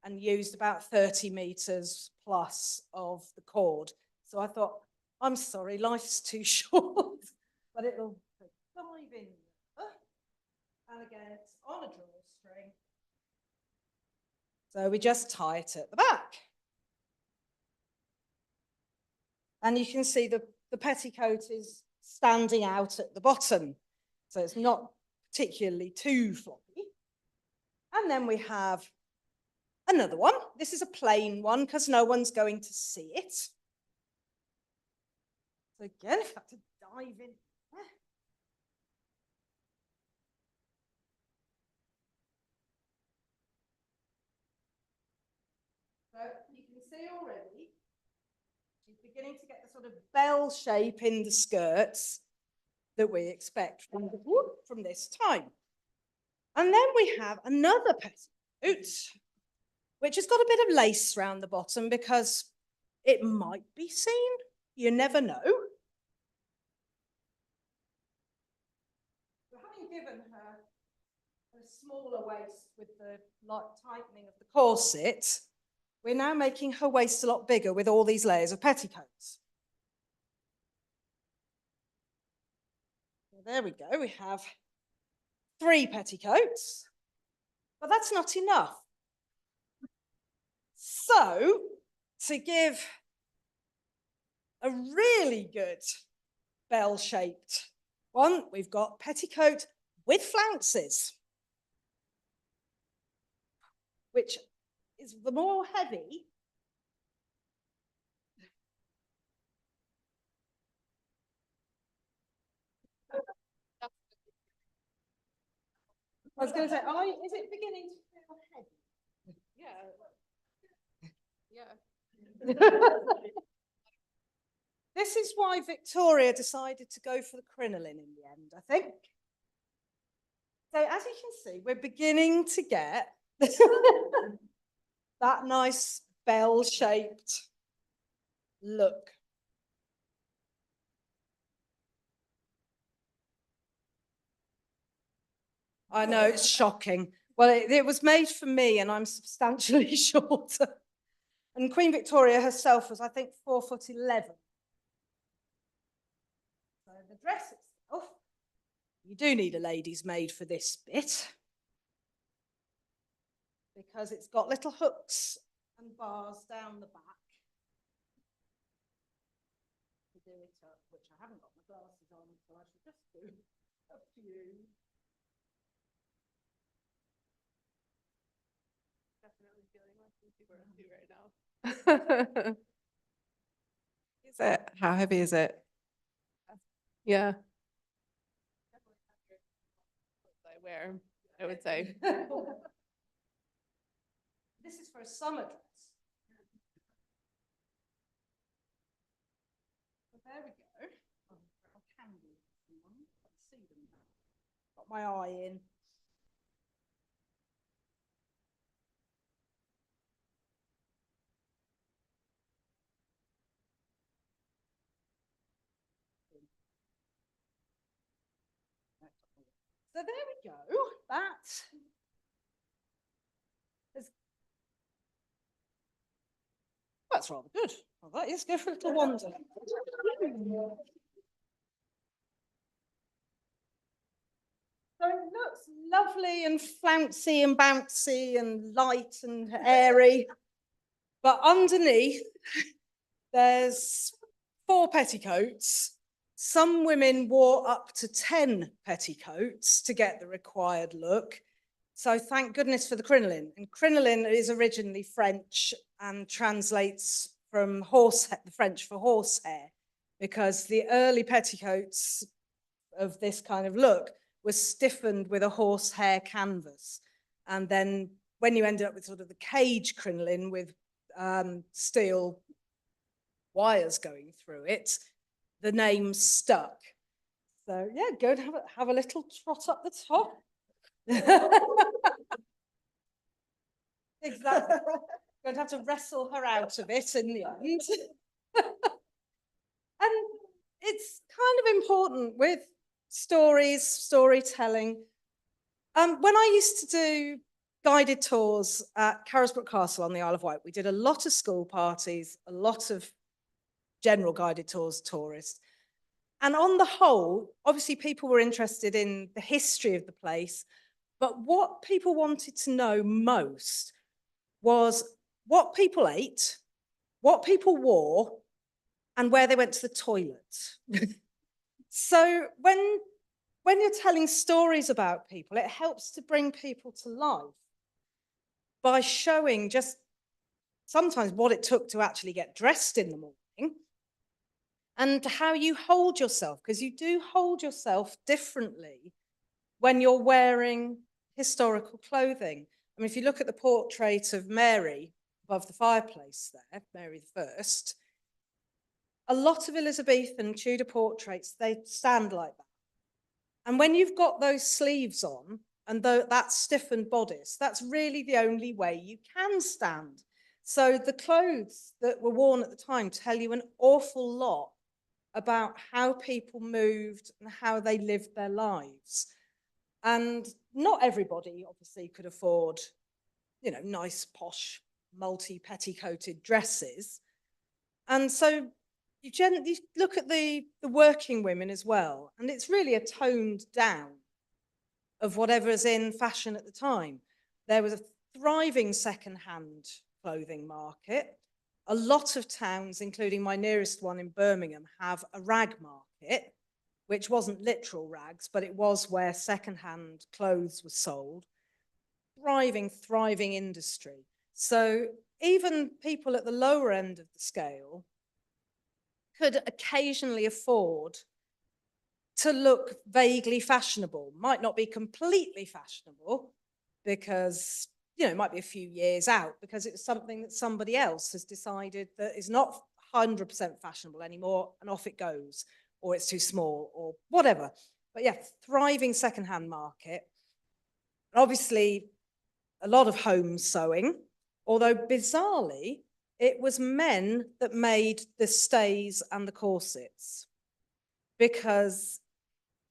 and used about 30 meters plus of the cord. So I thought, I'm sorry, life's too short, but it'll dive in. And again, it's on a drawstring. So we just tie it at the back. And you can see the petticoat is standing out at the bottom. So it's not particularly too floppy. And then we have another one. This is a plain one because no one's going to see it. So again, if I have to dive in. So you can see already, she's beginning to get the sort of bell shape in the skirts that we expect from this time. And then we have another petticoat, which has got a bit of lace around the bottom because it might be seen. You never know. So having given her a smaller waist with the light tightening of the corset, we're now making her waist a lot bigger with all these layers of petticoats. So there we go. We have 3 petticoats, but that's not enough. So, to give a really good bell-shaped one, we've got petticoat with flounces, which is the more heavy. I was going to say, is it beginning to feel heavy? Yeah. This is why Victoria decided to go for the crinoline in the end, I think. So as you can see, we're beginning to get that nice bell-shaped look. I know, it's shocking. Well, it was made for me and I'm substantially shorter. And Queen Victoria herself was, I think, 4'11". So the dress itself, you do need a lady's maid for this bit, because it's got little hooks and bars down the back to do it up, which I haven't got my glasses on, so I should just do a few. Definitely feeling like we're right now. Is it? How heavy is it? Yeah. I wear, I would say. This is for a summer dress. So there we go. Oh, see them. Got my eye in. So there we go. That's rather good. All right, let's go for a little wander. So it looks lovely and flouncy and bouncy and light and airy. But underneath, there's 4 petticoats. Some women wore up to 10 petticoats to get the required look. So thank goodness for the crinoline. And crinoline is originally French and translates from the French for horsehair, because the early petticoats of this kind of look were stiffened with a horsehair canvas. And then when you ended up with sort of the cage crinoline with steel wires going through it, the name stuck. So yeah, go and have a little trot up the top. Exactly. Going to have to wrestle her out of it in the end. And it's kind of important with storytelling. When I used to do guided tours at Carisbrooke Castle on the Isle of Wight, we did a lot of school parties, a lot of general guided tours, tourists. And on the whole, obviously people were interested in the history of the place, but what people wanted to know most was what people ate, what people wore, and where they went to the toilet. So when you're telling stories about people, it helps to bring people to life by showing just sometimes what it took to actually get dressed in the morning and how you hold yourself, because you do hold yourself differently when you're wearing historical clothing. I mean, if you look at the portrait of Mary above the fireplace there, Mary the First, a lot of Elizabethan Tudor portraits, they stand like that. And when you've got those sleeves on and that stiffened bodice, that's really the only way you can stand. So the clothes that were worn at the time tell you an awful lot about how people moved and how they lived their lives. And not everybody obviously could afford, you know, nice, posh, multi-petticoated dresses. And so you generally look at the working women as well, and it's really a toned down of whatever's in fashion at the time. There was a thriving second-hand clothing market. A lot of towns, including my nearest one in Birmingham, have a rag market, which wasn't literal rags, but it was where second-hand clothes were sold. Thriving industry. So even people at the lower end of the scale could occasionally afford to look vaguely fashionable. Might not be completely fashionable because, you know, it might be a few years out because it's something that somebody else has decided that is not 100% fashionable anymore, and off it goes, or it's too small or whatever. But yeah, thriving secondhand market. Obviously, a lot of home sewing, although bizarrely, it was men that made the stays and the corsets, because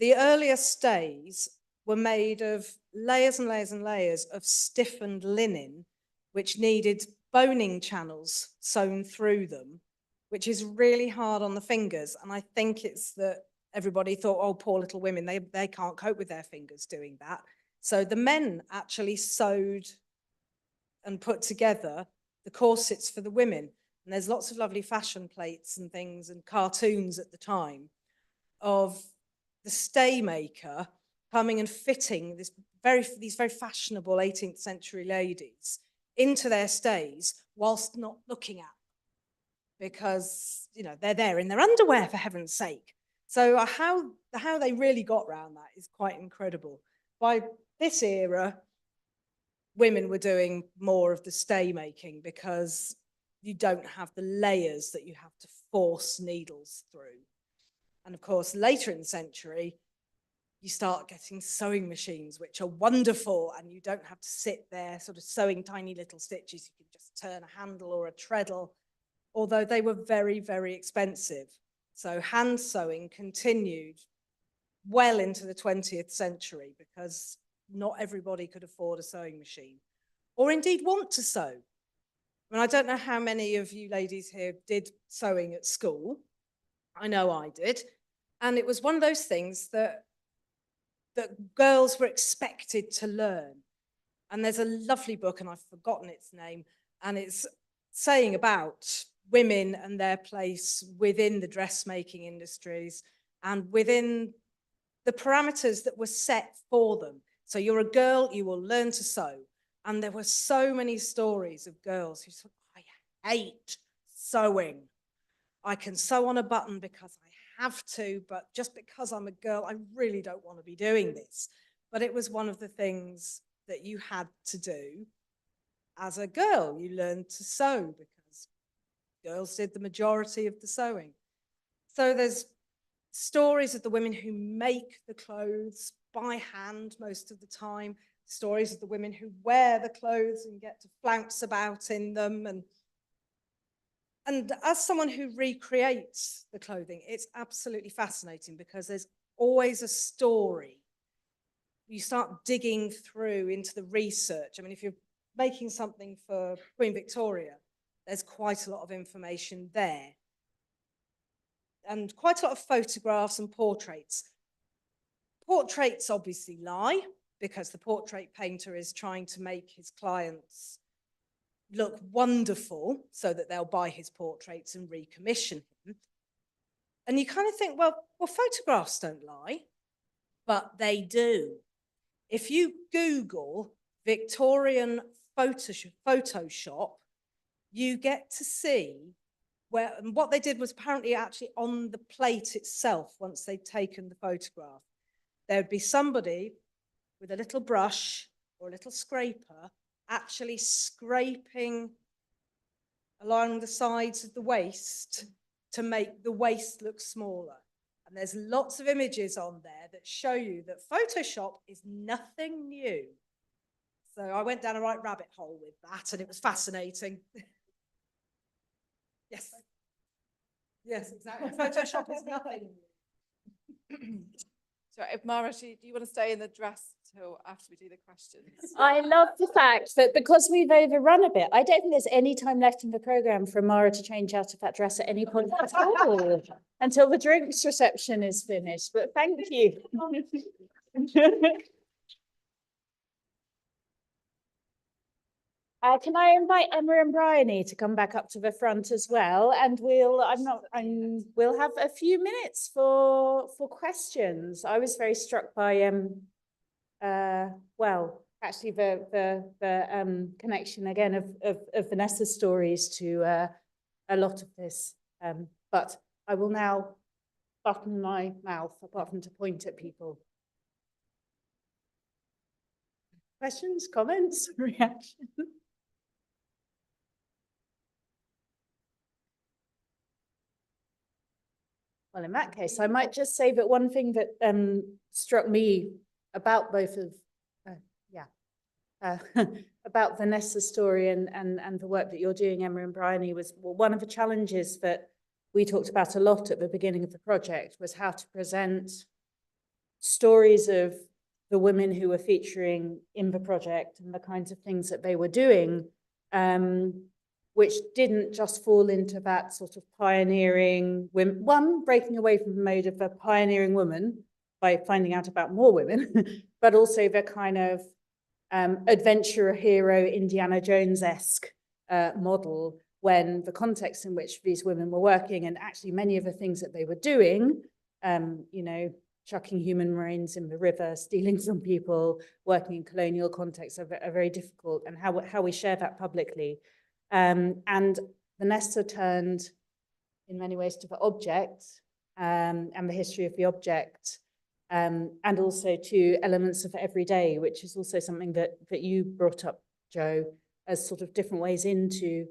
the earlier stays were made of layers and layers and layers of stiffened linen, which needed boning channels sewn through them, which is really hard on the fingers. And I think it's that everybody thought, oh, poor little women, they can't cope with their fingers doing that. So the men actually sewed and put together the corsets for the women. And there's lots of lovely fashion plates and things and cartoons at the time of the stay maker coming and fitting these very fashionable 18th century ladies into their stays whilst not looking at them, because, you know, they're there in their underwear, for heaven's sake. So how they really got around that is quite incredible. By this era, women were doing more of the stay making because you don't have the layers that you have to force needles through. And of course, later in the century, you start getting sewing machines, which are wonderful, and you don't have to sit there sort of sewing tiny little stitches. You can just turn a handle or a treadle, although they were very, very expensive. So hand sewing continued well into the 20th century because not everybody could afford a sewing machine, or indeed want to sew. I mean, I don't know how many of you ladies here did sewing at school. I know I did. And it was one of those things that girls were expected to learn. And there's a lovely book, and I've forgotten its name, and it's saying about women and their place within the dressmaking industries and within the parameters that were set for them. So you're a girl, you will learn to sew. And there were so many stories of girls who said, I hate sewing. I can sew on a button because I have to, but just because I'm a girl, I really don't want to be doing this. But it was one of the things that you had to do as a girl. You learned to sew because girls did the majority of the sewing. So there's stories of the women who make the clothes by hand most of the time, stories of the women who wear the clothes and get to flounce about in them. And as someone who recreates the clothing, it's absolutely fascinating because there's always a story. You start digging through into the research. I mean, if you're making something for Queen Victoria, there's quite a lot of information there. And quite a lot of photographs and portraits. Portraits obviously lie because the portrait painter is trying to make his clients look wonderful so that they'll buy his portraits and recommission him. And you kind of think, well, photographs don't lie, but they do. If you Google Victorian Photoshop, you get to see and what they did was apparently actually on the plate itself, once they'd taken the photograph, there would be somebody with a little brush or a little scraper actually scraping along the sides of the waist to make the waist look smaller. And there's lots of images on there that show you that Photoshop is nothing new. So I went down a right rabbit hole with that, and it was fascinating. Yes. Yes, exactly. Photoshop is nothing new. So, if Mara, do you want to stay in the dress till after we do the questions? I love the fact that because we've overrun a bit, I don't think there's any time left in the programme for Mara to change out of that dress at any point at all until the drinks reception is finished. But thank you. Can I invite Emma and Bryony to come back up to the front as well? And we'll have a few minutes for questions. I was very struck by well, actually the connection again of Vanessa's stories to a lot of this. But I will now button my mouth apart from to point at people. Questions, comments, reactions? Well, in that case, I might just say that one thing that struck me about both of, about Vanessa's story and the work that you're doing, Emma and Bryony, was one of the challenges that we talked about a lot at the beginning of the project was how to present stories of the women who were featuring in the project and the kinds of things that they were doing, which didn't just fall into that sort of pioneering women, one, breaking away from the mode of a pioneering woman by finding out about more women, but also the kind of adventurer hero Indiana Jones-esque model when the context in which these women were working and actually many of the things that they were doing, you know, chucking human remains in the river, stealing from people, working in colonial contexts are very difficult, and how we share that publicly. And Vanessa turned in many ways to the object and the history of the object, and also to elements of everyday, which is also something that you brought up, Jo, as sort of different ways into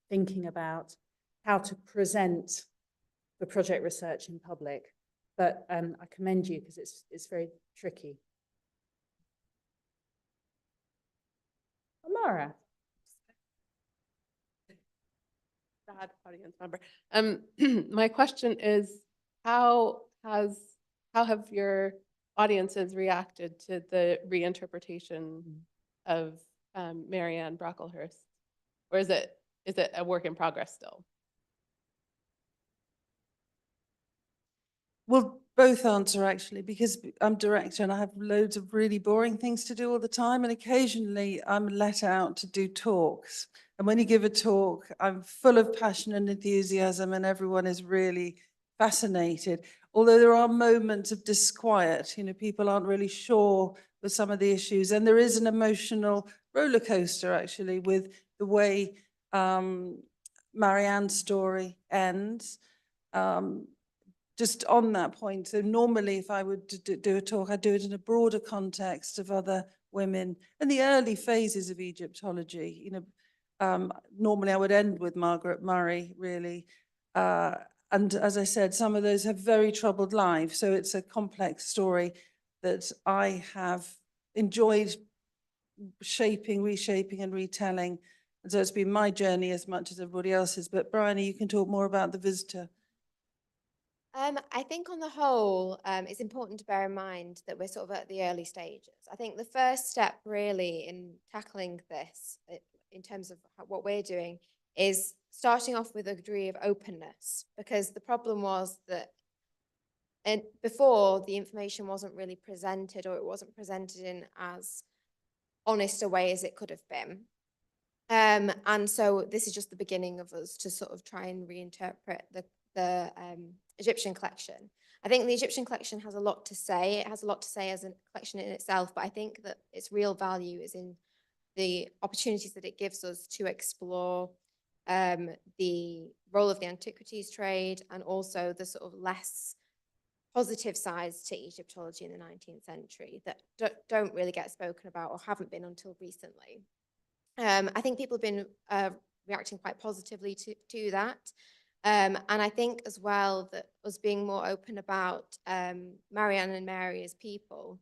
thinking about how to present the project research in public. But I commend you because it's very tricky. Amara. Bad audience member. My question is, how have your audiences reacted to the reinterpretation of Marianne Brocklehurst, or is it a work in progress still? Well, both answer actually, because I'm director and I have loads of really boring things to do all the time, and occasionally I'm let out to do talks. And when you give a talk, I'm full of passion and enthusiasm and everyone is really fascinated. Although there are moments of disquiet, you know, people aren't really sure with some of the issues. And there is an emotional roller coaster actually with the way Marianne's story ends. Just on that point, so normally if I would do a talk, I'd do it in a broader context of other women in the early phases of Egyptology. You know, normally I would end with Margaret Murray, really. And as I said, some of those have very troubled lives. So it's a complex story that I have enjoyed shaping, reshaping and retelling. And so it's been my journey as much as everybody else's. But Bryony, you can talk more about the visitor. I think on the whole, it's important to bear in mind that we're sort of at the early stages. I think the first step really in tackling this, in terms of what we're doing, is starting off with a degree of openness, because the problem was that before the information wasn't really presented, or it wasn't presented in as honest a way as it could have been. And so this is just the beginning of us to sort of try and reinterpret the Egyptian collection. I think the Egyptian collection has a lot to say. It has a lot to say as a collection in itself, but I think that its real value is in the opportunities that it gives us to explore the role of the antiquities trade and also the sort of less positive sides to Egyptology in the 19th century that don't really get spoken about or haven't been until recently. I think people have been reacting quite positively to that. And I think as well that us being more open about Marianne and Mary as people,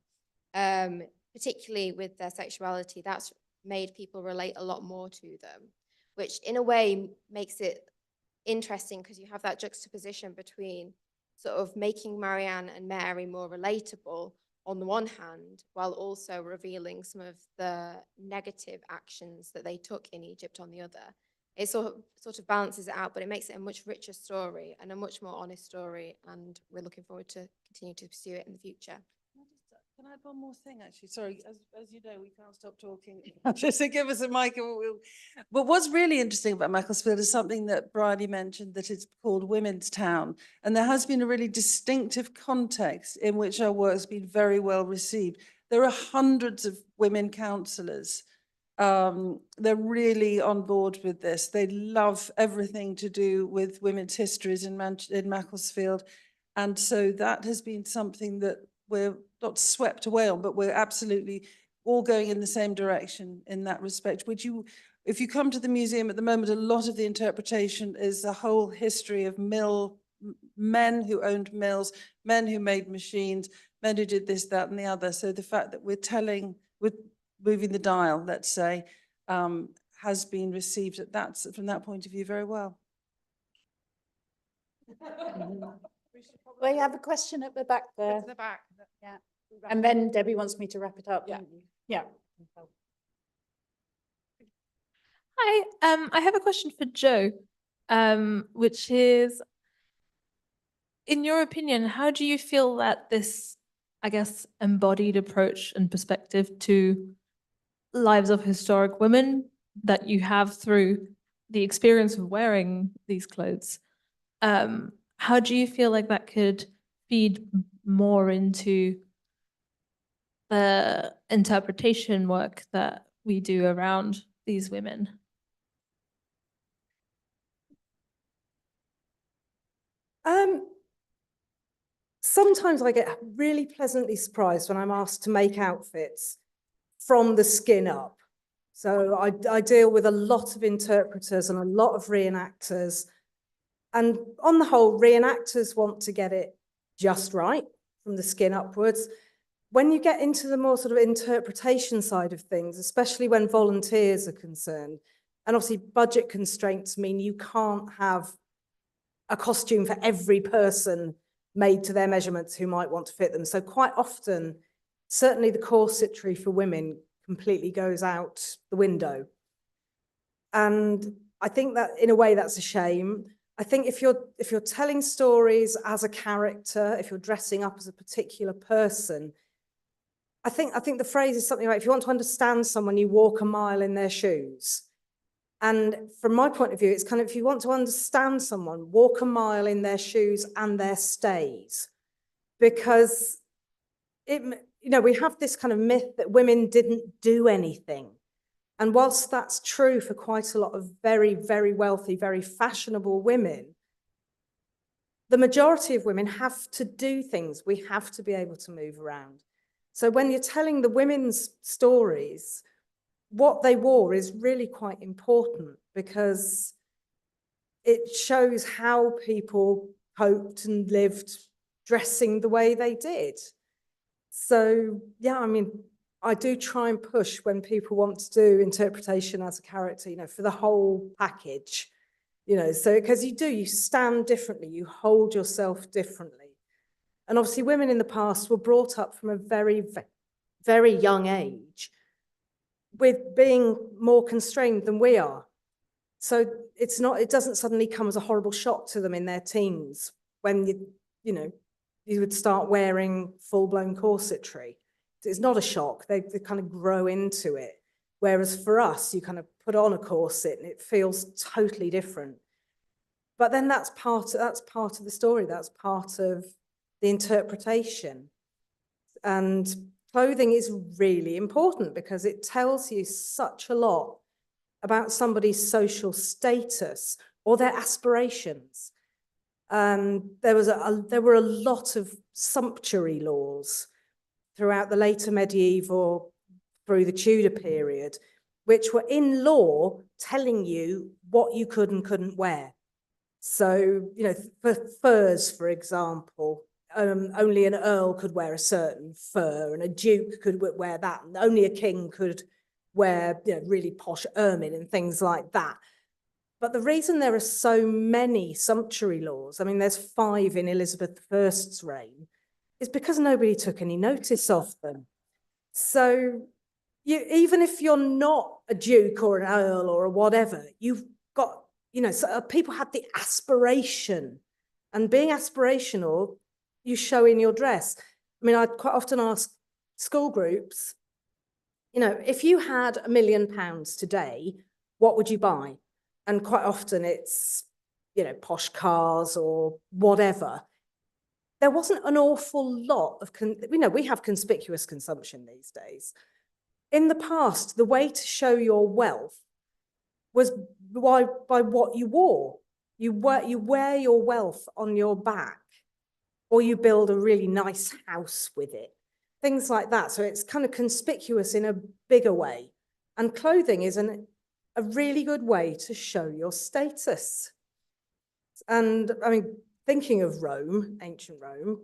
particularly with their sexuality, that's made people relate a lot more to them, which in a way makes it interesting because you have that juxtaposition between sort of making Marianne and Mary more relatable on the one hand, while also revealing some of the negative actions that they took in Egypt on the other. It sort of balances it out, but it makes it a much richer story and a much more honest story. And we're looking forward to continue to pursue it in the future. Can I add one more thing, actually? Sorry, as you know, we can't stop talking. Just to give us a mic. But what's really interesting about Macclesfield is something that Bridie mentioned, that it's called Women's Town. And there has been a really distinctive context in which our work's been very well received. There are hundreds of women councillors. They're really on board with this. They love everything to do with women's histories in Macclesfield. And so that has been something that we're not swept away on, but we're absolutely all going in the same direction in that respect. If you come to the museum at the moment, a lot of the interpretation is the whole history of men who owned mills, men who made machines, men who did this, that, and the other. So the fact that we're moving the dial, let's say, has been received from that point of view very well. We have a question at the back there. At the back. Yeah. And then Debbie wants me to wrap it up. Yeah. Yeah. Hi, I have a question for Joe, which is, in your opinion, how do you feel that this, I guess, embodied approach and perspective to lives of historic women that you have through the experience of wearing these clothes, how do you feel like that could feed more into the interpretation work that we do around these women? Sometimes I get really pleasantly surprised when I'm asked to make outfits from the skin up. So I deal with a lot of interpreters and a lot of reenactors. And on the whole, reenactors want to get it just right from the skin upwards. When you get into the more sort of interpretation side of things, especially when volunteers are concerned, and obviously budget constraints mean you can't have a costume for every person made to their measurements who might want to fit them. So quite often, certainly the corsetry for women completely goes out the window. And I think that in a way that's a shame. I think if you're telling stories as a character, if you're dressing up as a particular person, I think the phrase is something like, if you want to understand someone, you walk a mile in their shoes. And from my point of view, it's kind of, if you want to understand someone, walk a mile in their shoes and their stays. Because we have this kind of myth that women didn't do anything. And whilst that's true for quite a lot of very, very wealthy, very fashionable women, the majority of women have to do things. We have to be able to move around. So when you're telling the women's stories, what they wore is really quite important, because it shows how people coped and lived dressing the way they did. So, yeah, I mean, I do try and push when people want to do interpretation as a character, for the whole package, so because you stand differently, you hold yourself differently. And obviously women in the past were brought up from a very, very young age with being more constrained than we are. So it doesn't suddenly come as a horrible shock to them in their teens when you would start wearing full-blown corsetry. It's not a shock. They kind of grow into it. Whereas for us, you kind of put on a corset and it feels totally different. But then that's part of the story. That's part of the interpretation. And clothing is really important because it tells you such a lot about somebody's social status or their aspirations. There were a lot of sumptuary laws throughout the later medieval, through the Tudor period, which were in law telling you what you could and couldn't wear. So, you know, for furs, for example, only an earl could wear a certain fur, and a duke could wear that, and only a king could wear, you know, really posh ermine and things like that. But the reason there are so many sumptuary laws, I mean, there's 5 in Elizabeth I's reign, is because nobody took any notice of them. So even if you're not a duke or an earl or a whatever, you've got, you know, so people had the aspiration, and being aspirational, you show in your dress. I mean, I'd quite often ask school groups, you know, if you had £1 million today, what would you buy? And quite often it's, you know, posh cars or whatever. There wasn't an awful lot of, you know, we have conspicuous consumption these days. In the past, the way to show your wealth was by what you wore. You wear your wealth on your back, or you build a really nice house with it. Things like that. So it's kind of conspicuous in a bigger way. And clothing is a really good way to show your status. And I mean, thinking of Rome, ancient Rome,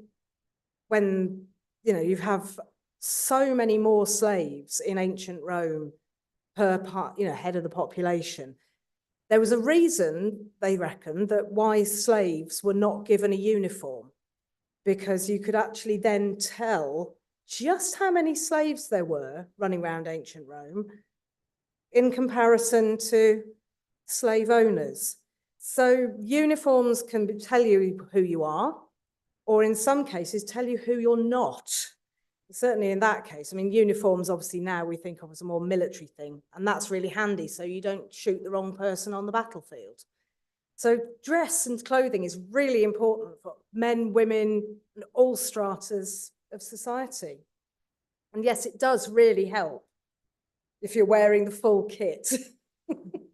when, you know, you have so many more slaves in ancient Rome per part, you know, head of the population. There was a reason, they reckon, that why slaves were not given a uniform, because you could actually then tell just how many slaves there were running around ancient Rome in comparison to slave owners. So uniforms can tell you who you are, or in some cases tell you who you're not. Certainly in that case, I mean, uniforms obviously now we think of as a more military thing, and that's really handy so you don't shoot the wrong person on the battlefield. So dress and clothing is really important for men, women, and all stratas of society. And yes, it does really help if you're wearing the full kit. Thank you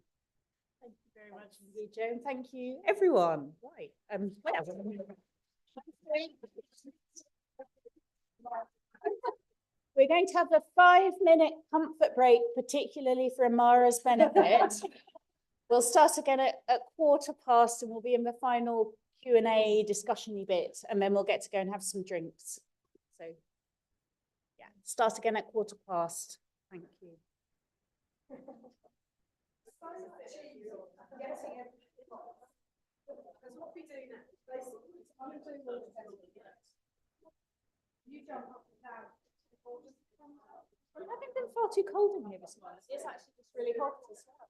very much indeed, Jo, and thank you, everyone. Right, we're going to have a 5-minute comfort break, particularly for Amara's benefit. We'll start again at 15:15, and we'll be in the final Q&A discussion-y bit, and then we'll get to go and have some drinks. So, yeah, start again at 15:15. Thank you. You jump up and down. It hasn't been far too cold in here this morning. It's actually just really hot as well.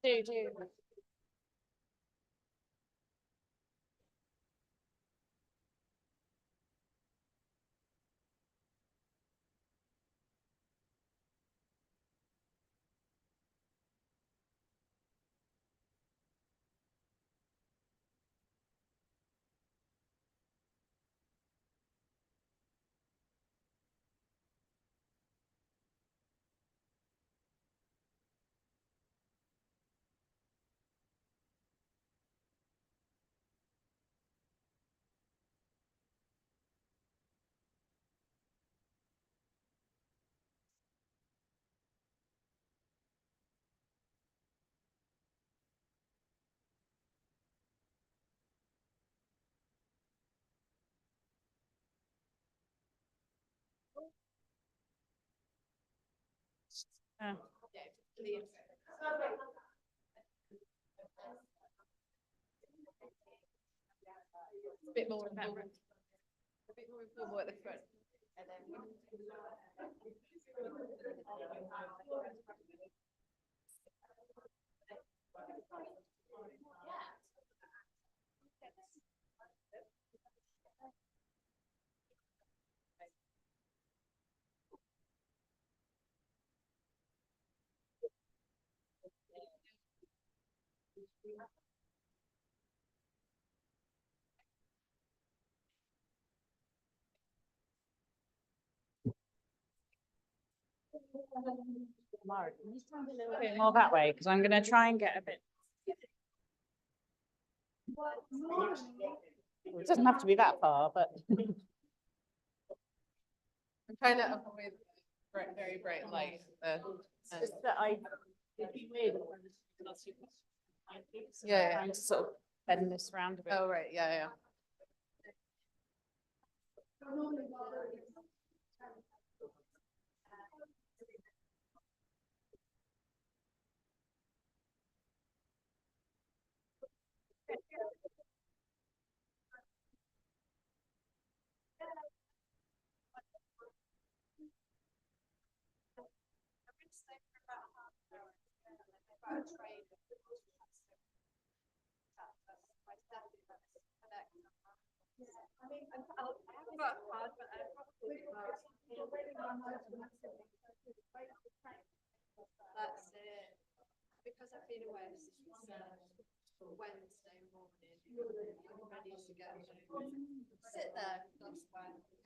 Do. A bit more informal. A bit more informal at the front. And then Mark, can you stand a little bit more that way? Because I'm going to try and get a bit. It doesn't have to be that far, but. I'm trying to avoid the very bright light. It's just that it'd be weird. Yeah. Trying to sort of bend this round a bit. Oh, right. Yeah. that's it. Because I've been away since Wednesday morning, I'm ready to go. Sit there, that's when see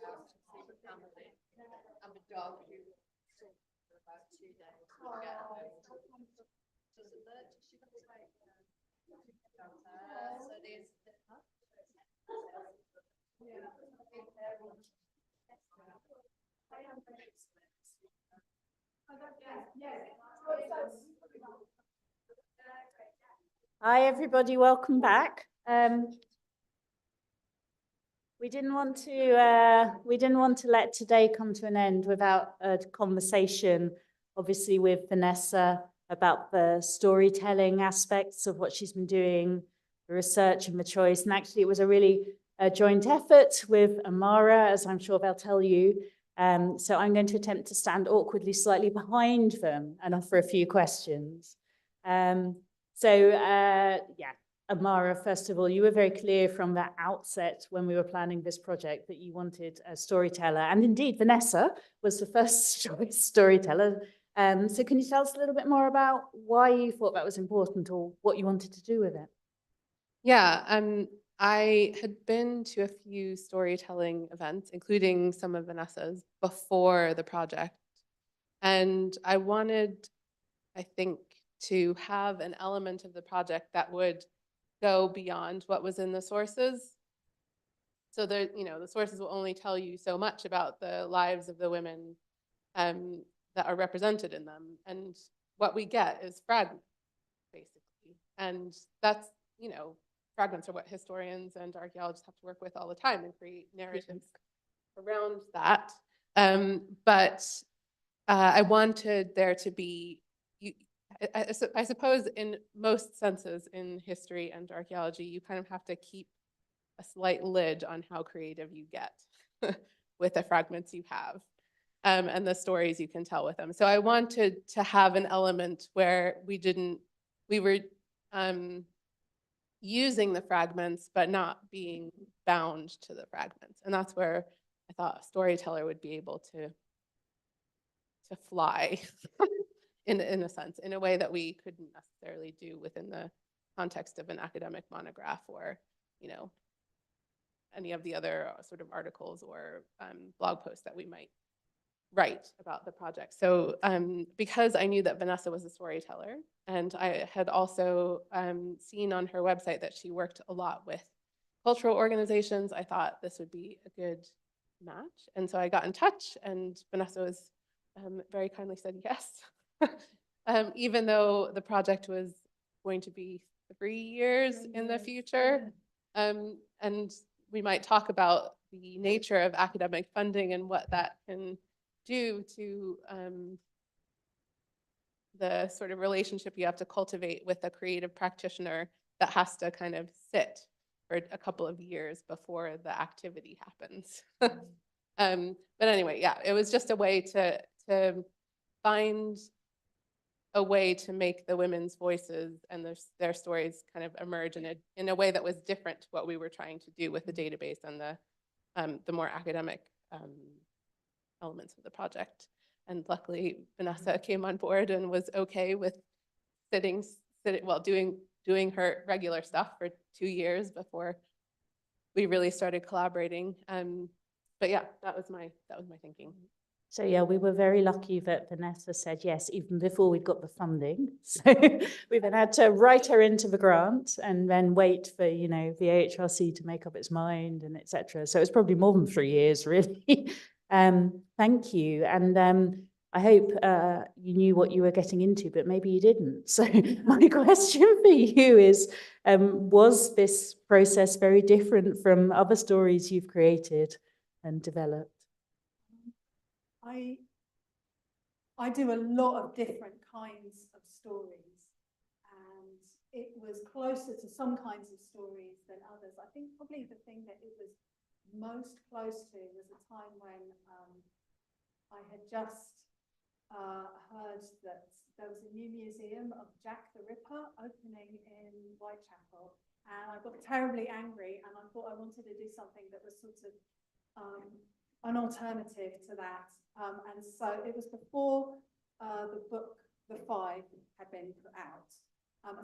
the family and the dog who saw for about 2 days. Get home. Does alert, she looks like so there's Hi, everybody. Welcome back. We didn't want to let today come to an end without a conversation, obviously, with Vanessa about the storytelling aspects of what she's been doing, the research and the choice. And actually, it was a really joint effort with Amara, as I'm sure they'll tell you. So I'm going to attempt to stand awkwardly slightly behind them and offer a few questions. Yeah, Amara, first of all, you were very clear from the outset when we were planning this project that you wanted a storyteller. And indeed, Vanessa was the first choice storyteller. So can you tell us a little bit more about why you thought that was important or what you wanted to do with it? Yeah, I had been to a few storytelling events, including some of Vanessa's, before the project. And I wanted, I think, to have an element of the project that would go beyond what was in the sources. So the sources will only tell you so much about the lives of the women that are represented in them. And what we get is fragments, basically. And that's, fragments are what historians and archaeologists have to work with all the time and create narratives around that. But I wanted there to be, I suppose in most senses in history and archaeology, you kind of have to keep a slight lid on how creative you get with the fragments you have and the stories you can tell with them. So I wanted to have an element where we were using the fragments, but not being bound to the fragments. And that's where I thought a storyteller would be able to fly in a sense, in a way that we couldn't necessarily do within the context of an academic monograph or, any of the other sort of articles or blog posts that we might write about the project. So because I knew that Vanessa was a storyteller, and I had also seen on her website that she worked a lot with cultural organizations, I thought this would be a good match. And so I got in touch, and Vanessa was very kindly said yes, even though the project was going to be 3 years in the future. And we might talk about the nature of academic funding and what that can do to the sort of relationship you have to cultivate with a creative practitioner that has to kind of sit for a couple of years before the activity happens. But anyway, yeah, it was just a way to find a way to make the women's voices and their stories kind of emerge in a way that was different to what we were trying to do with the database and the more academic elements of the project. And luckily, Vanessa came on board and was okay with doing her regular stuff for 2 years before we really started collaborating. But yeah, that was my thinking. So yeah, we were very lucky that Vanessa said yes, even before we got the funding. So we then had to write her into the grant and then wait for, the AHRC to make up its mind and etc. So it's probably more than 3 years, really. Thank you. And I hope you knew what you were getting into, but maybe you didn't. So my question for you is, was this process very different from other stories you've created and developed? I do a lot of different kinds of stories, and it was closer to some kinds of stories than others. I think probably the thing that it was most close to was a time when I had just heard that there was a new museum of Jack the Ripper opening in Whitechapel, and I got terribly angry, and I thought I wanted to do something that was sort of an alternative to that. And so it was before the book, The Five, had been put out.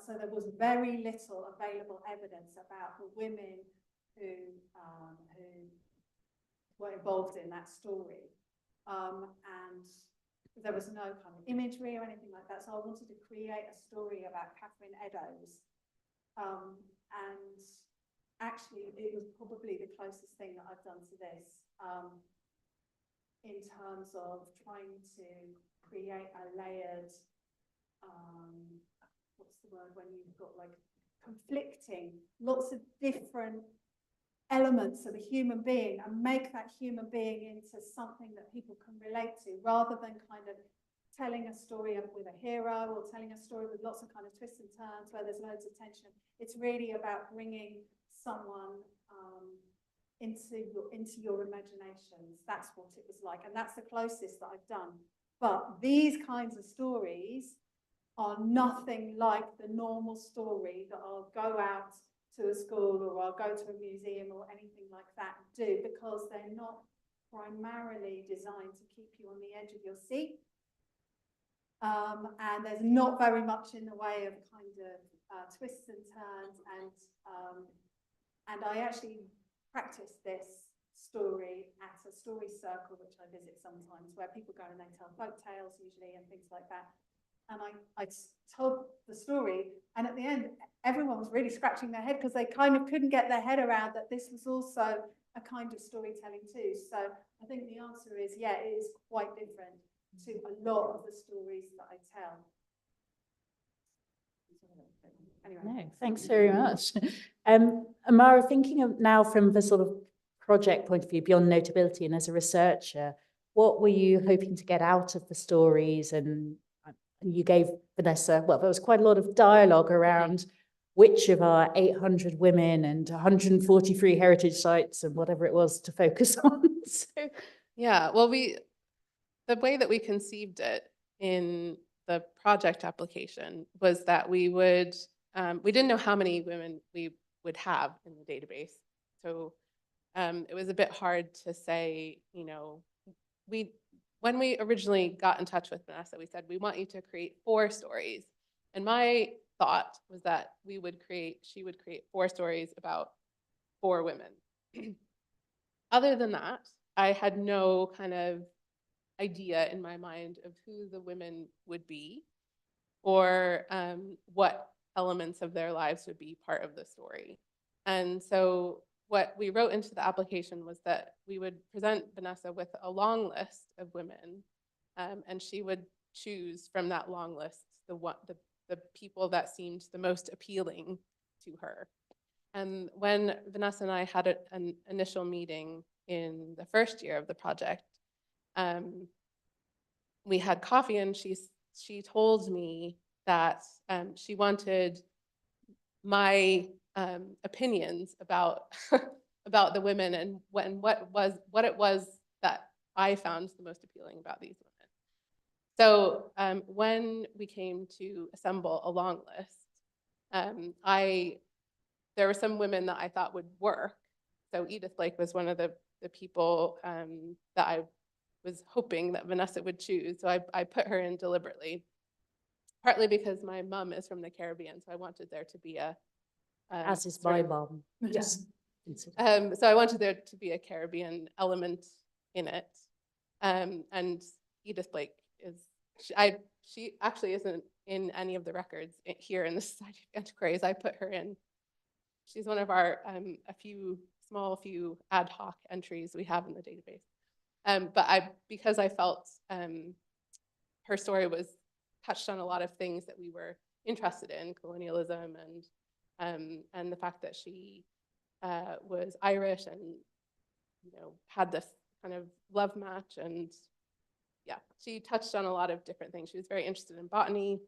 So there was very little available evidence about the women who were involved in that story. And there was no kind of imagery or anything like that. So I wanted to create a story about Catherine Eddowes. And actually, it was probably the closest thing that I've done to this. in terms of trying to create a layered, what's the word when you've got like conflicting, lots of different elements of a human being and make that human being into something that people can relate to, rather than kind of telling a story with a hero or telling a story with lots of kind of twists and turns where there's loads of tension. It's really about bringing someone into your imaginations. That's what it was like, and that's the closest that I've done. But these kinds of stories are nothing like the normal story that I'll go out to a school or I'll go to a museum or anything like that and do, because they're not primarily designed to keep you on the edge of your seat. And there's not very much in the way of kind of twists and turns, and I actually practice this story at a story circle, which I visit sometimes, where people go and they tell folk tales usually and things like that. And I told the story, and at the end, everyone was really scratching their head because they kind of couldn't get their head around that this was also a kind of storytelling too. So I think the answer is, yeah, it is quite different to a lot of the stories that I tell. Anyway. No, thanks very much. Amara, thinking of now from the sort of project point of view, beyond notability and as a researcher, what were you hoping to get out of the stories? And you gave Vanessa, well, there was quite a lot of dialogue around which of our 800 women and 143 heritage sites and whatever it was to focus on. So, yeah, well, the way that we conceived it in the project application was that we didn't know how many women we would have in the database. So it was a bit hard to say, you know, when we originally got in touch with Vanessa, we said, we want you to create 4 stories. And my thought was that she would create 4 stories about 4 women. Other than that, I had no kind of idea in my mind of who the women would be, or what elements of their lives would be part of the story. And so what we wrote into the application was that we would present Vanessa with a long list of women, and she would choose from that long list the people that seemed the most appealing to her. And when Vanessa and I had an initial meeting in the first year of the project, we had coffee, and she told me that she wanted my opinions about about the women and what it was that I found the most appealing about these women. So when we came to assemble a long list, there were some women that I thought would work. So Edith Blake was one of the people that I was hoping that Vanessa would choose. So I put her in deliberately, partly because my mom is from the Caribbean, so I wanted there to be a as is my mom. Yes. So I wanted there to be a Caribbean element in it. And Edith Blake she actually isn't in any of the records here in the Society of Antiquaries. I put her in. She's one of our a few ad hoc entries we have in the database. But because I felt her story was touched on a lot of things that we were interested in, colonialism and the fact that she was Irish and, you know, had this kind of love match, and yeah, she touched on a lot of different things. She was very interested in botany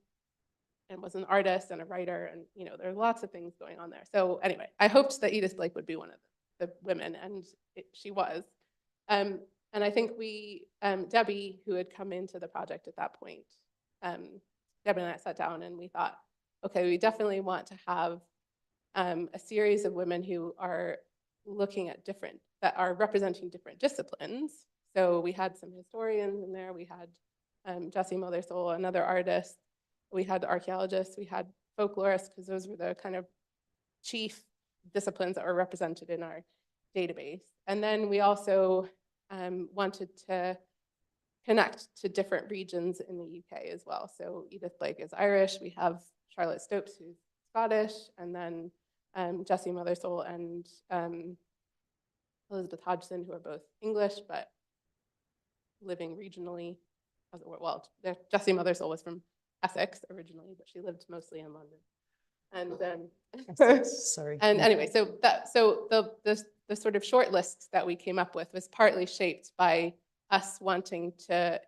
and was an artist and a writer, and, you know, there are lots of things going on there. So anyway, I hoped that Edith Blake would be one of the women, and she was. And I think Debbie, who had come into the project at that point, Debbie and I sat down and we thought, okay, we definitely want to have a series of women who are looking at that are representing different disciplines. So we had some historians in there. We had Jessie Mothersole, another artist. We had archaeologists. We had folklorists, because those were the kind of chief disciplines that were represented in our database. And then we also wanted to connect to different regions in the UK as well. So Edith Blake is Irish. We have Charlotte Stopes, who's Scottish, and then Jessie Mothersole and Elizabeth Hodgson, who are both English, but living regionally. Well, Jessie Mothersole was from Essex originally, but she lived mostly in London. And Sorry. And anyway, so the sort of short list that we came up with was partly shaped by us wanting to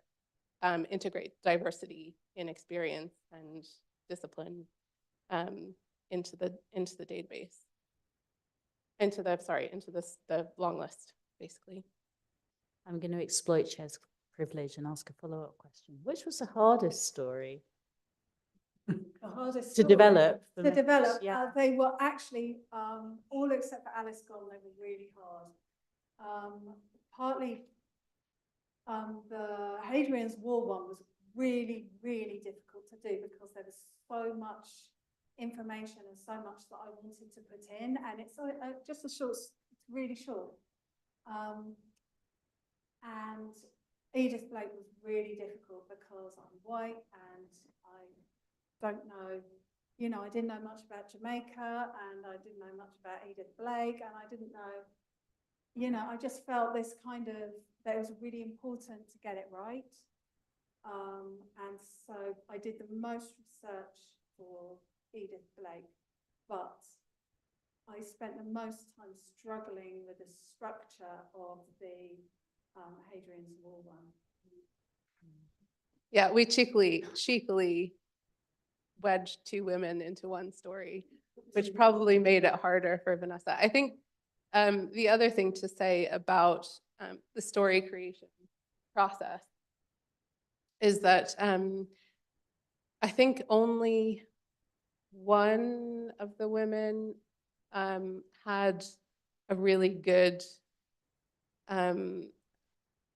integrate diversity in experience and discipline into the database, into the long list, basically. I'm going to exploit Chair's privilege and ask a follow-up question. Which was the hardest story The hardest to story develop? to develop. Yeah. They were actually all except for Alice Gone. They were really hard. Partly, the Hadrian's Wall one was really, really difficult to do because there was so much information and so much that I wanted to put in, and it's just a short. It's really short. And Edith Blake was really difficult because I'm white and I don't know, you know, I didn't know much about Jamaica and I didn't know much about Edith Blake and I didn't know, you know, I just felt this kind of, that it was really important to get it right. And so I did the most research for Edith Blake, but I spent the most time struggling with the structure of the Hadrian's Wall one. Yeah, we cheekily wedged two women into one story, which probably made it harder for Vanessa. I think the other thing to say about the story creation process is that I think only one of the women had a really good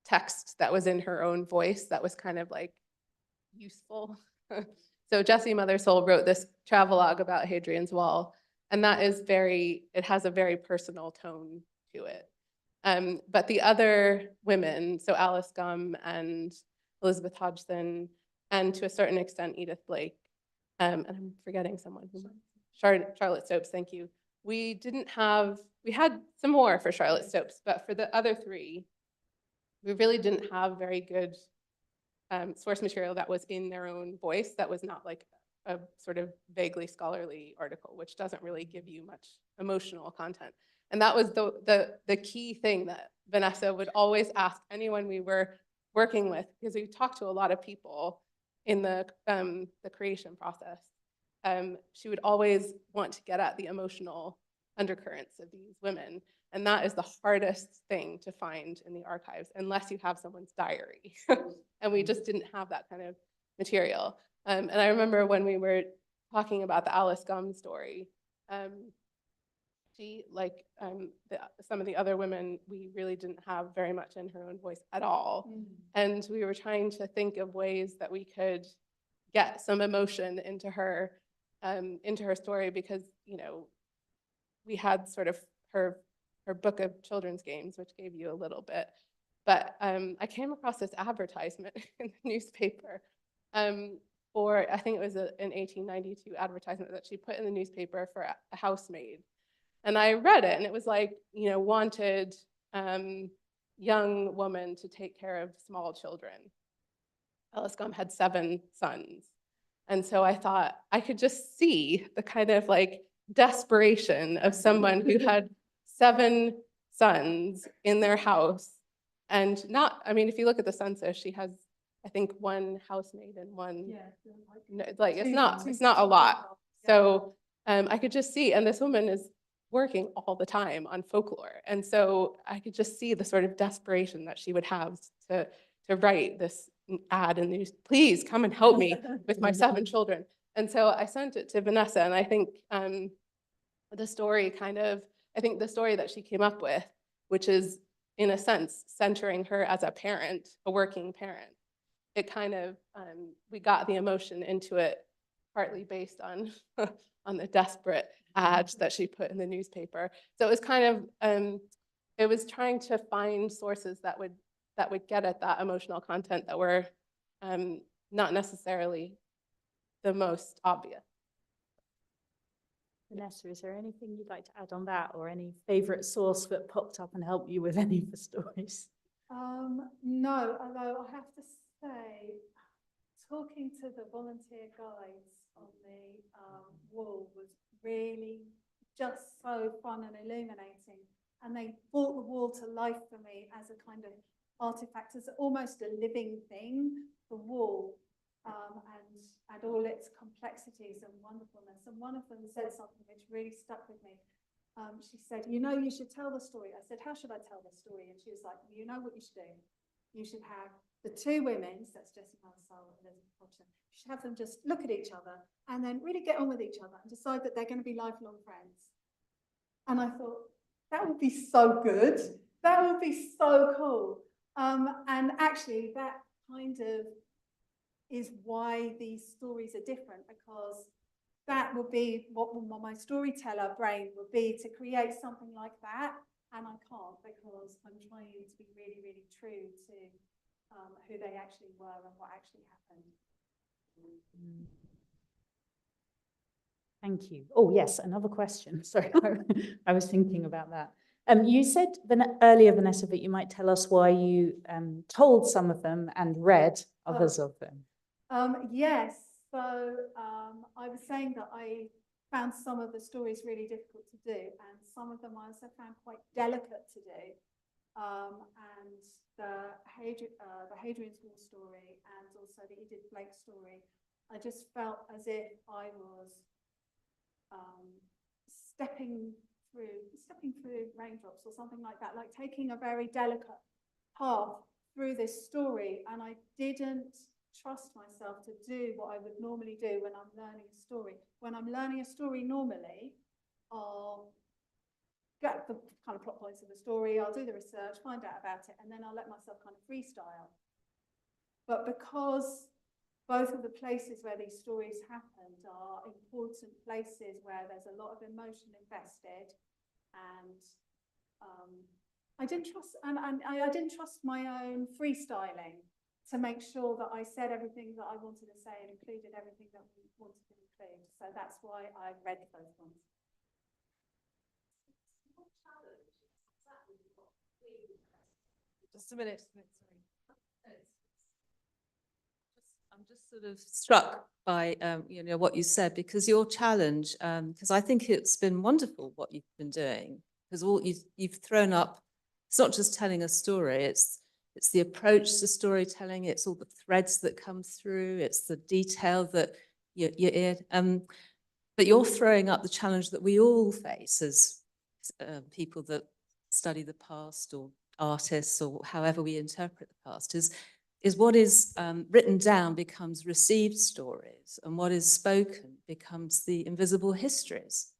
text that was in her own voice that was kind of like useful. So Jessie Mothersole wrote this travelogue about Hadrian's Wall, and that is it has a very personal tone to it. But the other women, so Alice Gumm and Elizabeth Hodgson, and to a certain extent Edith Blake, and I'm forgetting someone, Charlotte Stopes, thank you. We had some more for Charlotte Stopes, but for the other three, we really didn't have very good source material that was in their own voice, that was not like a sort of vaguely scholarly article, which doesn't really give you much emotional content. And that was the key thing that Vanessa would always ask anyone we were working with, because we talked to a lot of people in the creation process. She would always want to get at the emotional undercurrents of these women. And that is the hardest thing to find in the archives, unless you have someone's diary. And we just didn't have that kind of material. And I remember when we were talking about the Alice Gumm story, she, like some of the other women, we really didn't have very much in her own voice at all. And we were trying to think of ways that we could get some emotion into her story, because, you know, we had sort of her book of children's games, which gave you a little bit. But I came across this advertisement in the newspaper for, I think it was an 1892 advertisement that she put in the newspaper for a housemaid. And I read it, and it was like, you know, wanted young woman to take care of small children. Alice Gumm had 7 sons. And so I thought I could just see the kind of like desperation of someone who had 7 sons in their house. And not, I mean, if you look at the census, she has, I think, 1 housemaid and 1, like it's not a lot. So I could just see, and this woman is working all the time on folklore. And so I could just see the sort of desperation that she would have to write this ad in the news, please come and help me with my 7 children. And so I sent it to Vanessa, and I think the story that she came up with, which is in a sense centering her as a parent, a working parent, it kind of, we got the emotion into it, partly based on on the desperate ads that she put in the newspaper. So it was kind of, it was trying to find sources that would get at that emotional content that were not necessarily the most obvious. Vanessa, is there anything you'd like to add on that, or any favorite source that popped up and helped you with any of the stories? No, although I have to say, talking to the volunteer guides on the wall was really just so fun and illuminating. And they brought the wall to life for me as a kind of artifact, as almost a living thing, the wall, and all its complexities and wonderfulness. And one of them said something which really stuck with me. She said, you know, you should tell the story. I said, how should I tell this story? And she was like, you know what you should do? You should have the two women, so that's Jessie Marsall and Elizabeth Hodgson, you should have them just look at each other and then really get on with each other and decide that they're going to be lifelong friends. And I thought, that would be so good. That would be so cool. And actually, that kind of is why these stories are different, because that would be what my storyteller brain would be, to create something like that. And I can't, because I'm trying to be really, really true to who they actually were and what actually happened. Thank you. Oh, yes, another question. Sorry, I was thinking about that. You said earlier, Vanessa, that you might tell us why you told some of them and read others of them. Yes, so I was saying that I found some of the stories really difficult to do, and some of them I also found quite delicate to do. And the Hadrian's Wall story and also the Edith Blake story, I just felt as if I was stepping through raindrops or something like that, like taking a very delicate path through this story, and I didn't trust myself to do what I would normally do when I'm learning a story. When I'm learning a story normally, I'll get the kind of plot points of the story, I'll do the research, find out about it, and then I'll let myself kind of freestyle. But because both of the places where these stories happened are important places where there's a lot of emotion invested, and I didn't trust my own freestyling to make sure that I said everything that I wanted to say and included everything that we wanted to include. So that's why I read those ones. Just a minute. I'm just sort of struck by you know, what you said, because your challenge, because I think it's been wonderful what you've been doing, because all you've thrown up. It's not just telling a story. It's the approach to storytelling. It's all the threads that come through. It's the detail that but you're throwing up the challenge that we all face as people that study the past, or artists, or however we interpret the past, is what is written down becomes received stories, and what is spoken becomes the invisible histories.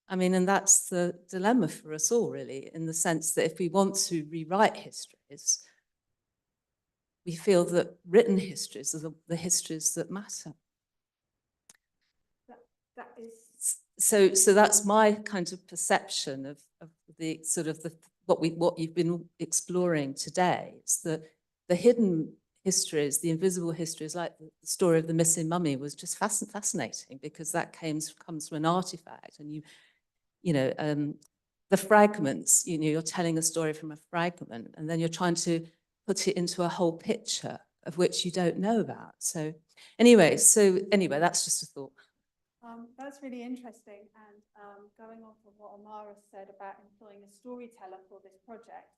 I mean, and that's the dilemma for us all, really, in the sense that if we want to rewrite histories, we feel that written histories are the histories that matter. That is. So that's my kind of perception of the sort of what you've been exploring today. It's the hidden histories, the invisible histories, like the story of the missing mummy, was just fascinating, because that comes from an artifact, and you know, the fragments, you know, you're telling a story from a fragment, and then you're trying to put it into a whole picture of which you don't know about. So anyway, that's just a thought. That's really interesting, and going on from what Amara said about employing a storyteller for this project.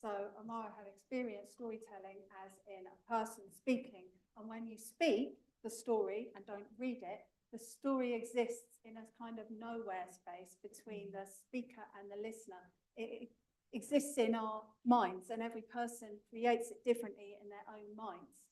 So Amara had experienced storytelling as in a person speaking, and when you speak the story and don't read it, the story exists in a kind of nowhere space between the speaker and the listener. It exists in our minds, and every person creates it differently in their own minds.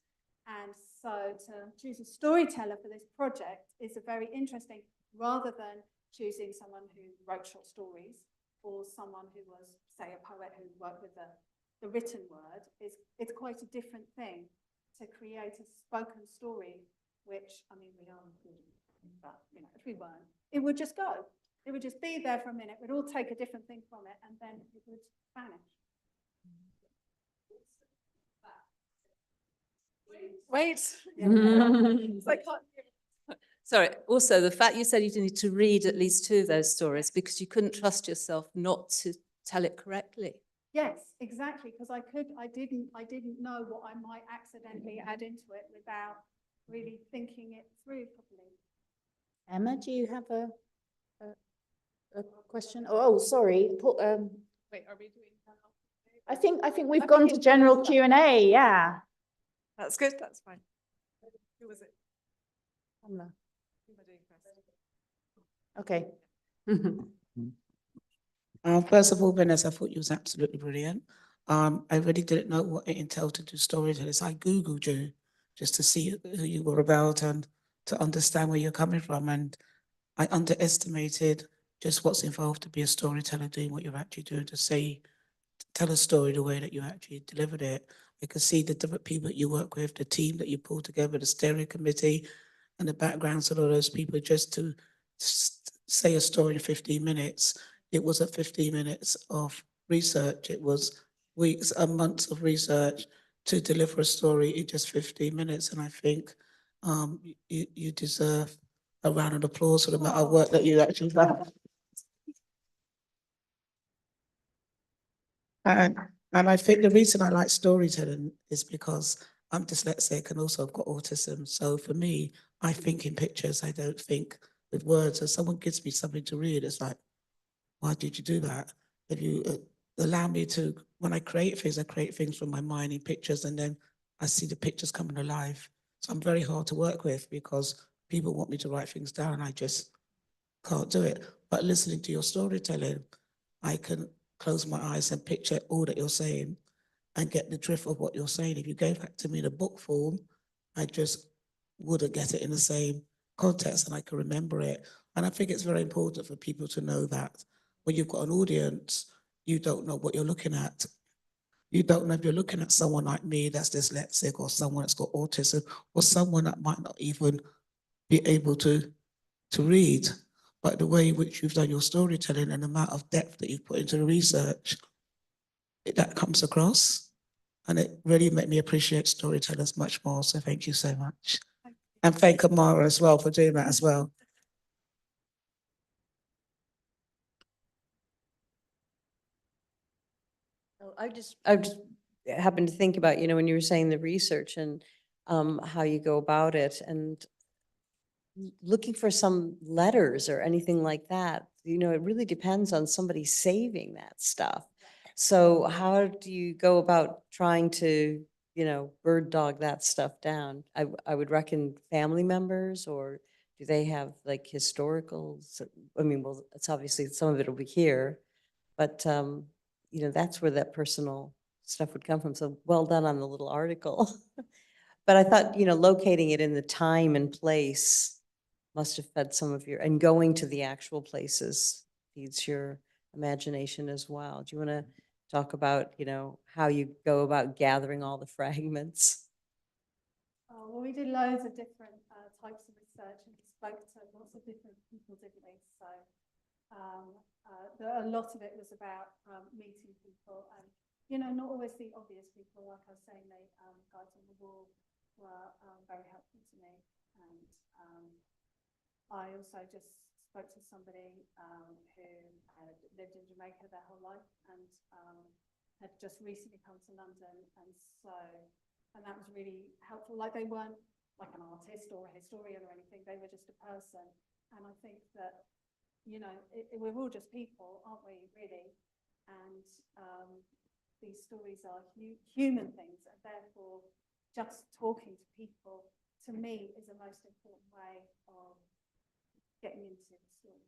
And so to choose a storyteller for this project is a very interesting, rather than choosing someone who wrote short stories or someone who was, say, a poet who worked with the written word. It's quite a different thing to create a spoken story, which, I mean, we are including, but you know, if we weren't, it would just go. It would just be there for a minute. We'd all take a different thing from it, and then it would vanish. Wait. Sorry, also the fact you said you need to read at least 2 of those stories because you couldn't trust yourself not to tell it correctly. Yes, exactly, because I didn't know what I might accidentally add into it without really thinking it through properly. Emma, do you have a question? Oh, sorry. Wait, are we doing? I think we've gone to general Q&A. Yeah. That's good, that's fine. Who was it? Pamela. Who am I doing first? Okay. First of all, Vanessa, I thought you was absolutely brilliant. I really didn't know what it entailed to do storytelling. So I Googled you just to see who you were about and to understand where you're coming from. And I underestimated just what's involved to be a storyteller, doing what you're actually doing, to tell a story the way that you actually delivered it. I could see the different people that you work with, the team that you pull together, the steering committee, and the backgrounds of all those people, just to say a story in 15 minutes. It wasn't 15 minutes of research. It was weeks and months of research to deliver a story in just 15 minutes. And I think you deserve a round of applause for the amount of work that you actually done. And I think the reason I like storytelling is because I'm dyslexic and also I've got autism. So for me, I think in pictures, I don't think with words. If someone gives me something to read, it's like, why did you do that? If you allow me to, when I create things from my mind in pictures, and then I see the pictures coming alive. So I'm very hard to work with because people want me to write things down. I just can't do it. But listening to your storytelling, I can close my eyes and picture all that you're saying and get the drift of what you're saying. If you gave that to me in a book form, I just wouldn't get it in the same context and I can remember it. And I think it's very important for people to know that when you've got an audience, you don't know what you're looking at. You don't know if you're looking at someone like me that's dyslexic or someone that's got autism or someone that might not even be able to read. But the way in which you've done your storytelling and the amount of depth that you've put into the research, that comes across. And it really made me appreciate storytellers much more. So thank you so much. And thank Amara as well for doing that as well. I just happened to think about, when you were saying the research and how you go about it and looking for some letters or anything like that, it really depends on somebody saving that stuff. So how do you go about trying to, bird dog that stuff down? I would reckon family members, or do they have like historicals? I mean, well, it's obviously some of it will be here, but that's where that personal stuff would come from. So well done on the little article. But I thought, locating it in the time and place must have fed some of and going to the actual places feeds your imagination as well. Do you want to talk about, how you go about gathering all the fragments? Well, we did loads of different types of research and spoke to lots of different people, didn't we? So a lot of it was about meeting people and, not always the obvious people. Like I was saying, the guys on the wall were very helpful to me. And I also just spoke to somebody who had lived in Jamaica their whole life and had just recently come to London. And that was really helpful. Like, they weren't like an artist or a historian or anything. They were just a person. And I think that, we're all just people, aren't we, really? And these stories are human things, and therefore just talking to people, to me, is the most important way of getting into the story.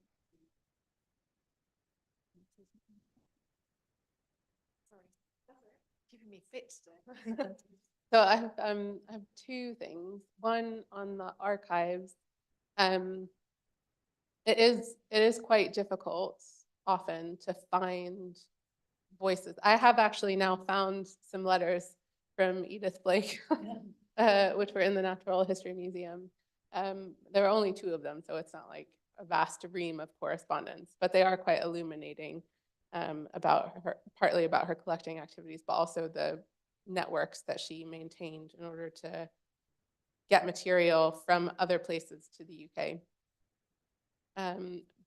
Sorry, keeping me fit today. So I have two things. One on the archives. It is quite difficult often to find voices. I have actually now found some letters from Edith Blake, which were in the Natural History Museum. There are only 2 of them, so it's not like a vast ream of correspondence, but they are quite illuminating about her, partly about her collecting activities, but also the networks that she maintained in order to get material from other places to the UK.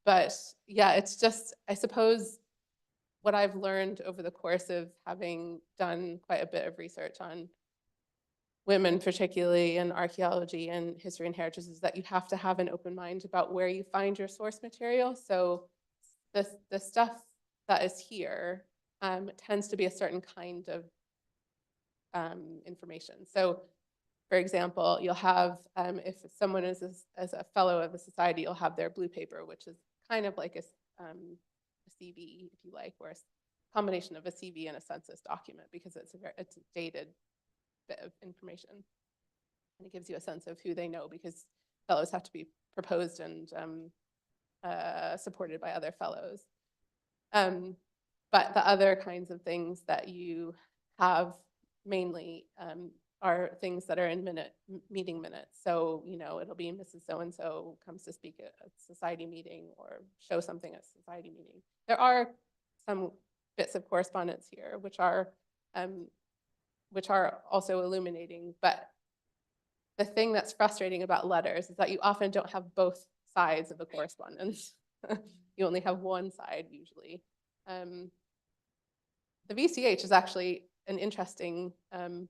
But yeah, it's just, I suppose, what I've learned over the course of having done quite a bit of research on women, particularly in archaeology and history and heritage, is that you have to have an open mind about where you find your source material. So the stuff that is here tends to be a certain kind of information. So, for example, you'll have, if someone is as a fellow of a society, you'll have their blue paper, which is kind of like a CV, if you like, or a combination of a CV and a census document, because it's a dated bit of information. And it gives you a sense of who they know, because fellows have to be proposed and supported by other fellows. But the other kinds of things that you have mainly are things that are in meeting minutes. So, you know, it'll be Mrs. So-and-so comes to speak at a society meeting or show something at a society meeting. There are some bits of correspondence here, which are also illuminating. But the thing that's frustrating about letters is that you often don't have both sides of the correspondence. You only have one side usually. The VCH is actually an interesting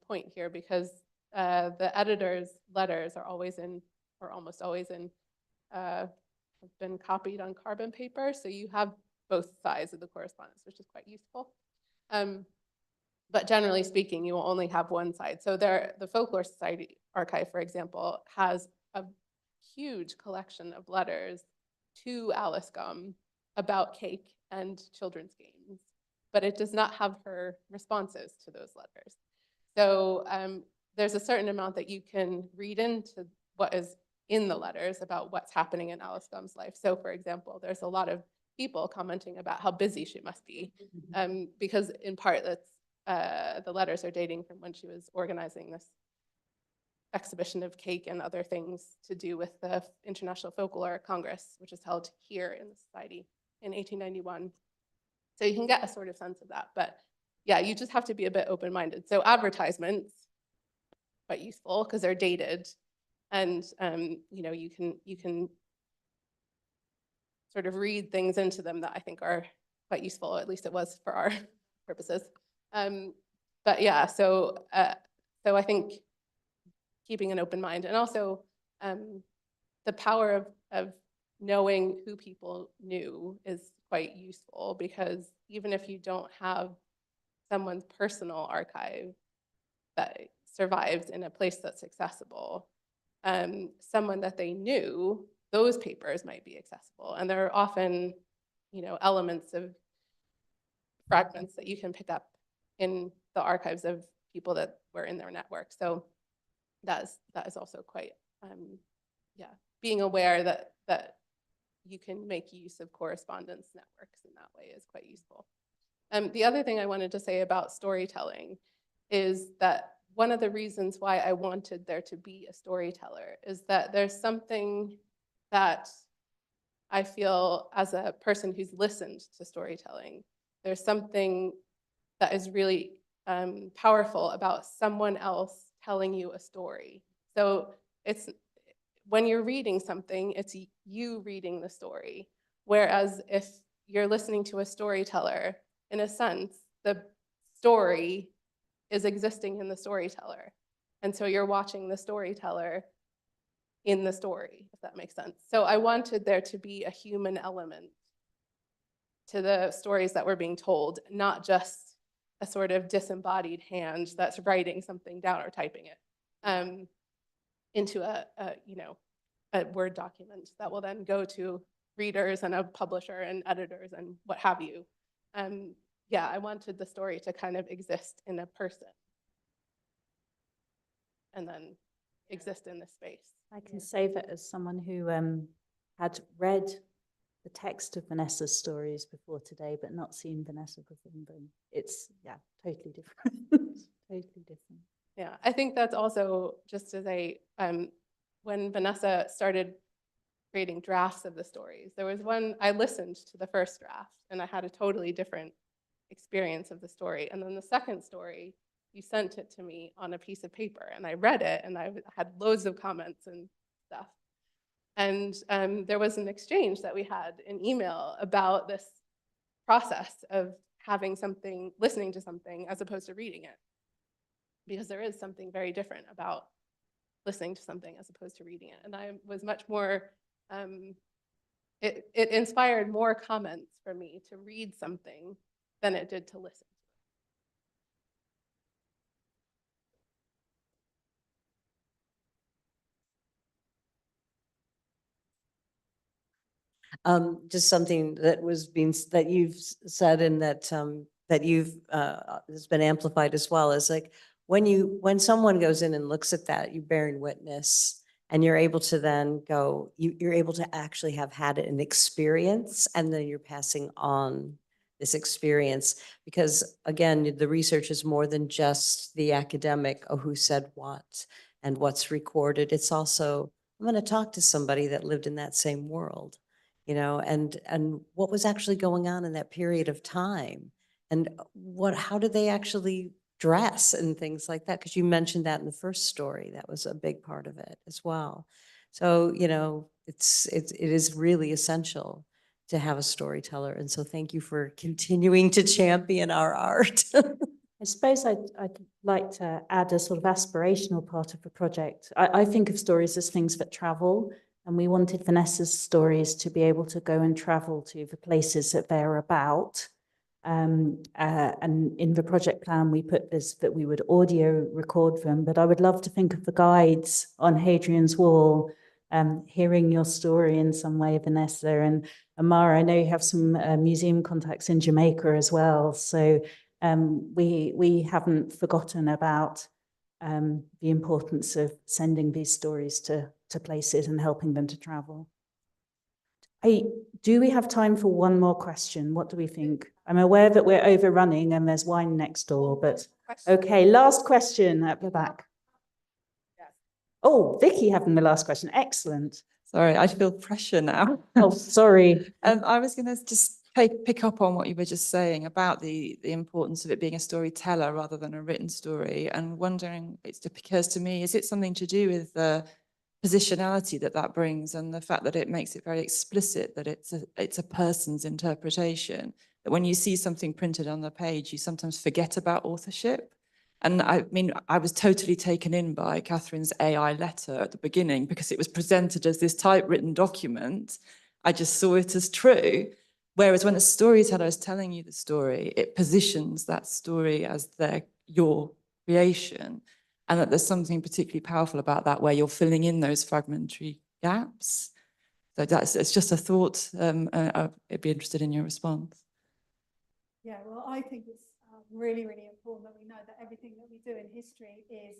point here, because the editor's letters are always in, or almost always in, have been copied on carbon paper. So you have both sides of the correspondence, which is quite useful. But generally speaking, you will only have one side. So the Folklore Society archive, for example, has a huge collection of letters to Alice Gumm about cake and children's games, but it does not have her responses to those letters. So there's a certain amount that you can read into what is in the letters about what's happening in Alice Gumm's life. So for example, there's a lot of people commenting about how busy she must be, because in part that's the letters are dating from when she was organizing this exhibition of cake and other things to do with the International Folklore Congress, which is held here in the Society in 1891. So you can get a sort of sense of that. But yeah, you just have to be a bit open-minded. So advertisements, quite useful because they're dated, and you know, you can sort of read things into them that I think are quite useful. At least it was for our purposes. But yeah, so I think keeping an open mind, and also the power of knowing who people knew is quite useful, because even if you don't have someone's personal archive that survives in a place that's accessible, someone that they knew, those papers might be accessible. And there are often, you know, elements of fragments that you can pick up in the archives of people that were in their network. So that is also quite, yeah, being aware that you can make use of correspondence networks in that way is quite useful. The other thing I wanted to say about storytelling is that one of the reasons why I wanted there to be a storyteller is that there's something that I feel, as a person who's listened to storytelling, there's something that is really powerful about someone else telling you a story. So it's, when you're reading something, it's you reading the story. Whereas if you're listening to a storyteller, in a sense, the story is existing in the storyteller. And so you're watching the storyteller in the story, if that makes sense. So I wanted there to be a human element to the stories that were being told, not just a sort of disembodied hand that's writing something down or typing it into a Word document that will then go to readers and a publisher and editors and what have you. Yeah, I wanted the story to kind of exist in a person and then exist in this space. I can say that as someone who had read the text of Vanessa's stories before today, but not seen Vanessa perform them. It's, yeah, totally different. Totally different. Yeah, I think that's also just as when Vanessa started creating drafts of the stories, there was one, I listened to the first draft and I had a totally different experience of the story. And then the second story, you sent it to me on a piece of paper and I read it and I had loads of comments and stuff. And there was an exchange that we had in email about this process of having something, listening to something as opposed to reading it. Because there is something very different about listening to something as opposed to reading it. And I was much more, it inspired more comments for me to read something than it did to listen. Just something that that you've said and that that you've has been amplified as well is like when someone goes in and looks at that, you're bearing witness, and you're able to then go, you're able to actually have had an experience, and then you're passing on this experience, because again, the research is more than just the academic, oh, who said what and what's recorded. It's also, I'm going to talk to somebody that lived in that same world, you know, and what was actually going on in that period of time, and how did they actually dress and things like that, because you mentioned that in the first story. That was a big part of it as well. So, you know, it is really essential to have a storyteller, and so thank you for continuing to champion our art. I suppose I'd like to add a sort of aspirational part of the project. I think of stories as things that travel, and we wanted Vanessa's stories to be able to go and travel to the places that they're about. And in the project plan, we put this, that we would audio record them, but I would love to think of the guides on Hadrian's Wall, hearing your story in some way, Vanessa. And Amara, I know you have some museum contacts in Jamaica as well. So we haven't forgotten about the importance of sending these stories to places and helping them to travel. Do we have time for one more question? What do we think? I'm aware that we're overrunning and there's wine next door, but okay, last question at the back. Oh, Vicky having the last question. Excellent. Sorry, I feel pressure now. Oh, sorry. I was going to just pick up on what you were just saying about the importance of it being a storyteller rather than a written story, and wondering, it occurs to me, is it something to do with the positionality that brings, and the fact that it makes it very explicit that it's a person's interpretation, that when you see something printed on the page, you sometimes forget about authorship. And I mean, I was totally taken in by Catherine's AI letter at the beginning, because it was presented as this typewritten document. I just saw it as true. Whereas when a storyteller is telling you the story, it positions that story as your creation. And that there's something particularly powerful about that, where you're filling in those fragmentary gaps. So it's just a thought. I'd be interested in your response. Yeah, well, I think it's really, really important that we know that everything that we do in history is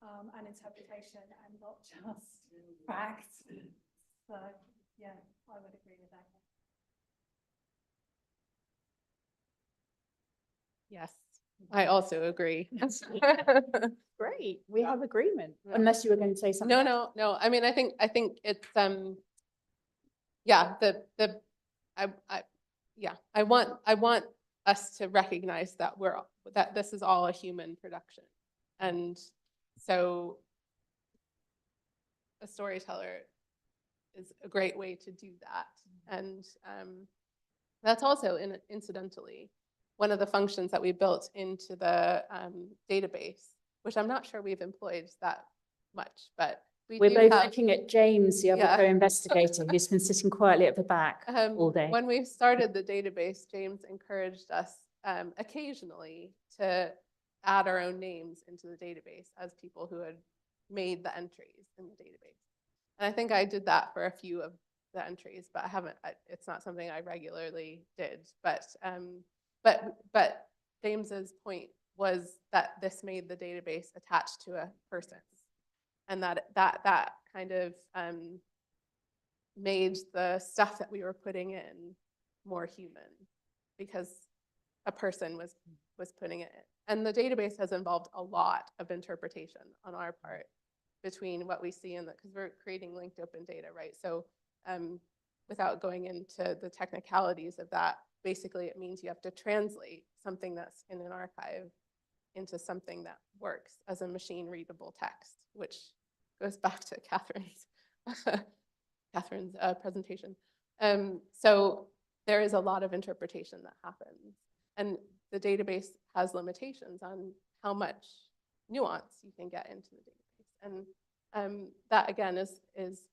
an interpretation and not just facts. So, yeah, I would agree with that. Yes, I also agree. Great, we have agreement. Unless you were going to say something. No. I mean, I think it's yeah, I want us to recognize that that this is all a human production, and so a storyteller is a great way to do that. And that's also incidentally one of the functions that we built into the database, which I'm not sure we've employed that much, but we're both looking at James, the other co-investigator, who's been sitting quietly at the back all day. When we started the database, James encouraged us occasionally to add our own names into the database as people who had made the entries in the database. And I think I did that for a few of the entries, but it's not something I regularly did. But James's point was that this made the database attached to a person, and that kind of made the stuff that we were putting in more human, because a person was putting it in. And the database has involved a lot of interpretation on our part between what we see in because we're creating linked open data, right? So without going into the technicalities of that, basically it means you have to translate something that's in an archive into something that works as a machine readable text, which goes back to Catherine's presentation. So there is a lot of interpretation that happens. And the database has limitations on how much nuance you can get into the database. And that again is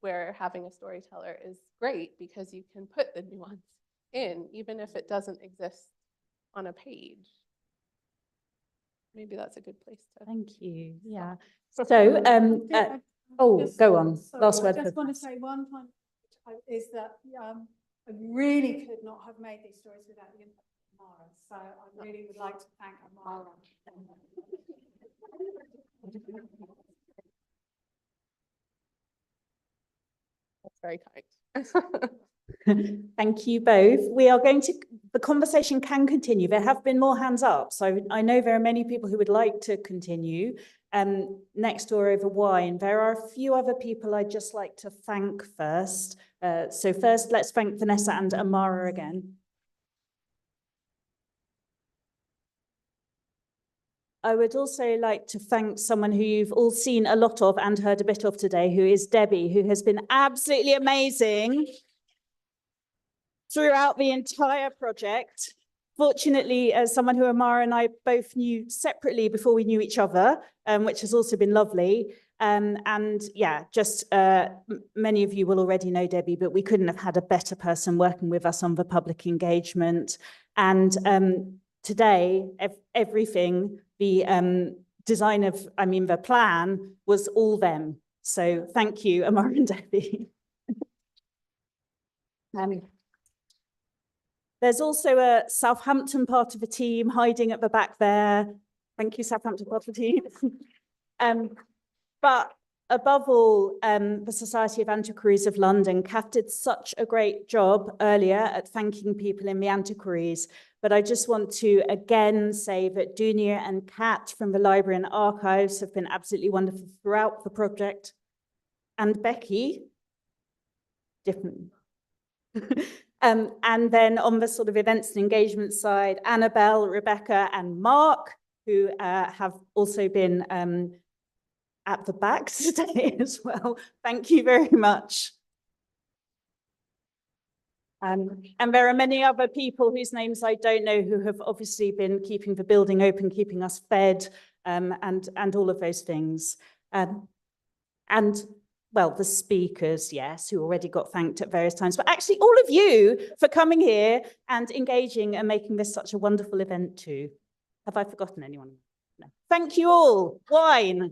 where having a storyteller is great, because you can put the nuance in, even if it doesn't exist on a page. Maybe that's a good place to. Thank you. Yeah. So, go on. Sorry, Last word. I just want to say one time is that I really could not have made these stories without the input of Amara. So I really would like to thank Amara. That's very kind. Thank you both. We are going to, the conversation can continue. There have been more hands up. So I know there are many people who would like to continue next door over wine. There are a few other people I'd just like to thank first. So first, let's thank Vanessa and Amara again. I would also like to thank someone who you've all seen a lot of and heard a bit of today, who is Debbie, who has been absolutely amazing throughout the entire project. Fortunately, as someone who Amara and I both knew separately before we knew each other, which has also been lovely. And yeah, just many of you will already know Debbie, but we couldn't have had a better person working with us on the public engagement. And today, everything, the design of, the plan was all them. So thank you, Amara and Debbie. There's also a Southampton part of the team hiding at the back there. Thank you, Southampton part of the team. But above all, the Society of Antiquaries of London, Kath did such a great job earlier at thanking people in the antiquaries. But I just want to again say that Dunia and Kat from the Library and Archives have been absolutely wonderful throughout the project. And Becky, different. And then on the sort of events and engagement side, Annabelle, Rebecca, and Mark, who have also been at the back today as well. Thank you very much. And there are many other people whose names I don't know who have obviously been keeping the building open, keeping us fed, and all of those things. And well, the speakers, yes, who already got thanked at various times, but actually all of you for coming here and engaging and making this such a wonderful event too. Have I forgotten anyone? No. Thank you all. Wine.